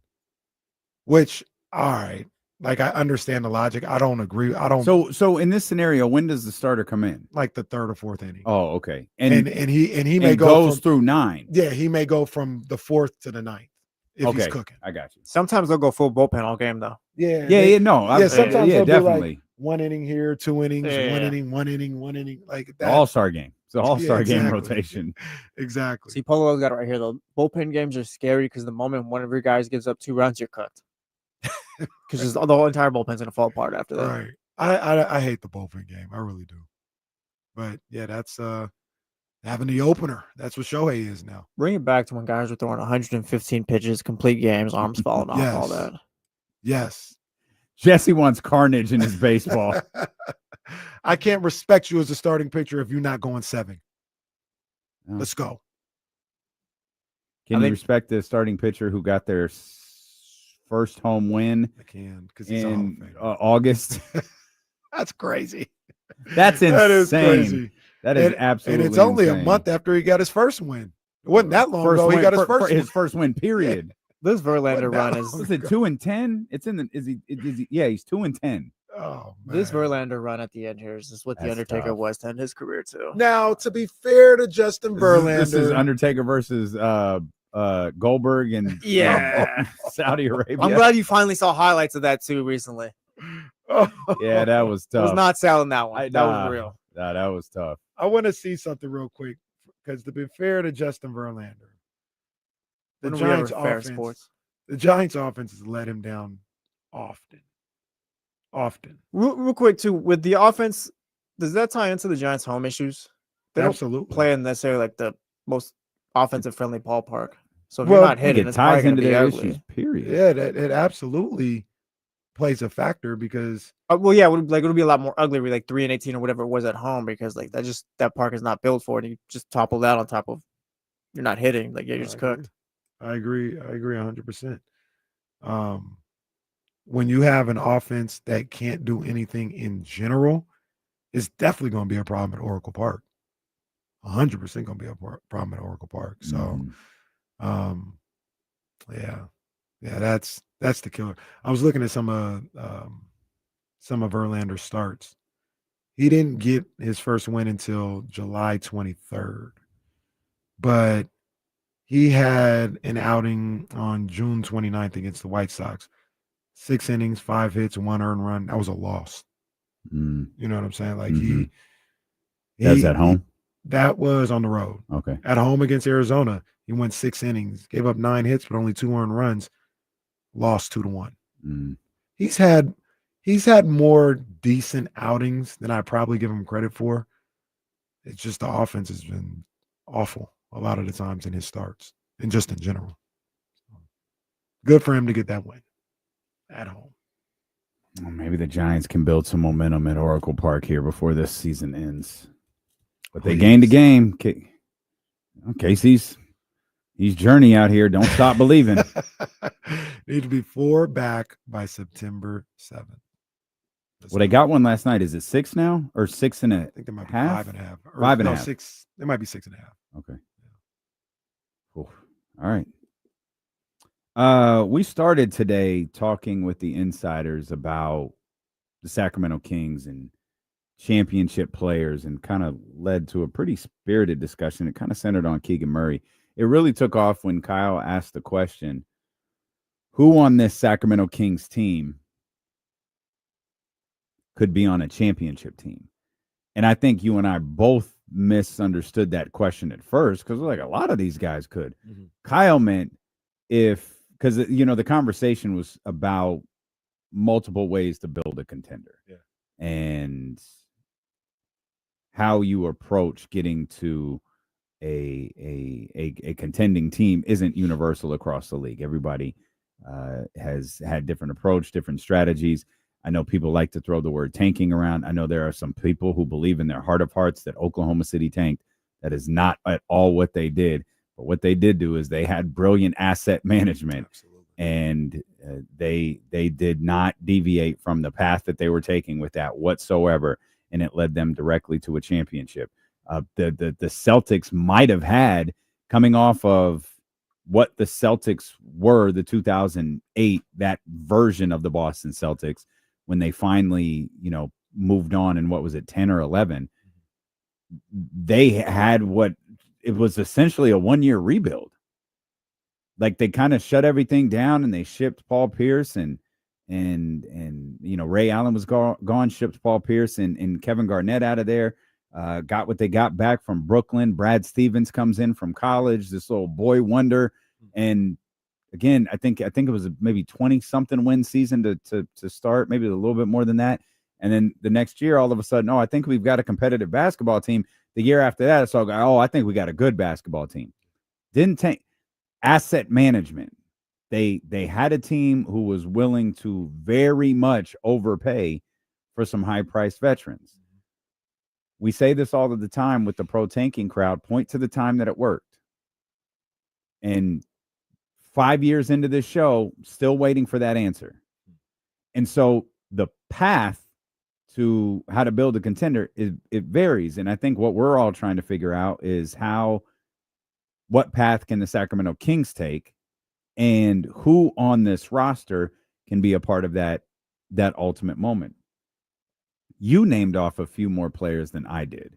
Which, all right, like I understand the logic. I don't agree. I don't. So in this scenario, when does the starter come in? Like the 3rd or 4th inning. Oh, okay. And he may go through 9. Yeah, he may go from the 4th to the 9th if he's cooking. I got you. Sometimes they'll go full bullpen all game though. Yeah. Sometimes they'll definitely. 1 inning here, 2 innings, Yeah. 1 inning, 1 inning, 1 inning, like that. All-star game. It's an all-star game exactly. rotation. Exactly. See, Polo's got it right here. The bullpen games are scary because the moment one of your guys gives up 2 runs, you're cooked. Because the whole entire bullpen's gonna fall apart after that. Right. I hate the bullpen game. I really do. But yeah, that's having the opener. That's what Shohei is now. Bring it back to when guys were throwing 115 pitches, complete games, arms falling off, all that. Yes. Jesse wants carnage in his baseball. I can't respect you as a starting pitcher if you're not going 7. Oh. Let's go. Can you respect the starting pitcher who got their first home win? I can, because he's in August. That's crazy. That's insane. That is crazy. That is absolutely and it's only insane. a month after he got his first win. It wasn't that long ago. He got his first win. Period. This Verlander run is. Was it 2-10? It's in the. Is he? Yeah, he's 2-10. Oh, man. This Verlander run at the end here is what That's the Undertaker tough. was to end his career too. Now, to be fair to Justin Verlander, This is Undertaker versus Goldberg and Saudi Arabia. I'm glad you finally saw highlights of that too recently. Yeah, that was I tough. was not selling that one. That was real. Nah, that was tough. I want to see something real quick because to be fair to Justin Verlander, the Giants offense has let him down often. Real quick too, with the offense, does that tie into the Giants' home issues? They Absolutely. don't play in necessarily like the most offensive friendly ballpark. So if Well, you're not I hitting, think it it's probably ties going into to be their ugly. issues. Period. Yeah, it absolutely plays a factor because Well, yeah, it'll be a lot more ugly with like 3-18 or whatever it was at home because like that park is not built for it. You just topple that on top of you're not hitting, like you're just cooked. I agree 100%. When you have an offense that can't do anything in general, it's definitely going to be a problem at Oracle Park. 100% going to be a problem at Oracle Park. So, yeah, that's the killer. I was looking at some of Verlander's starts. He didn't get his first win until July 23rd, but he had an outing on June 29th against the White Sox. 6 innings, 5 hits, 1 earned run. That was a loss. You know what I'm saying? Like That's at home? That was on the road. Okay. At home against Arizona, he went 6 innings, gave up 9 hits, but only 2 earned runs, lost 2-1. He's had more decent outings than I probably give him credit for. It's just the offense has been awful a lot of the times in his starts and just in general. Good for him to get that win at home. Well, maybe the Giants can build some momentum at Oracle Park here before this season ends. But they gained a game. Casey's journey out here. Don't stop believing. Need to be 4 back by September 7th. Well, they got one last night. Is it 6 now or 6 and a half? I think there might be 5.5. 5.5. 6. There might be 6.5. Okay. Cool. All right. We started today talking with the insiders about the Sacramento Kings and championship players and kind of led to a pretty spirited discussion. It kind of centered on Keegan Murray. It really took off when Kyle asked the question, who on this Sacramento Kings team could be on a championship team? And I think you and I both misunderstood that question at first because we're like, a lot of these guys could. Kyle meant because the conversation was about multiple ways to build a contender and how you approach getting to a contending team isn't universal across the league. Everybody has had different approach, different strategies. I know people like to throw the word tanking around. I know there are some people who believe in their heart of hearts that Oklahoma City tanked. That is not at all what they did. But what they did do is they had brilliant asset management. Absolutely. And they did not deviate from the path that they were taking with that whatsoever. And it led them directly to a championship. The Celtics might have had, coming off of what the Celtics were, the 2008, that version of the Boston Celtics, when they finally, moved on in, 10 or 11, they had it was essentially a 1-year rebuild. Like they kind of shut everything down and they shipped Paul Pierce and and Ray Allen was gone, shipped Paul Pierce and Kevin Garnett out of there. Got what they got back from Brooklyn. Brad Stevens comes in from college, this little boy wonder. And again, I think it was maybe 20-something win season to start, maybe a little bit more than that. And then the next year, all of a sudden, I think we've got a competitive basketball team. The year after that, it's all, I think we got a good basketball team. Didn't take asset management. They had a team who was willing to very much overpay for some high-priced veterans. We say this all of the time with the pro tanking crowd, point to the time that it worked. And 5 years into this show, still waiting for that answer. And so the path to how to build a contender, it varies. And I think what we're all trying to figure out is what path can the Sacramento Kings take, and who on this roster can be a part of that ultimate moment. You named off a few more players than I did.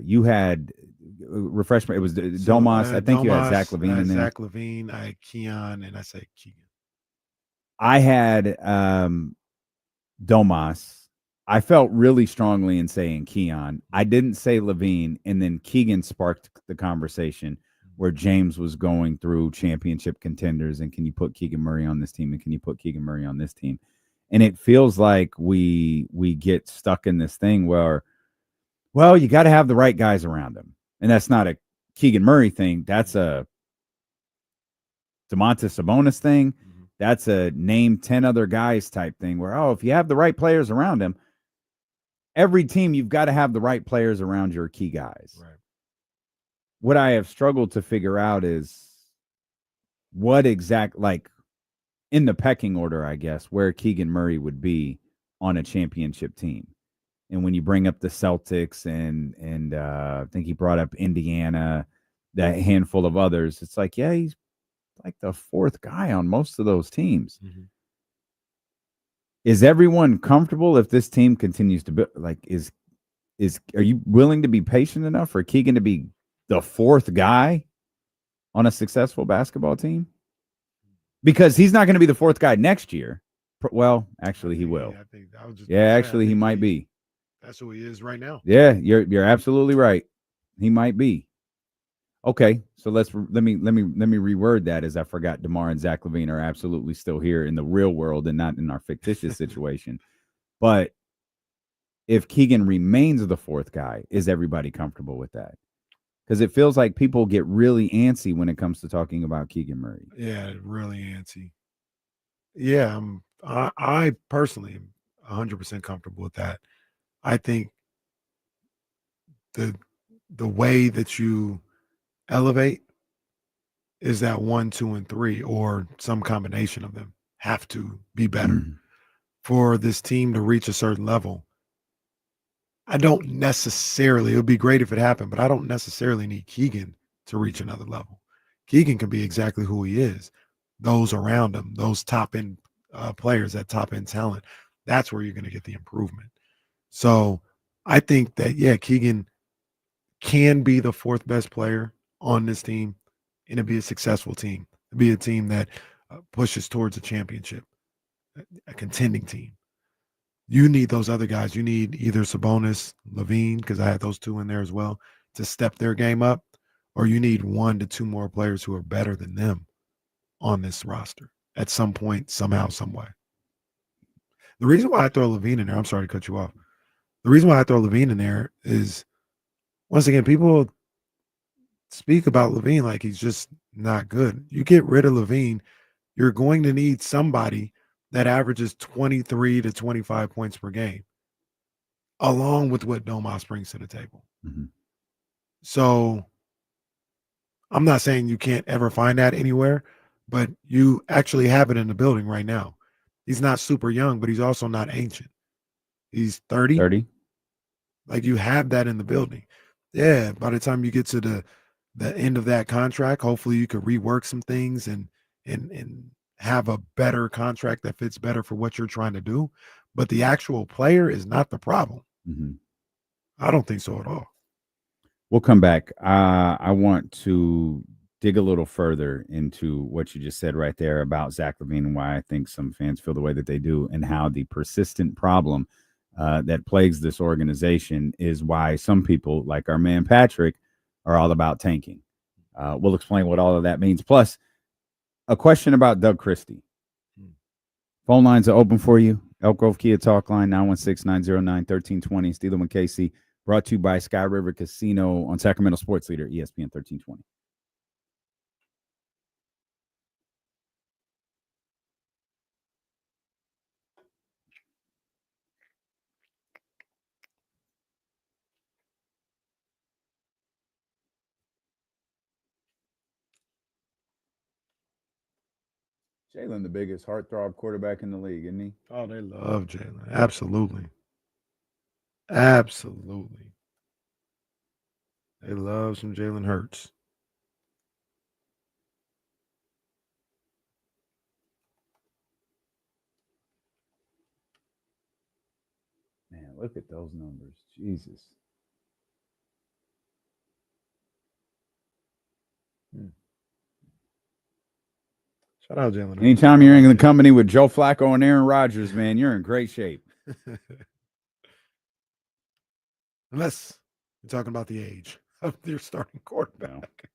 You had refreshment. It was Domas. I think you had Zach LaVine in there. Zach LaVine. I had Keon, and I said Keegan. I had Domas. I felt really strongly in saying Keon. I didn't say LaVine, and then Keegan sparked the conversation where James was going through championship contenders and can you put Keegan Murray on this team, and can you put Keegan Murray on this team? And it feels like we get stuck in this thing where, well, you got to have the right guys around him. And that's not a Keegan Murray thing. That's a Domantas Sabonis thing. Mm-hmm. That's a name 10 other guys type thing where, if you have the right players around him, every team, you've got to have the right players around your key guys. Right. What I have struggled to figure out is what in the pecking order, I guess, where Keegan Murray would be on a championship team. And when you bring up the Celtics and I think he brought up Indiana, that handful of others, it's like, yeah, he's like the fourth guy on most of those teams. Mm-hmm. Is everyone comfortable if this team continues to build? Are you willing to be patient enough for Keegan to be the fourth guy on a successful basketball team? Because he's not going to be the fourth guy next year. Well, actually, he will. I think that was just he might be. That's who he is right now. Yeah, you're absolutely right. He might be. Okay, so let me reword that, as I forgot DeMar and Zach LaVine are absolutely still here in the real world and not in our fictitious situation. But if Keegan remains the fourth guy, is everybody comfortable with that? Because it feels like people get really antsy when it comes to talking about Keegan Murray. Yeah, really antsy. Yeah, I personally am 100% comfortable with that. I think the way that you elevate is that 1, 2, and 3, or some combination of them have to be better for this team to reach a certain level. I don't necessarily, it would be great if it happened, but I don't necessarily need Keegan to reach another level. Keegan can be exactly who he is. Those around him, those top-end players, that top-end talent, that's where you're going to get the improvement. So I think that, Keegan can be the fourth best player on this team, and it'd be a successful team. It'd be a team that pushes towards a championship, a contending team. You need those other guys. You need either Sabonis, LaVine, because I had those two in there as well, to step their game up, or you need 1 to 2 more players who are better than them on this roster at some point, somehow, some way. The reason why I throw LaVine in there, I'm sorry to cut you off. The reason why I throw LaVine in there is, once again, people speak about LaVine like he's just not good. You get rid of LaVine, you're going to need somebody that averages 23 to 25 points per game, along with what Domas brings to the table. Mm-hmm. So I'm not saying you can't ever find that anywhere, but you actually have it in the building right now. He's not super young, but he's also not ancient. He's 30. 30. Like, you have that in the building. Yeah, by the time you get to the end of that contract, hopefully you could rework some things and have a better contract that fits better for what you're trying to do. But the actual player is not the problem. Mm-hmm. I don't think so at all. We'll come back. I want to dig a little further into what you just said right there about Zach LaVine and why I think some fans feel the way that they do, and how the persistent problem that plagues this organization is why some people, like our man Patrick, are all about tanking. We'll explain what all of that means. Plus, a question about Doug Christie. Phone lines are open for you. Elk Grove Kia Talk Line, 916-909-1320. Steeler and Casey, brought to you by Sky River Casino on Sacramento Sports Leader, ESPN 1320. Jalen, the biggest heartthrob quarterback in the league, isn't he? Oh, they love Jalen. Absolutely. Absolutely. They love some Jalen Hurts. Man, look at those numbers. Jesus. Shout out Jalen Hurts. Anytime you're in the company with Joe Flacco and Aaron Rodgers, man, you're in great shape. Unless you're talking about the age of your starting quarterback.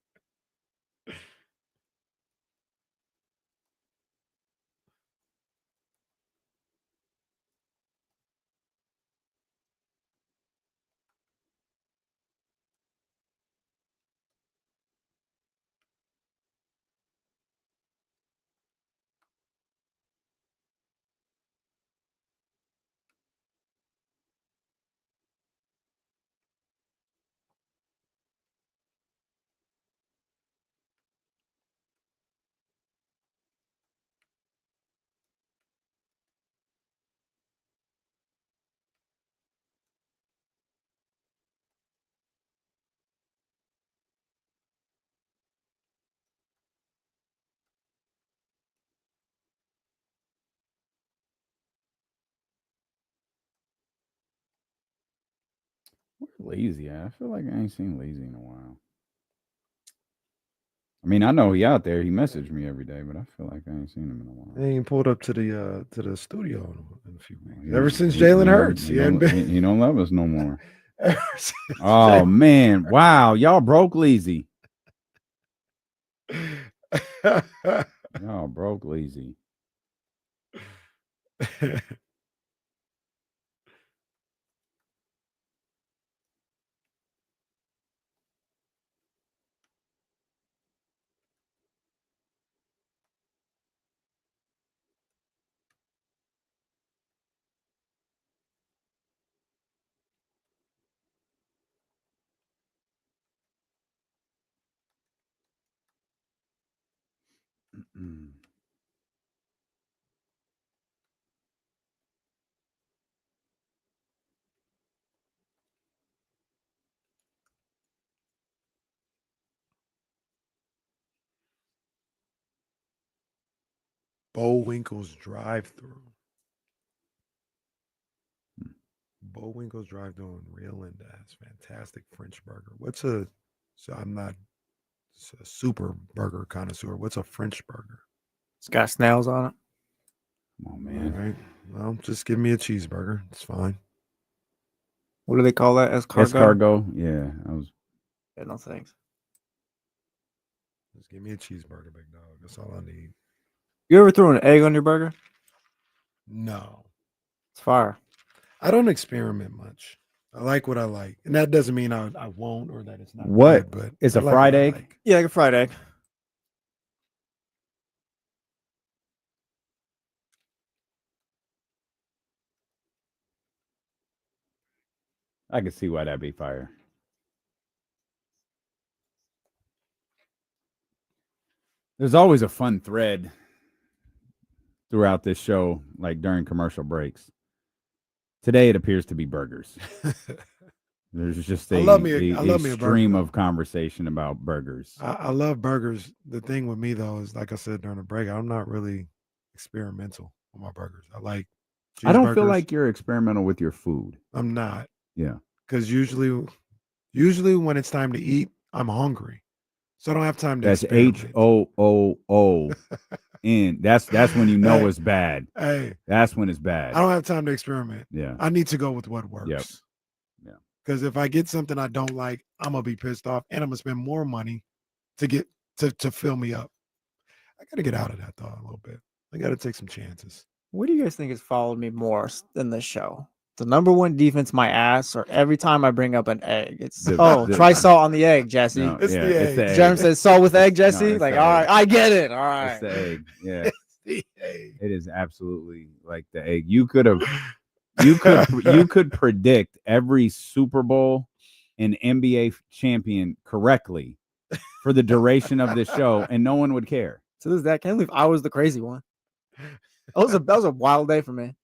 Where's Lazy at? I feel like I ain't seen Lazy in a while. I mean, I know he out there. He messaged me every day, but I feel like I ain't seen him in a while. They ain't pulled up to the studio in a few weeks. Ever since Jalen Hurts, he hadn't been. He don't love us no more. Oh man! Wow, y'all broke Lazy. Y'all broke Lazy. Bullwinkle's drive-through. Bullwinkle's drive-through in Reeland has fantastic French burger. So I'm not a super burger connoisseur. What's a French burger? It's got snails on it. Come on, man. All right. Well, just give me a cheeseburger. It's fine. What do they call that? Escargot? Escargot? Yeah. Yeah, no thanks. Just give me a cheeseburger, big dog. That's all I need. You ever throw an egg on your burger? No. It's fire. I don't experiment much. I like what I like. And that doesn't mean I won't or that it's not What? good, but It's a like fried what I egg? like. Yeah, like a fried egg. I can see why that'd be fire. There's always a fun thread throughout this show, like during commercial breaks. Today, it appears to be burgers. There's just a stream of conversation about burgers. I love burgers. The thing with me, though, is like I said during the break, I'm not really experimental with my burgers. I like cheeseburgers. I don't feel like you're experimental with your food. I'm not. Yeah. Because usually when it's time to eat, I'm hungry. So I don't have time to. That's experiment. HOOON. That's when you know it's bad. Hey, that's when it's bad. I don't have time to experiment. Yeah, I need to go with what works. Yep. Yeah. Because if I get something I don't like, I'm gonna be pissed off, and I'm gonna spend more money to get to fill me up. I gotta get out of that though a little bit. I gotta take some chances. What do you guys think has followed me more in this show? The number one defense, my ass, or every time I bring up an egg, it's try salt on the egg, Jesse. No, it's the egg. Jerem says salt with egg, Jesse. No, Like, all right, I get it. All right, it's the egg. Yeah, it's the egg. It is absolutely like the egg. You could predict every Super Bowl and NBA champion correctly for the duration of this show, and no one would care. So this is that. Can't believe I was the crazy one. That was a wild day for me.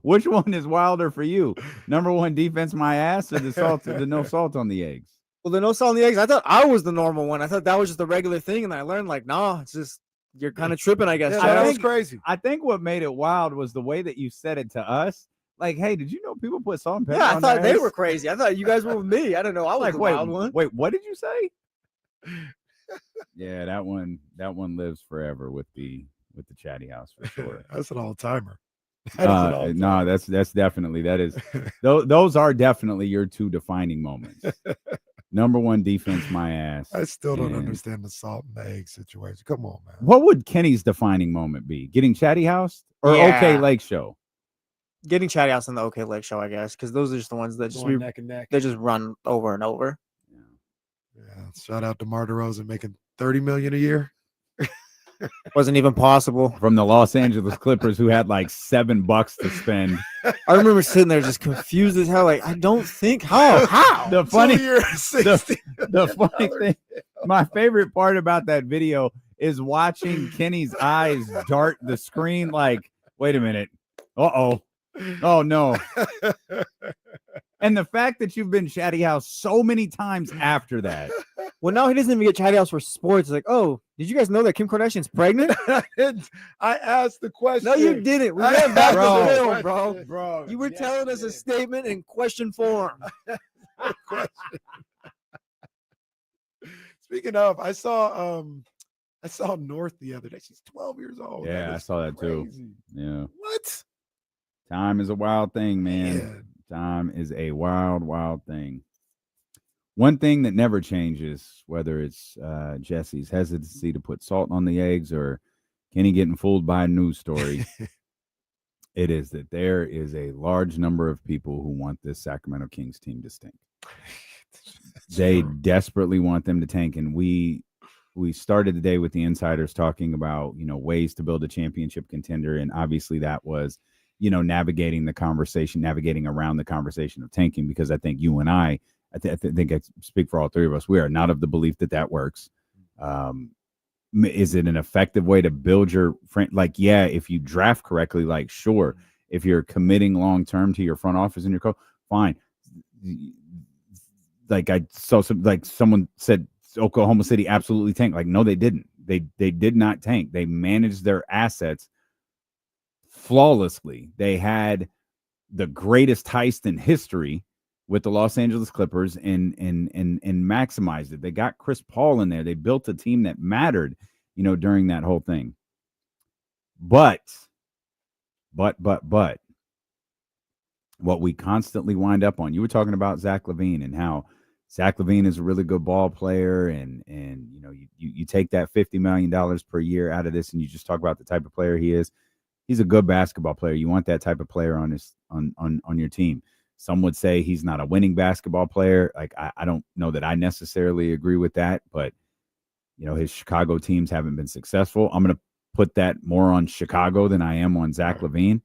Which one is wilder for you? Number one defense, my ass, or the no salt on the eggs? Well, the no salt on the eggs. I thought I was the normal one. I thought that was just a regular thing, and I learned like, nah, it's just you're kind of tripping, I guess. Yeah, that was crazy. I think what made it wild was the way that you said it to us. Like, hey, did you know people put salt and pepper? Yeah, I on thought their they eggs? were crazy. I thought you guys were with me. I don't know. I was Like, the wait, wild one. wait, what did you say? Yeah, that one lives forever with the chatty house for sure. That's an all timer. No, that's definitely those are definitely your two defining moments. Number one defense, my ass. I still don't understand the salt and the egg situation. Come on, man. What would Kenny's defining moment be? Getting Chatty House or OK Lake Show? Getting Chatty House and the OK Lake Show, I guess, because those are just the ones that just neck and neck. They just run over and over. Yeah. Shout out to DeMar DeRozan making $30 million a year. Wasn't even possible. From the Los Angeles Clippers, who had like $7 to spend. I remember sitting there just confused as hell. Like, I don't think how. The funny thing, my favorite part about that video is watching Kenny's eyes dart the screen. Like, wait a minute. Oh no. And the fact that you've been Chatty House so many times after that. Well, now he doesn't even get Chatty House for sports. It's like, oh, did you guys know that Kim Kardashian's pregnant? I asked the question. No, you didn't. We ran back to the film, bro. Bro, you were telling us a statement in question form. Speaking of, I saw North the other day. She's 12 years old. Yeah, I saw that too. Yeah. What? Time is a wild thing, man. Time is a wild, wild thing. One thing that never changes, whether it's Jesse's hesitancy to put salt on the eggs or Kenny getting fooled by a news story, it is that there is a large number of people who want this Sacramento Kings team to stink. They desperately want them to tank, and we started the day with the insiders talking about, ways to build a championship contender, and obviously that was, navigating around the conversation of tanking, because I think you and I think I speak for all three of us. We are not of the belief that works. Is it an effective way to build your friend? Like, yeah, if you draft correctly, like, sure. If you're committing long-term to your front office and your coach, fine. Like I saw someone said Oklahoma City absolutely tanked. Like, no, they didn't. They did not tank. They managed their assets flawlessly. They had the greatest heist in history with the Los Angeles Clippers and maximized it. They got Chris Paul in there. They built a team that mattered, during that whole thing. But what we constantly wind up on, you were talking about Zach LaVine and how Zach LaVine is a really good ball player, and you take that $50 million per year out of this, and you just talk about the type of player he is. He's a good basketball player. You want that type of player on your team. Some would say he's not a winning basketball player. Like, I don't know that I necessarily agree with that, but his Chicago teams haven't been successful. I'm going to put that more on Chicago than I am on Zach LaVine.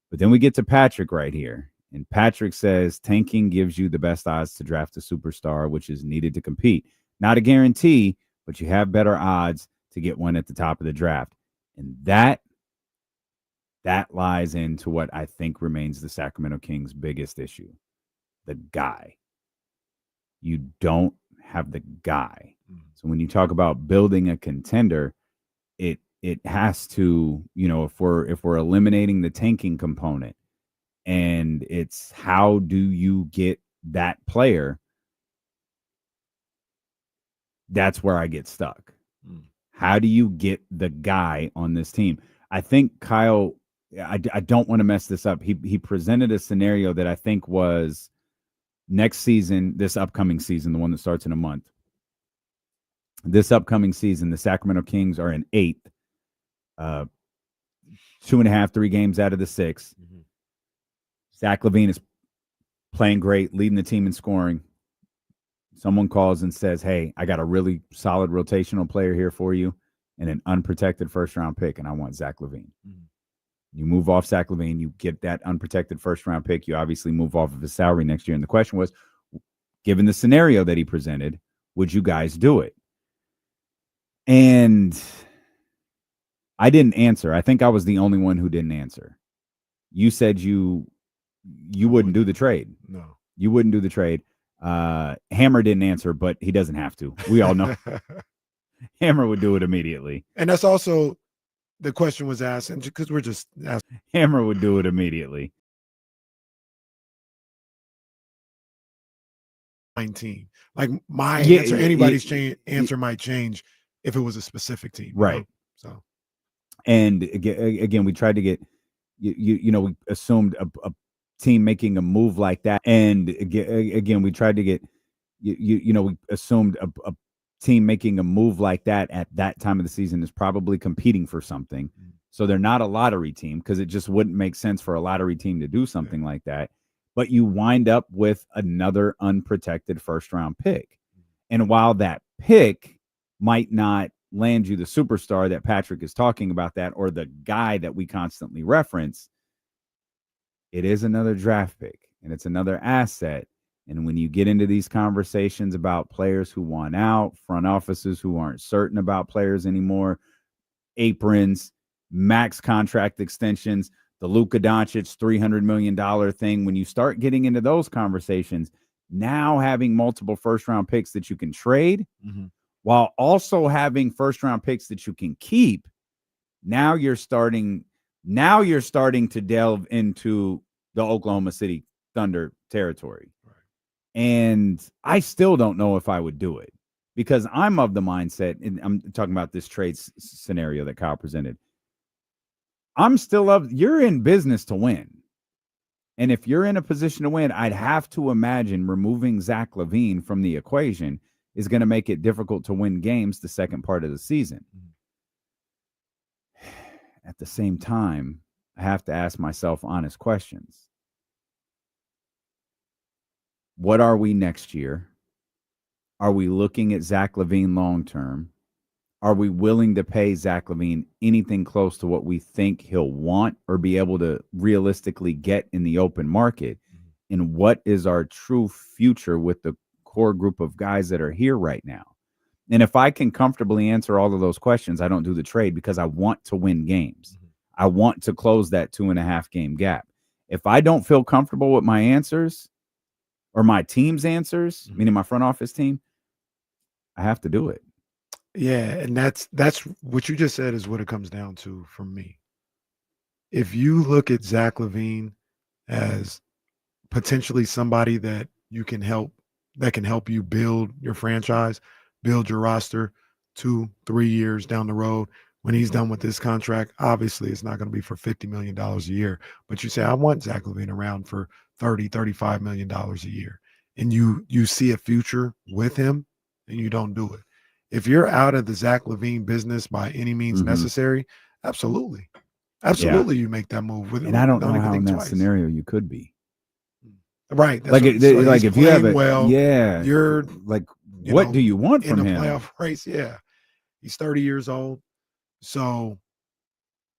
But then we get to Patrick right here. And Patrick says tanking gives you the best odds to draft a superstar, which is needed to compete. Not a guarantee, but you have better odds to get one at the top of the draft. And that lies into what I think remains the Sacramento Kings' biggest issue. The guy. You don't have the guy. So when you talk about building a contender, it has to, if we're eliminating the tanking component, and it's how do you get that player, That's where I get stuck. How do you get the guy on this team? I think Kyle, I don't want to mess this up. He presented a scenario that I think was next season, this upcoming season, the one that starts in a month. This upcoming season, the Sacramento Kings are in 8th, 2.5, 3 games out of the 6. Zach LaVine is playing great, leading the team in scoring. Someone calls and says, hey, I got a really solid rotational player here for you and an unprotected first-round pick, and I want Zach LaVine. You move off Zach LaVine, you get that unprotected first-round pick. You obviously move off of his salary next year. And the question was, given the scenario that he presented, would you guys do it? And I didn't answer. I think I was the only one who didn't answer. You said you wouldn't do the trade. No. You wouldn't do the trade. Hammer didn't answer, but he doesn't have to. We all know. Hammer would do it immediately. And that's also the question was asked, and because we're just asking. Hammer would do it immediately. 19. Like my answer, anybody's answer might change if it was a specific team. Right. So, and again, we tried to get, we assumed a team making a move like that. And again, we tried to get, we assumed a team making a move like that at that time of the season is probably competing for something. So they're not a lottery team because it just wouldn't make sense for a lottery team to do something like that. But you wind up with another unprotected first-round pick. And while that pick might not land you the superstar that Patrick is talking about that, or the guy that we constantly reference, it is another draft pick and it's another asset. And when you get into these conversations about players who want out, front offices who aren't certain about players anymore, aprons, max contract extensions, the Luka Doncic $300 million thing, when you start getting into those conversations, now having multiple first-round picks that you can trade while also having first-round picks that you can keep, now you're starting to delve into the Oklahoma City Thunder territory. Right. And I still don't know if I would do it because I'm of the mindset, and I'm talking about this trade scenario that Kyle presented. You're in business to win. And if you're in a position to win, I'd have to imagine removing Zach LaVine from the equation is going to make it difficult to win games the second part of the season. At the same time, I have to ask myself honest questions. What are we next year? Are we looking at Zach LaVine long-term? Are we willing to pay Zach LaVine anything close to what we think he'll want or be able to realistically get in the open market? And what is our true future with the core group of guys that are here right now? And if I can comfortably answer all of those questions, I don't do the trade because I want to win games. I want to close that 2.5 game gap. If I don't feel comfortable with my answers or my team's answers, meaning my front office team, I have to do it. Yeah, and that's what you just said is what it comes down to for me. If you look at Zach LaVine as potentially somebody that can help you build your franchise, build your roster 2-3 years down the road, when he's done with this contract, obviously it's not going to be for $50 million a year, but you say, I want Zach LaVine around for $30-35 million a year. And you see a future with him and you don't do it. If you're out of the Zach LaVine business by any means necessary, absolutely. Absolutely, you make that move with it. And I don't know how in that scenario you could be. Right. Like if you have it, you're like, what do you want from him? In the playoff race, yeah. He's 30 years old. So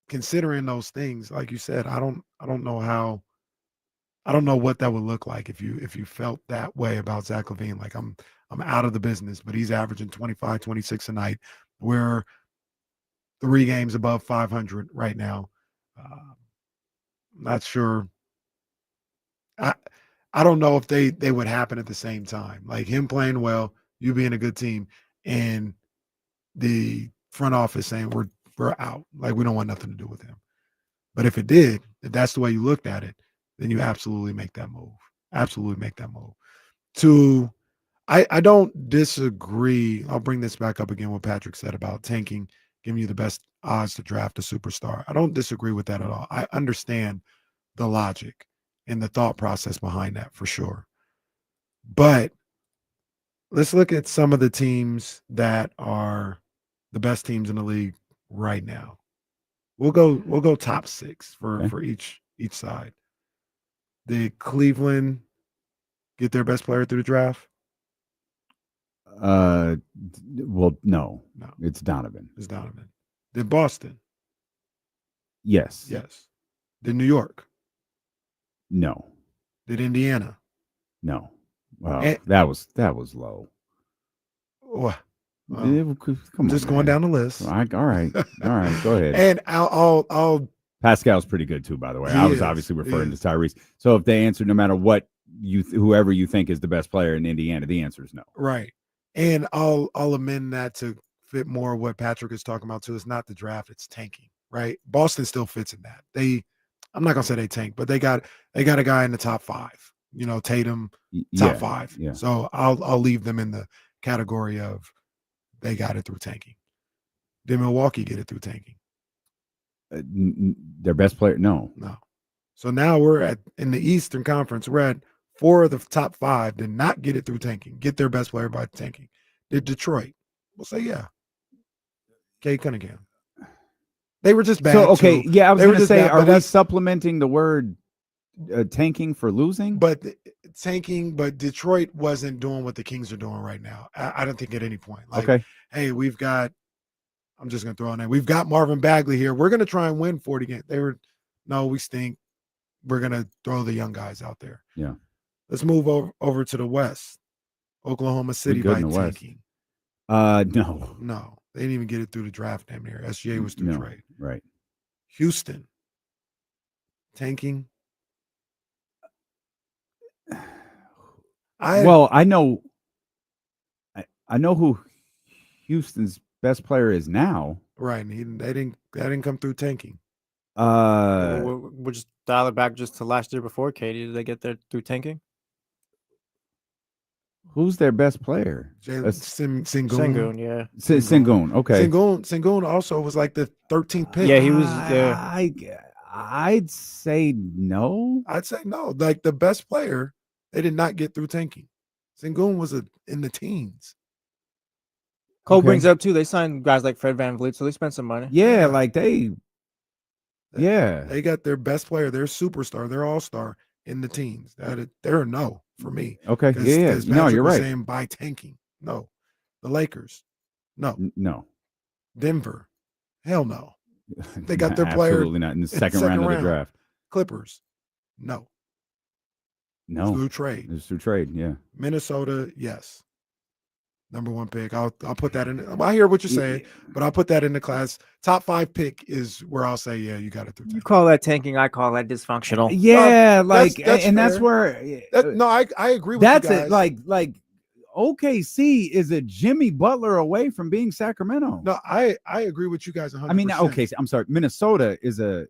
considering those things, like you said, I don't know what that would look like if you felt that way about Zach LaVine. Like I'm out of the business, but he's averaging 25, 26 a night. We're 3 games above 500 right now. Not sure. I don't know if they would happen at the same time. Like him playing well, you being a good team, and the front office saying we're out. Like we don't want nothing to do with him. But if that's the way you looked at it, then you absolutely make that move. Absolutely make that move. To I don't disagree. I'll bring this back up again. What Patrick said about tanking, giving you the best odds to draft a superstar. I don't disagree with that at all. I understand the logic and the thought process behind that for sure. But let's look at some of the teams that are the best teams in the league right now. We'll go top 6 for each side. Did Cleveland get their best player through the draft? Well, no. It's Donovan. It's Donovan. Did Boston? Yes. Yes. Did New York? No. Did Indiana? No. Well, that was low. Well, Come on, just going down the list. All right. Go ahead. And I'll Pascal's pretty good too, by the way. I was obviously referring to Tyrese. So if they answer, no matter what whoever you think is the best player in Indiana, the answer is no. Right. And I'll amend that to fit more of what Patrick is talking about too. It's not the draft, it's tanking, right? Boston still fits in that. I'm not gonna say they tank, but they got a guy in the top 5. Tatum, top 5. Yeah. So I'll leave them in the category of they got it through tanking. Did Milwaukee get it through tanking? Their best player? No. So now we're in the Eastern Conference. We're at 4 of the top 5 did not get it through tanking, get their best player by tanking. Did Detroit? We'll say, yeah. Cade Cunningham. They were just bad. So, okay. too. Yeah, I was going to say, bad, are we supplementing the word tanking for losing? But Detroit wasn't doing what the Kings are doing right now. I don't think at any point. Okay. Hey, I'm just going to throw in there. We've got Marvin Bagley here. We're going to try and win 40 games. We stink. We're going to throw the young guys out there. Yeah. Let's move over to the West. Oklahoma City by tanking. No. They didn't even get it through the draft damn near. SGA was through trade. Right. Houston. Tanking. I know who Houston's best player is now. Right. And they didn't come through tanking. We'll just dial it back just to last year before Katie. Did they get there through tanking? Who's their best player? Sengun. Sengun, yeah. Sengun, okay. Sengun also was like the 13th pick. Yeah, he was. I'd say no. I'd say no. Like the best player, they did not get through tanking. Sengun was in the teens. Cole brings up too. They signed guys like Fred VanVleet, so they spent some money. Yeah, like they got their best player, their superstar, their all-star in the teens. They're a no for me. Okay. Yeah. No, you're right. Saying by tanking. No. The Lakers. No. No. Denver. Hell no. They got their player. Absolutely not in the second round of the draft. Clippers. No. No. Through trade. It's through trade, yeah. Minnesota, yes. Number 1 pick. I'll put that in. I hear what you're saying, but I'll put that in the class. Top 5 pick is where I'll say, yeah, you got it through. You call that tanking. I call that dysfunctional. Yeah, that's and fair. that's where. I agree with that's you guys. It. Like OKC is a Jimmy Butler away from being Sacramento. No, I agree with you guys 100%. I mean, okay, I'm sorry. Minnesota is a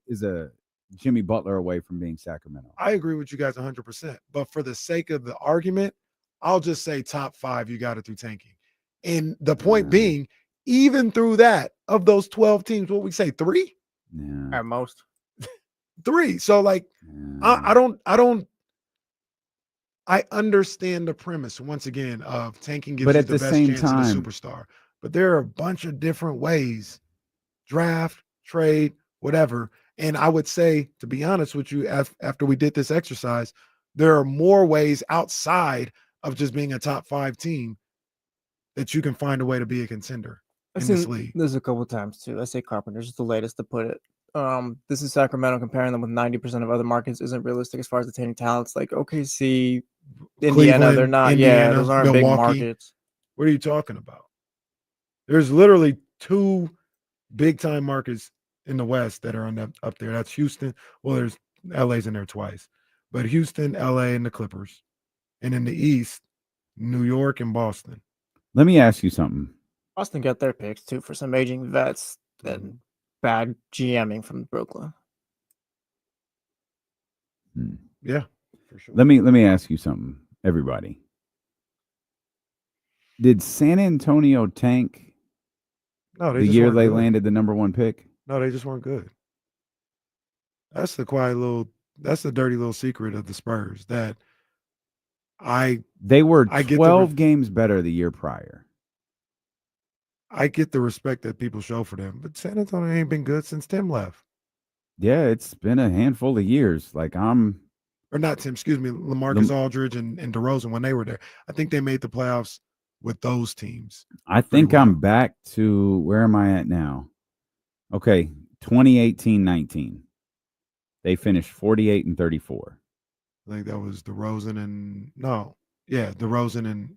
Jimmy Butler away from being Sacramento. I agree with you guys 100%. But for the sake of the argument, I'll just say top 5, you got it through tanking. And the point being, even through that, of those 12 teams, what we say, 3? Yeah. At most. 3. So I understand the premise once again of tanking gives you the best chance of a superstar. But there are a bunch of different ways, draft, trade, whatever. And I would say, to be honest with you, after we did this exercise, there are more ways outside of just being a top 5 team that you can find a way to be a contender in this league. There's a couple of times too. I say Carpenter's is the latest to put it. This is Sacramento. Comparing them with 90% of other markets isn't realistic as far as attaining talents like OKC, Indiana. Cleveland, they're not. Indiana, those aren't Milwaukee. big markets. What are you talking about? There's literally 2 big time markets in the West that are up there. That's Houston. Well, there's LA's in there twice, but Houston, LA, and the Clippers. And in the East, New York and Boston. Let me ask you something. Boston got their picks too for some aging vets and bad GMing from Brooklyn. Yeah, for sure. Let me ask you something, everybody. Did San Antonio tank No, they the just year weren't they good. landed the number 1 pick? No, they just weren't good. That's the that's the dirty little secret of the Spurs that They were I get the 12 games better the year prior. I get the respect that people show for them, but San Antonio ain't been good since Tim left. Yeah, it's been a handful of years. Like Or not Tim, excuse me, LaMarcus Aldridge and DeRozan when they were there. I think they made the playoffs with those teams. I think I'm back to where am I at now? Okay, 2018-19. They finished 48-34. I think that was DeRozan and DeRozan and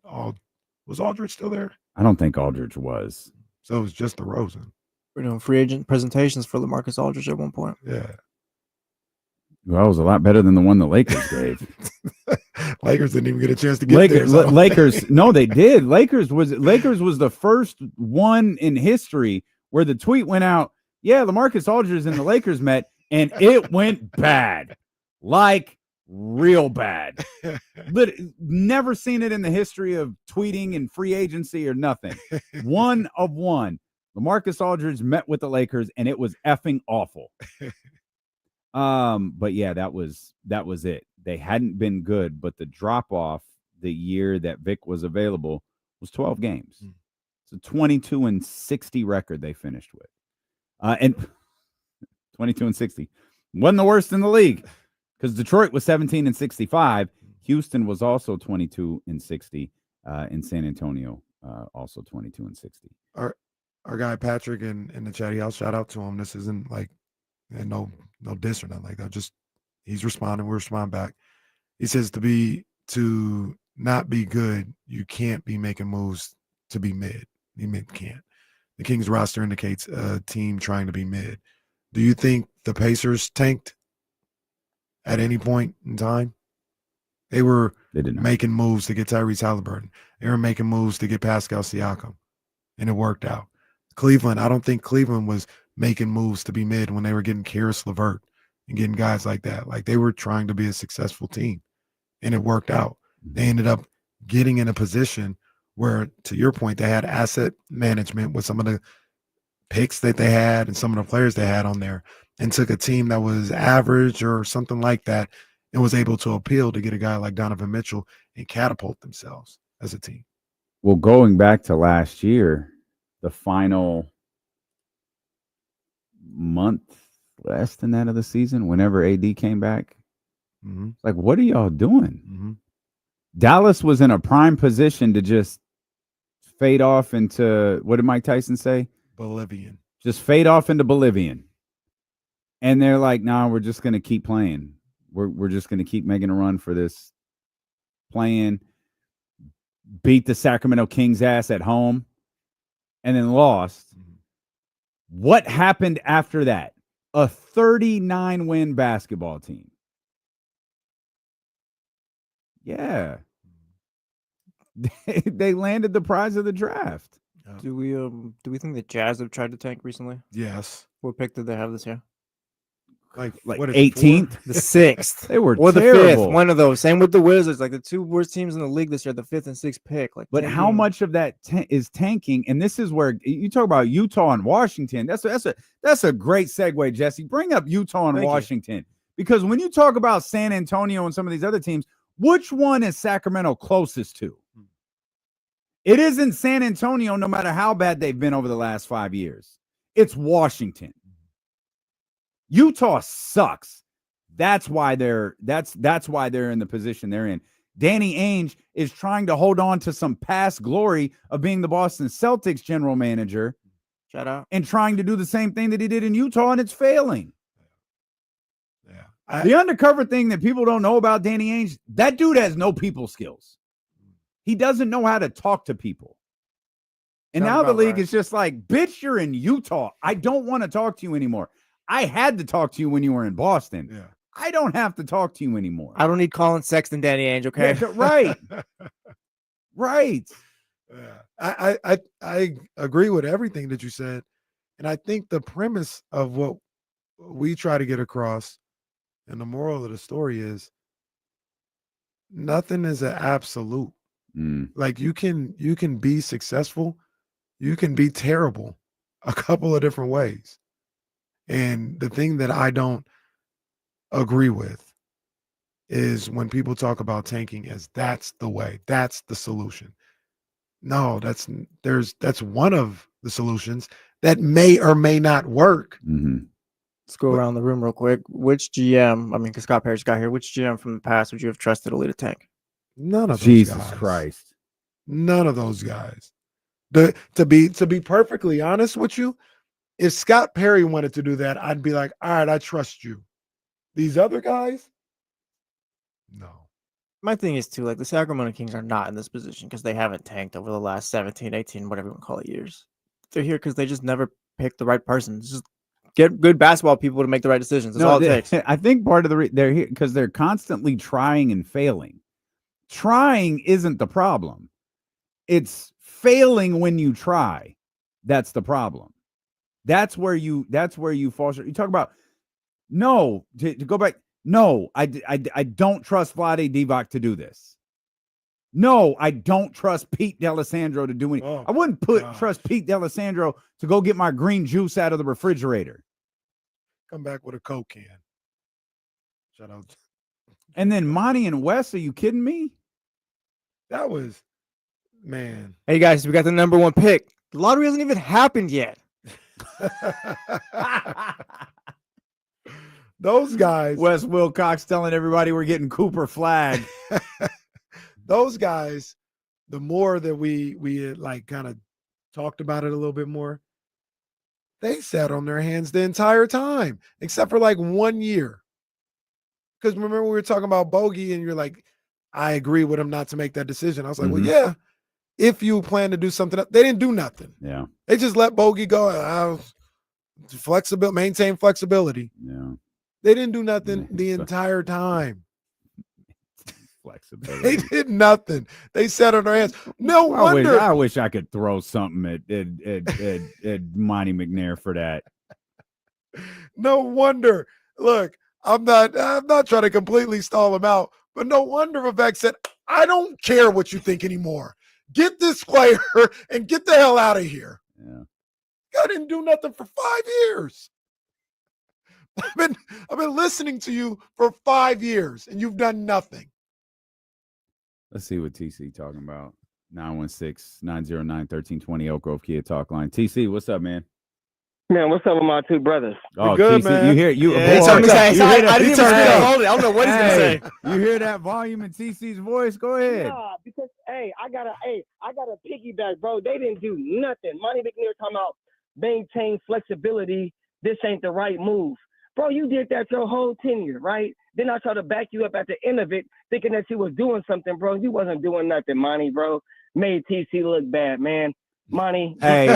was Aldridge still there? I don't think Aldridge was. So it was just DeRozan. We're doing free agent presentations for LaMarcus Aldridge at one point. Yeah. Well, it was a lot better than the one the Lakers gave. Lakers didn't even get a chance to get there. So. Lakers, no, they did. Lakers was the first one in history where the tweet went out, yeah, LaMarcus Aldridge and the Lakers met, and it went bad. Like real bad. But never seen it in the history of tweeting and free agency or nothing. One of one. LaMarcus Aldridge met with the Lakers, and it was effing awful. But yeah, that was it. They hadn't been good, but the drop off the year that Vic was available was 12 games. It's a 22-60 record they finished with. And 22-60 wasn't the worst in the league because Detroit was 17-65. Houston was also 22-60, and San Antonio also 22-60. Our guy Patrick in the chat, I'll shout out to him. This isn't like no diss or nothing like that. Just he's responding. We respond back. He says to not be good, you can't be making moves to be mid. You can't. The Kings roster indicates a team trying to be mid. Do you think the Pacers tanked at any point in time? They didn't making moves to get Tyrese Halliburton. They were making moves to get Pascal Siakam, and it worked out. Cleveland, I don't think Cleveland was making moves to be mid when they were getting Karis LeVert and getting guys like that. Like they were trying to be a successful team, and it worked out. They ended up getting in a position where, to your point, they had asset management with some of the picks that they had and some of the players they had on there, and took a team that was average or something like that and was able to appeal to get a guy like Donovan Mitchell and catapult themselves as a team. Well, going back to last year, the final month, less than that of the season, whenever AD came back, like, what are y'all doing? Dallas was in a prime position to just fade off into, what did Mike Tyson say? Bolivian. Just fade off into Bolivian. And they're like, nah, we're just going to keep playing. We're just going to keep making a run for this playing, beat the Sacramento Kings ass at home, and then lost. What happened after that? A 39-win basketball team. Yeah. They landed the prize of the draft. Do we think the Jazz have tried to tank recently? Yes. What pick did they have this year? Like what, 18th? The 6th. They were or terrible. the 5th. One of those. Same with the Wizards. Like the two worst teams in the league this year, the 5th and 6th pick. Like, but how much of that is tanking? And this is where you talk about Utah and Washington. That's a great segue, Jesse. Bring up Utah and Washington. Because when you talk about San Antonio and some of these other teams, which one is Sacramento closest to? It isn't San Antonio, no matter how bad they've been over the last 5 years. It's Washington. Utah sucks. That's why they're in the position they're in. Danny Ainge is trying to hold on to some past glory of being the Boston Celtics general manager. Shout out. And trying to do the same thing that he did in Utah, and it's failing. Yeah. The undercover thing that people don't know about Danny Ainge, that dude has no people skills. He doesn't know how to talk to people. And now the league is just like, bitch, you're in Utah. I don't want to talk to you anymore. I had to talk to you when you were in Boston. Yeah. I don't have to talk to you anymore. I don't need Colin Sexton, Danny Ainge, okay? Yeah, right. Right. Yeah. I agree with everything that you said. And I think the premise of what we try to get across and the moral of the story is nothing is an absolute. Like you can be successful, you can be terrible a couple of different ways. And the thing that I don't agree with is when people talk about tanking as that's the way, that's the solution. No, that's one of the solutions that may or may not work. Let's go around the room real quick. Which GM, I mean, because Scott Parrish got here, which GM from the past would you have trusted to lead a tank? None of those Jesus guys. Christ. None of those guys. To be perfectly honest with you, if Scott Perry wanted to do that, I'd be like, all right, I trust you. These other guys, no. My thing is, too, like the Sacramento Kings are not in this position because they haven't tanked over the last 17, 18, whatever you want to call it, years. They're here because they just never picked the right person. Just get good basketball people to make the right decisions. That's all it takes. I think part of they're here because they're constantly trying and failing. Trying isn't the problem. It's failing when you try. That's the problem. That's where you fall short. You talk about to go back. No, I don't trust Vlade Divac to do this. No, I don't trust Pete D'Alessandro to do anything. I wouldn't trust Pete D'Alessandro to go get my green juice out of the refrigerator. Come back with a Coke can. Shout out. And then Monty and Wes, are you kidding me? That was, man. Hey, guys, we got the number 1 pick. The lottery hasn't even happened yet. Those guys. Wes Wilcox telling everybody we're getting Cooper Flag. Those guys, the more that we had like kind of talked about it a little bit more, they sat on their hands the entire time, except for like 1 year. Because remember we were talking about Bogey and you're like, I agree with him not to make that decision. I was like, well, yeah, if you plan to do something, they didn't do nothing. Yeah. They just let Bogey go. Maintain flexibility. Yeah. They didn't do nothing the entire time. Flexibility. They did nothing. They sat on their hands. No wonder. I wish I could throw something at Monty McNair for that. No wonder. Look, I'm not trying to completely stall him out, but no wonder Vivek said, I don't care what you think anymore. Get this player and get the hell out of here. Yeah. I didn't do nothing for 5 years. I've been listening to you for 5 years and you've done nothing. Let's see what TC talking about. 916-909-1320 Elk Grove Kia Talk Line. TC, what's up, man? Man, what's up with my two brothers? Oh, good, TC, man. you hear you? Yeah, boy, I didn't even hold it. I don't know what he's gonna say. You hear that volume in TC's voice? Go ahead. Nah, because I gotta piggyback, bro. They didn't do nothing. Monty McNair talking about maintain flexibility. This ain't the right move. Bro, you did that your whole tenure, right? Then I tried to back you up at the end of it, thinking that you was doing something, bro. You wasn't doing nothing, Monty, bro. Made TC look bad, man. Monty. Hey,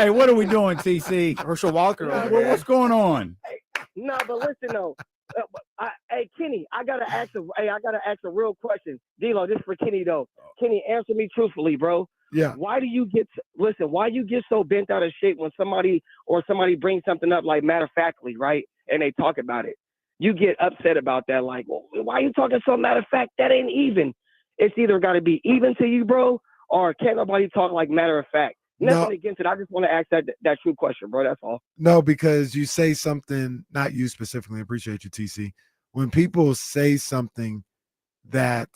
what are we doing, TC? Herschel Walker. What's going on? No, but listen though. Hey, Kenny, I gotta ask a real question. D-Lo, this is for Kenny though. Kenny, answer me truthfully, bro. Yeah. Why you get so bent out of shape when somebody brings something up like matter of factly, right? And they talk about it. You get upset about that, like, well, why are you talking so matter of fact? That ain't even. It's either got to be even to you, bro, or can't nobody talk like matter of fact. Nothing against it. I just want to ask that true question, bro. That's all. No, because you say something, not you specifically. I appreciate you, TC. When people say something that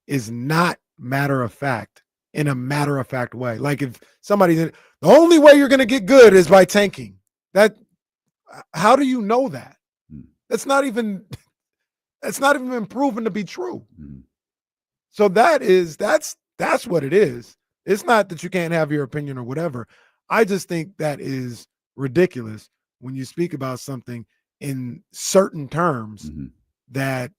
is not matter of fact in a matter of fact way, like if somebody's the only way you're going to get good is by tanking. That, how do you know that? That's not even been proven to be true. So that's what it is. It's not that you can't have your opinion or whatever. I just think that is ridiculous when you speak about something in certain terms that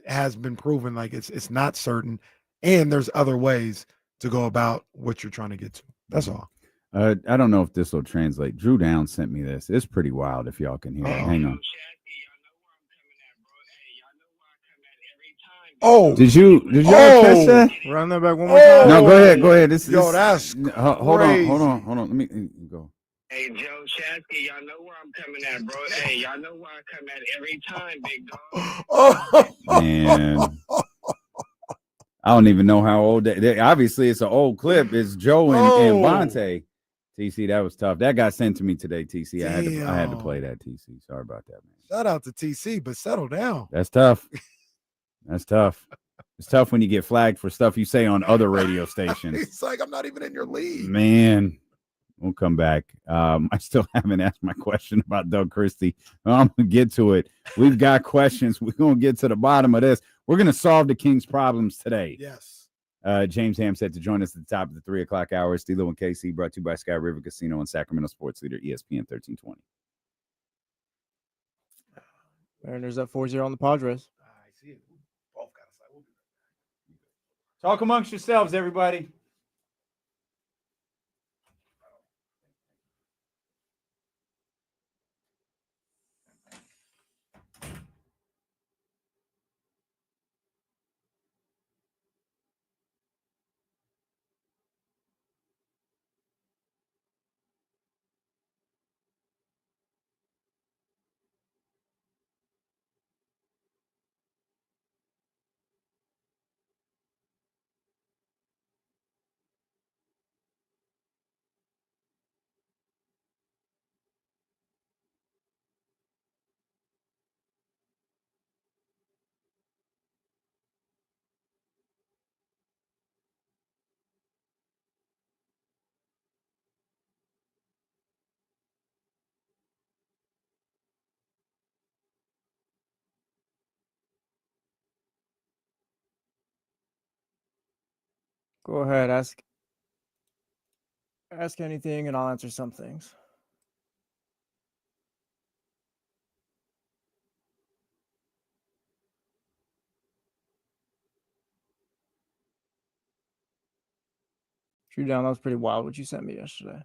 has been proven like it's not certain, and there's other ways to go about what you're trying to get to. That's all. I don't know if this will translate. Drew Down sent me this. It's pretty wild if y'all can hear it. Hang on. Oh, did you catch that? Run that back one more time. No, go ahead. This that's hold on. Let me go. Hey, Joe Shasky, y'all know where I'm coming at, bro. Hey, y'all know where I come at every time, big dog. Man, I don't even know how old obviously it's an old clip. It's Joe and Vontae. TC, that was tough. That got sent to me today, TC. I had to play that, TC. Sorry about that, man. Shout out to TC, but settle down. That's tough. That's tough. It's tough when you get flagged for stuff you say on other radio stations. It's like, I'm not even in your league. Man, we'll come back. I still haven't asked my question about Doug Christie. I'm going to get to it. We've got questions. We're going to get to the bottom of this. We're going to solve the Kings' problems today. Yes. James Ham said to join us at the top of the 3 o'clock hour. Stilo and KC brought to you by Sky River Casino and Sacramento Sports Leader ESPN 1320. Mariners up 4-0 on the Padres. I see it. Both got to say. Talk amongst yourselves, everybody. Go ahead, ask anything, and I'll answer some things. True down, that was pretty wild what you sent me yesterday.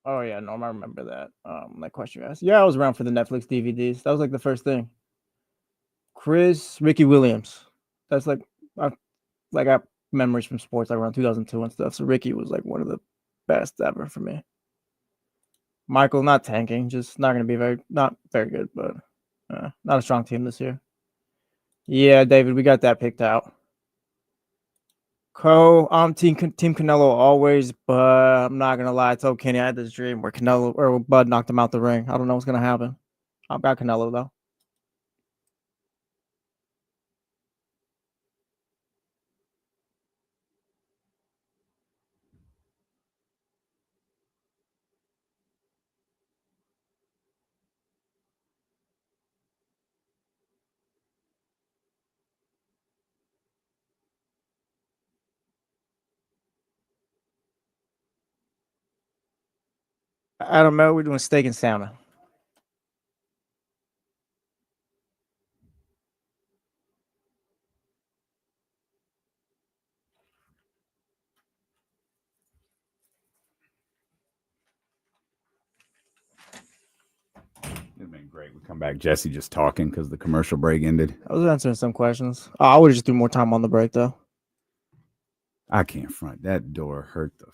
Oh yeah, Norm, I remember that. That question you asked. Yeah, I was around for the Netflix DVDs. That was like the first thing. Ricky Williams. That's like I got memories from sports like around 2002 and stuff. So Ricky was like one of the best ever for me. Michael, not tanking, just not going to be not very good, but not a strong team this year. Yeah, David, we got that picked out. Team Canelo always, but I'm not gonna lie. I told Kenny I had this dream where Bud knocked him out the ring. I don't know what's gonna happen. I've got Canelo though. I don't know. We're doing steak and salmon. It'd been great. We come back, Jesse just talking because the commercial break ended. I was answering some questions. I would just do more time on the break though. I can't front. That door hurt the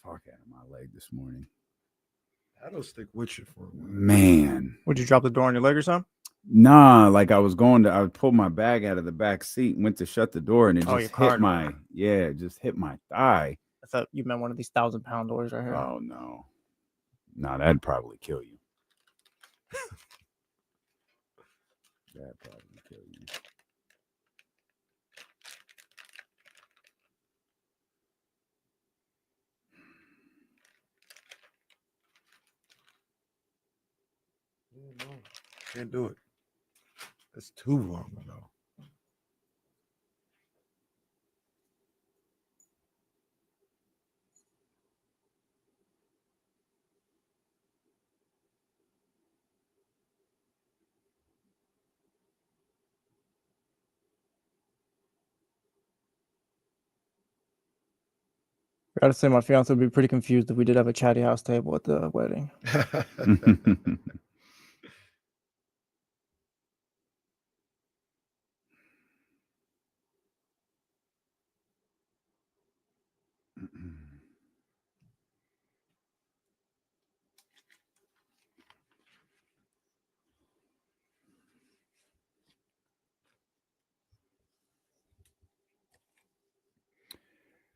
fuck out of my leg this morning. That'll stick with you for a while. Man. Would you drop the door on your leg or something? Nah, like I pulled my bag out of the back seat and went to shut the door and it just hit my thigh. I thought you meant one of these 1,000-pound doors right here. Oh no. No, that'd probably kill you. That'd probably kill you. Yeah, no, can't do it. That's too long ago. Gotta say, my fiance would be pretty confused if we did have a chatty house table at the wedding.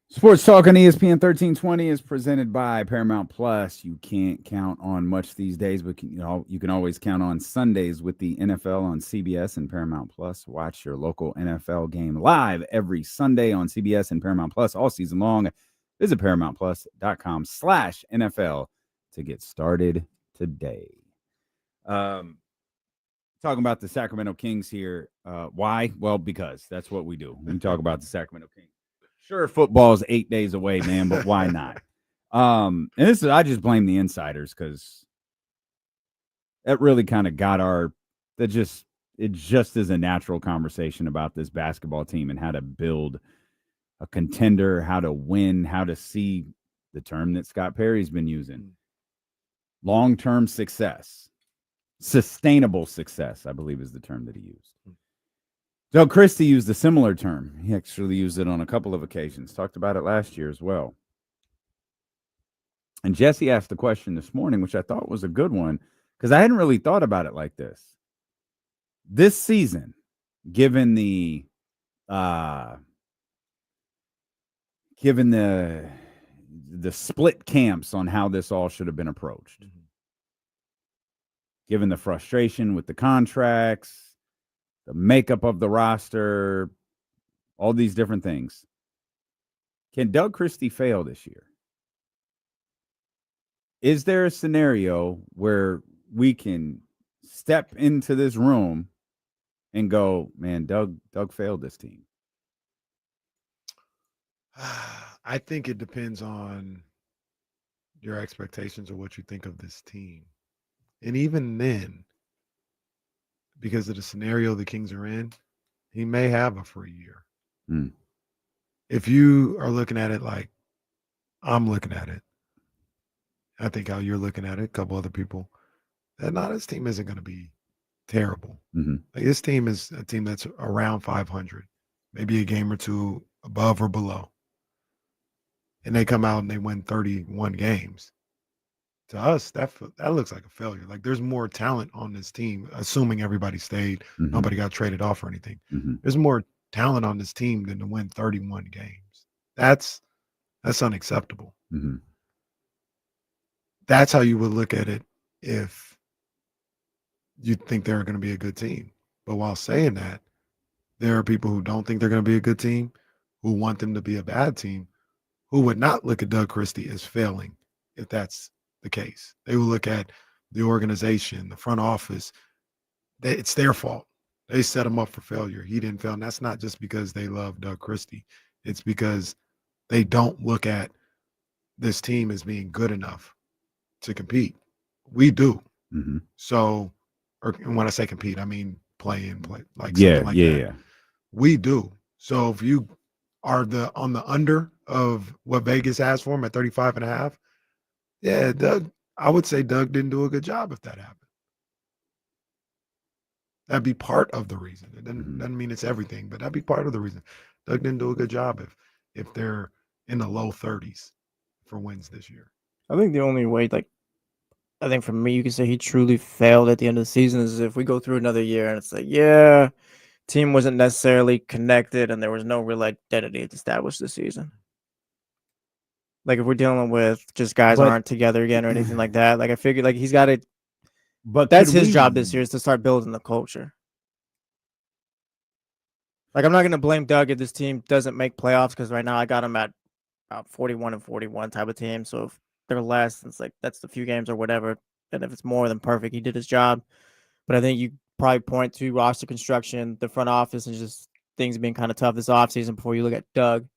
Sports Talk on ESPN 1320 is presented by Paramount Plus. You can't count on much these days, but you can always count on Sundays with the NFL on CBS and Paramount Plus. Watch your local NFL game live every Sunday on CBS and Paramount Plus all season long. Visit ParamountPlus.com/NFL to get started today. Talking about the Sacramento Kings here. Why? Well, because that's what we do. We talk about the Sacramento Kings. Sure, football's 8 days away, man, but why not? And this is, I just blame the insiders because that really kind of got it just is a natural conversation about this basketball team and how to build a contender, how to win, how to see the term that Scott Perry's been using. Long-term success, sustainable success, I believe is the term that he used. Doug Christie used a similar term. He actually used it on a couple of occasions. Talked about it last year as well. And Jesse asked the question this morning, which I thought was a good one, because I hadn't really thought about it like this. This season, given the split camps on how this all should have been approached, given the frustration with the contracts, the makeup of the roster, all these different things. Can Doug Christie fail this year? Is there a scenario where we can step into this room and go, man, Doug failed this team? I think it depends on your expectations of what you think of this team. And even then, because of the scenario the Kings are in, he may have a free year. If you are looking at it like I'm looking at it, I think how you're looking at it, a couple other people, that this team isn't going to be terrible. Like, this team is a team that's around 500, maybe a game or two above or below. And they come out and they win 31 games. To us, that looks like a failure. Like, there's more talent on this team, assuming everybody stayed, nobody got traded off or anything. There's more talent on this team than to win 31 games. That's unacceptable. That's how you would look at it if you think they're going to be a good team. But while saying that, there are people who don't think they're going to be a good team, who want them to be a bad team, who would not look at Doug Christie as failing if that's the case. They will look at the organization, the front office. It's their fault. They set him up for failure. He didn't fail. And that's not just because they love Doug Christie. It's because they don't look at this team as being good enough to compete. We do. So, or when I say compete, I mean play like something like that. Yeah. We do. So if you are on the under of what Vegas has for him at 35.5, yeah, Doug, I would say Doug didn't do a good job if that happened. That'd be part of the reason. It doesn't mean it's everything, but that'd be part of the reason. Doug didn't do a good job if they're in the low 30s for wins this year. I think the only way, I think for me, you can say he truly failed at the end of the season is if we go through another year and it's like, yeah, team wasn't necessarily connected and there was no real identity established this season. Like, if we're dealing with just guys aren't together again or anything like that, like, I figured he's got to. But that's his job this year, is to start building the culture. Like, I'm not going to blame Doug if this team doesn't make playoffs, because right now I got him at about 41-41 type of team. So if they're less, it's like that's the few games or whatever. And if it's more than perfect, he did his job. But I think you probably point to roster construction, the front office, and just things being kind of tough this offseason before you look at Doug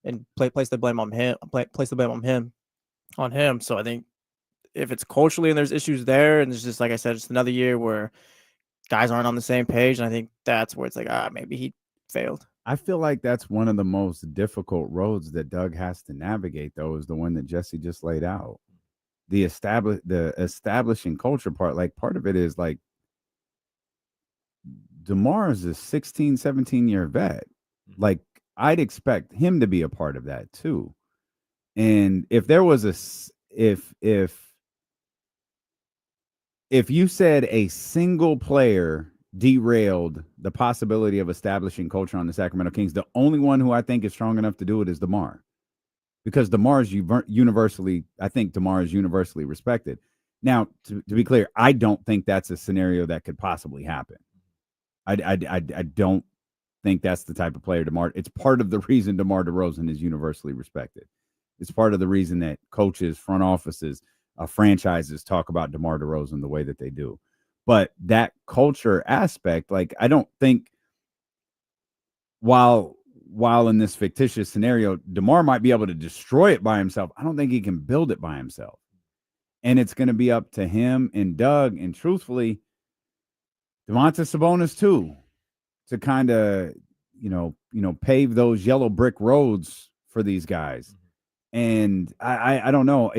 and place the blame on him. So I think if it's culturally and there's issues there, and it's just, like I said, just another year where guys aren't on the same page, and I think that's where it's like, maybe he failed. I feel like that's one of the most difficult roads that Doug has to navigate, though, is the one that Jesse just laid out. The establishing culture part, like part of it is like DeMar is a 16, 17-year vet. Like I'd expect him to be a part of that too. And if there was if you said a single player derailed the possibility of establishing culture on the Sacramento Kings, the only one who I think is strong enough to do it is DeMar. Because DeMar is universally respected. Now, to be clear, I don't think that's a scenario that could possibly happen. I don't think that's the type of player DeMar. It's part of the reason DeMar DeRozan is universally respected. It's part of the reason that coaches, front offices, franchises talk about DeMar DeRozan the way that they do. But that culture aspect, like I don't think while in this fictitious scenario, DeMar might be able to destroy it by himself. I don't think he can build it by himself. And it's going to be up to him and Doug, and truthfully, Domantas Sabonis too, to kind of, pave those yellow brick roads for these guys. And I don't know.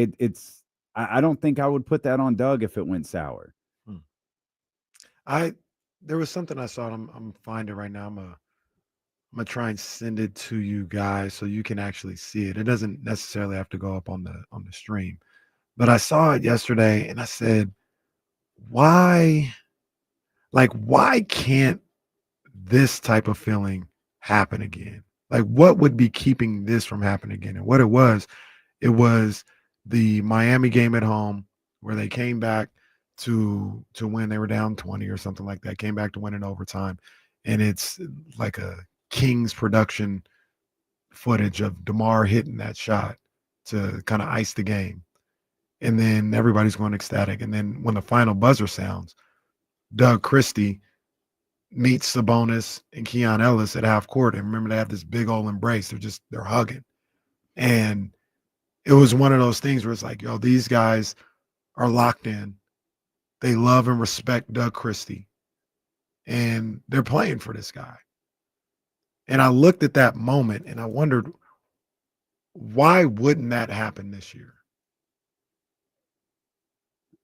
I don't think I would put that on Doug if it went sour. There was something I saw. I'm finding right now. I'm gonna try and send it to you guys so you can actually see it. It doesn't necessarily have to go up on the stream, but I saw it yesterday and I said, why can't this type of feeling happen again? Like, what would be keeping this from happening again? And what it was the Miami game at home where they came back to win. They were down 20 or something like that, came back to win in overtime. And it's like a Kings production footage of DeMar hitting that shot to kind of ice the game. And then everybody's going ecstatic. And then when the final buzzer sounds, Doug Christie meets Sabonis and Keon Ellis at half court. And remember, they have this big old embrace. They're hugging. And it was one of those things where it's like, yo, these guys are locked in. They love and respect Doug Christie. And they're playing for this guy. And I looked at that moment and I wondered, why wouldn't that happen this year?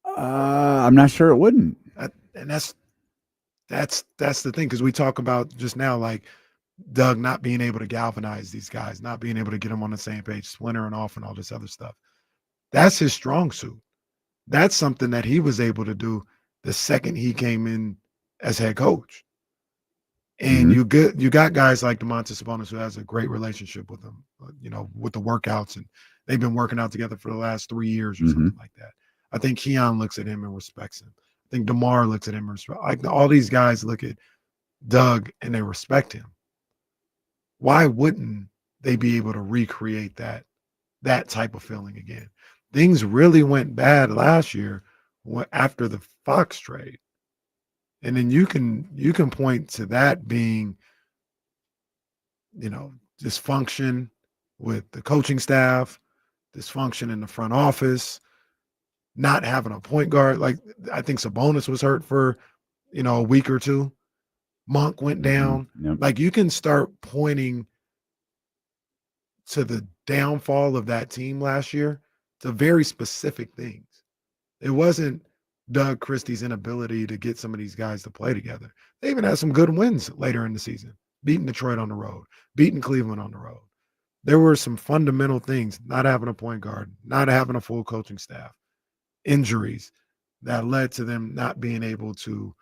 I'm not sure it wouldn't. And that's the thing, because we talk about just now, like Doug not being able to galvanize these guys, not being able to get them on the same page, splintering off and all this other stuff. That's his strong suit. That's something that he was able to do the second he came in as head coach. And you got guys like Domantas Sabonis who has a great relationship with them, with the workouts, and they've been working out together for the last 3 years or something like that. I think Keon looks at him and respects him. I think DeMar looks at him and respects. Like all these guys look at Doug and they respect him. Why wouldn't they be able to recreate that type of feeling again? Things really went bad last year after the Fox trade. And then you can point to that being, dysfunction with the coaching staff, dysfunction in the front office, not having a point guard. Like I think Sabonis was hurt for, a week or two. Monk went down. Yep. Like you can start pointing to the downfall of that team last year to very specific things. It wasn't Doug Christie's inability to get some of these guys to play together. They even had some good wins later in the season, beating Detroit on the road, beating Cleveland on the road. There were some fundamental things, not having a point guard, not having a full coaching staff, injuries that led to them not being able to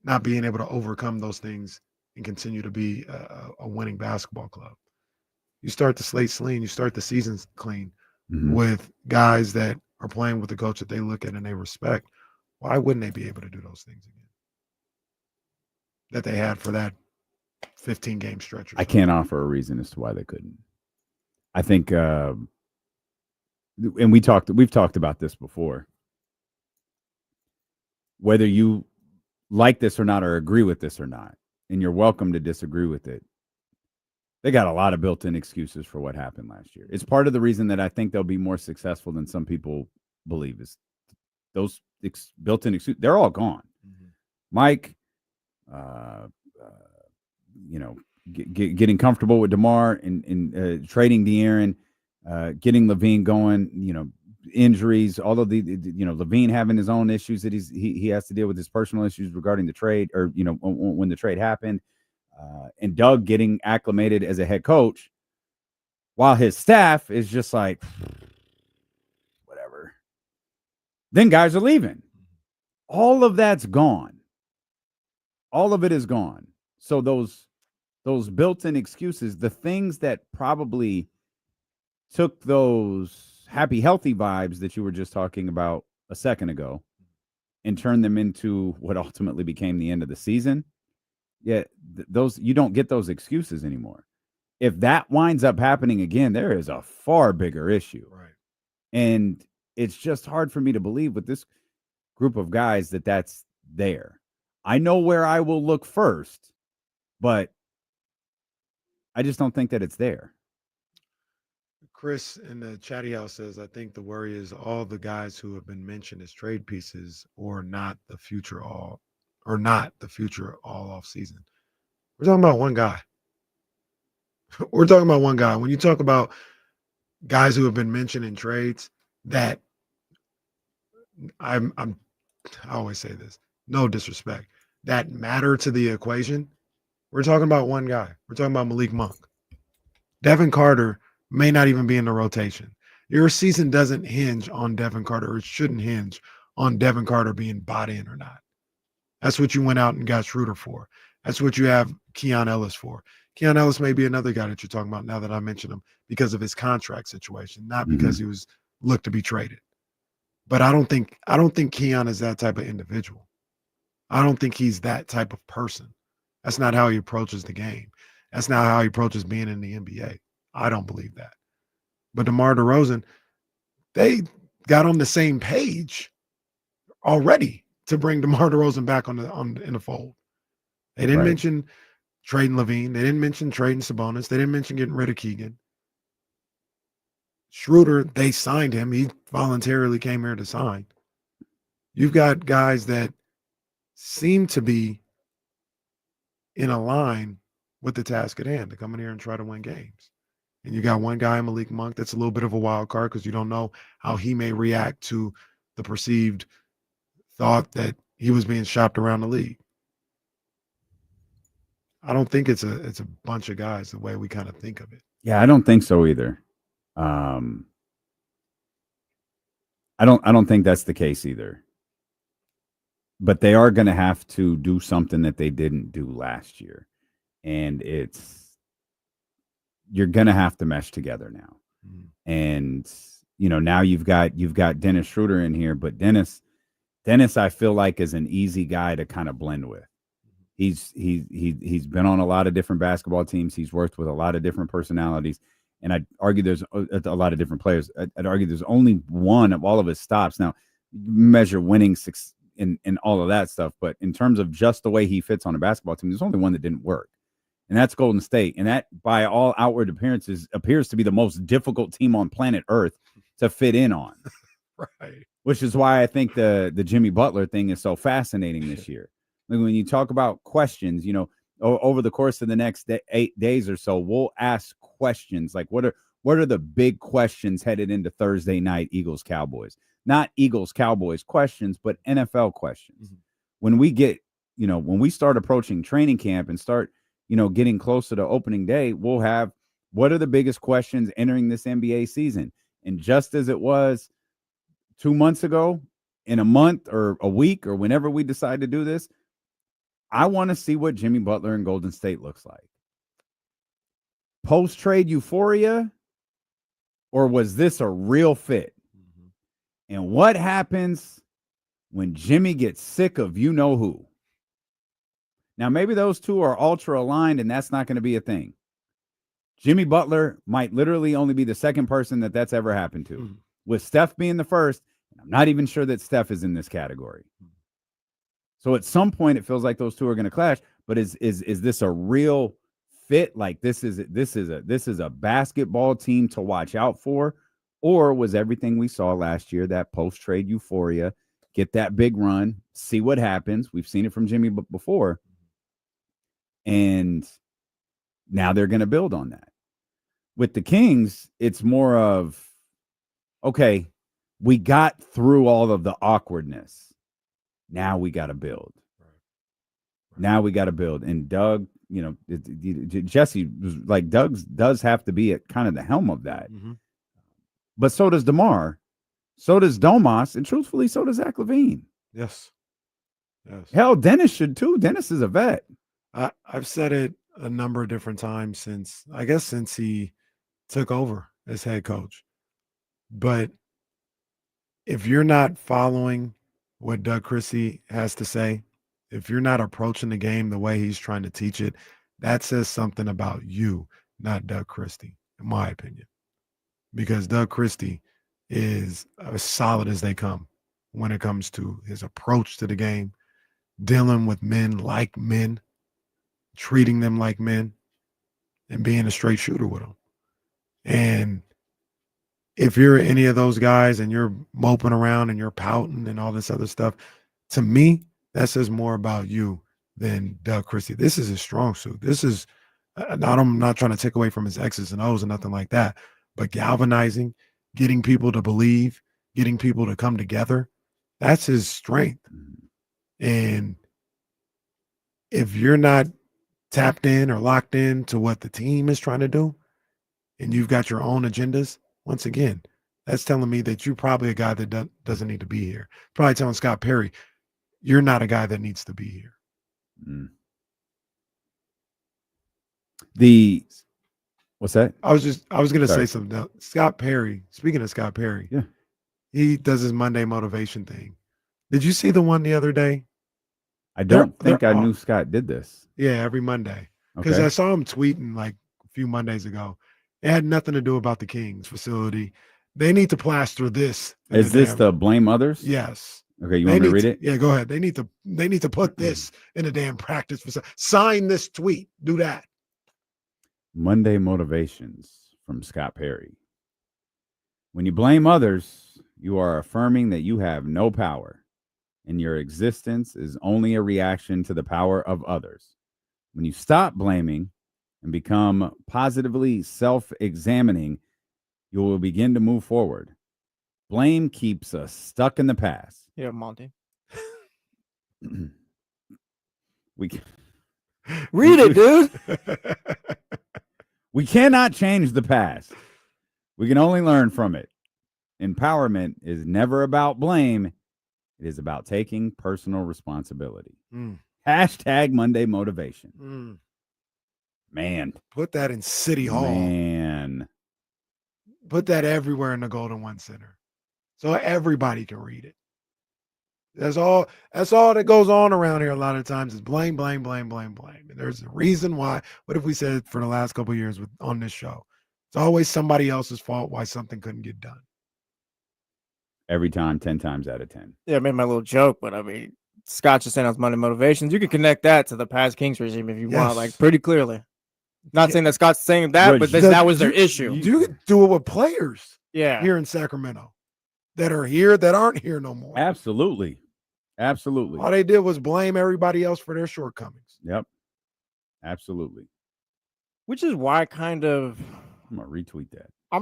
overcome those things and continue to be a winning basketball club. You start the slate clean, you start the seasons clean with guys that are playing with the coach that they look at and they respect. Why wouldn't they be able to do those things again that they had for that 15-game stretch? I can't offer a reason as to why they couldn't. I think, and we've talked about this before. Whether you like this or not, or agree with this or not, and you're welcome to disagree with it, they got a lot of built-in excuses for what happened last year. It's part of the reason that I think they'll be more successful than some people believe is those built-in excuses. They're all gone. Mike, getting comfortable with DeMar and trading De'Aaron, getting Levine going, injuries, all of the Levine having his own issues that he has to deal with, his personal issues regarding the trade, or when the trade happened, and Doug getting acclimated as a head coach, while his staff is just like whatever. Then guys are leaving. All of that's gone. All of it is gone. So those built-in excuses, the things that probably took those happy, healthy vibes that you were just talking about a second ago and turned them into what ultimately became the end of the season. Yeah, those, you don't get those excuses anymore. If that winds up happening again, there is a far bigger issue. Right. And it's just hard for me to believe with this group of guys that that's there. I know where I will look first, but I just don't think that it's there. Chris in the chatty house says, I think the worry is all the guys who have been mentioned as trade pieces or not the future all off season. We're talking about one guy. We're talking about one guy. When you talk about guys who have been mentioned in trades, that I always say this, no disrespect, that matter to the equation. We're talking about one guy. We're talking about Malik Monk. Devin Carter may not even be in the rotation. Your season doesn't hinge on Devin Carter, or it shouldn't hinge on Devin Carter being bought in or not. That's what you went out and got Schroeder for. That's what you have Keon Ellis for. Keon Ellis may be another guy that you're talking about now that I mentioned him because of his contract situation, not because he was looked to be traded. But I don't think Keon is that type of individual. I don't think he's that type of person. That's not how he approaches the game. That's not how he approaches being in the NBA. I don't believe that. But DeMar DeRozan, they got on the same page already to bring DeMar DeRozan back in the fold. They didn't mention trading Levine. They didn't mention trading Sabonis. They didn't mention getting rid of Keegan. Schroeder, they signed him. He voluntarily came here to sign. You've got guys that seem to be in a line with the task at hand to come in here and try to win games. And you got one guy, Malik Monk, that's a little bit of a wild card because you don't know how he may react to the perceived thought that he was being shopped around the league. I don't think it's a bunch of guys the way we kind of think of it. Yeah, I don't think so either. I don't think that's the case either. But they are going to have to do something that they didn't do last year. And you're going to have to mesh together now. And now you've got Dennis Schroeder in here, but Dennis I feel like is an easy guy to kind of blend with. He's been on a lot of different basketball teams. He's worked with a lot of different personalities. And I'd argue there's a lot of different players. I'd argue there's only one of all of his stops. Now, measure winning in all of that stuff. But in terms of just the way he fits on a basketball team, there's only one that didn't work. And that's Golden State. And that, by all outward appearances, appears to be the most difficult team on planet Earth to fit in on. Right. Which is why I think the Jimmy Butler thing is so fascinating this year. Like when you talk about questions, over the course of the next 8 days or so, we'll ask questions like what are the big questions headed into Thursday night Eagles-Cowboys? Not Eagles-Cowboys questions, but NFL questions. Mm-hmm. When we get, when we start approaching training camp and start, getting closer to opening day, we'll have what are the biggest questions entering this NBA season? And just as it was 2 months ago, in a month or a week or whenever we decide to do this, I want to see what Jimmy Butler and Golden State looks like. Post-trade euphoria, or was this a real fit? Mm-hmm. And what happens when Jimmy gets sick of you-know-who? Now, maybe those two are ultra-aligned, and that's not going to be a thing. Jimmy Butler might literally only be the second person that's ever happened to. Mm-hmm. With Steph being the first, I'm not even sure that Steph is in this category. So at some point, it feels like those two are going to clash. But is this a real fit? Like this is a basketball team to watch out for, or was everything we saw last year that post-trade euphoria? Get that big run, see what happens. We've seen it from Jimmy before, and Now they're going to build on that. With the Kings, it's more of, okay, we got through all of the awkwardness. Now we got to build. Now we got to build. And Doug, Jesse was like, Doug does have to be at kind of the helm of that. Mm-hmm. But so does DeMar. So does Domas. And truthfully, so does Zach LaVine. Yes. Hell, Dennis should too. Dennis is a vet. I've said it a number of different times since he took over as head coach. But if you're not following what Doug Christie has to say, if you're not approaching the game the way he's trying to teach it, that says something about you, not Doug Christie, in my opinion. Because Doug Christie is as solid as they come when it comes to his approach to the game, dealing with men like men, treating them like men, and being a straight shooter with them. And if you're any of those guys and you're moping around and you're pouting and all this other stuff, to me, that says more about you than Doug Christie. This is his strong suit. This is I'm not trying to take away from his X's and O's and nothing like that, but galvanizing, getting people to believe, getting people to come together, that's his strength. And if you're not tapped in or locked in to what the team is trying to do, and you've got your own agendas, once again, that's telling me that you're probably a guy that doesn't need to be here. Probably telling Scott Perry, you're not a guy that needs to be here. What's that? I was going to say something else. Scott Perry, speaking of Scott Perry, yeah, he does his Monday motivation thing. Did you see the one the other day? I don't think I knew Scott did this. Yeah, every Monday. Because I saw him tweeting like a few Mondays ago. It had nothing to do about the Kings facility. They need to plaster this. Is this the blame others? Yes. Okay, you want me to read it? Yeah, go ahead. They need to put this in a damn practice facility. Sign this tweet. Do that. Monday motivations from Scott Perry. When you blame others, you are affirming that you have no power, and your existence is only a reaction to the power of others. When you stop blaming and become positively self-examining, you will begin to move forward. Blame keeps us stuck in the past. Yeah, Monty. Read it, dude. We cannot change the past. We can only learn from it. Empowerment is never about blame. It is about taking personal responsibility. Hashtag Monday motivation. Man. Put that in City Hall. Man. Put that everywhere in the Golden One Center so everybody can read it. That's all that goes on around here a lot of times is blame. And there's a reason why. What have we said for the last couple of years on this show? It's always somebody else's fault why something couldn't get done. Every time, 10 times out of 10. Yeah, I made my little joke, but I mean, Scott just saying that's Monday motivations. You can connect that to the past Kings regime if you want, like pretty clearly. Not saying that Scott's saying that, but that was their issue. You can do it with players here in Sacramento that are here that aren't here no more. Absolutely. All they did was blame everybody else for their shortcomings. Yep. Absolutely. Which is why I'm going to retweet that. I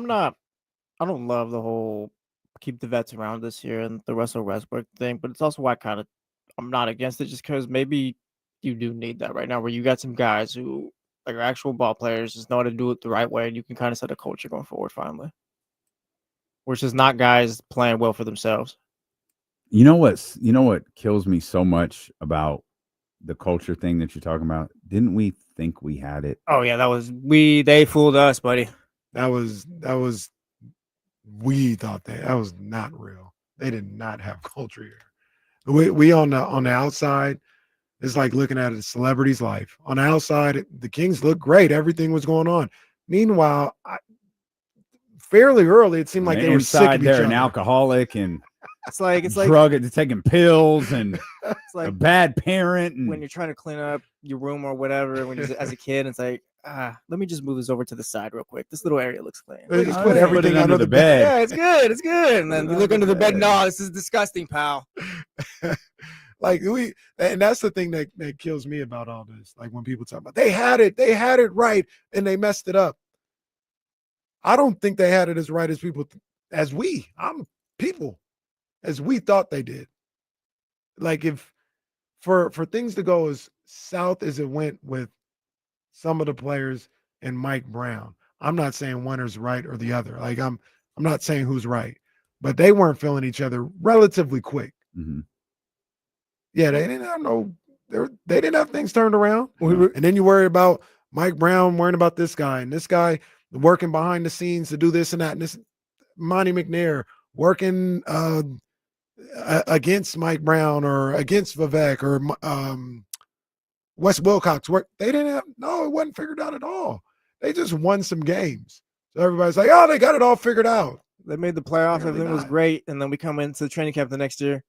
don't love the whole keep the vets around this year and the Russell Westbrook thing, but it's also why I'm not against it just because maybe you do need that right now where you got some guys who like are actual ball players, just know how to do it the right way, and you can kind of set a culture going forward finally. Which is not guys playing well for themselves. You know what kills me so much about the culture thing that you're talking about? Didn't we think we had it? Oh yeah, they fooled us, buddy. We thought that was not real. They did not have culture here. We on the outside, it's like looking at a celebrity's life. On the outside, the Kings looked great. Everything was going on. Meanwhile, fairly early, it seemed like they were sick of each other. An alcoholic and it's like taking pills and it's like a bad parent. And when you're trying to clean up your room or whatever, when you're as a kid, it's like, let me just move this over to the side real quick. This little area looks clean. They just put everything under the bed. Yeah, it's good. And then you look under the bed. No, this is disgusting, pal. Like and that's the thing that kills me about all this. Like when people talk about they had it right, and they messed it up. I don't think they had it as right as people, as we thought they did. Like if for things to go as south as it went with some of the players and Mike Brown, I'm not saying one is right or the other. Like I'm not saying who's right, but they weren't feeling each other relatively quick. Mm-hmm. Yeah, they didn't have they didn't have things turned around. And then you worry about Mike Brown worrying about this guy and this guy working behind the scenes to do this and that. And this Monty McNair working against Mike Brown or against Vivek or Wes Wilcox. It wasn't figured out at all. They just won some games. So everybody's like, oh, they got it all figured out. They made the playoffs. Everything was great. And then we come into the training camp the next year.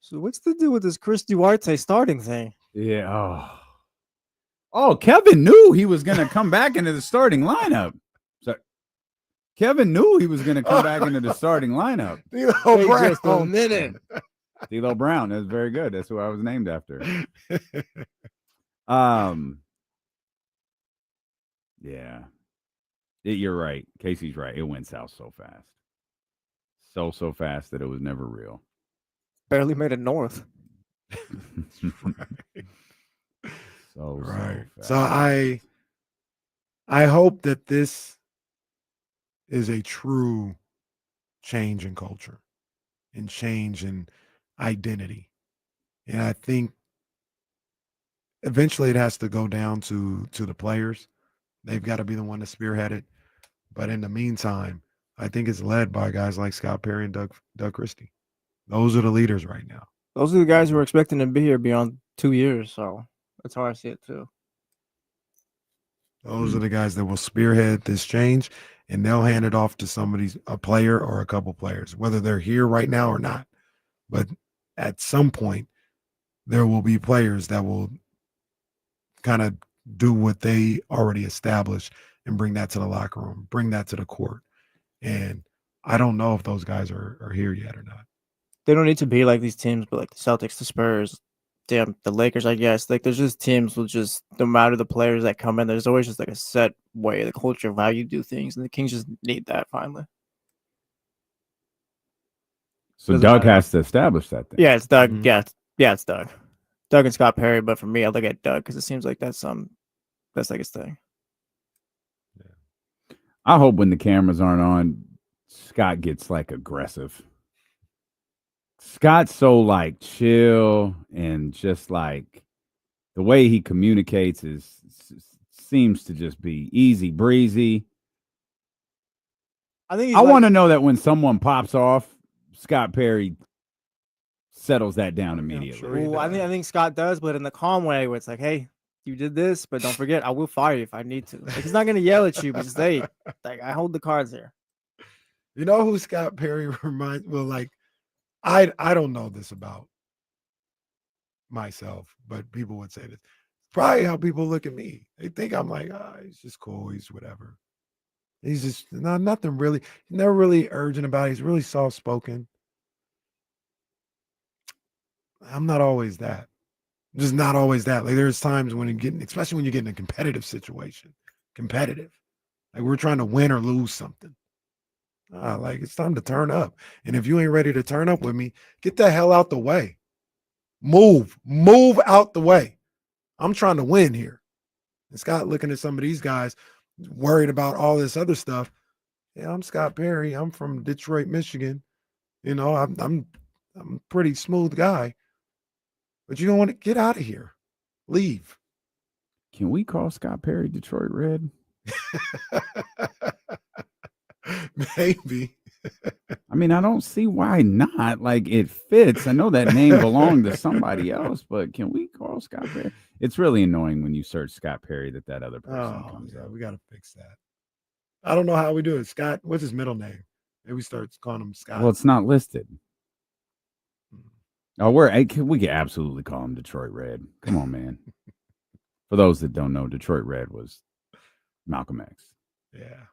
So what's to do with this Chris Duarte starting thing? Yeah. Oh, Kevin knew he was going to come back into the starting lineup. So Kevin knew he was going to come back into the starting lineup. D'Lo Brown. Just a minute. D'Lo Brown. That's very good. That's who I was named after. Yeah. You're right. Casey's right. It went south so fast. So fast that it was never real. Barely made it north. Right. So I hope that this is a true change in culture and change in identity. And I think eventually it has to go down to the players. They've got to be the one to spearhead it. But in the meantime, I think it's led by guys like Scott Perry and Doug Christie. Those are the leaders right now. Those are the guys who are expecting to be here beyond 2 years. So that's how I see it too. Those are the guys that will spearhead this change, and they'll hand it off to a player or a couple players, whether they're here right now or not. But at some point, there will be players that will kind of do what they already established and bring that to the locker room, bring that to the court. And I don't know if those guys are here yet or not. They don't need to be like these teams, but like the Celtics, the Spurs, the Lakers, I guess. Like there's just teams with just no matter the players that come in, there's always just like a set way, the culture of how you do things, and the Kings just need that finally. So Doug has to establish that thing. Yeah, it's Doug. Mm-hmm. Yeah, it's Doug. Doug and Scott Perry, but for me, I look at Doug because it seems like that's like his thing. Yeah. I hope when the cameras aren't on, Scott gets like aggressive. Scott's so like chill and just like the way he communicates seems to just be easy breezy. I want to know that when someone pops off, Scott Perry settles that down immediately. Sure I think Scott does, but in the calm way where it's like, hey, you did this, but don't forget, I will fire you if I need to. Like, he's not going to yell at you, but just say, like, I hold the cards here. You know who Scott Perry reminds? Well, like, I don't know this about myself, but people would say this. Probably how people look at me. They think I'm like, he's just cool. He's whatever. He's just nothing really. He's never really urgent about it. He's really soft spoken. I'm not always that. I'm just not always that. Like there's times when especially when you get in a competitive situation, like we're trying to win or lose something. Like it's time to turn up. And if you ain't ready to turn up with me, get the hell out the way. Move out the way. I'm trying to win here. And Scott looking at some of these guys worried about all this other stuff. Yeah, I'm Scott Perry. I'm from Detroit, Michigan. You know, I'm a pretty smooth guy. But you don't want to get out of here. Leave. Can we call Scott Perry Detroit Red? Maybe. I mean, I don't see why not. Like, it fits. I know that name belonged to somebody else, but can we call Scott Perry? It's really annoying when you search Scott Perry that other person comes up. We got to fix that. I don't know how we do it. Scott, what's his middle name? Maybe we start calling him Scott. Well, it's not listed. Oh, we can absolutely call him Detroit Red. Come on, man. For those that don't know, Detroit Red was Malcolm X. Yeah.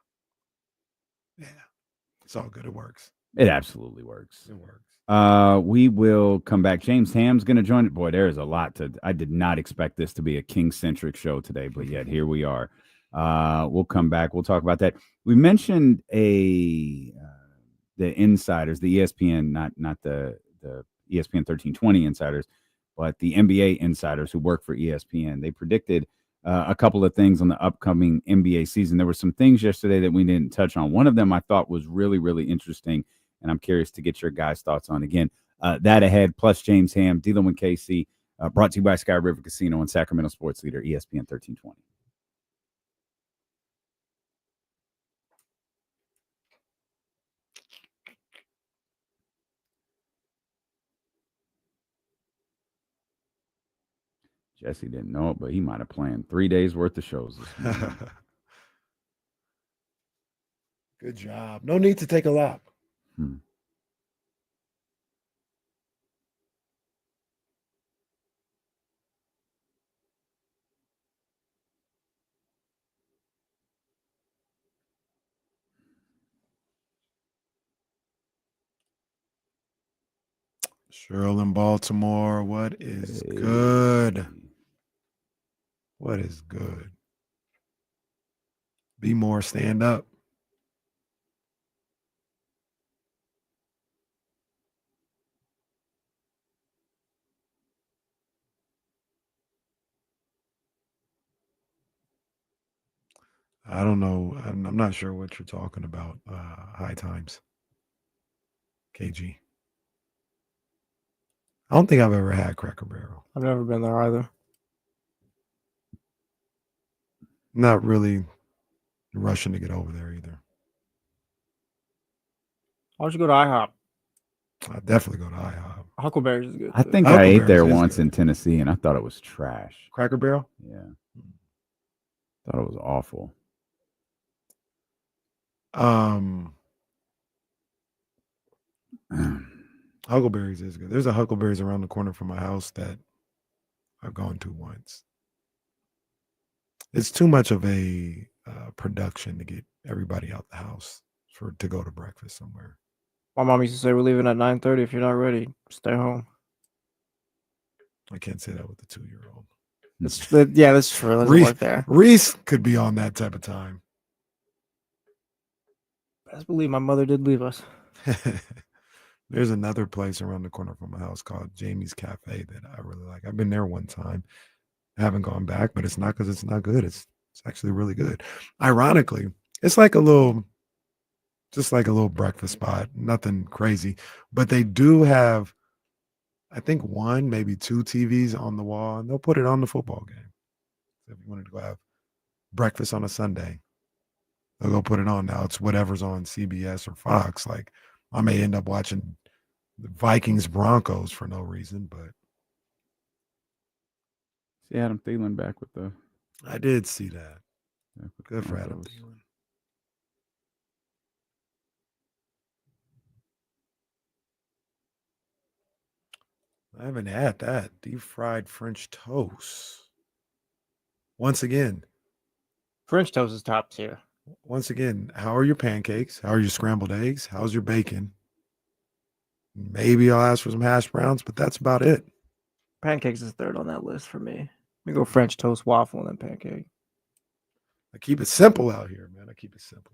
It's all good. It works. It absolutely works. It works. We will come back. James Ham's going to join it. Boy, there is a lot to. I did not expect this to be a King-centric show today, but yet here we are. We'll come back. We'll talk about that. We mentioned the insiders, the ESPN, not the ESPN 1320 insiders, but the NBA insiders who work for ESPN. They predicted a couple of things on the upcoming NBA season. There were some things yesterday that we didn't touch on. One of them I thought was really, really interesting, and I'm curious to get your guys' thoughts on. Again, that ahead, plus James Ham, D'Lo and KC, brought to you by Sky River Casino and Sacramento Sports Leader, ESPN 1320. Jesse didn't know it, but he might have planned 3 days worth of shows this morning. Good job. No need to take a lap. Cheryl in Baltimore, what is good? What is good? Be more, stand up. I don't know. I'm not sure what you're talking about. High times. KG. I don't think I've ever had Cracker Barrel. I've never been there either. Not really rushing to get over there either. Why don't you go to IHOP? I definitely go to IHOP. Huckleberry's is good. I think I Huckleberry's ate there is once good. in Tennessee, and I thought it was trash. Cracker Barrel? Yeah. Thought it was awful. Huckleberry's is good. There's a Huckleberry's around the corner from my house that I've gone to once. It's too much of a production to get everybody out the house to go to breakfast somewhere. My mom used to say we're leaving at 9:30. If you're not ready, stay home. I can't say that with the 2-year-old. Yeah, that's true. Doesn't work there. Reese could be on that type of time. Best believe my mother did leave us. There's another place around the corner from my house called Jamie's Cafe that I really like. I've been there one time. I haven't gone back, but it's not because it's not good. It's actually really good. Ironically, it's like just like a little breakfast spot. Nothing crazy. But they do have, I think, 1, maybe 2 TVs on the wall, and they'll put it on the football game. If you wanted to go have breakfast on a Sunday, they'll go put it on. Now it's whatever's on CBS or Fox. Like, I may end up watching the Vikings Broncos for no reason, but See Adam Thielen back with the. I did see that. Good for Adam Thielen. I haven't had that. Deep fried French toast. Once again, French toast is top tier. Once again, how are your pancakes? How are your scrambled eggs? How's your bacon? Maybe I'll ask for some hash browns, but that's about it. Pancakes is third on that list for me. We go French toast, waffle, and then pancake. I keep it simple out here, man. I keep it simple.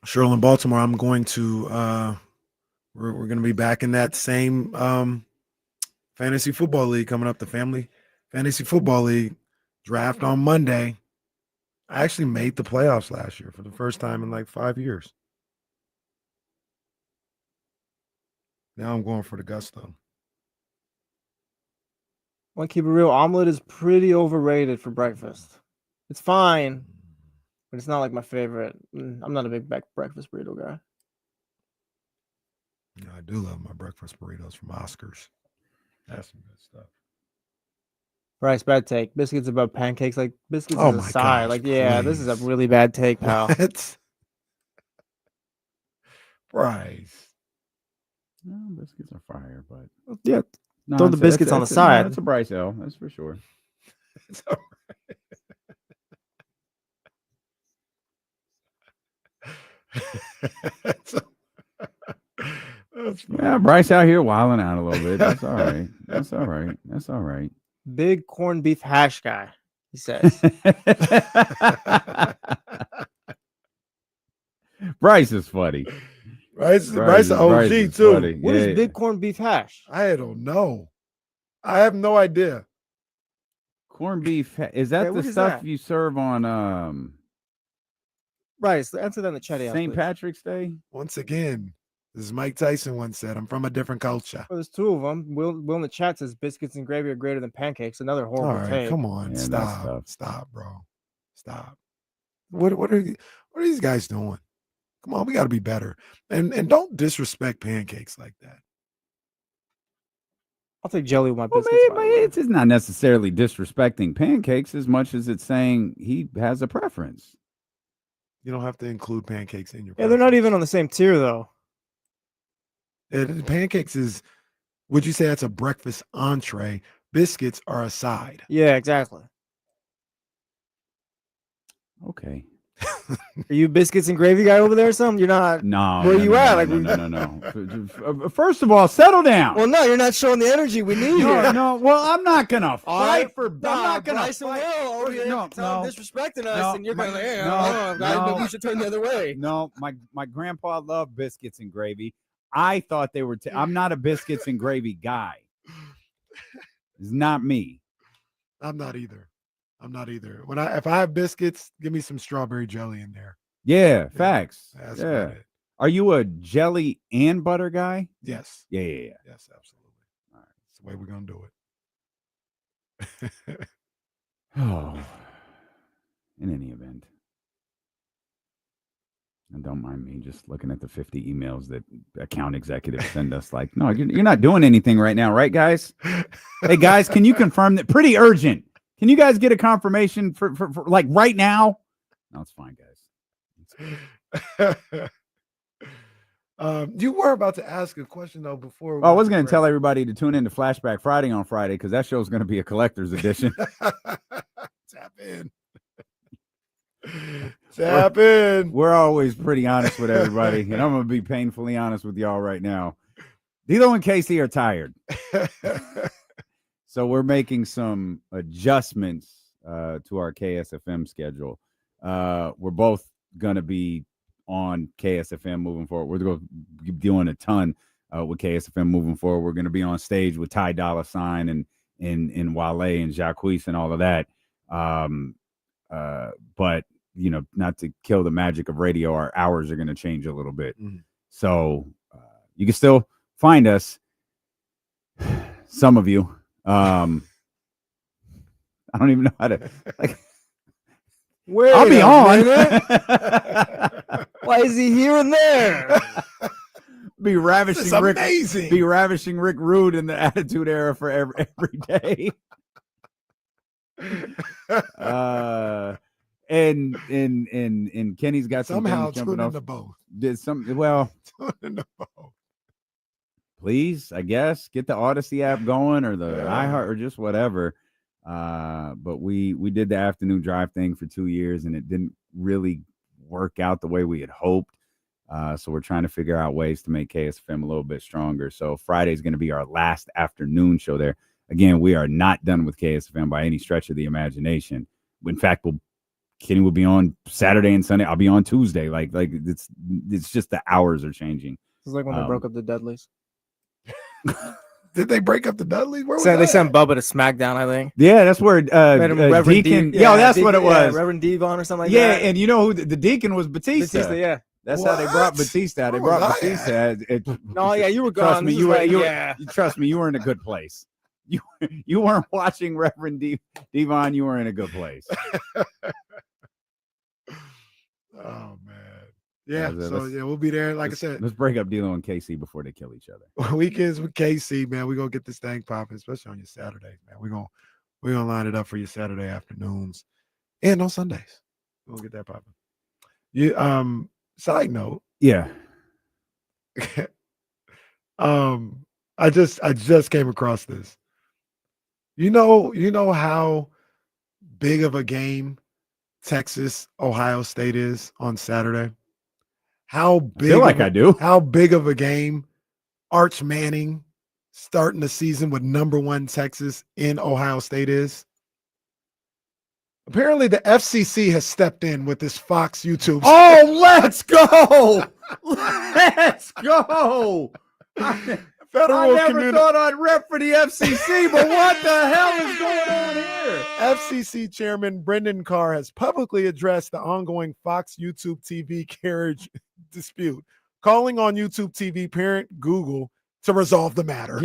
Cheryl in Baltimore, I'm going to we're going to be back in that same fantasy football league coming up, the Family Fantasy Football League draft on Monday. I actually made the playoffs last year for the first time in like 5 years. Now I'm going for the gusto. Want to keep it real? Omelet is pretty overrated for breakfast. It's fine, but it's not like my favorite. I'm not a big breakfast burrito guy. Yeah, I do love my breakfast burritos from Oscars. That's some good stuff. Bryce, bad take. Biscuits above pancakes. Like biscuits Oh is a my side. gosh, Like, yeah, this is a please. really bad take, pal. What? Bryce. No, biscuits are fire, but Yeah, no, throw the biscuits on the side. That's a Bryce L. That's for sure. It's all right. Yeah, Bryce out here wilding out a little bit. That's all right. That's all right. That's all right. Big corned beef hash guy, he says. Bryce is funny. Bryce the OG too. Funny. What is big corned beef hash? I don't know. I have no idea. Corned beef is that the stuff you serve on Bryce, answer that in the chat. St. Patrick's Day? Once again, as Mike Tyson once said, I'm from a different culture. Well, there's two of them. Will in the chat says biscuits and gravy are greater than pancakes. Another horrible All right, take. come on, Yeah, stop, bro, stop. What are these guys doing? Come on, we got to be better, and don't disrespect pancakes like that. I'll take jelly with my Well, biscuits. it's not necessarily disrespecting pancakes as much as it's saying he has a preference. You don't have to include pancakes in your. Yeah, they're not even on the same tier though. Pancakes is. Would you say that's a breakfast entree? Biscuits are a side. Yeah, exactly. Okay. Are you biscuits and gravy guy over there or something? You're not. No. Where you at? No. First of all, settle down. Well, no, you're not showing the energy we need here. No. Well, I'm not gonna fight for. I'm Nah, not gonna Bryce and fight. Will over here disrespecting us, and you're going, we should turn the other way. No, my grandpa loved biscuits and gravy. I thought they were. I'm not a biscuits and gravy guy. It's not me. I'm not either. If I have biscuits, give me some strawberry jelly in there. Yeah, facts. That's about it. Are you a jelly and butter guy? Yes. Yeah. Yes, absolutely. All right, that's the way we're gonna do it. Oh, in any event, and don't mind me just looking at the 50 emails that account executives send us. Like, no, you're not doing anything right now, right, guys? Hey, guys, can you confirm that? Pretty urgent. Can you guys get a confirmation for like right now? No, it's fine, guys. You were about to ask a question though before. I was going to tell everybody to tune in to Flashback Friday on Friday because that show is going to be a collector's edition. Tap in. Tap in. We're always pretty honest with everybody, and I'm going to be painfully honest with y'all right now. D'Lo and Casey are tired. So we're making some adjustments to our KSFM schedule. We're both going to be on KSFM moving forward. We're going to be doing a ton with KSFM moving forward. We're going to be on stage with Ty Dolla $ign and Wale and Jacquees and all of that. But, you know, not to kill the magic of radio, our hours are going to change a little bit. Mm-hmm. So you can still find us, some of you. I don't even know how to like. I'll be on. Why is he here and there? Be ravishing Rick. Amazing. Be ravishing Rick Rude in the Attitude Era for every day. And Kenny's got somehow some jumping off. The both. Did some well. In the both. Please, I guess, get the Odyssey app going or the iHeart or just whatever. But we did the afternoon drive thing for 2 years and it didn't really work out the way we had hoped. So we're trying to figure out ways to make KSFM a little bit stronger. So Friday is going to be our last afternoon show there. Again, we are not done with KSFM by any stretch of the imagination. In fact, Kenny will be on Saturday and Sunday. I'll be on Tuesday. Like it's just the hours are changing. It's like when they broke up the Dudleys. Did they break up the Dudleys? Where was they sent Bubba to SmackDown, I think. Yeah, that's where Deacon. That's what it was. Reverend Devon or something like that. Yeah, and you know who the Deacon was? Batista. Yeah. That's how they brought Batista. They brought Batista. You were gone. Trust me, trust me, you were in a good place. You weren't watching Reverend Devon. You were in a good place. Oh man. Yeah, we'll be there. Like I said, let's break up D'Lo and KC before they kill each other. Weekends with KC, man. We're gonna get this thing popping, especially on your Saturdays, man. We're gonna line it up for your Saturday afternoons and on Sundays. We'll get that popping. You side note. Yeah. I just came across this. You know how big of a game Texas Ohio State is on Saturday? how big feel like I do. How big of a game Arch Manning starting the season with #1 Texas in Ohio State is? Apparently, the FCC has stepped in with this Fox YouTube. Oh, let's go! Let's go! I never thought I'd rep for the FCC, but what the hell is going on here? FCC Chairman Brendan Carr has publicly addressed the ongoing Fox YouTube TV carriage dispute, calling on YouTube TV parent Google to resolve the matter.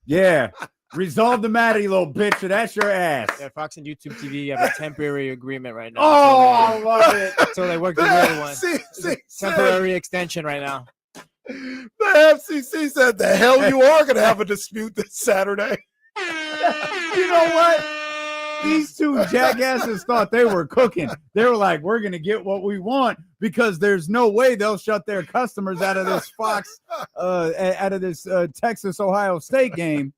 Yeah. Resolve the matter, you little bitch, or that's your ass. Yeah, Fox and YouTube TV have a temporary agreement right now. I love it. Until they work the real one. Temporary extension right now. The FCC said, the hell you are going to have a dispute this Saturday. You know what? These two jackasses thought they were cooking. They were like, we're going to get what we want because there's no way they'll shut their customers out of this Fox, out of this Texas-Ohio State game.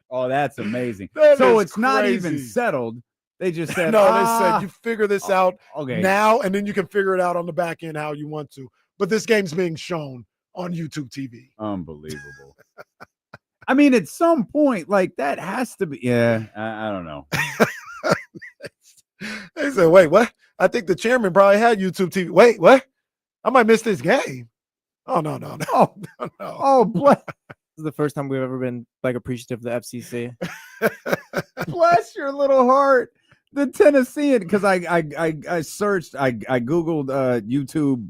Oh, that's amazing. So it's not even settled. They just said, no, they said you figure this out okay. now, and then you can figure it out on the back end how you want to. But this game's being shown on YouTube TV. Unbelievable. I mean, at some point, like that has to be. Yeah, I don't know. They said, wait, what? I think the chairman probably had YouTube TV. Wait, what? I might miss this game. Oh, no. Oh, bless. This is the first time we've ever been like appreciative of the FCC. Bless your little heart. The Tennessean, because I searched, I Googled YouTube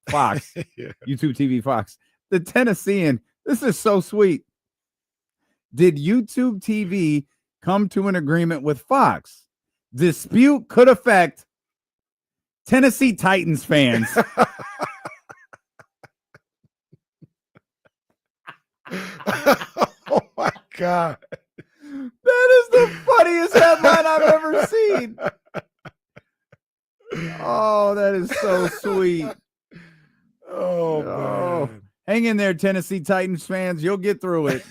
Fox, Yeah. YouTube TV Fox. The Tennessean, this is so sweet. Did YouTube TV come to an agreement with Fox? Dispute could affect Tennessee Titans fans. Oh my God. That is the funniest headline I've ever seen. Oh, that is so sweet. Oh, man. Hang in there, Tennessee Titans fans. You'll get through it.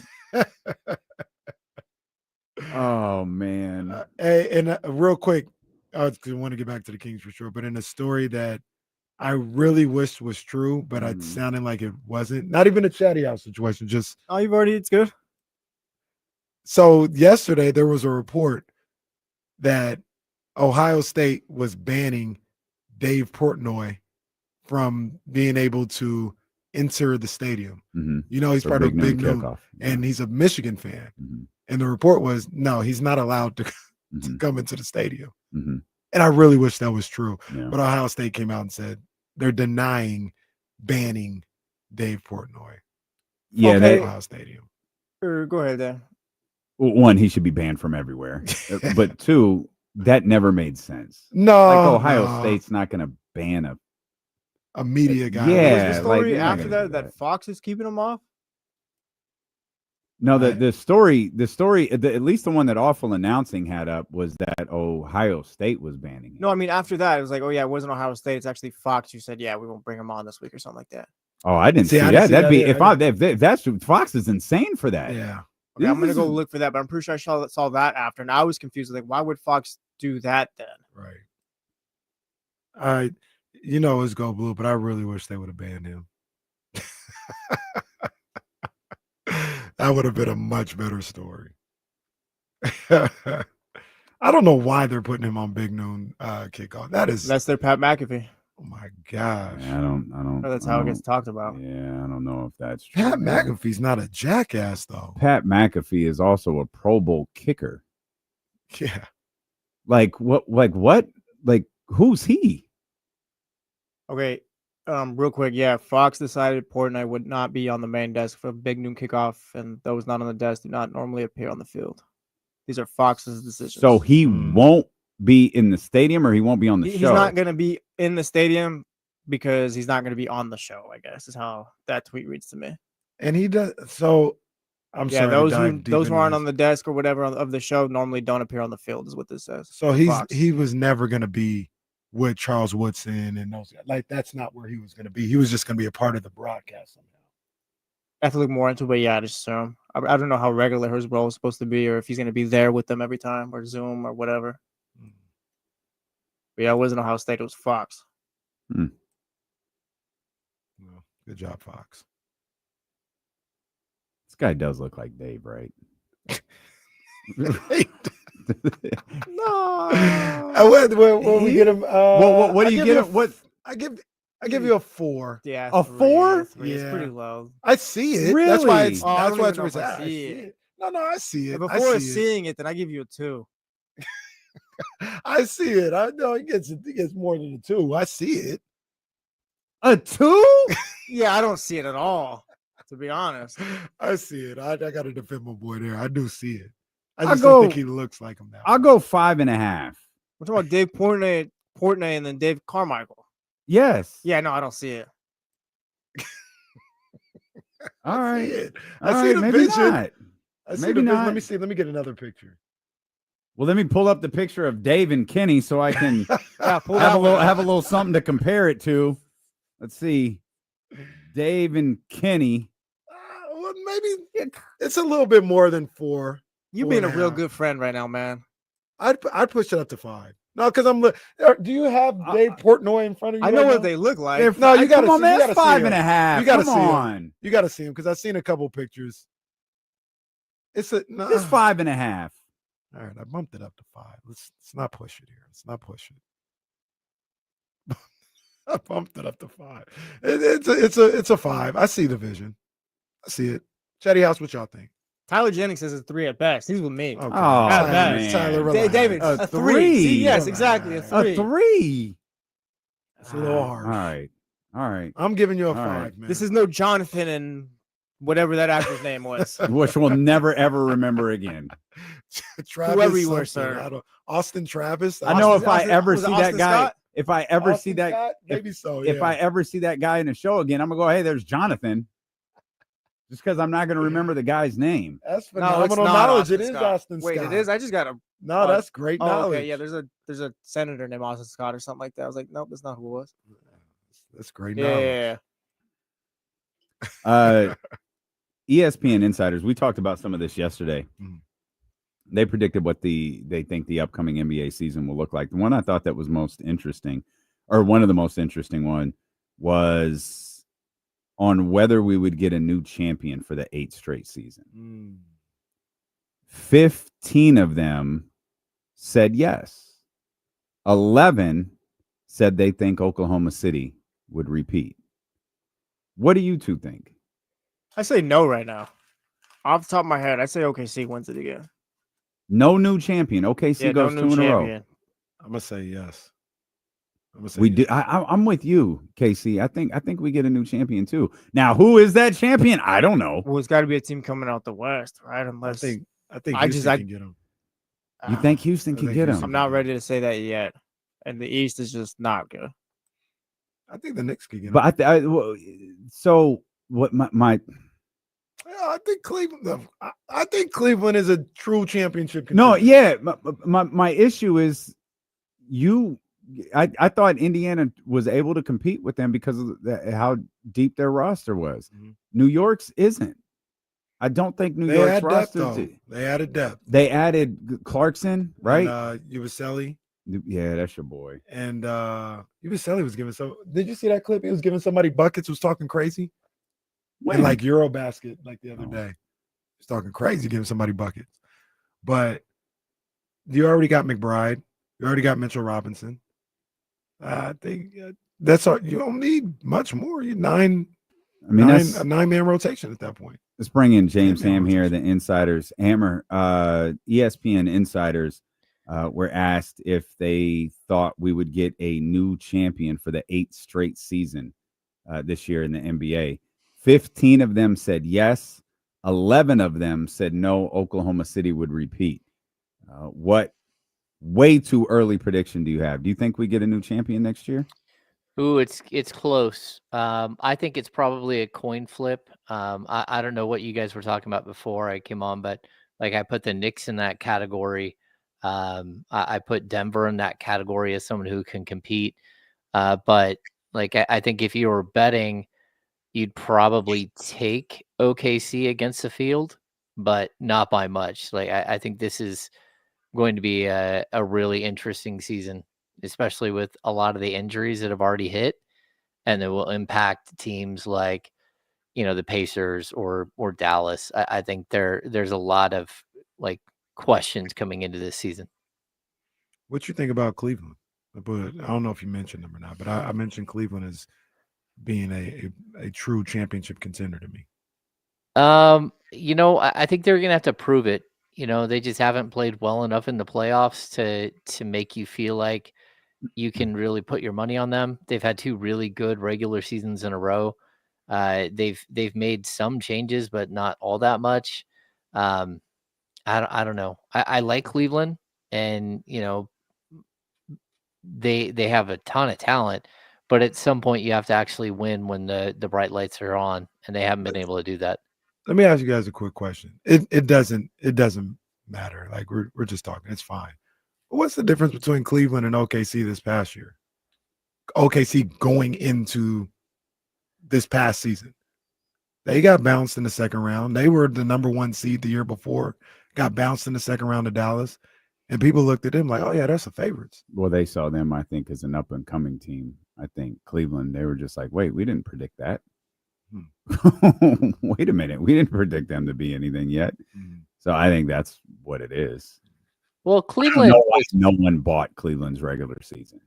Oh, man. Hey, and real quick, I want to get back to the Kings for sure, but in a story that I really wished was true, but it sounded like it wasn't. Not even a chatty house situation, just. Oh, it's good. So yesterday there was a report that Ohio State was banning Dave Portnoy from being able to enter the stadium. Mm-hmm. You know, he's part of Big Noon, and he's a Michigan fan. Mm-hmm. And the report was, no, he's not allowed to come into the stadium. Mm-hmm. And I really wish that was true. Yeah. But Ohio State came out and said they're denying banning Dave Portnoy. Yeah, Ohio Stadium. Go ahead there. One, he should be banned from everywhere. But two, that never made sense. No, like Ohio State's not going to ban a media guy. Yeah, was the story after that Fox is keeping him off? No, the story, at least the one that Awful Announcing had up was that Ohio State was banning him. No, I mean after that, it was like, oh yeah, it wasn't Ohio State. It's actually Fox. You said, yeah, we won't bring him on this week or something like that. Oh, I didn't see that. That'd be if that's Fox is insane for that. Yeah. Okay, I'm gonna go look for that, but I'm pretty sure I saw that after, and I was confused. Like, why would Fox do that then? Right. All right. You know it's Go Blue, but I really wish they would have banned him. That would have been a much better story. I don't know why they're putting him on Big Noon kickoff. That's their Pat McAfee. Oh my gosh. Yeah, I don't. That's how it gets talked about. Yeah, I don't know if that's true. Pat McAfee's not a jackass though. Pat McAfee is also a Pro Bowl kicker. Yeah. Like what? Like who's he? Okay. Real quick, yeah. Fox decided Portnoy would not be on the main desk for Big Noon kickoff, and those not on the desk do not normally appear on the field. These are Fox's decisions. So he won't be in the stadium, or he won't be on the show. He's not going to be in the stadium because he's not going to be on the show, I guess, is how that tweet reads to me. And he does. So I'm sorry. Those who aren't on the desk or whatever of the show normally don't appear on the field, is what this says. So he was never going to be with Charles Woodson and those guys. Like, that's not where he was going to be. He was just going to be a part of the broadcast somehow. I have to look more into it, but yeah, I just assume. I don't know how regular his role is supposed to be, or if he's going to be there with them every time, or Zoom, or whatever. But yeah, it wasn't Ohio State, it was Fox. Good job, Fox. This guy does look like Dave, right? No. When we get him, what do you get him? What I give you a 4. Yeah, A 4? Three. It's pretty low. I see it. Really? That's why it's Oh, I that's don't why even it's know where if it's I at. I see see it. it. No, I see it. Before I see seeing it, then I give you a 2. I see it. I know he gets more than a 2. I see it. A 2? Yeah, I don't see it at all, to be honest. I see it. I got to defend my boy there. I do see it. I I'll just don't think go- he looks like him now. I'll go 5.5. We're talking about Dave Portnoy, and then Dave Carmichael. Yes. Yeah, no, I don't see it. All right. See it. All I see right, the maybe vision. not. I see Maybe the vision. not. Let me see. Let me get another picture. Well, let me pull up the picture of Dave and Kenny so I can Yeah, pull have that one a up. little something to compare it to. Let's see. Dave and Kenny. Well, maybe it's a little bit more than 4. You 4 being a and real half. good friend right now, man. I'd push it up to 5. No, because do you have Dave Portnoy in front of you? I know right what now? they look like. They're No, you gotta come on, see- man. you That's gotta see 5.5. You gotta Come see him. on. You got to see him because I've seen a couple pictures. It's a no. It's 5.5. All right, I bumped it up to 5. Let's not push it here. Let's not push it. I bumped it up to 5. It's a 5. I see the vision. I see it. Chatty House, what y'all think? Tyler Jennings says it's 3 at best. He's with me. Okay. Oh, man. Tyler, relax. David, A a 3. 3. See, yes, Relax. exactly, a A 3. 3. It's a little harsh. All right. All right. I'm giving you a 5, right. man. This is no Jonathan and whatever that actor's name was. Which we'll never ever remember again. Travis Whoever you were, something. sir. Austin Travis. I know if I Austin- ever was it see that Austin guy, Scott? if I ever see Austin that, Scott? Maybe so. if yeah. I ever see that guy in a show again, I'm gonna go, hey, there's Jonathan. Just because I'm not gonna remember the guy's name. That's No, it's phenomenal not knowledge. Austin It is Scott. Austin Wait, Scott. it is? I just got a. No, that's great Oh, knowledge. okay. Yeah, there's a senator named Austin Scott or something like that. I was like, nope, that's not who it was. That's great Yeah, knowledge. ESPN insiders, we talked about some of this yesterday. Mhm. They predicted what they think the upcoming NBA season will look like. The one I thought that was most interesting, or one of the most interesting one, was on whether we would get a new champion for the 8th straight season. 15 of them said yes. 11 said they think Oklahoma City would repeat. What do you two think? I say no right now. Off the top of my head, I say OKC wins it again. No new champion. OKC Yeah, goes no 2 new in a row. champion. I'm gonna say yes. We do. I'm with you, Casey. I think we get a new champion too. Now, who is that champion? I don't know. Well, it's got to be a team coming out the West, right? Unless I think I Houston just- can get him. You think Houston I can think get Houston him? I'm not ready to say that yet. And the East is just not good. I think the Knicks can get him. But so what? My Yeah, I think Cleveland. I think Cleveland is a true championship. no, contender. yeah. My issue is you. I thought Indiana was able to compete with them because of how deep their roster was. Mhm. New York's isn't. I don't think New They York's had depth roster. though. They added depth. They added Clarkson, right? And, Ubaselli Yeah, that's your boy. and Ubaselli was giving some. Did you see that clip? He was giving somebody buckets. Was talking crazy. When? And like Eurobasket, like the other Oh. day, he's talking crazy, giving somebody buckets. But you already got McBride. You already got Mitchell Robinson. I think that's all. You don't need much more. You I mean, that's a 9-man rotation at that point. Let's bring in James Yeah, Ham here, rotation. the insiders. Hammer, ESPN insiders were asked if they thought we would get a new champion for the 8th straight season this year in the NBA. 15 of them said yes. 11 of them said no, Oklahoma City would repeat. What way too early prediction do you have? Do you think we get a new champion next year? Ooh, it's close. I think it's probably a coin flip. I don't know what you guys were talking about before I came on, but like I put the Knicks in that category. I put Denver in that category as someone who can compete. But like I think if you were betting, you'd probably take OKC against the field, but not by much. Like I think this is going to be a really interesting season, especially with a lot of the injuries that have already hit. and it will impact teams like, the Pacers or Dallas. I think there's a lot of like questions coming into this season. What you think about Cleveland? But I don't know if you mentioned them or not, but I mentioned Cleveland as being a true championship contender to me. I think they're gonna have to prove it. They just haven't played well enough in the playoffs to make you feel like you can really put your money on them. They've had 2 really good regular seasons in a row. They've made some changes, but not all that much. I don't know. I like Cleveland, and they have a ton of talent, but at some point you have to actually win when the bright lights are on, and they haven't been able to do that. Let me ask you guys a quick question. It doesn't matter. Like we're just talking. It's fine. But what's the difference between Cleveland and OKC this past year? OKC going into this past season, they got bounced in the second round. They were the number 1 seed the year before, got bounced in the second round of Dallas, and people looked at them like, "Oh yeah, that's the favorites." Well, they saw them, I think, as an up and coming team. I think Cleveland, they were just like, "Wait, we didn't predict that." Wait a minute, we didn't predict them to be anything yet. So I think that's what it is. Well, Cleveland, no one bought Cleveland's regular season.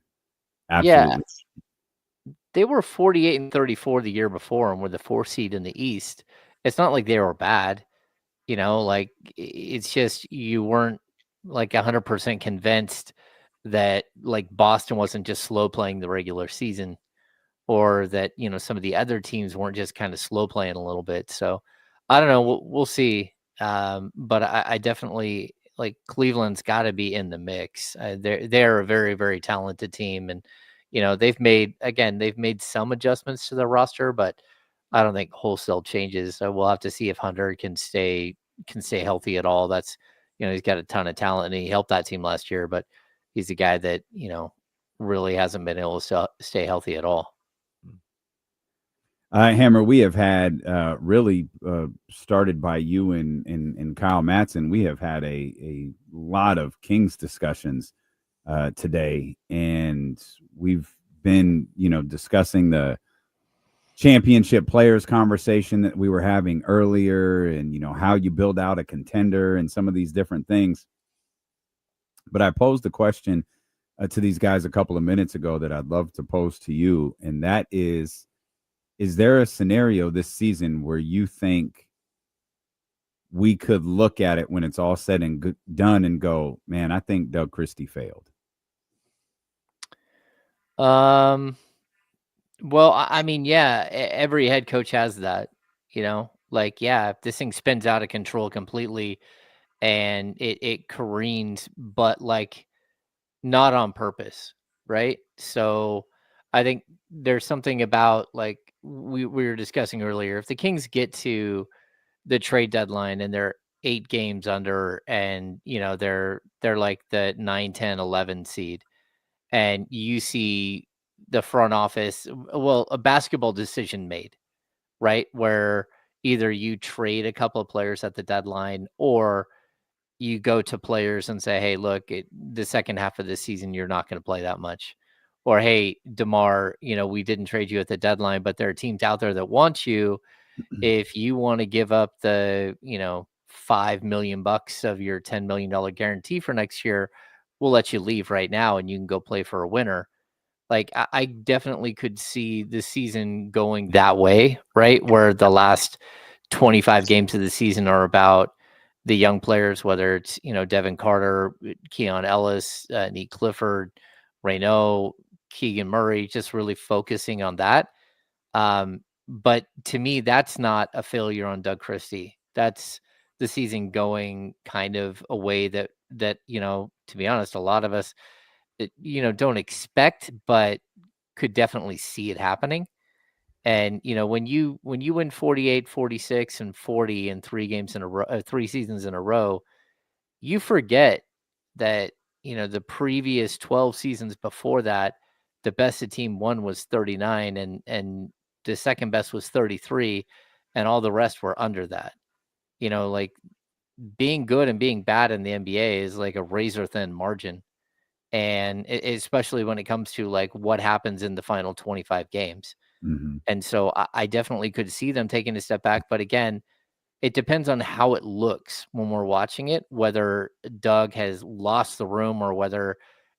Absolutely. Yeah, they were 48-34 the year before and were the 4th seed in the East. It's not like they were bad, like it's just you weren't like 100% convinced that like Boston wasn't just slow playing the regular season, or that some of the other teams weren't just kind of slow playing a little bit. So I don't know. We'll see. But I definitely like Cleveland's got to be in the mix. They're a very, very talented team, and they've made some adjustments to the roster, but I don't think wholesale changes. So we'll have to see if Hunter can stay healthy at all. That's he's got a ton of talent, and he helped that team last year, but he's a guy that really hasn't been able to stay healthy at all. Hammer, we have had really started by you and Kyle Madsen. We have had a lot of Kings discussions today, and we've been discussing the championship players conversation that we were having earlier, and how you build out a contender and some of these different things. But I posed a question to these guys a couple of minutes ago that I'd love to pose to you, and that is there a scenario this season where you think we could look at it when it's all said and done and go, man, I think Doug Christie failed? Well, I mean, yeah, every head coach has that, like, yeah, if this thing spins out of control completely and it careens, but like not on purpose, right? So I think there's something about like we were discussing earlier. If the Kings get to the trade deadline and they're 8 games under, and they're like the 9, 10, 11 seed, and you see the front office, a basketball decision made, right? Where either you trade a couple of players at the deadline, or you go to players and say, hey, look, the second half of the season, you're not going to play that much. Or, hey, DeMar, we didn't trade you at the deadline, but there are teams out there that want you. If you want to give up the, $5 million of your $10 million guarantee for next year, we'll let you leave right now and you can go play for a winner. Like, I definitely could see the season going that way, right? Where the last 25 games of the season are about the young players, whether it's, Devin Carter, Keon Ellis, Nick Clifford, Reynaud, Keegan Murray, just really focusing on that. But to me, that's not a failure on Doug Christie. That's the season going kind of a way that, to be honest, a lot of us, don't expect, but could definitely see it happening. And, when you win 48, 46, and 40 in 3 games in a row, 3 seasons in a row, you forget that, the previous 12 seasons before that, the best the team won was 39, and the second best was 33, and all the rest were under that. Like, being good and being bad in the NBA is like a razor thin margin. And especially when it comes to like what happens in the final 25 games. And so I definitely could see them taking a step back. But again, it depends on how it looks when we're watching it, whether Doug has lost the room or whether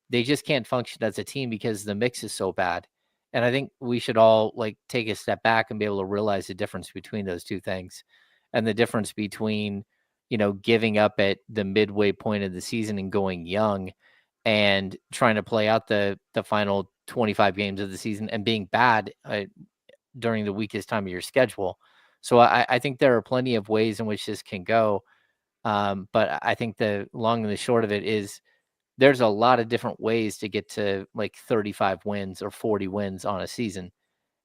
they just can't function as a team because the mix is so bad. And I think we should all like take a step back and be able to realize the difference between those two things, and the difference between, giving up at the midway point of the season and going young and trying to play out the final 25 games of the season and being bad during the weakest time of your schedule. So I think there are plenty of ways in which this can go. But I think the long and the short of it is there's a lot of different ways to get to like 35 wins or 40 wins on a season.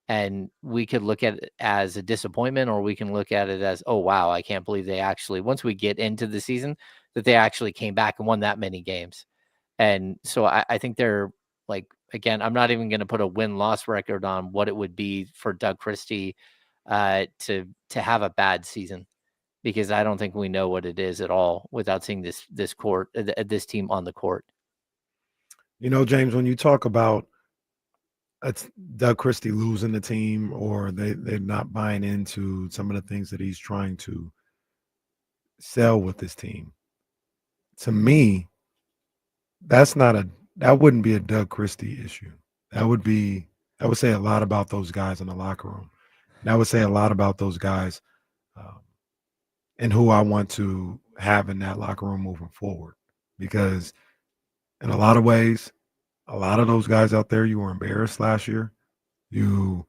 And we could look at it as a disappointment, or we can look at it as, oh, wow, I can't believe they actually, once we get into the season, that they actually came back and won that many games. And so I think they're like, again, I'm not even going to put a win-loss record on what it would be for Doug Christie to have a bad season, because I don't think we know what it is at all without seeing this team on the court. James, when you talk about Doug Christie losing the team, or they're not buying into some of the things that he's trying to sell with this team, to me, that wouldn't be a Doug Christie issue. That would say a lot about those guys in the locker room. That would say a lot about those guys and who I want to have in that locker room moving forward. Because in a lot of ways, a lot of those guys out there, you were embarrassed last year. You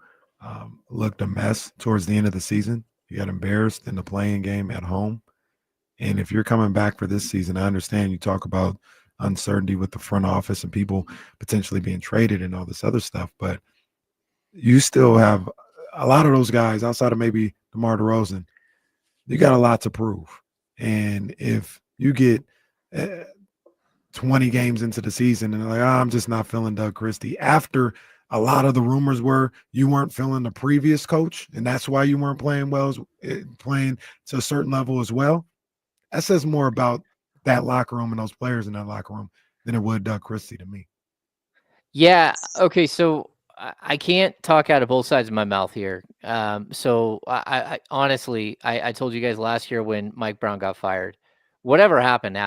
looked a mess towards the end of the season. You got embarrassed in the playing game at home. And if you're coming back for this season, I understand you talk about uncertainty with the front office and people potentially being traded and all this other stuff, but you still have a lot of those guys outside of maybe DeMar DeRozan. You got a lot to prove. And if you get 20 games into the season and like, I'm just not feeling Doug Christie, after a lot of the rumors were you weren't feeling the previous coach, and that's why you weren't playing playing to a certain level as well, that says more about that locker room and those players in that locker room than it would Doug Christie to me. Yeah. Okay. So I can't talk out of both sides of my mouth here. So I honestly, I told you guys last year when Mike Brown got fired, whatever happened,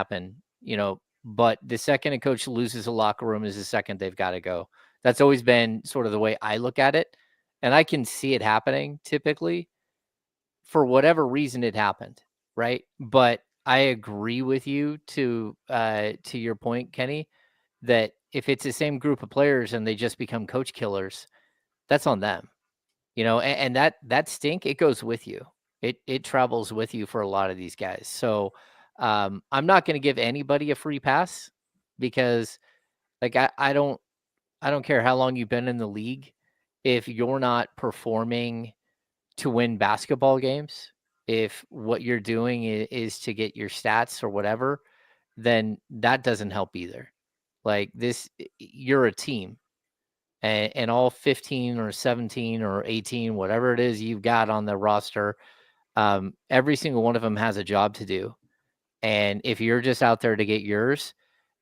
but the second a coach loses a locker room is the second they've got to go. That's always been sort of the way I look at it. And I can see it happening typically for whatever reason it happened. Right. But I agree with you to your point, Kenny, that if it's the same group of players and they just become coach killers, that's on them, and that stink, it goes with you. It travels with you for a lot of these guys. So I'm not going to give anybody a free pass, because like, I don't care how long you've been in the league. If you're not performing to win basketball games, if what you're doing is to get your stats or whatever, then that doesn't help either. Like this, you're a team, and all 15 or 17 or 18, whatever it is you've got on the roster, every single one of them has a job to do. And if you're just out there to get yours,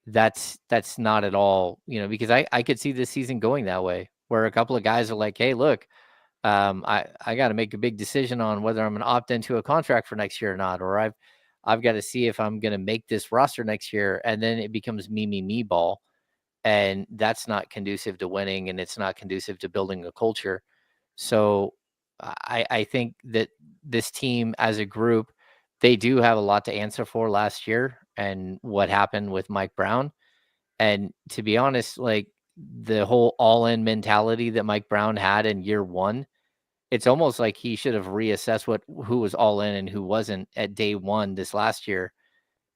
that's not at all, because I could see this season going that way, where a couple of guys are like, hey, look, I got to make a big decision on whether I'm going to opt into a contract for next year or not, or I've got to see if I'm going to make this roster next year. And then it becomes me ball. And that's not conducive to winning, and it's not conducive to building a culture. So I think that this team as a group, they do have a lot to answer for last year and what happened with Mike Brown. And to be honest, like the whole all-in mentality that Mike Brown had in year one, it's almost like he should have reassessed who was all in and who wasn't at day one this last year,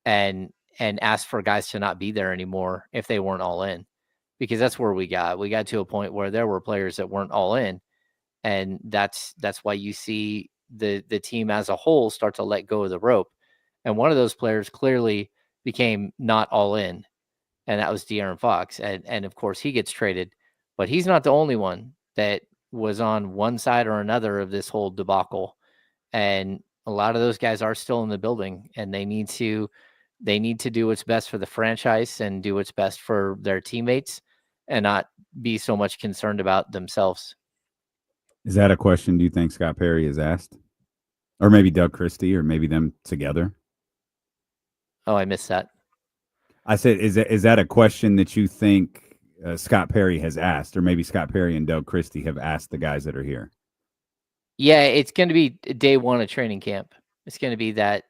and asked for guys to not be there anymore if they weren't all in, because that's where we got to a point where there were players that weren't all in. And that's why you see the team as a whole start to let go of the rope. And one of those players clearly became not all in, and that was De'Aaron Fox. And of course he gets traded, but he's not the only one that was on one side or another of this whole debacle. And a lot of those guys are still in the building, and they need to do what's best for the franchise and do what's best for their teammates, and not be so much concerned about themselves. Is that a question do you think Scott Perry has asked? Or maybe Doug Christie, or maybe them together? Oh, I missed that. I said, is that a question that you think Scott Perry has asked, or maybe Scott Perry and Doug Christie have asked the guys that are here? Yeah, it's going to be day one of training camp. It's going to be that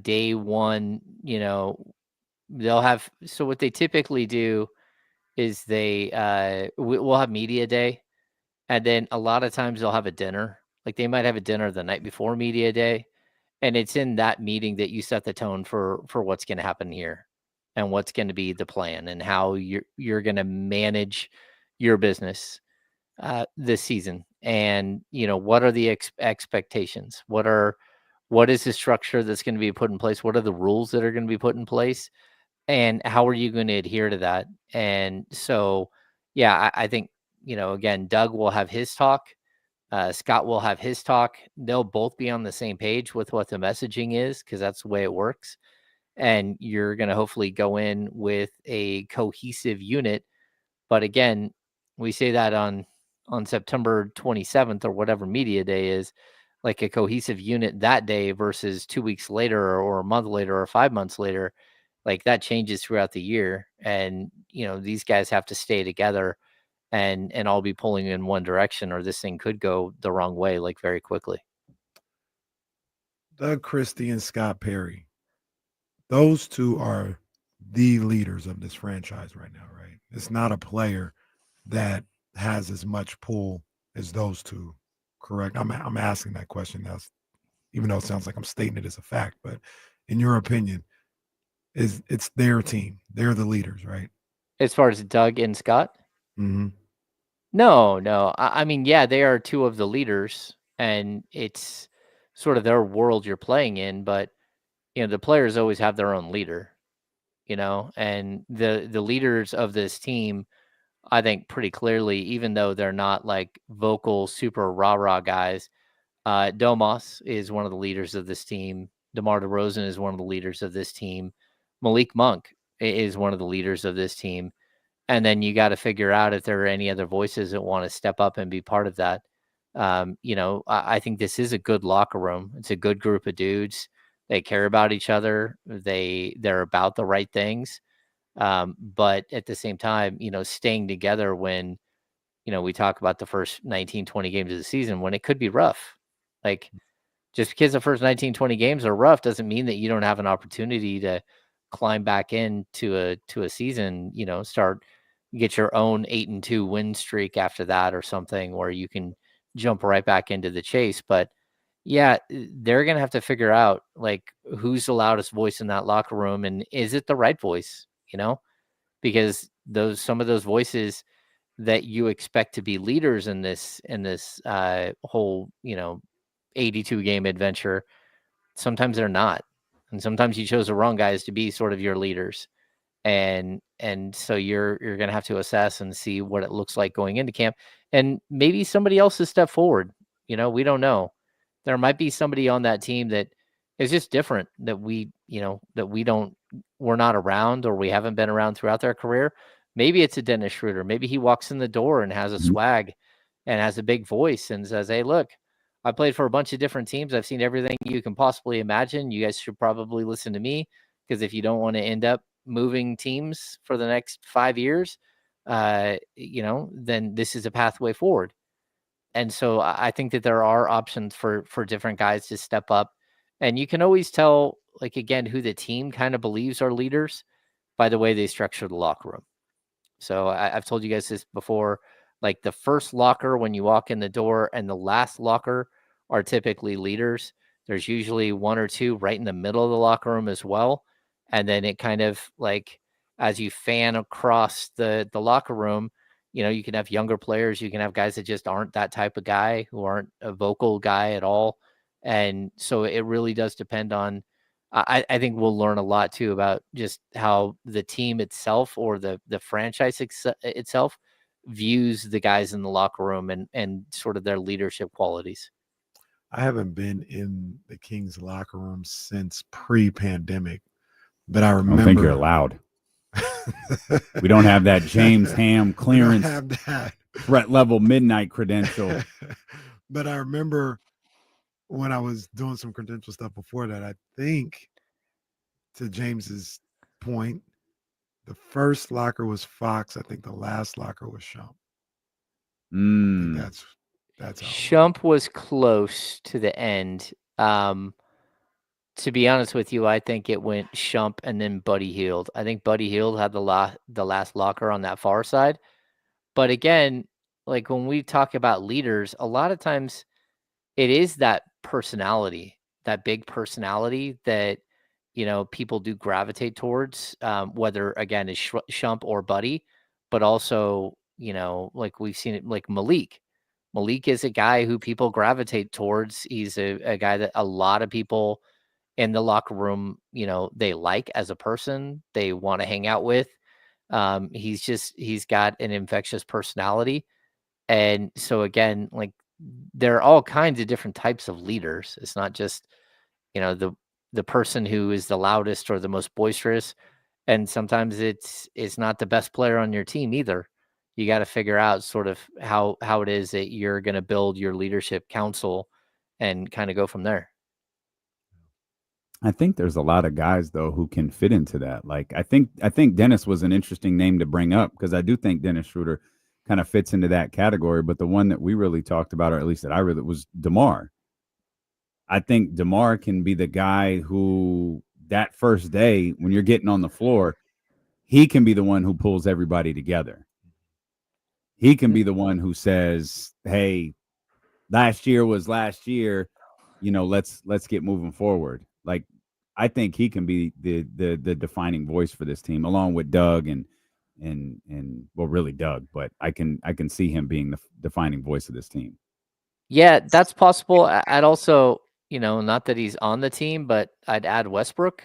day one, they'll have, so what they typically do is we'll have media day, and then a lot of times they'll have a dinner. Like they might have a dinner the night before media day, and it's in that meeting that you set the tone for what's going to happen here and what's going to be the plan and how you're going to manage your business this season. And, what are the expectations? What is the structure that's going to be put in place? What are the rules that are going to be put in place? And how are you going to adhere to that? And so, yeah, I think, again, Doug will have his talk. Scott will have his talk. They'll both be on the same page with what the messaging is, because that's the way it works. And you're going to hopefully go in with a cohesive unit. But again, we say that on September 27th or whatever media day is, like a cohesive unit that day versus 2 weeks later or a month later or 5 months later. Like that changes throughout the year. And, these guys have to stay together and all be pulling in one direction, or this thing could go the wrong way, like very quickly. Doug Christie and Scott Perry, those two are the leaders of this franchise right now, right? It's not a player that has as much pull as those two, correct? I'm asking that question now, even though it sounds like I'm stating it as a fact, but in your opinion, it's their team. They're the leaders, right? As far as Doug and Scott? Mm-hmm. No. I mean, yeah, they are two of the leaders, and it's sort of their world you're playing in, but the players always have their own leader, and the leaders of this team, I think pretty clearly, even though they're not like vocal, super rah-rah guys, Domas is one of the leaders of this team. DeMar DeRozan is one of the leaders of this team. Malik Monk is one of the leaders of this team. And then you got to figure out if there are any other voices that want to step up and be part of that. I think this is a good locker room. It's a good group of dudes. They care about each other. They're about the right things. But at the same time, staying together when, we talk about the first 19, 20 games of the season, when it could be rough. Like, just because the first 19, 20 games are rough doesn't mean that you don't have an opportunity to climb back into a season, get your own 8-2 win streak after that or something, where you can jump right back into the chase. But yeah, they're going to have to figure out like who's the loudest voice in that locker room, and is it the right voice, because some of those voices that you expect to be leaders in this whole, 82 game adventure, sometimes they're not. And sometimes you chose the wrong guys to be sort of your leaders. And so you're going to have to assess and see what it looks like going into camp. And maybe somebody else has stepped forward. We don't know. There might be somebody on that team that is just different, that we're not around, or we haven't been around throughout their career. Maybe it's a Dennis Schroeder. Maybe he walks in the door and has a swag and has a big voice and says, "Hey, look, I played for a bunch of different teams. I've seen everything you can possibly imagine. You guys should probably listen to me, because if you don't want to end up moving teams for the next 5 years, then this is a pathway forward." And so I think that there are options for different guys to step up. And you can always tell, like, again, who the team kind of believes are leaders by the way they structure the locker room. So I've told you guys this before, like the first locker when you walk in the door and the last locker are typically leaders. There's usually one or two right in the middle of the locker room as well. And then it kind of like, as you fan across the locker room, you can have younger players. You can have guys that just aren't that type of guy, who aren't a vocal guy at all. And so it really does depend on, I think we'll learn a lot too about just how the team itself, or the franchise itself, views the guys in the locker room and sort of their leadership qualities. I haven't been in the Kings locker room since pre-pandemic, but I remember. I don't think you're allowed. We don't have that James Ham clearance, have that threat level midnight credential. But I remember when I was doing some credential stuff before that, I think, to James's point, the first locker was Fox. I think the last locker was Shump. I think that's how Shump was close to the end. To be honest with you, I think it went Shump and then Buddy Hield. I think Buddy Hield had the last locker on that far side. But again, like when we talk about leaders, a lot of times it is that personality, that big personality that, people do gravitate towards, whether, again, is Shump or Buddy, but also, like we've seen it, like Malik. Malik is a guy who people gravitate towards. He's a guy that a lot of people in the locker room, they like as a person, they want to hang out with. He's got an infectious personality. And so again, like there are all kinds of different types of leaders. It's not just, the person who is the loudest or the most boisterous. And sometimes it's not the best player on your team either. You got to figure out sort of how it is that you're going to build your leadership council and kind of go from there. I think there's a lot of guys though who can fit into that. Like I think Dennis was an interesting name to bring up because I do think Dennis Schroeder kind of fits into that category. But the one that we really talked about, or at least that I really, was DeMar. I think DeMar can be the guy who that first day when you're getting on the floor, he can be the one who pulls everybody together. He can be the one who says, "Hey, last year was last year. Let's get moving forward." Like, I think he can be the defining voice for this team, along with Doug and well, really Doug, but I can see him being the defining voice of this team. Yeah, that's possible. I'd also, not that he's on the team, but I'd add Westbrook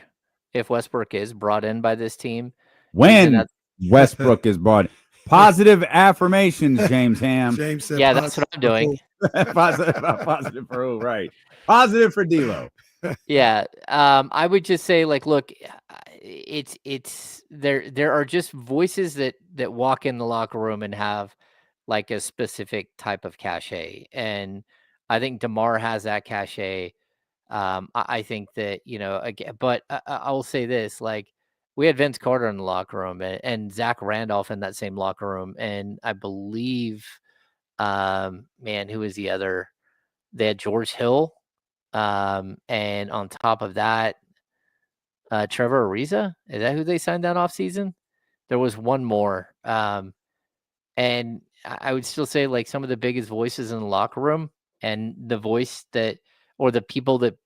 if Westbrook is brought in by this team. When Westbrook is brought in. Positive affirmations, James Ham. James said, yeah, that's what I'm doing. Positive for who, right? Positive for D'Lo. Yeah, I would just say, like, look, it's there are just voices that walk in the locker room and have like a specific type of cachet, and I think DeMar has that cachet. I think that, again, but I will say this, like, we had Vince Carter in the locker room and Zach Randolph in that same locker room, and I believe, man, who is the other? They had George Hill. And on top of that, Trevor Ariza, is that who they signed that off season? There was one more. And I would still say, like, some of the biggest voices in the locker room and the voice that, or the people that,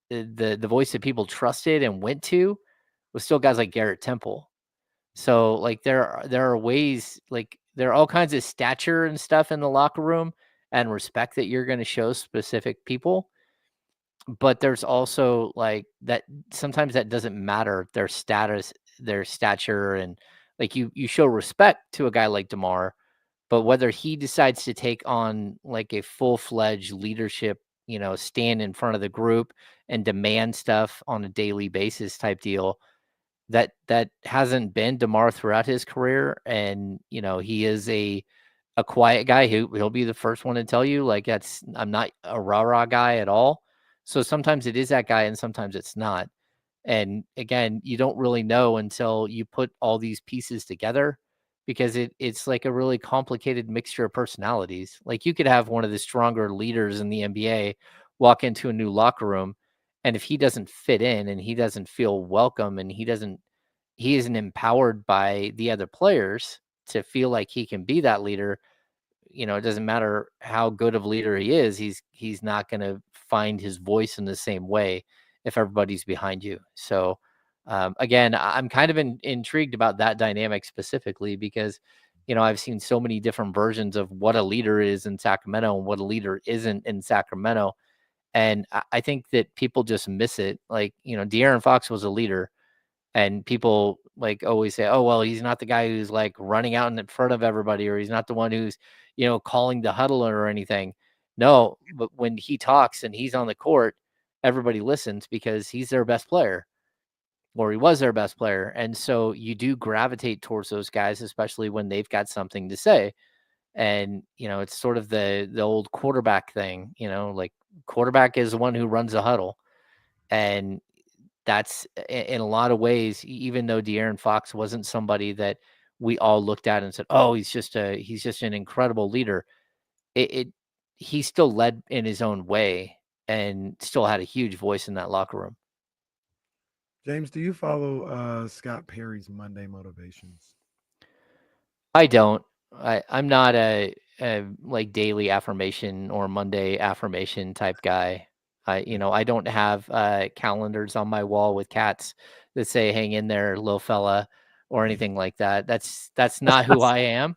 the voice that people trusted and went to was still guys like Garrett Temple. So like there are ways, like there are all kinds of stature and stuff in the locker room and respect that you're going to show specific people. But there's also like that sometimes that doesn't matter, their status, their stature, and like you show respect to a guy like DeMar, but whether he decides to take on like a full-fledged leadership, stand in front of the group and demand stuff on a daily basis type deal, that hasn't been DeMar throughout his career. And he is a quiet guy who he'll be the first one to tell you, like, I'm not a rah-rah guy at all. So sometimes it is that guy and sometimes it's not. And again, you don't really know until you put all these pieces together, because it's like a really complicated mixture of personalities. Like you could have one of the stronger leaders in the NBA walk into a new locker room, and if he doesn't fit in and he doesn't feel welcome and he isn't empowered by the other players to feel like he can be that leader, it doesn't matter how good of a leader he is, he's not going to find his voice in the same way if everybody's behind you. So again, I'm kind of intrigued about that dynamic specifically because, I've seen so many different versions of what a leader is in Sacramento and what a leader isn't in Sacramento. And I think that people just miss it. Like, De'Aaron Fox was a leader, and people like always say, oh, well, he's not the guy who's like running out in front of everybody, or he's not the one who's, calling the huddle or anything. No, but when he talks and he's on the court, everybody listens because he's their best player, or he was their best player. And so you do gravitate towards those guys, especially when they've got something to say. And, it's sort of the old quarterback thing, like quarterback is the one who runs the huddle. And that's in a lot of ways, even though De'Aaron Fox wasn't somebody that we all looked at and said, oh, he's just an incredible leader. He still led in his own way and still had a huge voice in that locker room. James, do you follow Scott Perry's Monday Motivations? I don't. I'm not a like daily affirmation or Monday affirmation type guy. I don't have calendars on my wall with cats that say "hang in there, little fella" or anything like that. That's not who I am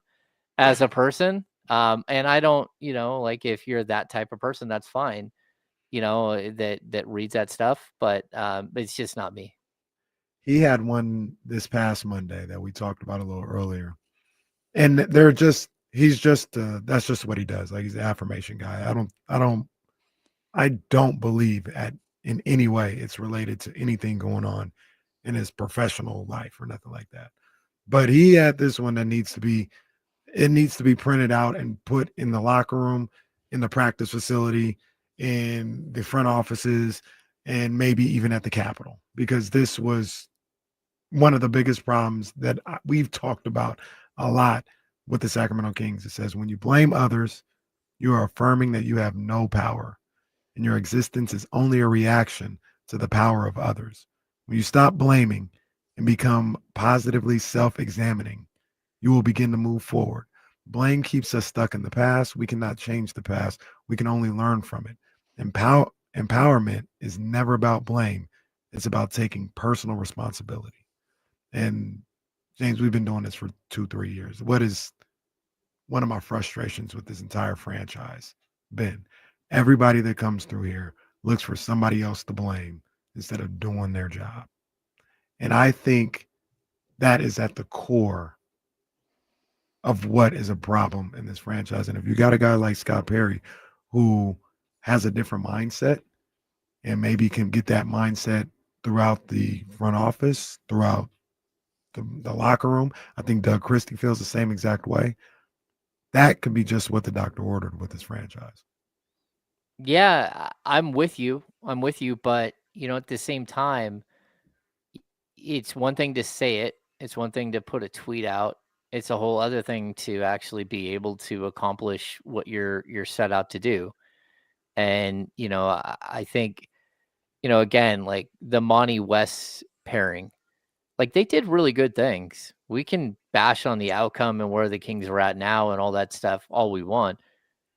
as a person. And I don't, like if you're that type of person, that's fine. That reads that stuff, but it's just not me. He had one this past Monday that we talked about a little earlier. And that's just what he does. Like, he's an affirmation guy. I don't believe in any way it's related to anything going on in his professional life or nothing like that. But he had this one that needs to be printed out and put in the locker room, in the practice facility, in the front offices, and maybe even at the Capitol, because this was one of the biggest problems that we've talked about a lot with the Sacramento Kings. It says, when you blame others, you are affirming that you have no power, and your existence is only a reaction to the power of others. When you stop blaming and become positively self-examining, you will begin to move forward. Blame keeps us stuck in the past. We cannot change the past. We can only learn from it. Empowerment is never about blame. It's about taking personal responsibility. And James, we've been doing this for 2-3 years. What is one of my frustrations with this entire franchise been? Everybody that comes through here looks for somebody else to blame instead of doing their job. And I think that is at the core of what is a problem in this franchise. And if you got a guy like Scott Perry who has a different mindset and maybe can get that mindset throughout the front office, throughout the locker room, I think Doug Christie feels the same exact way. That could be just what the doctor ordered with this franchise. Yeah, I'm with you. But, at the same time, it's one thing to say it. It's one thing to put a tweet out. It's a whole other thing to actually be able to accomplish what you're set out to do. And, I think, again, like the Monty West pairing, like they did really good things. We can bash on the outcome and where the Kings are at now and all that stuff all we want.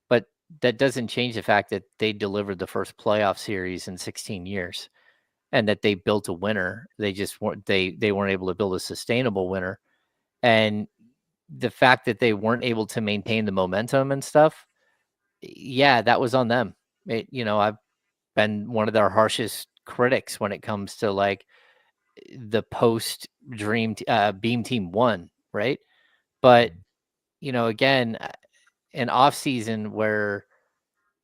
But that doesn't change the fact that they delivered the first playoff series in 16 years and that they built a winner. They just weren't able to build a sustainable winner. And the fact that they weren't able to maintain the momentum and stuff, yeah, that was on them. I've been one of their harshest critics when it comes to like the post beam team won, right? But again, an off season where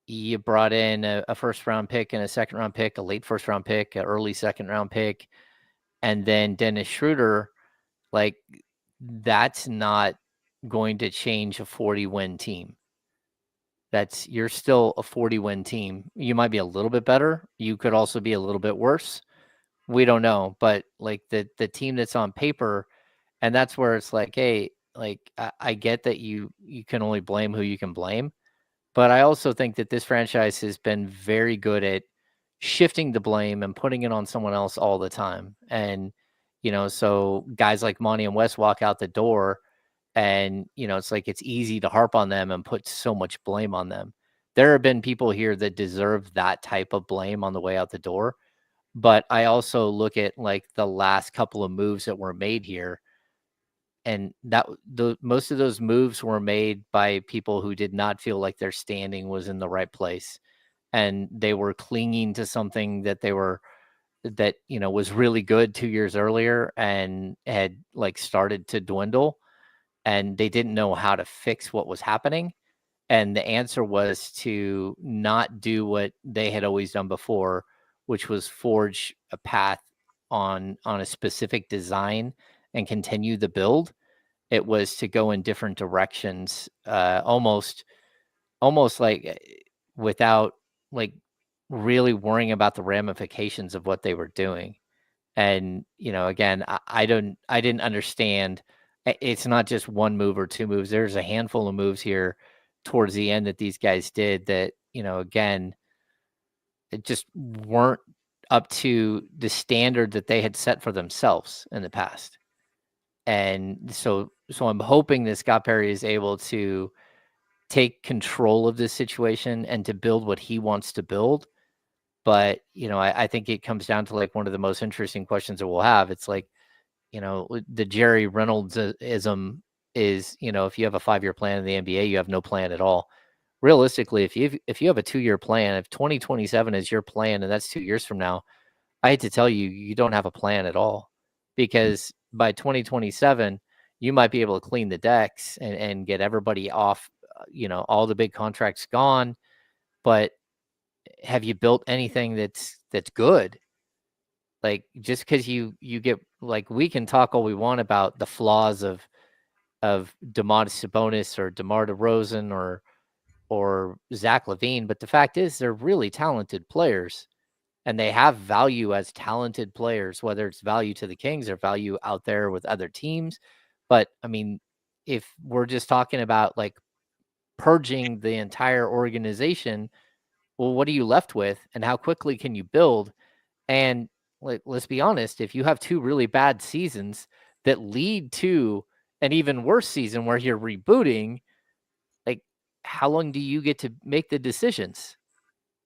you brought in a first round pick and a second round pick, a late first round pick, an early second round pick, and then Dennis Schroeder, like that's not going to change a 40-win team. You're still a 40-win team. You might be a little bit better. You could also be a little bit worse. We don't know, but like the team that's on paper, and that's where it's like, hey, like I get that you can only blame who you can blame, but I also think that this franchise has been very good at shifting the blame and putting it on someone else all the time. And so guys like Monty and West walk out the door, and it's like it's easy to harp on them and put so much blame on them. There have been people here that deserve that type of blame on the way out the door. But I also look at like the last couple of moves that were made here, and that most of those moves were made by people who did not feel like their standing was in the right place, and they were clinging to something that was really good 2 years earlier and had like started to dwindle, and they didn't know how to fix what was happening. And the answer was to not do what they had always done before, which was forge a path on a specific design and continue the build. It was to go in different directions, almost like without like really worrying about the ramifications of what they were doing. And, again, I didn't understand. It's not just one move or two moves. There's a handful of moves here towards the end that these guys did that, again, it just weren't up to the standard that they had set for themselves in the past. And so I'm hoping that Scott Perry is able to take control of this situation and to build what he wants to build. But, I think it comes down to like one of the most interesting questions that we'll have. It's like, the Jerry Reynolds-ism is, if you have a 5-year plan in the NBA, you have no plan at all. Realistically, if you have a 2-year plan, if 2027 is your plan and that's 2 years from now, I hate to tell you, you don't have a plan at all, because by 2027, you might be able to clean the decks and get everybody off, all the big contracts gone. But have you built anything that's good? Like, just because you get, like, we can talk all we want about the flaws of Domantas Sabonis or DeMar DeRozan or Zach LaVine, but the fact is they're really talented players and they have value as talented players, whether it's value to the Kings or value out there with other teams. But I mean, if we're just talking about like purging the entire organization, well, what are you left with and how quickly can you build? And let's be honest, if you have 2 really bad seasons that lead to an even worse season where you're rebooting, like, how long do you get to make the decisions?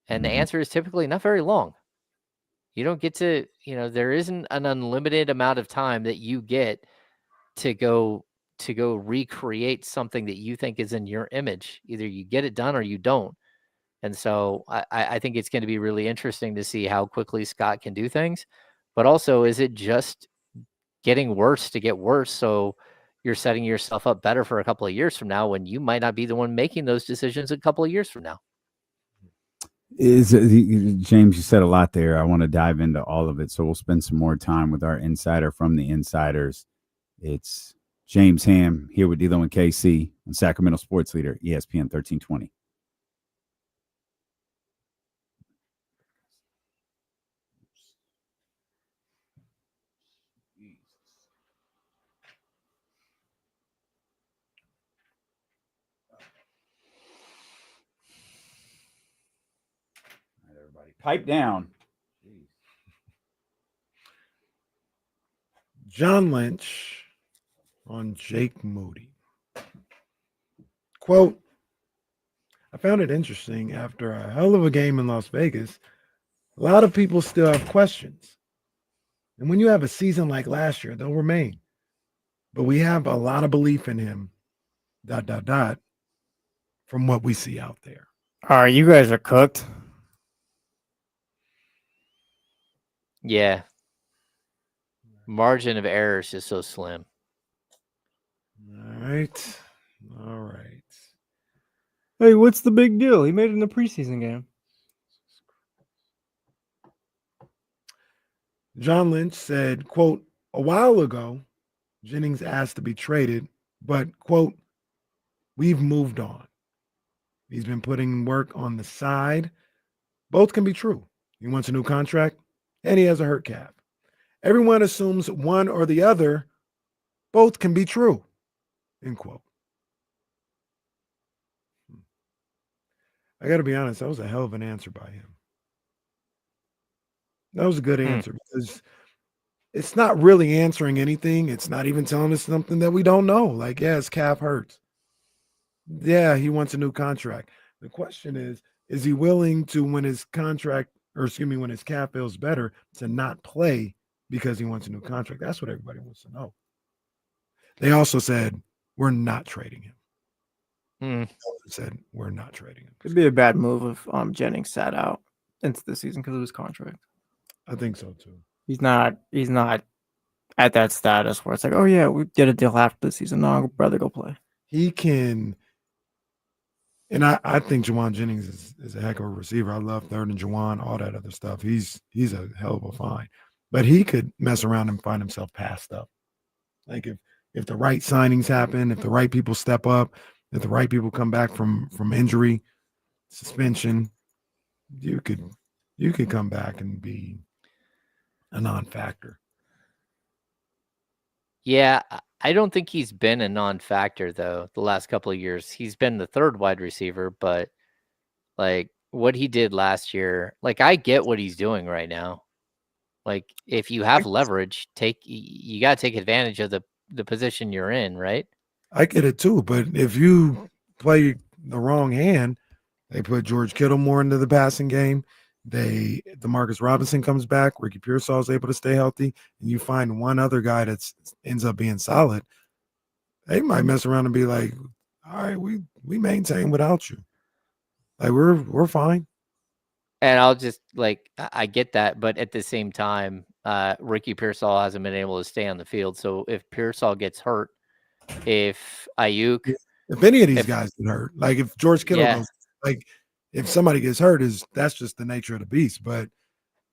And the answer is typically not very long. You don't get to, there isn't an unlimited amount of time that you get to go recreate something that you think is in your image. Either you get it done or you don't. And so I think it's going to be really interesting to see how quickly Scott can do things. But also, is it just getting worse to get worse? So you're setting yourself up better for a couple of years from now when you might not be the one making those decisions a couple of years from now. James, you said a lot there. I want to dive into all of it. So we'll spend some more time with our insider from the Insiders. It's James Ham here with D'Lo and KC on Sacramento Sports Leader, ESPN 1320. Pipe down. John Lynch on Jake Moody. Quote, I found it interesting after a hell of a game in Las Vegas. A lot of people still have questions. And when you have a season like last year, they'll remain. But we have a lot of belief in him, ... from what we see out there. All right, you guys are cooked. Yeah. Margin of error is just so slim. All right. Hey, what's the big deal? He made it in the preseason game. John Lynch said, quote, a while ago, Jennings asked to be traded, but, quote, we've moved on. He's been putting work on the side. Both can be true. He wants a new contract, and he has a hurt calf. Everyone assumes one or the other. Both can be true, end quote. I got to be honest, that was a hell of an answer by him. That was a good answer because it's not really answering anything. It's not even telling us something that we don't know. Like, yeah, his calf hurts. Yeah, he wants a new contract. The question is he willing to, when his contract, or excuse me, when his calf feels better, to not play because he wants a new contract? That's what everybody wants to know. They also said, we're not trading him. Said, we're not trading him. It'd be a bad move if Jennings sat out into the season because of his contract. I think so too. He's not at that status where it's like, oh yeah, we did a deal after the season. No, I'd rather go play. He can, and I think Juwan Jennings is a heck of a receiver. I love Third and Juwan, all that other stuff. He's a hell of a find. But he could mess around and find himself passed up. Like if if the right signings happen, if the right people step up, if the right people come back from injury, suspension, you could come back and be a non-factor. Yeah, I don't think he's been a non-factor though the last couple of years. He's been the third wide receiver, but like what he did last year, like I get what he's doing right now. Like if you have leverage, you got to take advantage of the position you're in, right? I get it too, but if you play the wrong hand, they put George Kittle more into the passing game. DeMarcus Robinson comes back. Ricky Pearsall is able to stay healthy, and you find one other guy that ends up being solid. They might mess around and be like, "All right, we maintain without you. Like we're fine." And I'll just like I get that, but at the same time, Ricky Pearsall hasn't been able to stay on the field. So if Pearsall gets hurt, if Ayuk, if any of these guys get hurt, like if George Kittle goes, like if somebody gets hurt, that's just the nature of the beast. But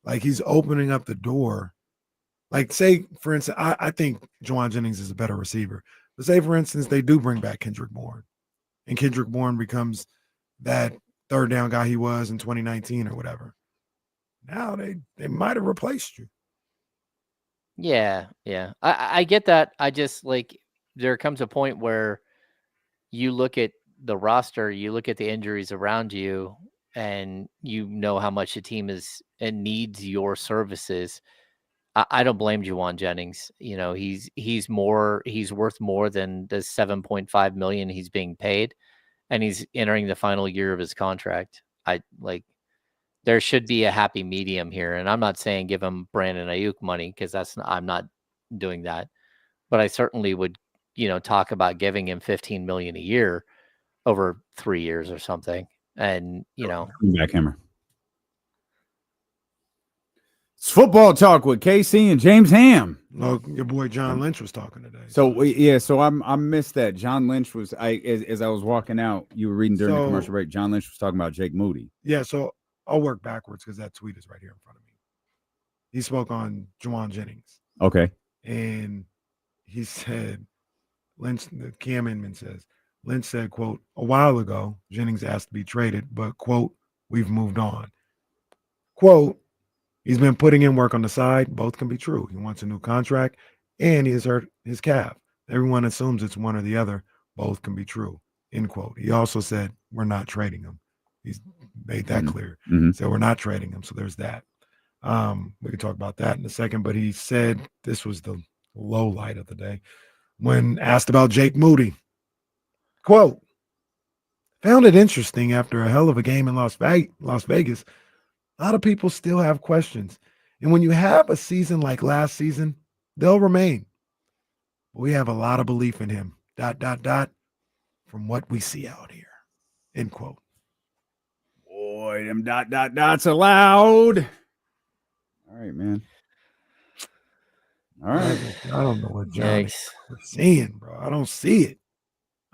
like he's opening up the door. Like say, for instance, I think Juwan Jennings is a better receiver. But say, for instance, they do bring back Kendrick Bourne, and Kendrick Bourne becomes that third down guy he was in 2019 or whatever. Now they might have replaced you. Yeah. I get that. I just like there comes a point where you look at the roster, you look at the injuries around you, and you know how much the team is and needs your services. I don't blame Juwan Jennings. You know, he's worth more than the $7.5 million he's being paid, and he's entering the final year of his contract. There should be a happy medium here, and I'm not saying give him Brandon Ayuk money because I'm not doing that, but I certainly would, talk about giving him $15 million a year over 3 years or something. And, Backhammer. It's football talk with KC and James Ham. Look, your boy John Lynch was talking today. So I missed that. John Lynch was as I was walking out, you were reading during the commercial break. John Lynch was talking about Jake Moody. Yeah, so I'll work backwards because that tweet is right here in front of me. He spoke on Juwan Jennings. Okay. And he said, Cam Inman says, Lynch said, quote, a while ago, Jennings asked to be traded, but, quote, we've moved on. Quote, he's been putting in work on the side. Both can be true. He wants a new contract, and he has hurt his calf. Everyone assumes it's one or the other. Both can be true, end quote. He also said, we're not trading him. He's made that clear. So we're not trading him. So there's that. We can talk about that in a second, but he said this was the low light of the day when asked about Jake Moody. Quote, found it interesting after a hell of a game in Las Vegas. A lot of people still have questions. And when you have a season like last season, they'll remain. We have a lot of belief in him, ... from what we see out here, end quote. Boy, them ... allowed. All right, man. All right. I don't know what John's seeing, bro. I don't see it.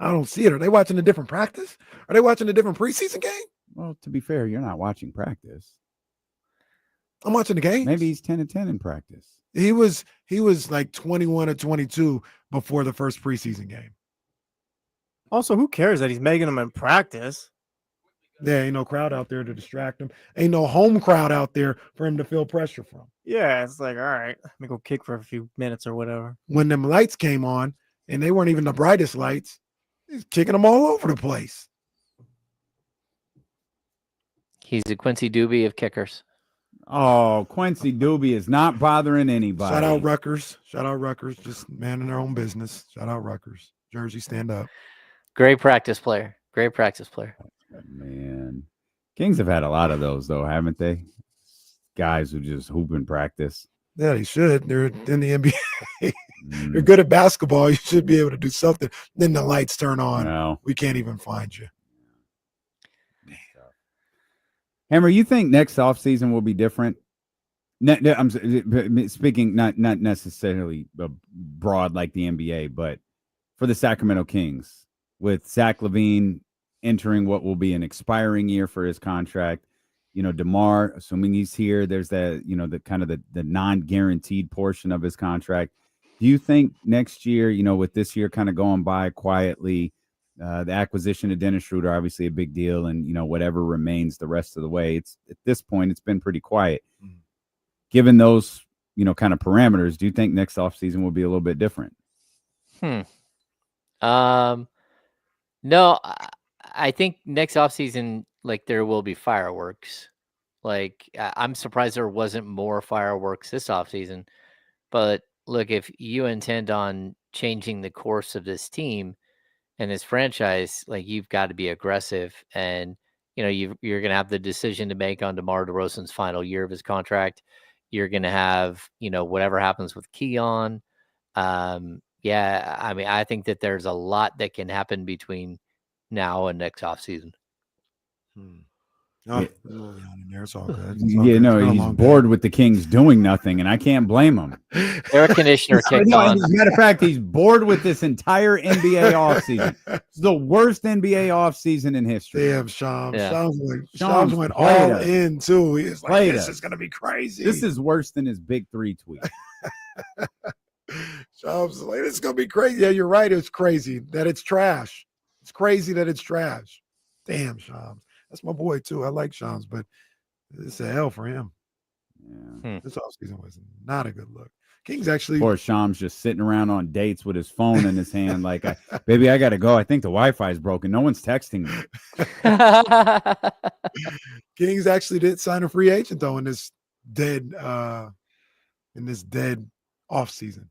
Are they watching a different practice? Are they watching a different preseason game? Well, to be fair, you're not watching practice. I'm watching the game. Maybe he's 10-10 in practice. He was like 21 or 22 before the first preseason game. Also, who cares that he's making them in practice? There ain't no crowd out there to distract him. Ain't no home crowd out there for him to feel pressure from. Yeah, it's like, all right, let me go kick for a few minutes or whatever. When them lights came on, and they weren't even the brightest lights, he's kicking them all over the place. He's a Quincy Doobie of kickers. Oh, Quincy Doobie is not bothering anybody. Shout out Rutgers. Just manning their own business. Shout out Rutgers. Jersey, stand up. Great practice player. Man. Kings have had a lot of those, though, haven't they? Guys who just hoop in practice. Yeah, they should. They're in the NBA. You're good at basketball. You should be able to do something. Then the lights turn on. No. We can't even find you. Hammer, you think next offseason will be different? I'm speaking not necessarily broad like the NBA, but for the Sacramento Kings, with Zach LaVine entering what will be an expiring year for his contract, DeMar, assuming he's here, there's the kind of the non-guaranteed portion of his contract. Do you think next year, with this year kind of going by quietly, the acquisition of Dennis Schroeder, obviously a big deal, and whatever remains the rest of the way, it's at this point it's been pretty quiet. Given those kind of parameters, do you think next offseason will be a little bit different? No, I think next offseason, like, there will be fireworks. Like, I'm surprised there wasn't more fireworks this offseason. But look, if you intend on changing the course of this team and this franchise, like, you've got to be aggressive. And, you're going to have the decision to make on DeMar DeRozan's final year of his contract. You're going to have, whatever happens with Keon. Yeah, I mean, I think that there's a lot that can happen between now and next offseason. Oh, it's all good. He's bored with the Kings doing nothing, and I can't blame him. Air conditioner kicked on. As a matter of fact, he's bored with this entire NBA offseason. It's the worst NBA offseason in history. Damn, Shams. Yeah. Shams went all in, too. He's like, this is going to be crazy. This is worse than his Big 3 tweet. Shams like, this is going to be crazy. Yeah, you're right. It's crazy that it's trash. It's crazy that it's trash. Damn, Shams. That's my boy, too. I like Shams, but it's a hell for him. Yeah. This offseason was not a good look. Kings actually. Poor Shams just sitting around on dates with his phone in his hand like, baby, I got to go. I think the Wi-Fi is broken. No one's texting me. Kings actually did sign a free agent, though, in this dead offseason.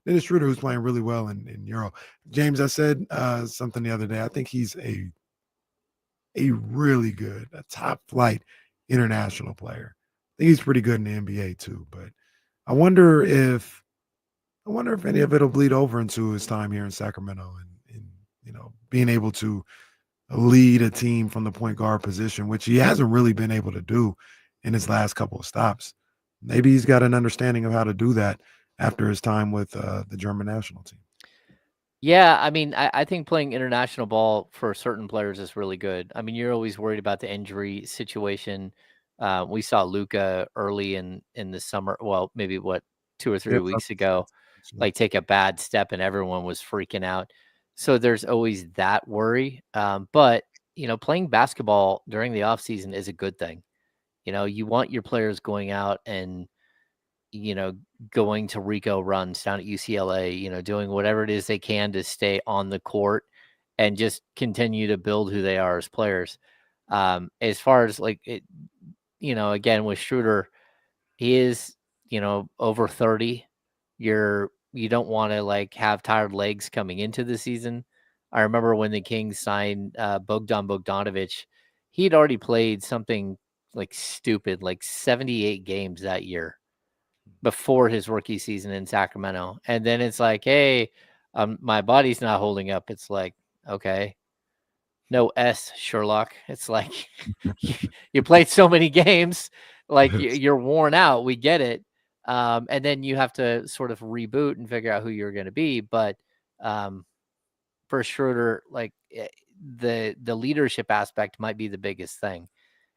Dennis Schroeder, who's playing really well in Euro. James, I said something the other day. I think he's a really good, a top flight international player. I think he's pretty good in the NBA too, but I wonder if any of it'll bleed over into his time here in Sacramento and being able to lead a team from the point guard position, which he hasn't really been able to do in his last couple of stops. Maybe he's got an understanding of how to do that after his time with the German national team. Yeah, I mean, I think playing international ball for certain players is really good. I mean, you're always worried about the injury situation. We saw Luka early in the summer. Well, maybe 2 or 3 weeks ago, like, take a bad step and everyone was freaking out. So there's always that worry. But playing basketball during the off season is a good thing. You want your players going out and going to Rico runs down at UCLA, doing whatever it is they can to stay on the court and just continue to build who they are as players. As far as again, with Schroeder, he is, over 30. You don't want to have tired legs coming into the season. I remember when the Kings signed Bogdan Bogdanovic, he'd already played something stupid, 78 games that year before his rookie season in Sacramento. And then it's like, hey, my body's not holding up. It's like, okay, no S, Sherlock. It's like, you played so many games, you're worn out. We get it. And then you have to sort of reboot and figure out who you're going to be. But for Schroeder, the leadership aspect might be the biggest thing.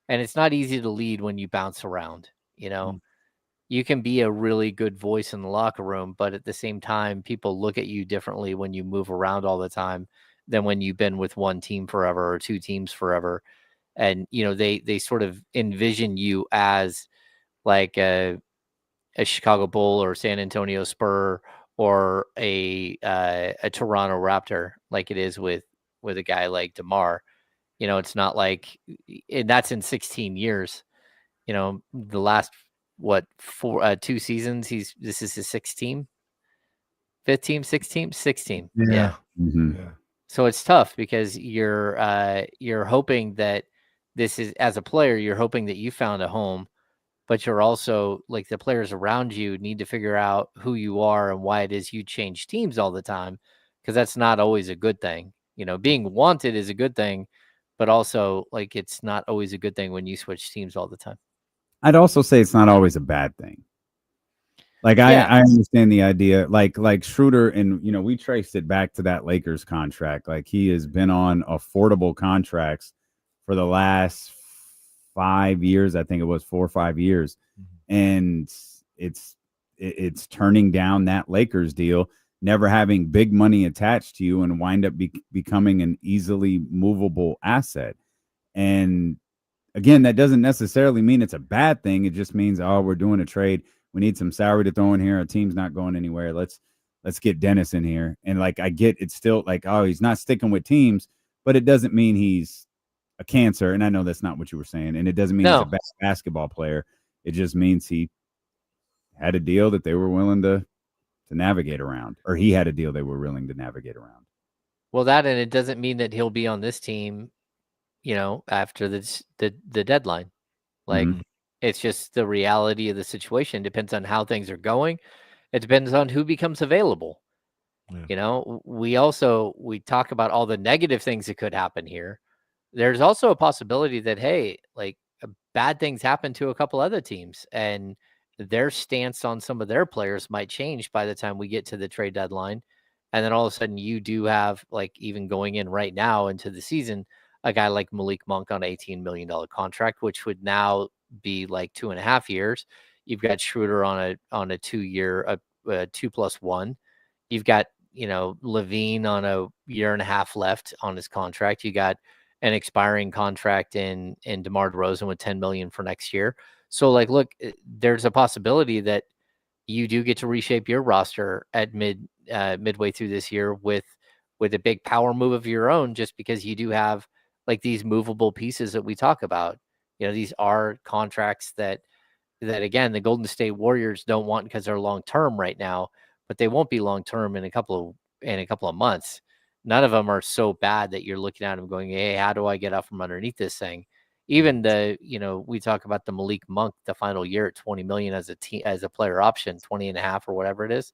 And it's not easy to lead when you bounce around, You can be a really good voice in the locker room, but at the same time, people look at you differently when you move around all the time than when you've been with one team forever or two teams forever. And, they sort of envision you as a Chicago Bull or San Antonio Spur or a Toronto Raptor, like it is with a guy like DeMar. It's not and that's in 16 years, the last, 2 seasons, this is his 6th team, 5th team, 6th team, 6th team. Yeah. Mm-hmm. Yeah. So it's tough because you're hoping that this is, as a player, you're hoping that you found a home, but you're also the players around you need to figure out who you are and why it is you change teams all the time. Cause that's not always a good thing. Being wanted is a good thing, but also it's not always a good thing when you switch teams all the time. I'd also say it's not always a bad thing. I understand the idea, like Schroeder, and we traced it back to that Lakers contract. He has been on affordable contracts for the last 5 years. I think it was 4 or 5 years, and it's it's turning down that Lakers deal, never having big money attached to you, and wind up becoming an easily movable asset. And again, that doesn't necessarily mean it's a bad thing. It just means, oh, we're doing a trade. We need some salary to throw in here. Our team's not going anywhere. Let's get Dennis in here. And like, I get it's still like, oh, he's not sticking with teams, but it doesn't mean he's a cancer. And I know that's not what you were saying. And it doesn't mean he's a bad basketball player. It just means he had a deal that they were willing to navigate around, or he had a deal they were willing to navigate around. Well, and it doesn't mean that he'll be on this team, after the deadline. Like, it's just the reality of the situation. Depends on how things are going. It depends on who becomes available. Yeah. We talk about all the negative things that could happen here. There's also a possibility that, hey, like, bad things happen to a couple other teams, and their stance on some of their players might change by the time we get to the trade deadline. And then all of a sudden you do have, like, even going in right now into the season, a guy like Malik Monk on an $18 million contract, which would now be like 2.5 years. You've got Schroeder on a 2-year, 2+1. You've got, Levine on a 1.5 years left on his contract. You got an expiring contract in DeMar DeRozan with $10 million for next year. So, like, look, there's a possibility that you do get to reshape your roster at midway through this year with a big power move of your own, just because you do have, like, these movable pieces that we talk about. These are contracts that again, the Golden State Warriors don't want because they're long term right now, but they won't be long term in a couple of months. None of them are so bad that you're looking at them going, hey, how do I get out from underneath this thing? Even we talk about the Malik Monk, the final year at $20 million as a player option, 20.5 or whatever it is.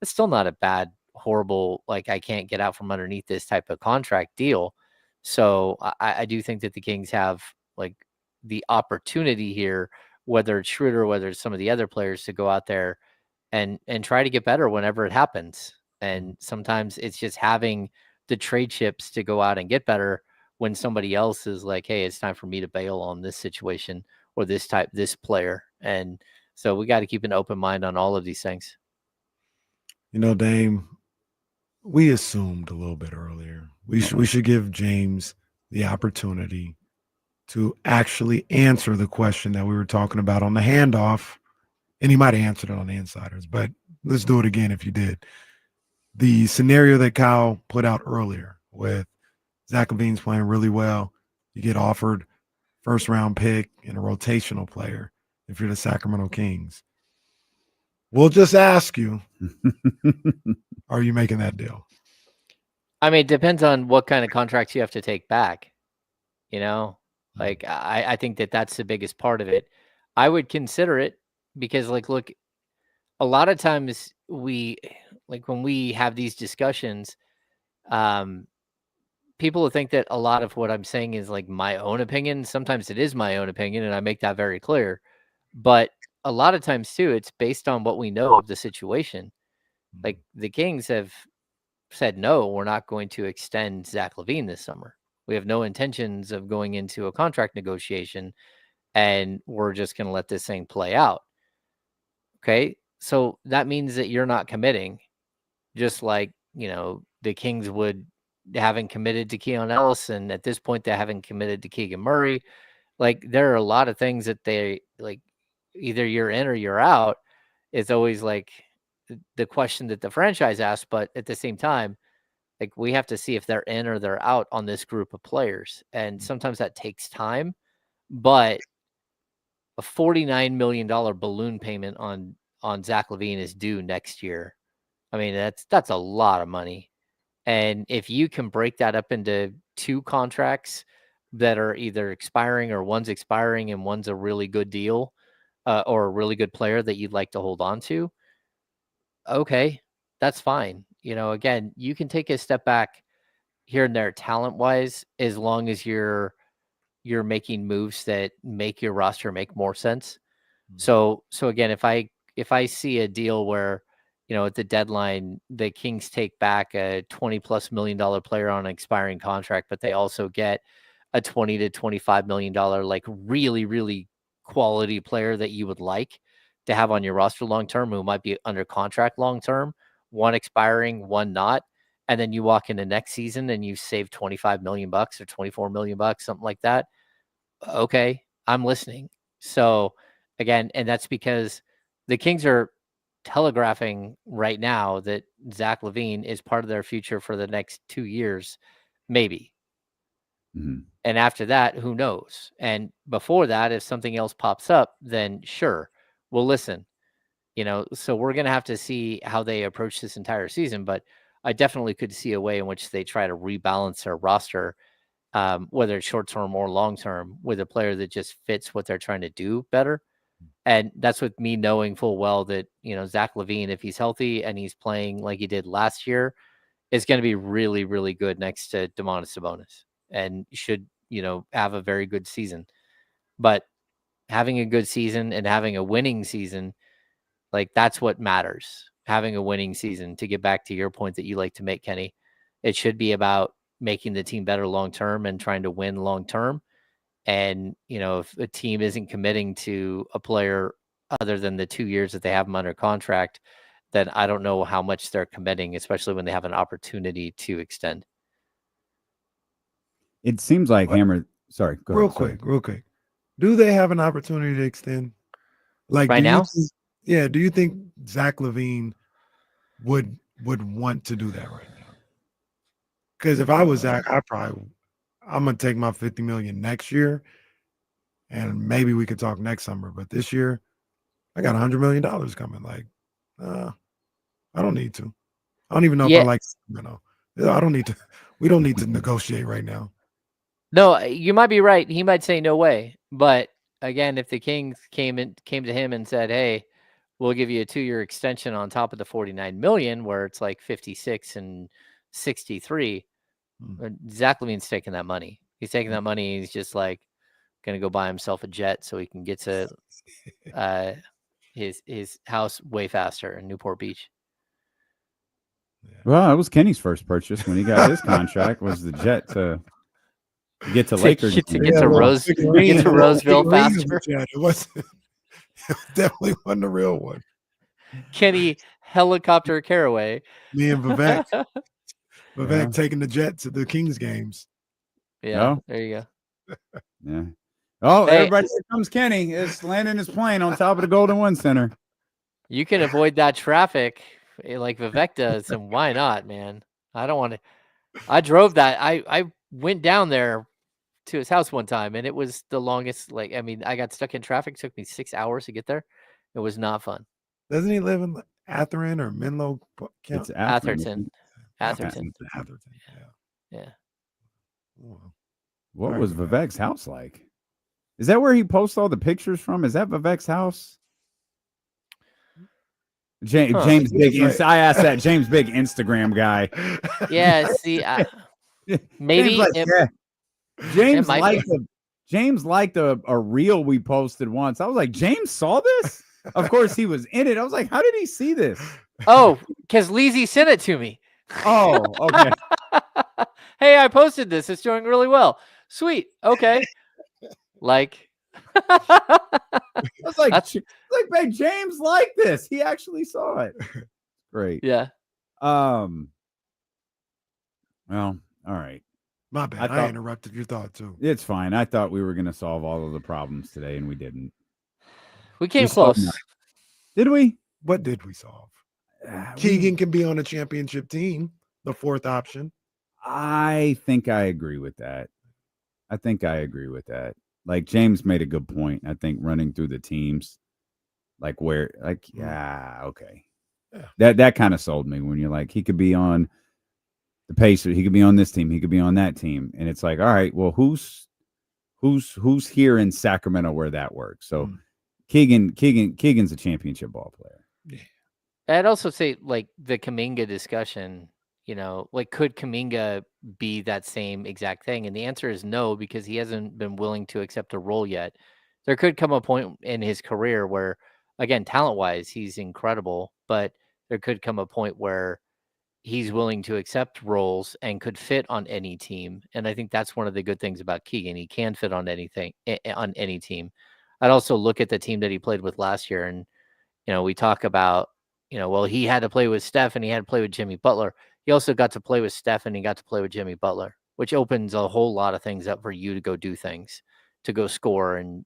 It's still not a bad, horrible, like, I can't get out from underneath this type of contract deal. So I do think that the Kings have, like, the opportunity here, whether it's Schroeder, whether it's some of the other players, to go out there and try to get better whenever it happens. And sometimes it's just having the trade chips to go out and get better when somebody else is like, hey, it's time for me to bail on this situation or this player. And so we got to keep an open mind on all of these things. Dame, we assumed a little bit earlier. We should give James the opportunity to actually answer the question that we were talking about on the handoff. And he might have answered it on the Insiders, but let's do it again if you did. The scenario that Kyle put out earlier with Zach LaVine's playing really well. You get offered first-round pick and a rotational player if you're the Sacramento Kings. We'll just ask you, are you making that deal? I mean, it depends on what kind of contracts you have to take back. Like, I think that's the biggest part of it. I would consider it because, like, look, a lot of times when we have these discussions, people think that a lot of what I'm saying is, like, my own opinion. Sometimes it is my own opinion, and I make that very clear. But a lot of times, too, it's based on what we know of the situation. Like, the Kings have said, no, we're not going to extend Zach LaVine this summer. We have no intentions of going into a contract negotiation, and we're just going to let this thing play out. Okay, so that means that you're not committing, just like, the Kings haven't committed to Keon Ellis, and at this point they haven't committed to Keegan Murray. Like, there are a lot of things that they, like, either you're in or you're out. It's always like the question that the franchise asks, but at the same time, like, we have to see if they're in or they're out on this group of players. And sometimes that takes time, but a $49 million balloon payment on Zach LaVine is due next year. I mean, that's a lot of money. And if you can break that up into 2 contracts that are either expiring, or one's expiring and one's a really good deal, or a really good player that you'd like to hold on to, okay, that's fine. Again, you can take a step back here and there talent-wise, as long as you're making moves that make your roster make more sense. So again, if I see a deal where, at the deadline, the Kings take back a $20+ million player on an expiring contract, but they also get a $20 to $25 million, like, really, really quality player that you would like, to have on your roster long term who might be under contract long term, one expiring, one not. And then you walk into next season and you save $25 million or $24 million, something like that. Okay, I'm listening. So again, and that's because the Kings are telegraphing right now that Zach LaVine is part of their future for the next 2 years, maybe. Mm-hmm. And after that, who knows? And before that, if something else pops up, then sure, we'll listen. So we're going to have to see how they approach this entire season. But I definitely could see a way in which they try to rebalance their roster, whether it's short term or long term, with a player that just fits what they're trying to do better. And that's with me knowing full well that, Zach LaVine, if he's healthy and he's playing like he did last year, is going to be really, really good next to Domantas Sabonis and should, have a very good season. But having a good season and having a winning season, like that's what matters. Having a winning season, to get back to your point that you like to make, Kenny, it should be about making the team better long term and trying to win long term. And, if a team isn't committing to a player other than the 2 years that they have them under contract, then I don't know how much they're committing, especially when they have an opportunity to extend. It seems like Hammer. Sorry, go real ahead, quick. Do they have an opportunity to extend? Like right now? Do you think Zach LaVine would want to do that right now? Because if I was Zach, I'm gonna take my $50 million next year, and maybe we could talk next summer. But this year, I got $100 million coming. Like, I don't need to. I don't even know if I like Sacramento. I don't need to. We don't need to negotiate right now. No, you might be right. He might say no way. But again, if the Kings came to him and said, "Hey, we'll give you a 2-year extension on top of the $49 million," where it's like 56 and 63, Zach LaVine's taking that money. He's taking that money. He's just like going to go buy himself a jet so he can get to his house way faster in Newport Beach. Well, it was Kenny's first purchase when he got his contract was the jet to get to Lakers. To get to Roseville faster. It definitely wasn't the real one. Kenny helicopter Caraway. Me and Vivek. Vivek taking the jet to the Kings games. Yeah, there you go. Yeah. Oh, hey, everybody, here comes Kenny. It's landing his plane on top of the Golden One Center. You can avoid that traffic like Vivek does, and why not, man? I don't want to. I drove that. I went down there to his house one time, and it was the longest. I got stuck in traffic. It took me 6 hours to get there. It was not fun. Doesn't he live in Atherton or Menlo? It's Atherton. Atherton. Yeah. What was Vivek's house like? Is that where he posts all the pictures from? Is that Vivek's house? James Big. I asked that. James Big Instagram guy. Yeah. See, maybe James liked a reel we posted once. I was like, James saw this? Of course he was in it. I was like, how did he see this? Oh, because Leezy sent it to me. Oh, okay. Hey, I posted this. It's doing really well. Sweet. Okay. I was like, man, James liked this. He actually saw it. Great. Yeah. Well, all right. My bad. I interrupted your thought too. It's fine. I thought we were going to solve all of the problems today, and we didn't. We came close. Did we? What did we solve? Keegan can be on a championship team, the fourth option. I think I agree with that. Like James made a good point. I think running through the teams, okay. Yeah. That kind of sold me when you're like, he could be on the Pacers, he could be on this team, he could be on that team. And it's like, all right, well, who's here in Sacramento where that works? So Keegan's a championship ball player. Yeah. I'd also say like the Kuminga discussion, could Kuminga be that same exact thing? And the answer is no, because he hasn't been willing to accept a role yet. There could come a point in his career where, again, talent-wise, he's incredible, but there could come a point where he's willing to accept roles and could fit on any team. And I think that's one of the good things about Keegan. He can fit on anything, on any team. I'd also look at the team that he played with last year, and we talk about, well, he had to play with Steph and he had to play with Jimmy Butler. He also got to play with Steph and he got to play with Jimmy Butler, which opens a whole lot of things up for you to go do things, to go score, and,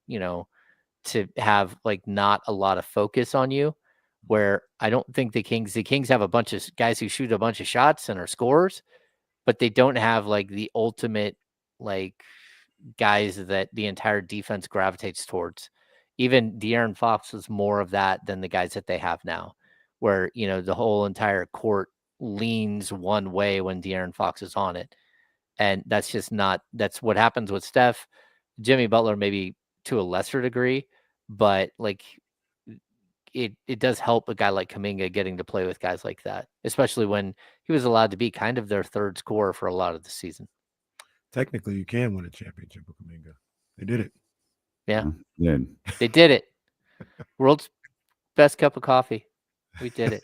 to have like not a lot of focus on you, where I don't think the Kings have a bunch of guys who shoot a bunch of shots and are scorers, but they don't have like the ultimate like guys that the entire defense gravitates towards. Even De'Aaron Fox was more of that than the guys that they have now, where, the whole entire court leans one way when De'Aaron Fox is on it. And that's just not, that's what happens with Steph. Jimmy Butler, maybe to a lesser degree, but like it does help a guy like Kuminga getting to play with guys like that, especially when he was allowed to be kind of their third scorer for a lot of the season. Technically, you can win a championship with Kuminga. They did it. Yeah. Yeah. They did it. World's best cup of coffee. We did it.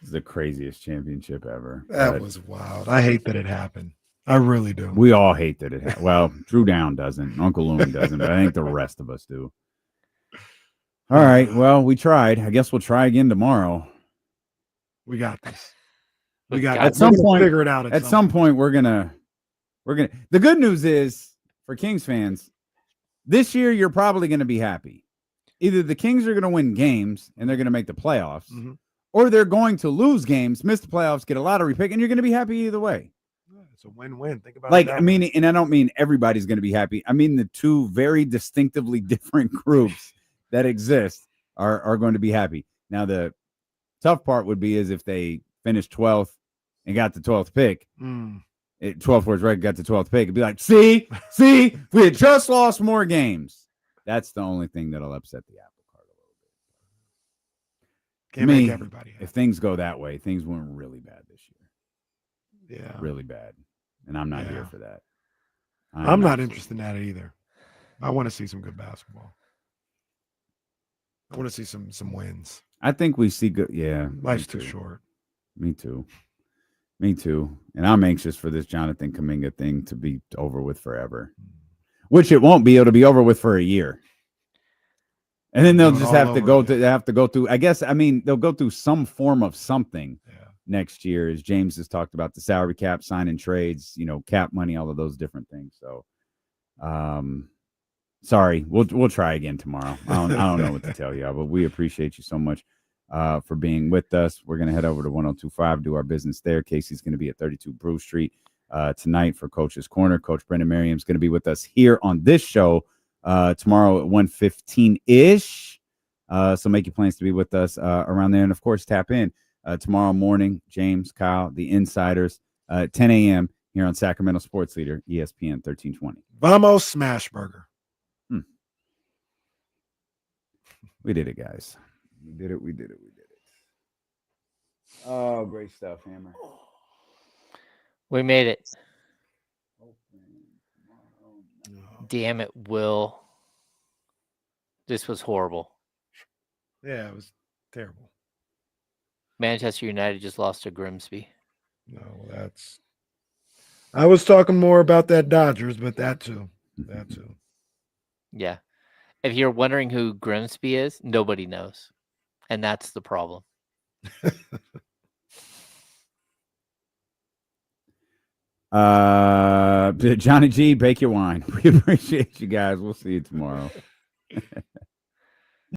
It's the craziest championship ever. That was wild. I hate that it happened. I really do. We all hate that it happened. Well, Drew Down doesn't. Uncle Loon doesn't, but I think the rest of us do. All right. Well, we tried. I guess we'll try again tomorrow. We got this. We got at some point. Figure it out. At some point, we're gonna. The good news is for Kings fans, this year you're probably going to be happy. Either the Kings are going to win games and they're going to make the playoffs, or they're going to lose games, miss the playoffs, get a lottery pick, and you're going to be happy either way. It's a win-win. Think about like, it. I mean, and I don't mean everybody's going to be happy. I mean the two very distinctively different groups that exist are going to be happy. Now, the tough part would be is if they finish 12th and got the 12th pick. 12th was right, got the 12th pick. It'd be like, see, we had just lost more games. That's the only thing that'll upset the apple cart a little bit. Can't make everybody happy. If things go that way, things went really bad this year. Yeah. Really bad. And I'm not here for that. I'm not interested in that either. I want to see some good basketball. I want to see some wins. I think we see good. Yeah. Life's too short. Me too. And I'm anxious for this Jonathan Kuminga thing to be over with forever, which it won't be. It'll be over with for a year. And then they'll just have to go through, I guess, I mean, they'll go through some form of something next year, as James has talked about, the salary cap, signing trades, cap money, all of those different things. So, sorry, we'll try again tomorrow. I don't know what to tell you, but we appreciate you so much for being with us. We're going to head over to 102.5, do our business there. Casey's going to be at 32 Brew Street tonight for Coach's Corner. Coach Brendan Merriam's going to be with us here on this show tomorrow at 1:15-ish. So make your plans to be with us around there. And, of course, tap in tomorrow morning. James, Kyle, the Insiders, 10 a.m. here on Sacramento Sports Leader, ESPN 1320. Vamos Smash Burger. We did it, guys. We did it. Oh, great stuff, Hammer. We made it. Damn it, Will. This was horrible. Yeah, it was terrible. Manchester United just lost to Grimsby. No, I was talking more about that Dodgers, but that too. Yeah. If you're wondering who Grimsby is, nobody knows. And that's the problem. Johnny G, bake your wine. We appreciate you guys. We'll see you tomorrow.